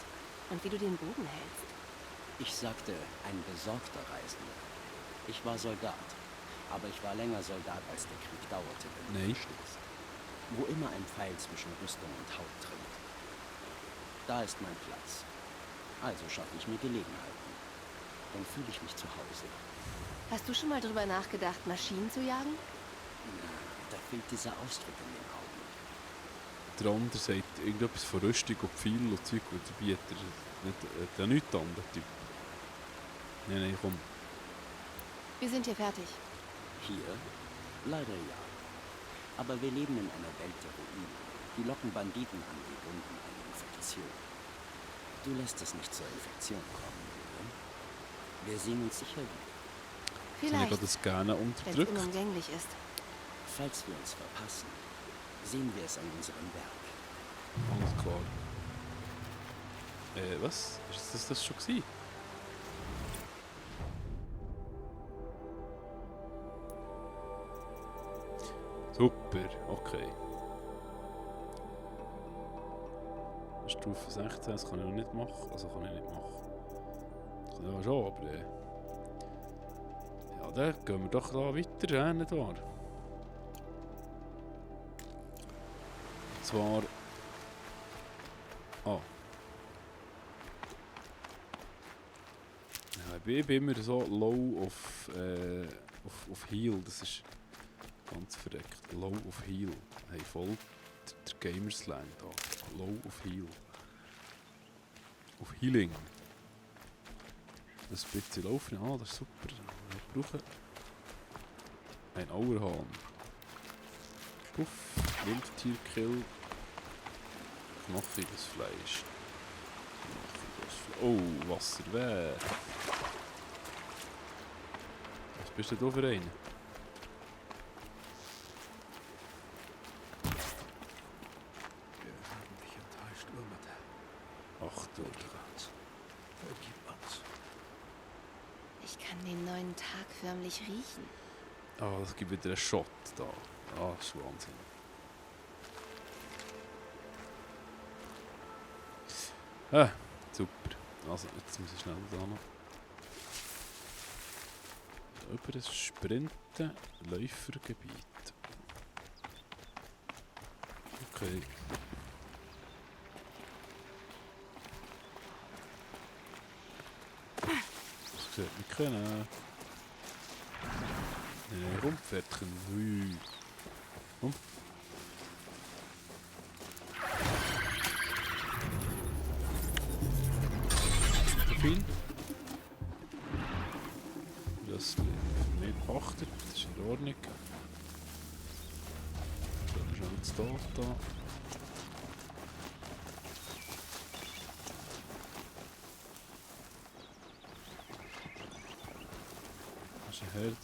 Und wie du den Bogen hältst. Ich sagte, ein besorgter Reisender. Ich war Soldat. Aber ich war länger Soldat, als der Krieg dauerte, wenn du verstehst. Wo immer ein Pfeil zwischen Rüstung und Haut dringt. Da ist mein Platz. Also schaffe ich mir Gelegenheiten. Dann fühle ich mich zu Hause. Hast du schon mal drüber nachgedacht, Maschinen zu jagen? Na, da fehlt dieser Ausdruck in den Augen. Der andere sagt irgendetwas von Rüstung und Pfeil und Zeug, und dabei hat er nichts anderes. Nein, komm. Wir sind hier fertig. Hier? Leider ja. Aber wir leben in einer Welt der Ruinen. Die locken Banditen an wie Wunden eine Infektion. Du lässt es nicht zur Infektion kommen, oder? Wir sehen uns sicher wieder. Vielleicht, wenn es unumgänglich ist. Falls wir uns verpassen, sehen wir es an unserem Werk. Alles klar. Was? Ist das schon gewesen? Super, okay. Stufe 16, das kann ich noch nicht machen. Also kann ich nicht machen. Das kann ich schon, aber ja, dann gehen wir doch da weiter, nicht wahr? Und zwar... Ja, ich bin immer so low auf Heal, das ist ganz verreckt. Low auf Heal. Hey, voll der Gamerslang da. Low auf Heal. Auf Healing. Das ein bisschen laufen. Ah, das ist super. Wir brauchen ein Auerhahn. Puff. Wildtierkill. Knochiges Fleisch. Oh, Wasserwehr. Was bist du da für einen? Ach du Gott. Vergib uns. Ich kann den neuen Tag förmlich riechen. Ah, das gibt wieder einen Shot da. Ah, das ist Wahnsinn. Ah, super. Also, jetzt muss ich schnell da noch. Über das Sprinten Läufergebiet. Okay. Das sieht nicht können. Nee, Rumpfwertchen. Hui. Komm. Machine. Das nicht beachtet, das ist in Ordnung. Dann ist noch das da. Das ist eine Herde.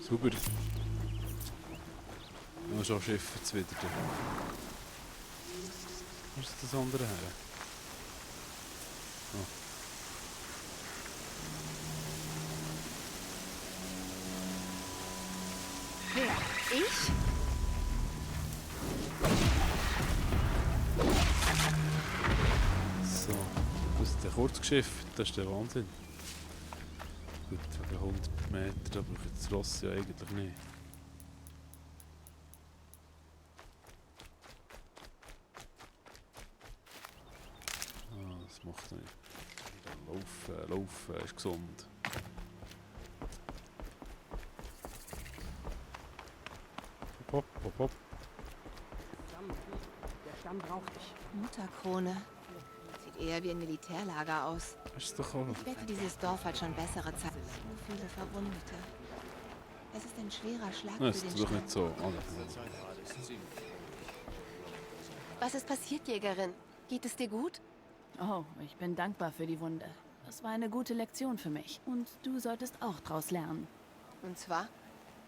Super. Noch schon Schiff jetzt wieder. Wo ist das andere her? Oh. Wer? Ich? So, das ist der Kurzgeschiff, das ist der Wahnsinn. Gut, wegen 100 Meter, da brauche ich das Ross ja eigentlich nicht. Ah, das macht er nicht. Laufen ist gesund. Hopp, hopp, hopp. Der Stamm braucht dich. Mutterkrone. Sieht eher wie ein Militärlager aus. Ist doch auch. Ich wette, dieses Dorf hat schon bessere Zeiten. So viele Verwundete. Es ist ein schwerer Schlag Das für den ist doch Stamm. nicht so. Was ist passiert, Jägerin? Geht es dir gut? Oh, ich bin dankbar für die Wunde. Das war eine gute Lektion für mich. Und du solltest auch draus lernen. Und zwar?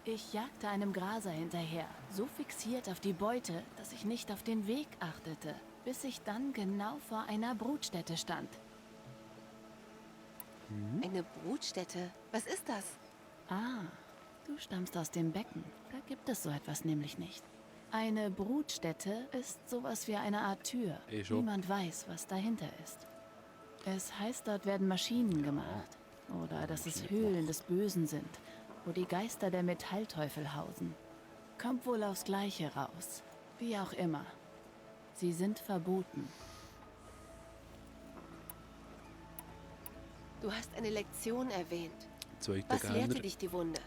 Ich jagte einem Graser hinterher, so fixiert auf die Beute, dass ich nicht auf den Weg achtete, bis ich dann genau vor einer Brutstätte stand. Eine Brutstätte? Was ist das? Ah, du stammst aus dem Becken. Da gibt es so etwas nämlich nicht. Eine Brutstätte ist sowas wie eine Art Tür. Schon. Niemand weiß, was dahinter ist. Es heißt, dort werden Maschinen gemacht. Oder dass es Höhlen des Bösen sind, wo die Geister der Metallteufel hausen. Kommt wohl aufs Gleiche raus. Wie auch immer. Sie sind verboten. Du hast eine Lektion erwähnt. Zweiter Was lehrte Gänger. dich die Wunde?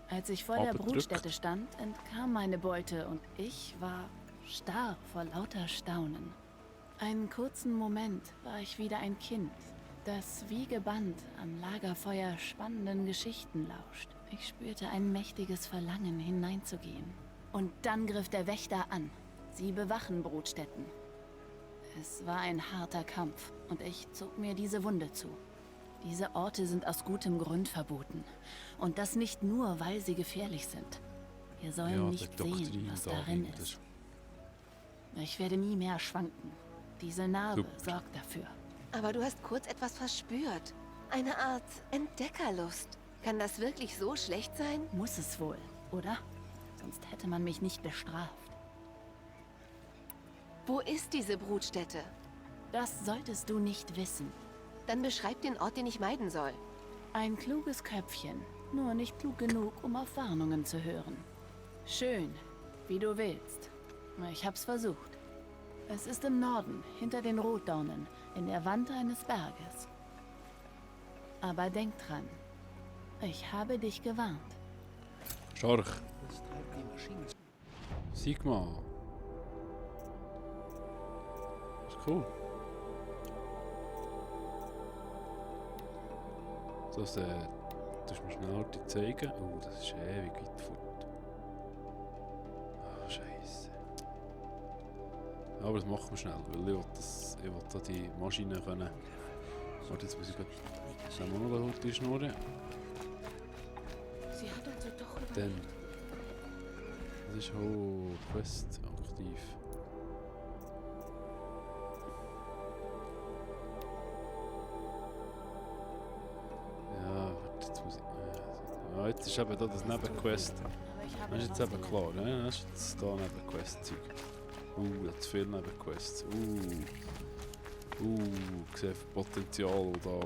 Als ich vor der Abendrück. Brutstätte stand, entkam meine Beute und ich war starr vor lauter Staunen. Einen kurzen Moment war ich wieder ein Kind, das wie gebannt am Lagerfeuer spannenden Geschichten lauscht. Ich spürte ein mächtiges Verlangen, hineinzugehen. Und dann griff der Wächter an. Sie bewachen Brutstätten. Es war ein harter Kampf und ich zog mir diese Wunde zu. Diese Orte sind aus gutem Grund verboten. Und das nicht nur, weil sie gefährlich sind. Wir sollen nicht sehen, was darin ist. Ich werde nie mehr schwanken. Diese Narbe sorgt dafür. Aber du hast kurz etwas verspürt. Eine Art Entdeckerlust. Kann das wirklich so schlecht sein? Muss es wohl, oder? Sonst hätte man mich nicht bestraft. Wo ist diese Brutstätte? Das solltest du nicht wissen. Dann beschreib den Ort, den ich meiden soll. Ein kluges Köpfchen, nur nicht klug genug, um auf Warnungen zu hören. Schön, wie du willst. Ich hab's versucht. Es ist im Norden, hinter den Rotdornen, in der Wand eines Berges. Aber denk dran, ich habe dich gewarnt. Stark. Sigma. Das ist cool. Das tust mir schnell die zeigen. Oh, das ist ewig weit fort. Oh, Scheiße. Aber das machen wir schnell, weil ich will da die Maschine können. Warte, jetzt muss ich gerade schnell mal noch die Schnurren. Sie hat also doch überlebt. Dann. Das ist Quest aktiv. Ja, warte, jetzt muss ich. Ja, jetzt ist eben da das Nebenquest. Das ist jetzt eben klar, ne? Das ist jetzt da Nebenquest-Zeug. Das zu viel Nebenquests. Ich sehe Potenzial da.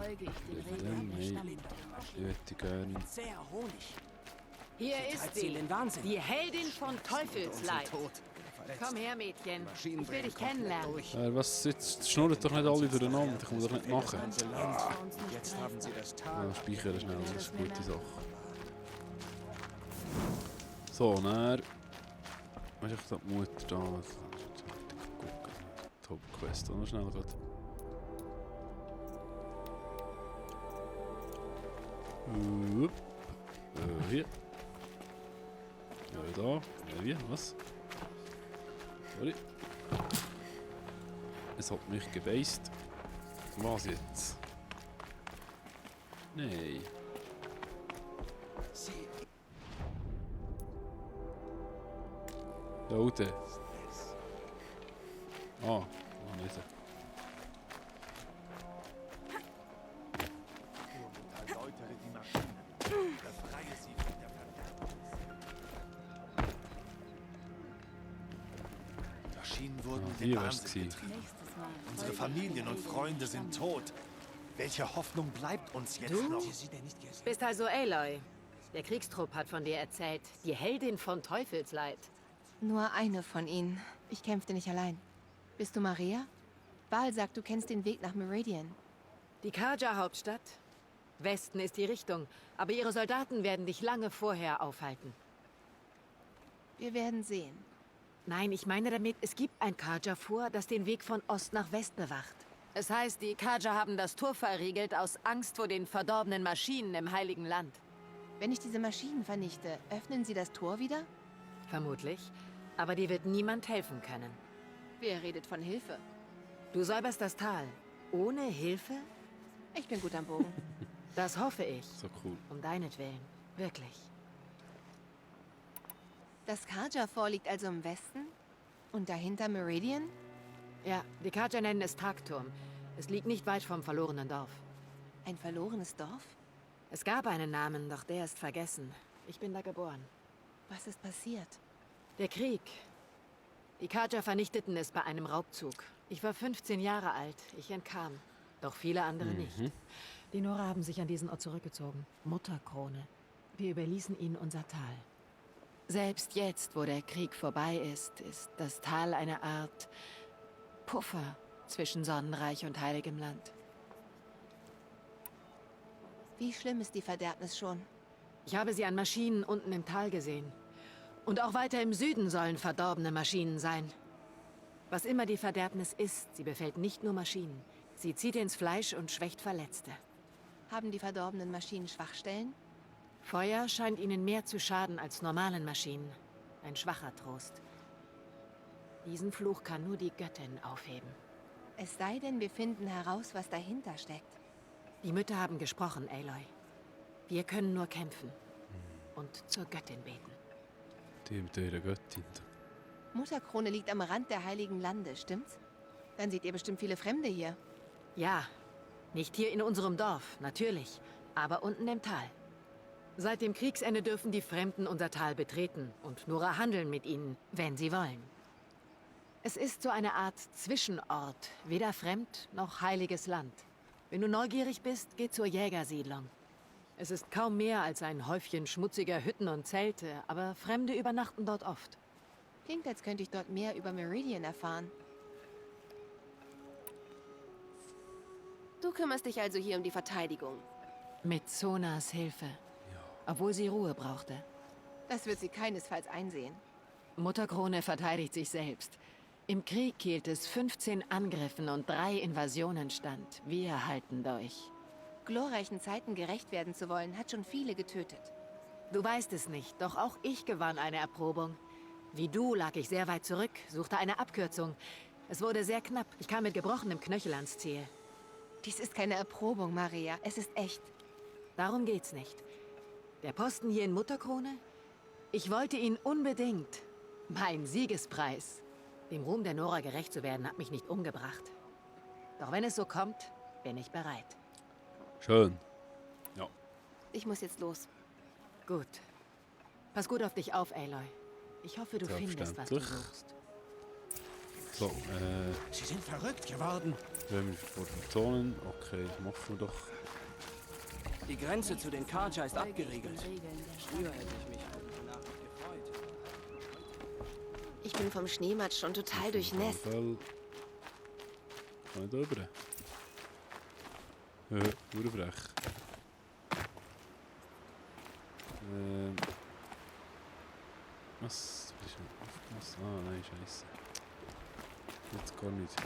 folge ich den Regeln der Stammmutter. Ich hätte gerne... Sehr Honig. Hier ist sie in sie, den Wahnsinn. die Heldin von Teufelsleid. Komm her, Mädchen. Ich will dich kennenlernen. Was jetzt? Schnurrt doch nicht alle durcheinander. Ich kann das nicht machen. Jetzt haben sie das Ja, Tal. speichern schnell, das ist eine gute Sache. So, dann... Weißt du, ich glaube, die Mutter da... Gucken. Top-Quest auch noch schnell. Hier. Ja, da. Wie? Was? Sorry. Es hat mich gebeißt. Was jetzt? Nein. Da unten. Nicht. Erläutere die Maschinen. Befreie sie von der Verderbnis. Maschinen wurden in den Wahnsinn getrieben. Unsere Familien und Freunde sind tot. Welche Hoffnung bleibt uns jetzt noch? Bist also Aloy. Der Kriegstrupp hat von dir erzählt. Die Heldin von Teufelsleid. Nur eine von ihnen. Ich kämpfte nicht allein. Bist du Maria? Baal sagt, du kennst den Weg nach Meridian. Die Karja-Hauptstadt? Westen ist die Richtung, aber ihre Soldaten werden dich lange vorher aufhalten. Wir werden sehen. Nein, ich meine damit, es gibt ein Karja-Fort, das den Weg von Ost nach West bewacht. Es heißt, die Karja haben das Tor verriegelt aus Angst vor den verdorbenen Maschinen im Heiligen Land. Wenn ich diese Maschinen vernichte, öffnen sie das Tor wieder? Vermutlich. Aber dir wird niemand helfen können. Wer redet von Hilfe? Du säuberst das Tal. Ohne Hilfe? Ich bin gut am Bogen. Das hoffe ich. So cool. Um deinetwillen. Wirklich. Das Karja-Fort liegt also im Westen? Und dahinter Meridian? Ja, die Karja nennen es Tagturm. Es liegt nicht weit vom verlorenen Dorf. Ein verlorenes Dorf? Es gab einen Namen, doch der ist vergessen. Ich bin da geboren. Was ist passiert? Der Krieg. Die Karja vernichteten es bei einem Raubzug. Ich war 15 Jahre alt. Ich entkam. Doch viele andere nicht. Die Nora haben sich an diesen Ort zurückgezogen. Mutterkrone. Wir überließen ihnen unser Tal. Selbst jetzt, wo der Krieg vorbei ist, ist das Tal eine Art Puffer zwischen Sonnenreich und heiligem Land. Wie schlimm ist die Verderbnis schon? Ich habe sie an Maschinen unten im Tal gesehen. Und auch weiter im Süden sollen verdorbene Maschinen sein. Was immer die Verderbnis ist, sie befällt nicht nur Maschinen. Sie zieht ins Fleisch und schwächt Verletzte. Haben die verdorbenen Maschinen Schwachstellen? Feuer scheint ihnen mehr zu schaden als normalen Maschinen. Ein schwacher Trost. Diesen Fluch kann nur die Göttin aufheben. Es sei denn, wir finden heraus, was dahinter steckt. Die Mütter haben gesprochen, Aloy. Wir können nur kämpfen und zur Göttin beten. Die mit ihrer Göttin. Mutterkrone liegt am Rand der Heiligen Lande, stimmt's? Dann seht ihr bestimmt viele Fremde hier. Ja, nicht hier in unserem Dorf, natürlich, aber unten im Tal. Seit dem Kriegsende dürfen die Fremden unser Tal betreten und Nora handeln mit ihnen, wenn sie wollen. Es ist so eine Art Zwischenort, weder fremd noch heiliges Land. Wenn du neugierig bist, geh zur Jägersiedlung. Es ist kaum mehr als ein Häufchen schmutziger Hütten und Zelte, aber Fremde übernachten dort oft. Klingt, als könnte ich dort mehr über Meridian erfahren. Du kümmerst dich also hier um die Verteidigung. Mit Sonas Hilfe. Obwohl sie Ruhe brauchte. Das wird sie keinesfalls einsehen. Mutterkrone verteidigt sich selbst. Im Krieg hielt es 15 Angriffen und 3 Invasionen stand. Wir halten durch. Glorreichen Zeiten gerecht werden zu wollen, hat schon viele getötet. Du weißt es nicht, doch auch ich gewann eine Erprobung. Wie du lag ich sehr weit zurück, suchte eine Abkürzung. Es wurde sehr knapp. Ich kam mit gebrochenem Knöchel ans Ziel. Dies ist keine Erprobung, Maria. Es ist echt. Darum geht's nicht. Der Posten hier in Mutterkrone? Ich wollte ihn unbedingt. Mein Siegespreis. Dem Ruhm der Nora gerecht zu werden, hat mich nicht umgebracht. Doch wenn es so kommt, bin ich bereit. Schön. Ja. Ich muss jetzt los. Gut. Pass gut auf dich auf, Aloy. Ich hoffe, du findest, was du suchst. So, Sie sind verrückt geworden. Wenn wir vor den Zonen. Okay, das machen wir doch. Die Grenze zu den Karja ist abgeriegelt. Früher hätte ich mich danach gefreut. Ich bin vom Schneematsch schon total durchnässt. Kann ich da rüber? Urfrech. Was? Bist du aufgepasst? Ah, nein, scheiße. Jetzt gar nicht. Das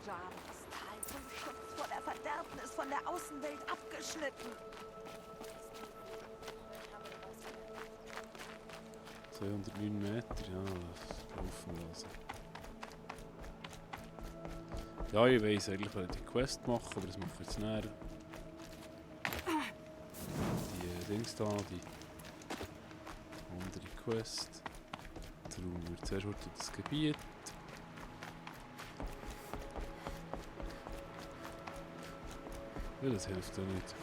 Tal zum Schutz vor der Verderbnis von der Außenwelt abgeschnitten. 209 Meter, ja, laufen lassen. Ja, ich weiss eigentlich, ich die Quest machen, aber das mache ich jetzt näher. Die Dings da, die andere Quest. Darum wir zuerst durch das Gebiet. Ja, das hilft ja nicht.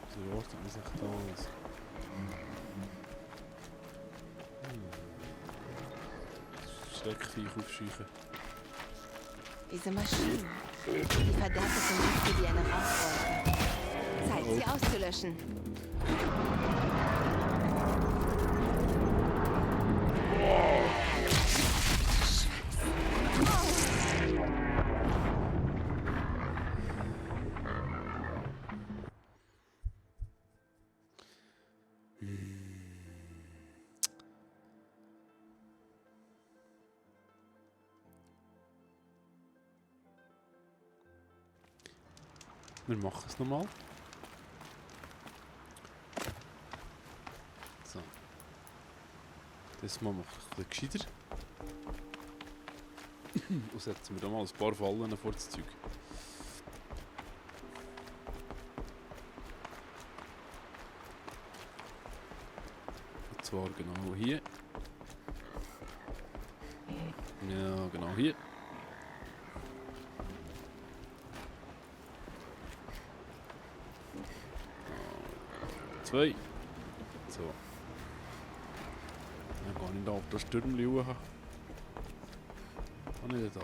So wartet man sich da alles. Schreckviech aufscheuchen. Diese Maschinen, die verderben zum Beispiel wie eine Rauchwolke. Zeit, sie auszulöschen. Wir machen es nochmal. So. Das Mal mache ich ein bisschen gescheiter. Und setzen wir da mal ein paar Fallen vor das Zeug. Und zwar genau hier. Ja, genau hier. Zwei. So. Ich kann nicht da auf das Stürmli hoch. Kann ich da?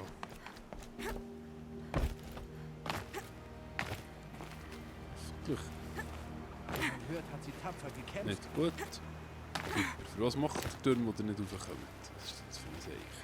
Hoffentlich. Gehört, hat sie tapfer gekämpft. Nicht gut. Für was macht der Turm, oder nicht raufkommt? Das ist jetzt für mich eigentlich.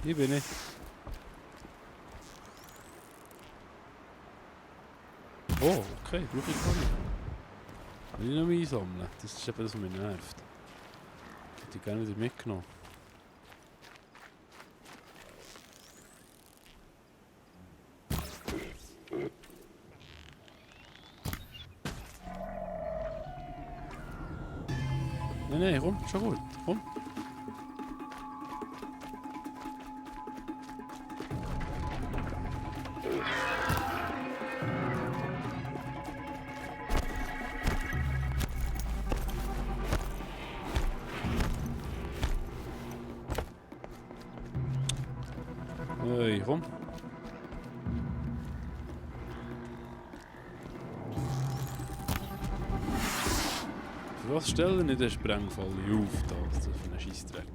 Hier bin ich. Oh, okay, brauche ich gar nicht. Will ich noch mal einsammeln? Das ist eben das, was mich nervt. Ich hätte gerne wieder mitgenommen. Nein, komm, schon gut, komm. Hey, komm. Für was stellen nicht den Sprengfall auf, das für einen Scheissdreck?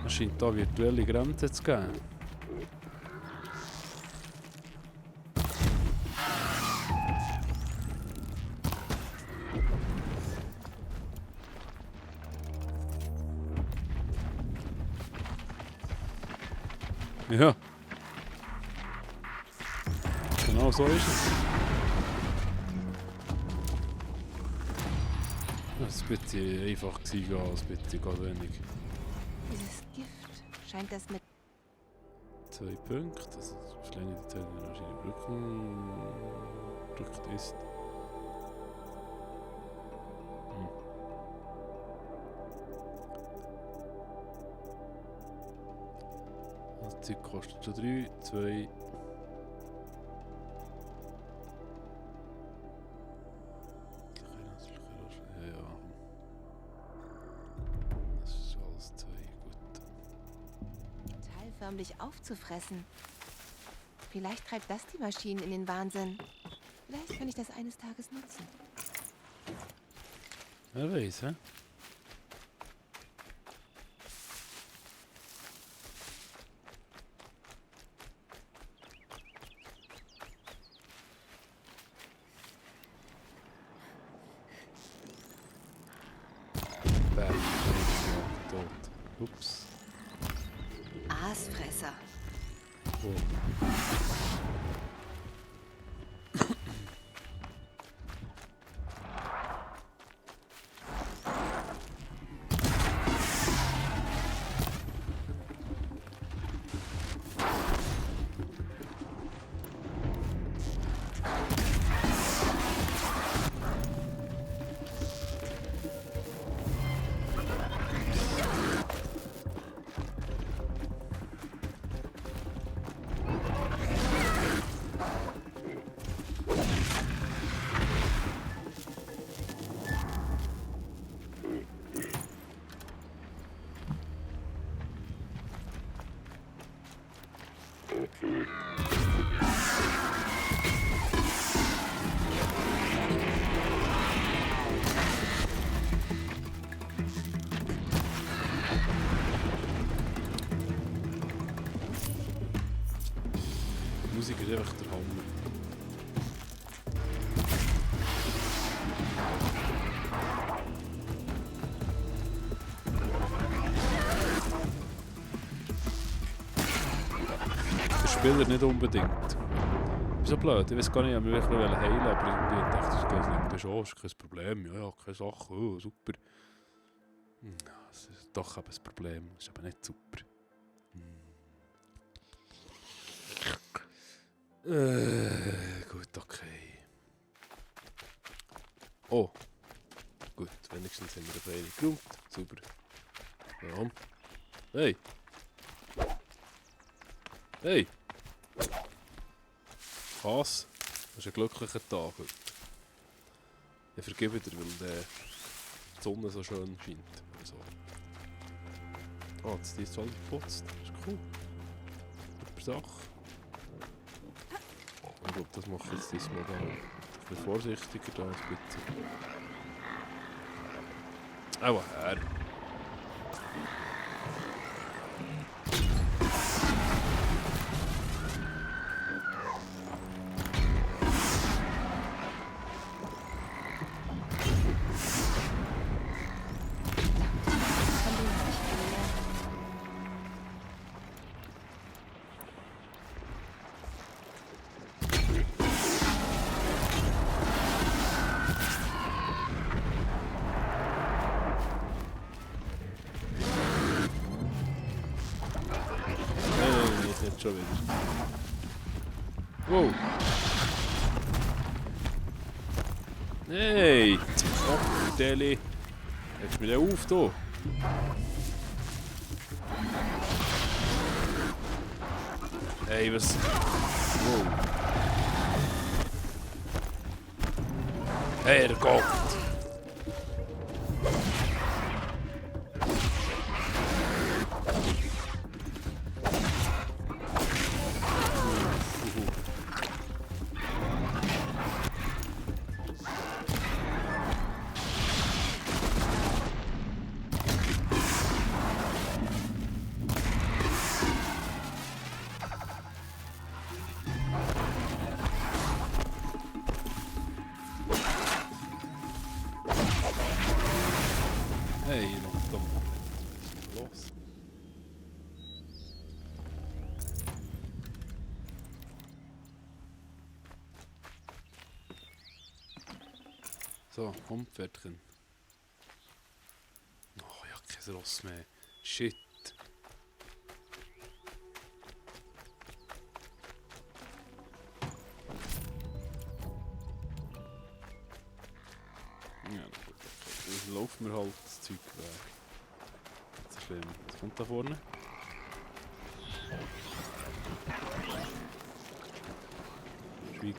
Es scheint da virtuelle Grenzen zu geben. Ja. Genau so ist es. Das war ein bisschen einfach, als ein bisschen wenig. Dieses Gift scheint das mit 2 Punkte, das verlängert die Zeit, wenn die Brücken gedrückt ist. Zeug kostet schon 3, 2... Ja. Das ist alles 2, gut. Metall förmlich aufzufressen. Vielleicht treibt das die Maschinen in den Wahnsinn. Vielleicht kann ich das eines Tages nutzen. Wer weiß, hä? Tot. Ups. Aasfresser. Oh. Die Musik ist einfach der Hammer. Der Spieler nicht unbedingt. Wieso blöd? Ich weiß gar nicht, ob ich mich heilen wollte, aber irgendwie dachte ich, das ist auch kein Problem. Ja, keine Sache, oh, super. Das ist doch eben ein Problem, das ist aber nicht super. Gut, okay. Oh. Gut, wenigstens haben wir eine Beine geräumt. Super. Ja. Hey. Hey. Was? Das ist ein glücklicher Tag heute. Ich vergebe dir, weil die Sonne so schön scheint. Also. Ah, jetzt ist die alles geputzt. Das ist cool. Super Sache. Ich glaube, das mache ich jetzt diesmal da. Ein bisschen vorsichtiger da, ein bisschen. Aua, her. Schon wieder. Wow. Hey! Oh, Deli. Jetzt mir auf hier. Hey, was? Wow. Hey, der Gott! Hey, noch dumm. Was ist los? So, komm, Pferdchen. Oh, ich habe kein Ross mehr. Shit. Ja, gut, okay. Dann laufen wir halt das Zeug weg. Nicht so schlimm. Was kommt da vorne? Schweig.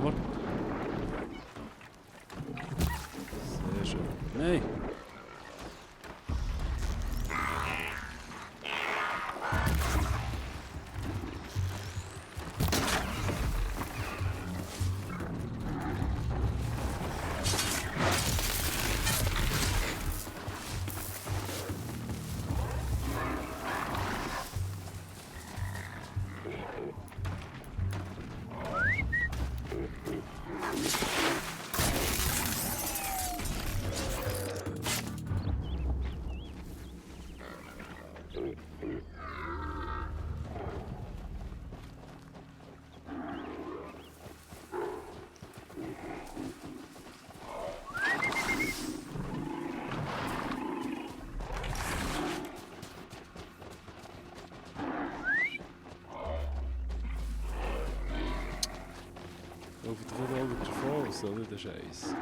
Warte. Sehr schön. Nein! Over the Road Falls, oder? Der Scheiß.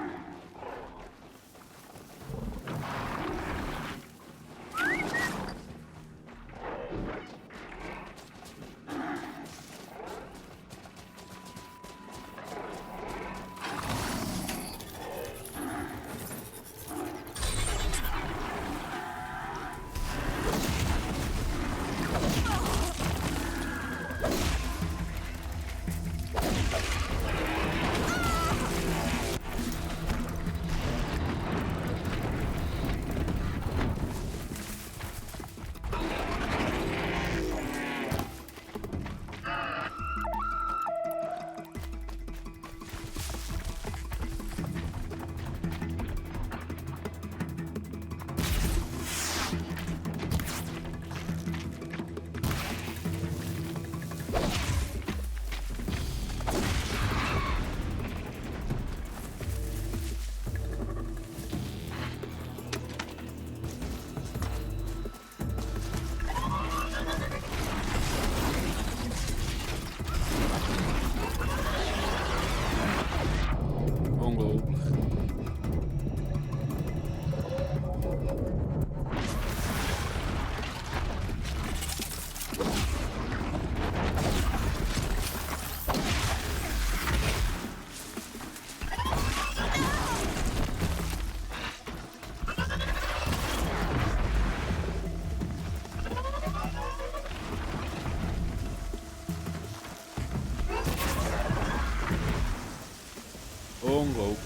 Unglaublich.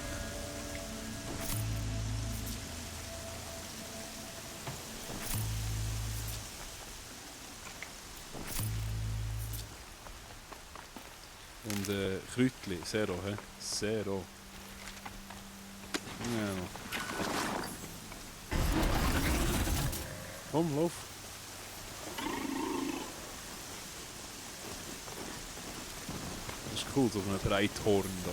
Und Kräutli, Zero, hä? Zero. Ja. Komm, lauf. Das ist cool, so ein Breithorn da.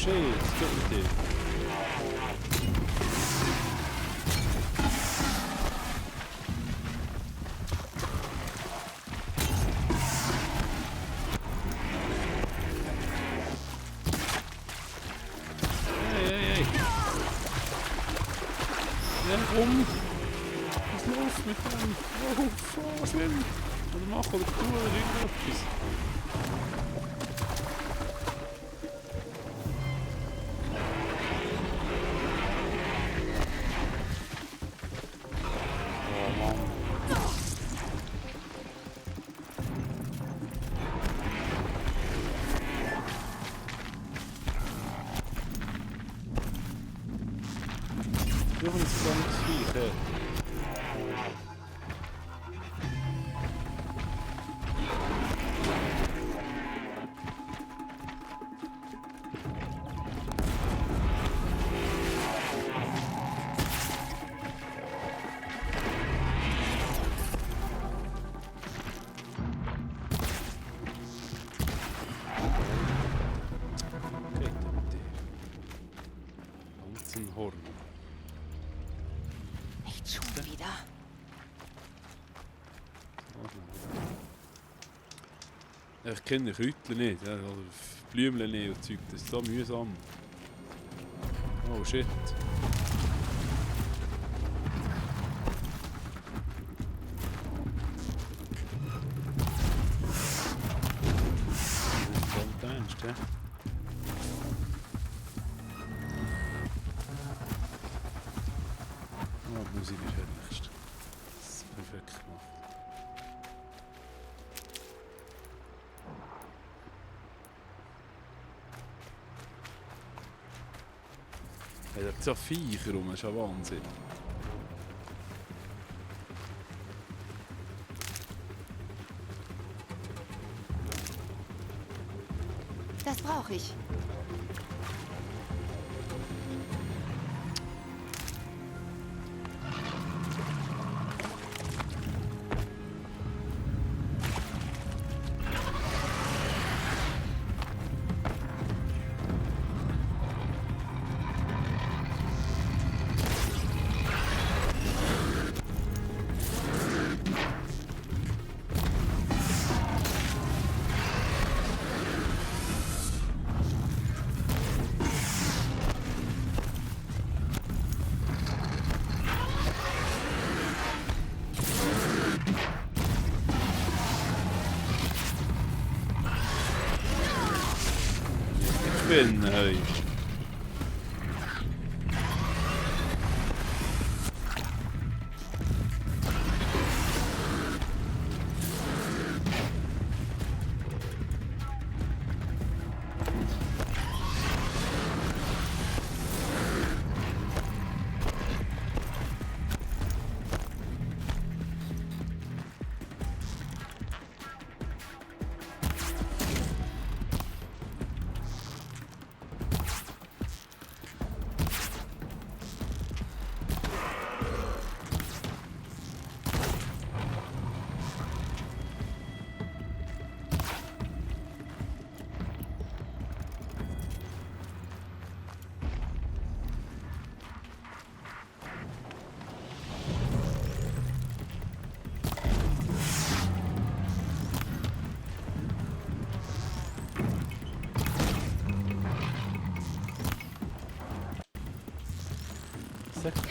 shit, das tut mit dir. Hey. Ja, komm. Was läuft mit dem? Oh, was will ich? Oder machen oder tun oder irgendetwas. Nicht schon wieder. Ich kenne Kräutler nicht, ja, oder Blümchen nicht und Zeug, das ist so mühsam. Oh shit. Das ist ganz ernst, ja. Oh, die Musik ist herrlichst. Das ist perfekt gemacht. Da hat so Viecher rum, das ist ja Wahnsinn. Das brauche ich. Spinne, hey.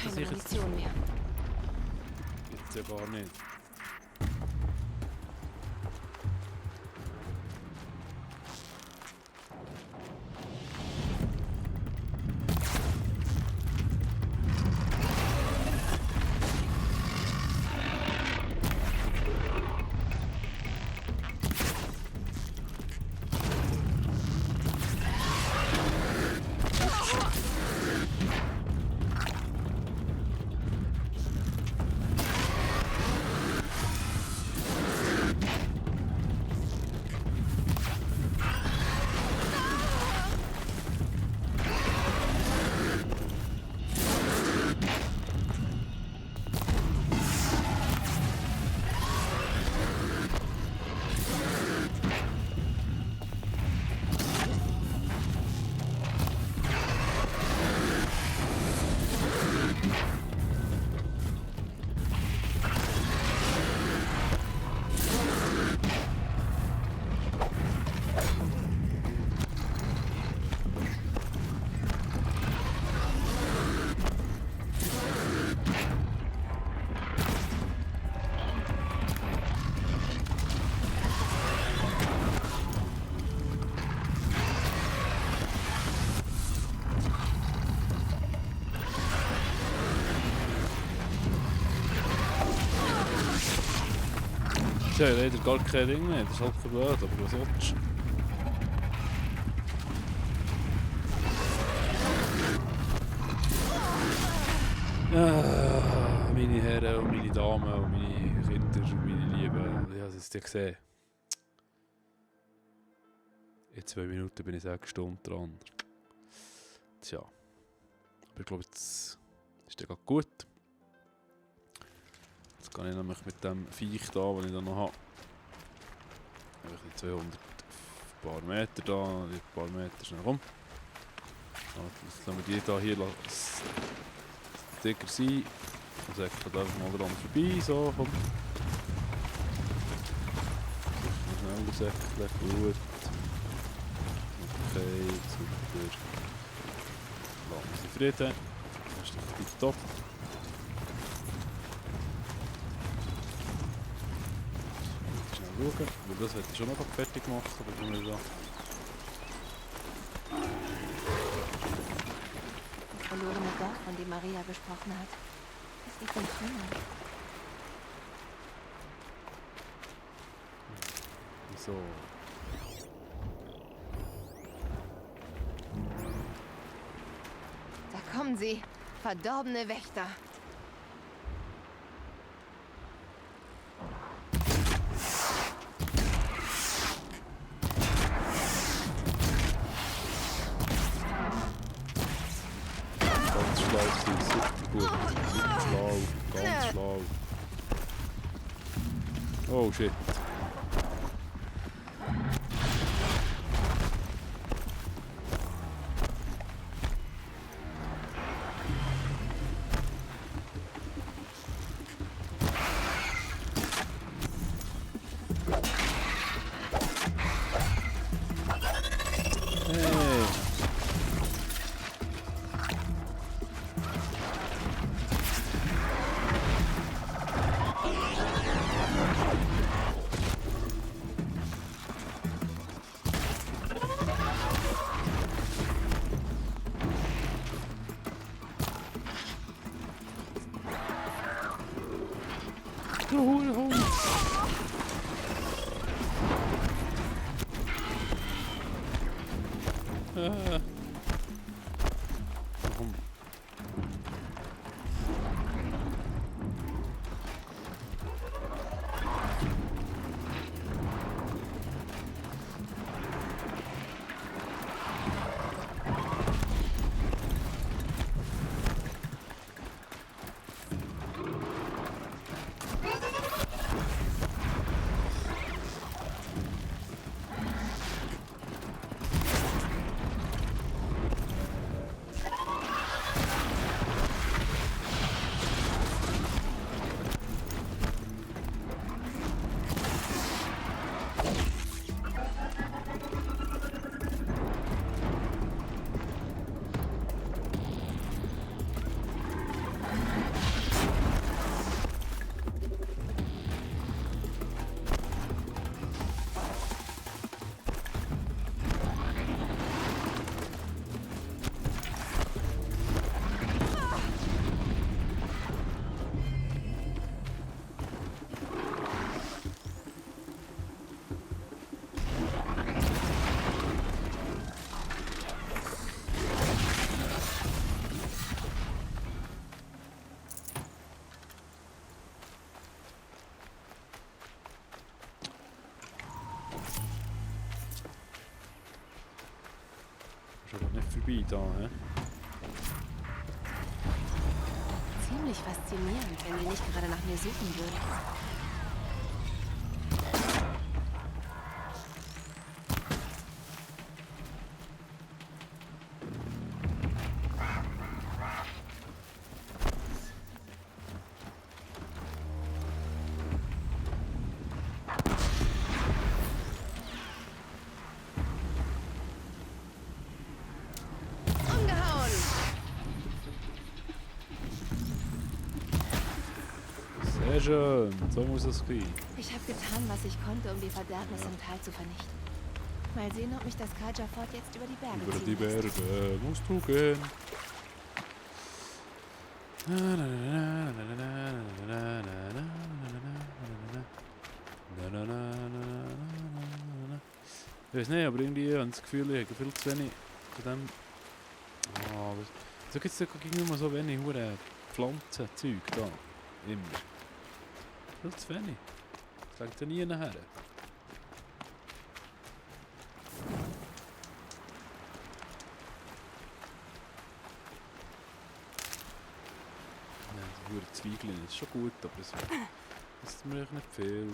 Keine Munition mehr. Gibt's ja gar nicht. Sie haben leider gar kein Ding mehr, das ist halt ein blöd, aber was sollst du? Meine Herren und meine Damen und meine Kinder und meine Lieben, ich habe es dir gesehen. In 2 Minuten bin ich 6 Stunden dran. Tja. Aber ich glaube, jetzt ist der gerade gut. Jetzt kann ich nämlich mit dem Viech da, den ich da noch habe, einfach die 200 paar Meter da, die paar Meter schnell rum. Jetzt lassen wir die da hier dicker sein. Dann säckelt einfach mal dran vorbei, so, komm. Schneller säckeln, gut. Okay, super. Lassen wir zufrieden. Das ist doch top. Schnell schauen, weil das hätte ich schon noch fertig machen, bevor wir da. Das verlorene Dorf, von dem Maria gesprochen hat. Es liegt in Trümmern. Wieso? Da kommen sie. Verdorbene Wächter. Ganz schlau sein, super gut. Super schlau, ganz schlau. Oh shit. Warum? Ist aber nicht vorbei da, hä? Ziemlich faszinierend, wenn die nicht gerade nach mir suchen würden. Sehr schön, so muss es gehen. Ich habe getan, was ich konnte, um die Verderbnis im Tal zu vernichten. Mal sehen, ob mich das Kaja Fort jetzt über die Berge Über ziehen die lässt. Berge musst du gehen. Ich weiß nicht, aber irgendwie habe ich das Gefühl, ich habe viel zu wenig von dem... Ah, so gibt es immer so wenig Pflanzenzeug da. Immer. Viel zu wenig. Das legt ja nie nachher. Die Zwiebeln ist schon gut, aber es ist mir echt nicht viel.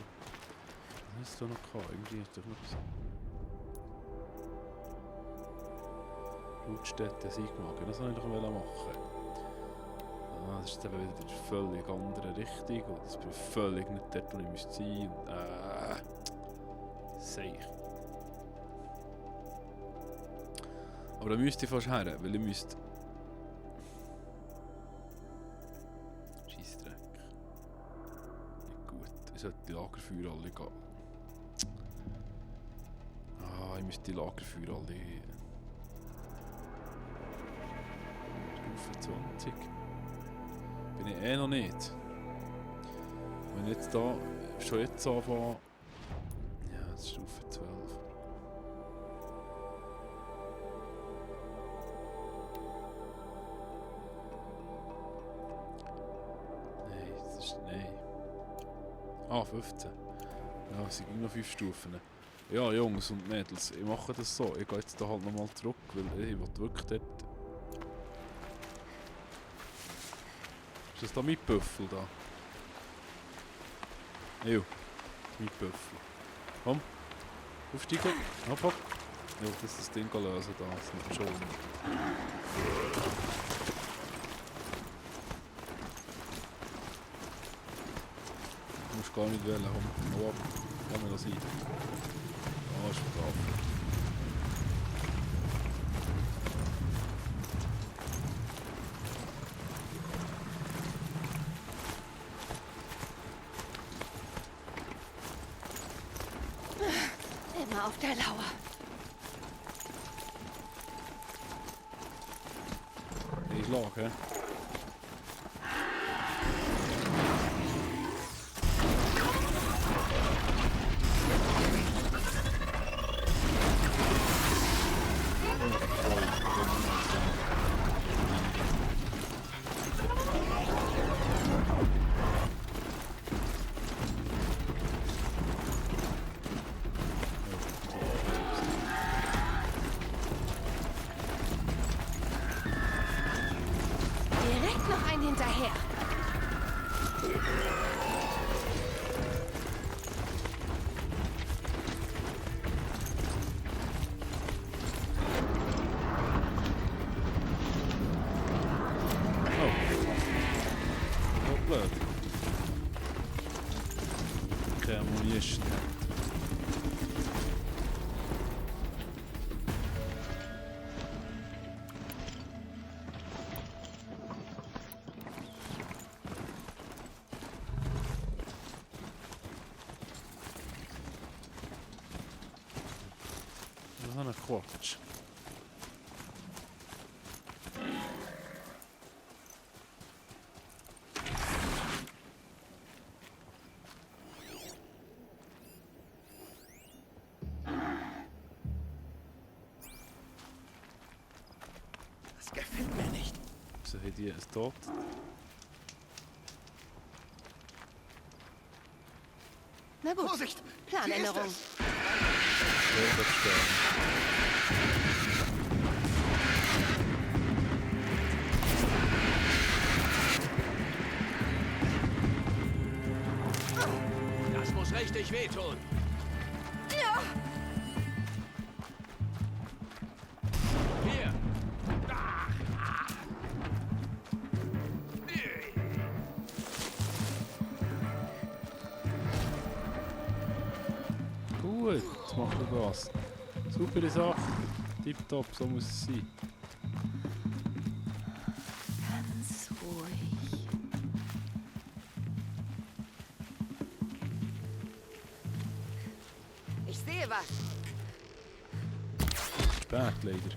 Was ist da noch gehabt? Irgendwie ist doch noch was. Brutstätte, Siegmagen, das wollte ich doch machen. Ah, das ist eben wieder in eine völlig andere Richtung und das bin völlig nicht dort, wo ich müsste sein. Seich. Aber da müsste ich fast her, weil ich müsste... Die Lagerfeuer alle gehen. Ah, ich müsste die Lagerfeuer alle... Stufe 20. Bin ich noch nicht. Wenn ich jetzt da schon jetzt anfange... Ja, das ist Stufe 12. Nein, das ist... Nein. Ah, 15. Ja, es sind noch 5 Stufen. Ja, Jungs und Mädels, ich mache das so. Ich gehe jetzt da halt nochmal zurück, weil ich will wirklich dort... Ist das da mein Büffel da? Jo, mein Büffel. Komm, aufsteigen. Hopp, hopp. Ich will das Ding lösen da, das ist nicht schon. Du musst gar nicht wählen, komm ab, kann man das sein. Ah, ist brav. Immer auf der Lauer. Ich lag, hä? Direkt noch einen hinterher. Oh, blöd. Keine Ammunition. Was ein Quatsch. Das gefällt mir nicht. So hat die es tot. Na gut, Vorsicht! Planänderung. Der wird sterben. Das muss richtig wehtun. Ja. Hier. Gut, jetzt macht er das. Super Sache. Tipptopp, so muss es sein. Ganz ruhig. Ich sehe was. Spät leider.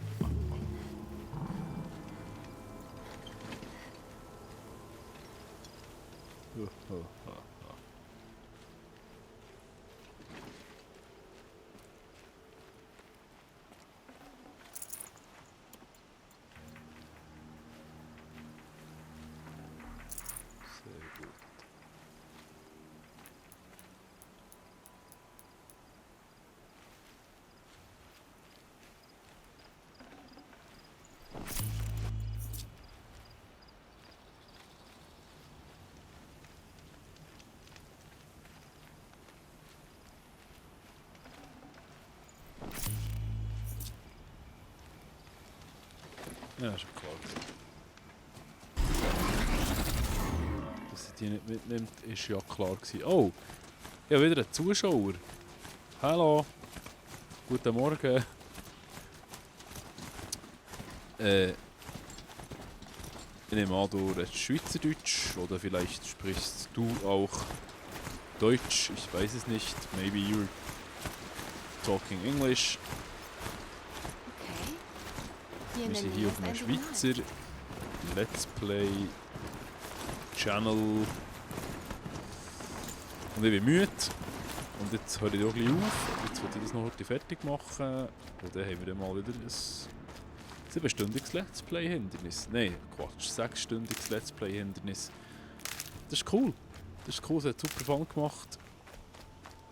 Ja, ist ja klar. Dass sie die nicht mitnimmt, ist ja klar gewesen. Oh! Ja, wieder ein Zuschauer. Hallo! Guten Morgen. Ich nehme an, du redest Schweizerdeutsch oder vielleicht sprichst du auch Deutsch. Ich weiß es nicht. Maybe you're talking English. Okay. Wir sind hier auf einem Schweizer Let's Play Channel. Und ich bin müde. Und jetzt höre ich auch gleich auf. Jetzt will ich das noch heute fertig machen. Und dann haben wir dann mal wieder ein 7-stündiges Let's Play-Hindernis. Nein, Quatsch, 6-stündiges Let's Play-Hindernis. Das ist cool. Das ist cool, es hat super Fun gemacht.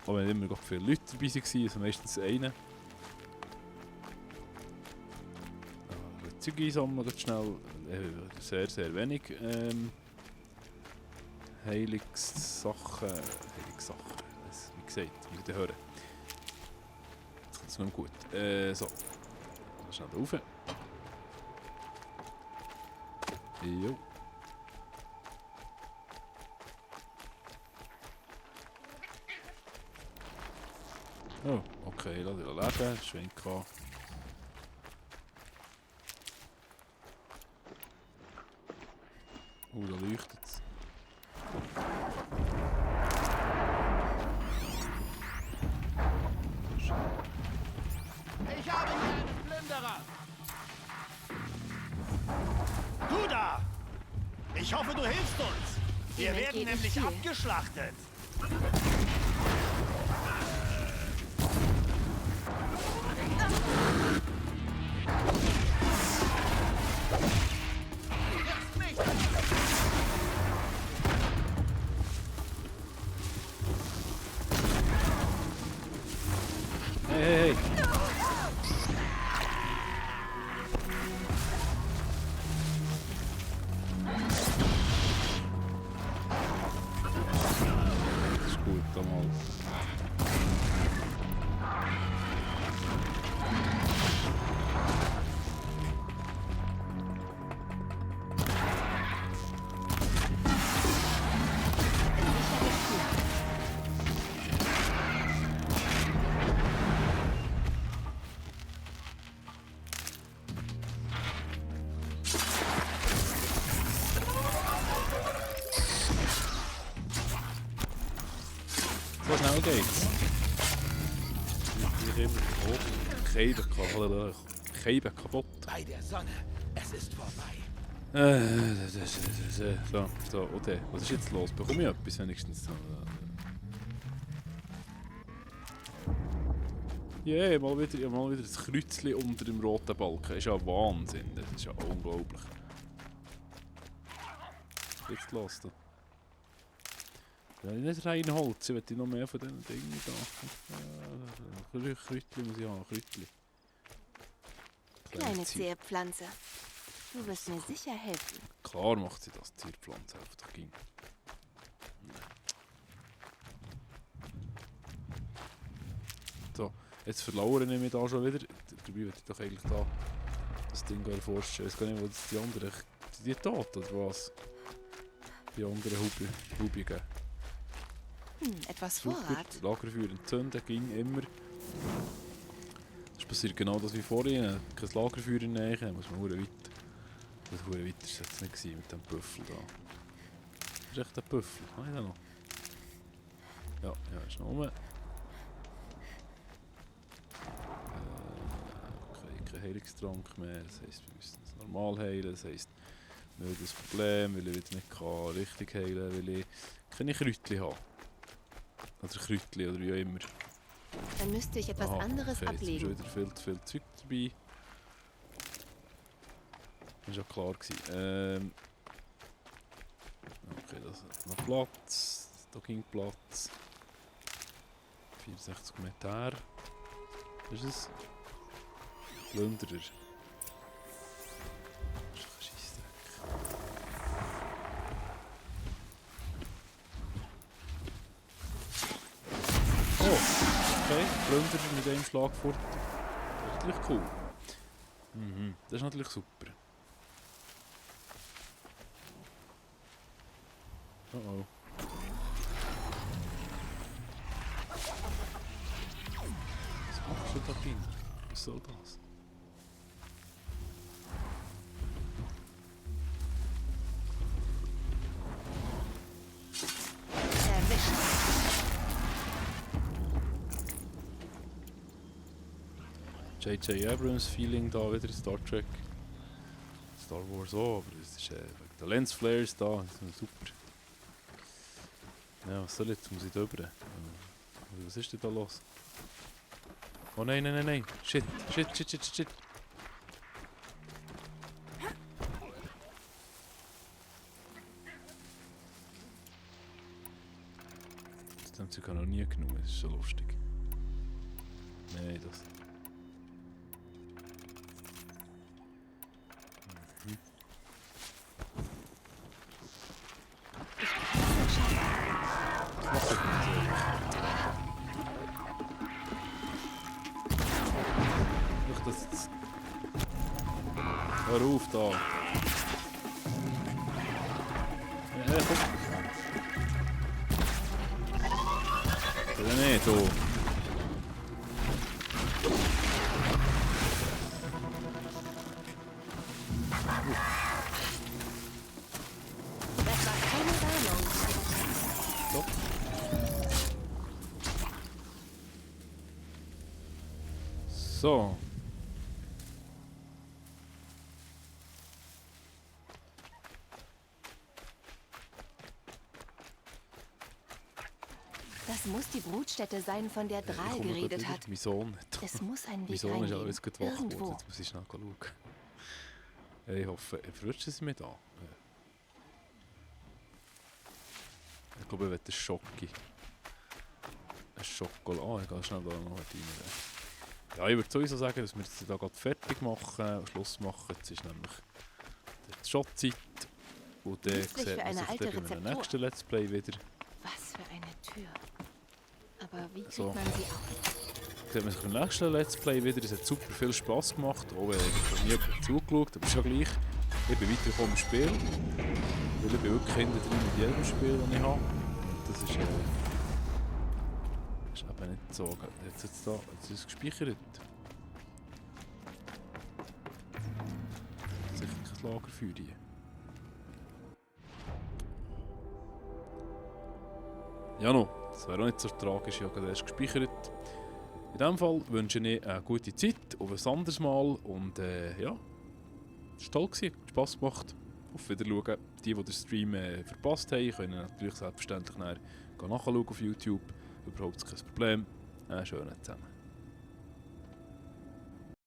Aber wenn immer viele Leute dabei waren, also meistens einer. Zeug einsammeln, ganz schnell. Sehr, sehr wenig Heilungssachen. Wie gesagt, wie ihr hören. Jetzt kommt es noch gut. So. Schnell da rauf. Jo. Oh, okay, lass ich leben. Schwenk an. Oh, da leuchtet es. Ich habe hier einen Plünderer! Du da! Ich hoffe, du hilfst uns! Wir werden nämlich abgeschlachtet! Hey! Das ist gut, da mal. So schnell geht's. Ich immer hoch. Keiben kaputt. Bei der Sonne, es ist vorbei. So, okay. Was ist jetzt los? Bekomme ich etwas wenigstens? Yeah, mal wieder ein Kreuzchen unter dem roten Balken. Das ist ja Wahnsinn. Das ist ja unglaublich. Jetzt los da. Ja, nicht rein Holz, ich möchte noch mehr von diesen Dingen da. Kräutchen muss ich haben, Kräutchen. Kleine Zierpflanze. Du wirst mir sicher helfen. Klar macht sie das, Zierpflanze einfach ging. So, jetzt verlauere ich mich da schon wieder. Dabei würde ich doch eigentlich da das Ding erforschen. Ich weiß gar nicht, wo das die anderen... Sind die tot oder was? Die anderen Hubigen. Etwas Vorrat. Lagerfeuer entzünden ging immer. Das passiert genau das wie vorhin. Kein Lagerfeuer in der Nähe, muss man verdammt weit. Das verdammt weit war es jetzt nicht mit dem Büffel da. Das ist echt ein Büffel, nein, da noch. Ja, ist noch rum. Okay, kein Heilungstrank mehr, das heisst, wir müssen es normal heilen. Das heisst, wir haben das Problem, weil ich wieder nicht kann richtig heilen kann, weil ich keine Kräutchen habe. Oder Kräutchen oder wie auch immer. Dann müsste ich etwas anderes ablegen. Jetzt ist wieder viel zu viel Zeug dabei. Das war ja klar gewesen. Okay, das hat noch Platz. Da ging Platz. 64 Meter. Was ist es? Plünderer. Okay, Plünderer mit einem Schlag fort. Das ist natürlich cool. Das ist natürlich super. Oh. Was machst du da drin? Was soll das? J.J. Abrams Feeling da wieder, Star Trek. Star Wars auch, aber es ist wegen der Lensflares da, das ist super. Ja, was soll jetzt? Muss ich da rüber? Was ist denn da los? Oh nein, nein, nein, nein! Shit, shit, shit, shit, shit! Das haben sie noch nie genommen, das ist schon lustig. Nein, das. Hör auf da! Ja, komm! Oder nicht, so! Das war keine Warnung. Stopp! So! Das muss die Brutstätte sein, von der Dral geredet hat. Mein Sohn. Es muss ein Weg Mein Sohn ist reingehen. alles gut wach geworden. Irgendwo. Jetzt muss ich schnell schauen. Ich hoffe, verwirrt es mich da? Ich glaube, ich will einen Schocki. Ein Schokolade. Ich gehe schnell da noch rein. Ja, ich würde sowieso sagen, dass wir jetzt hier gerade fertig machen, Schluss machen. Jetzt ist nämlich die Schotzeit. Und dann Nützlich sieht für man eine sich alte dann im Rezeptur. nächsten Let's Play wieder. Was für eine Tür. Aber wie kriegt So. man sie auf? Sieht man sich im nächsten Let's Play wieder. Es hat super viel Spass gemacht. Auch wenn ich nie jemand zugeschaut, aber ist ja gleich. Ich bin weitergekommen im Spiel. Weil ich bin wirklich hinten drin mit jedem Spiel, das ich habe. Und das ist eben nicht so. Jetzt ist es gespeichert. Sicher kein Lagerfeuer hier. Ja noch, das wäre auch nicht so tragisch, ich habe erst gespeichert. In diesem Fall wünsche ich eine gute Zeit, auf ein anderes Mal und ja, es war toll, hat Spass gemacht. Auf Wiedersehen. Die den Stream verpasst haben, können natürlich selbstverständlich nachschauen auf YouTube. Überhaupt kein Problem. Schönen zusammen.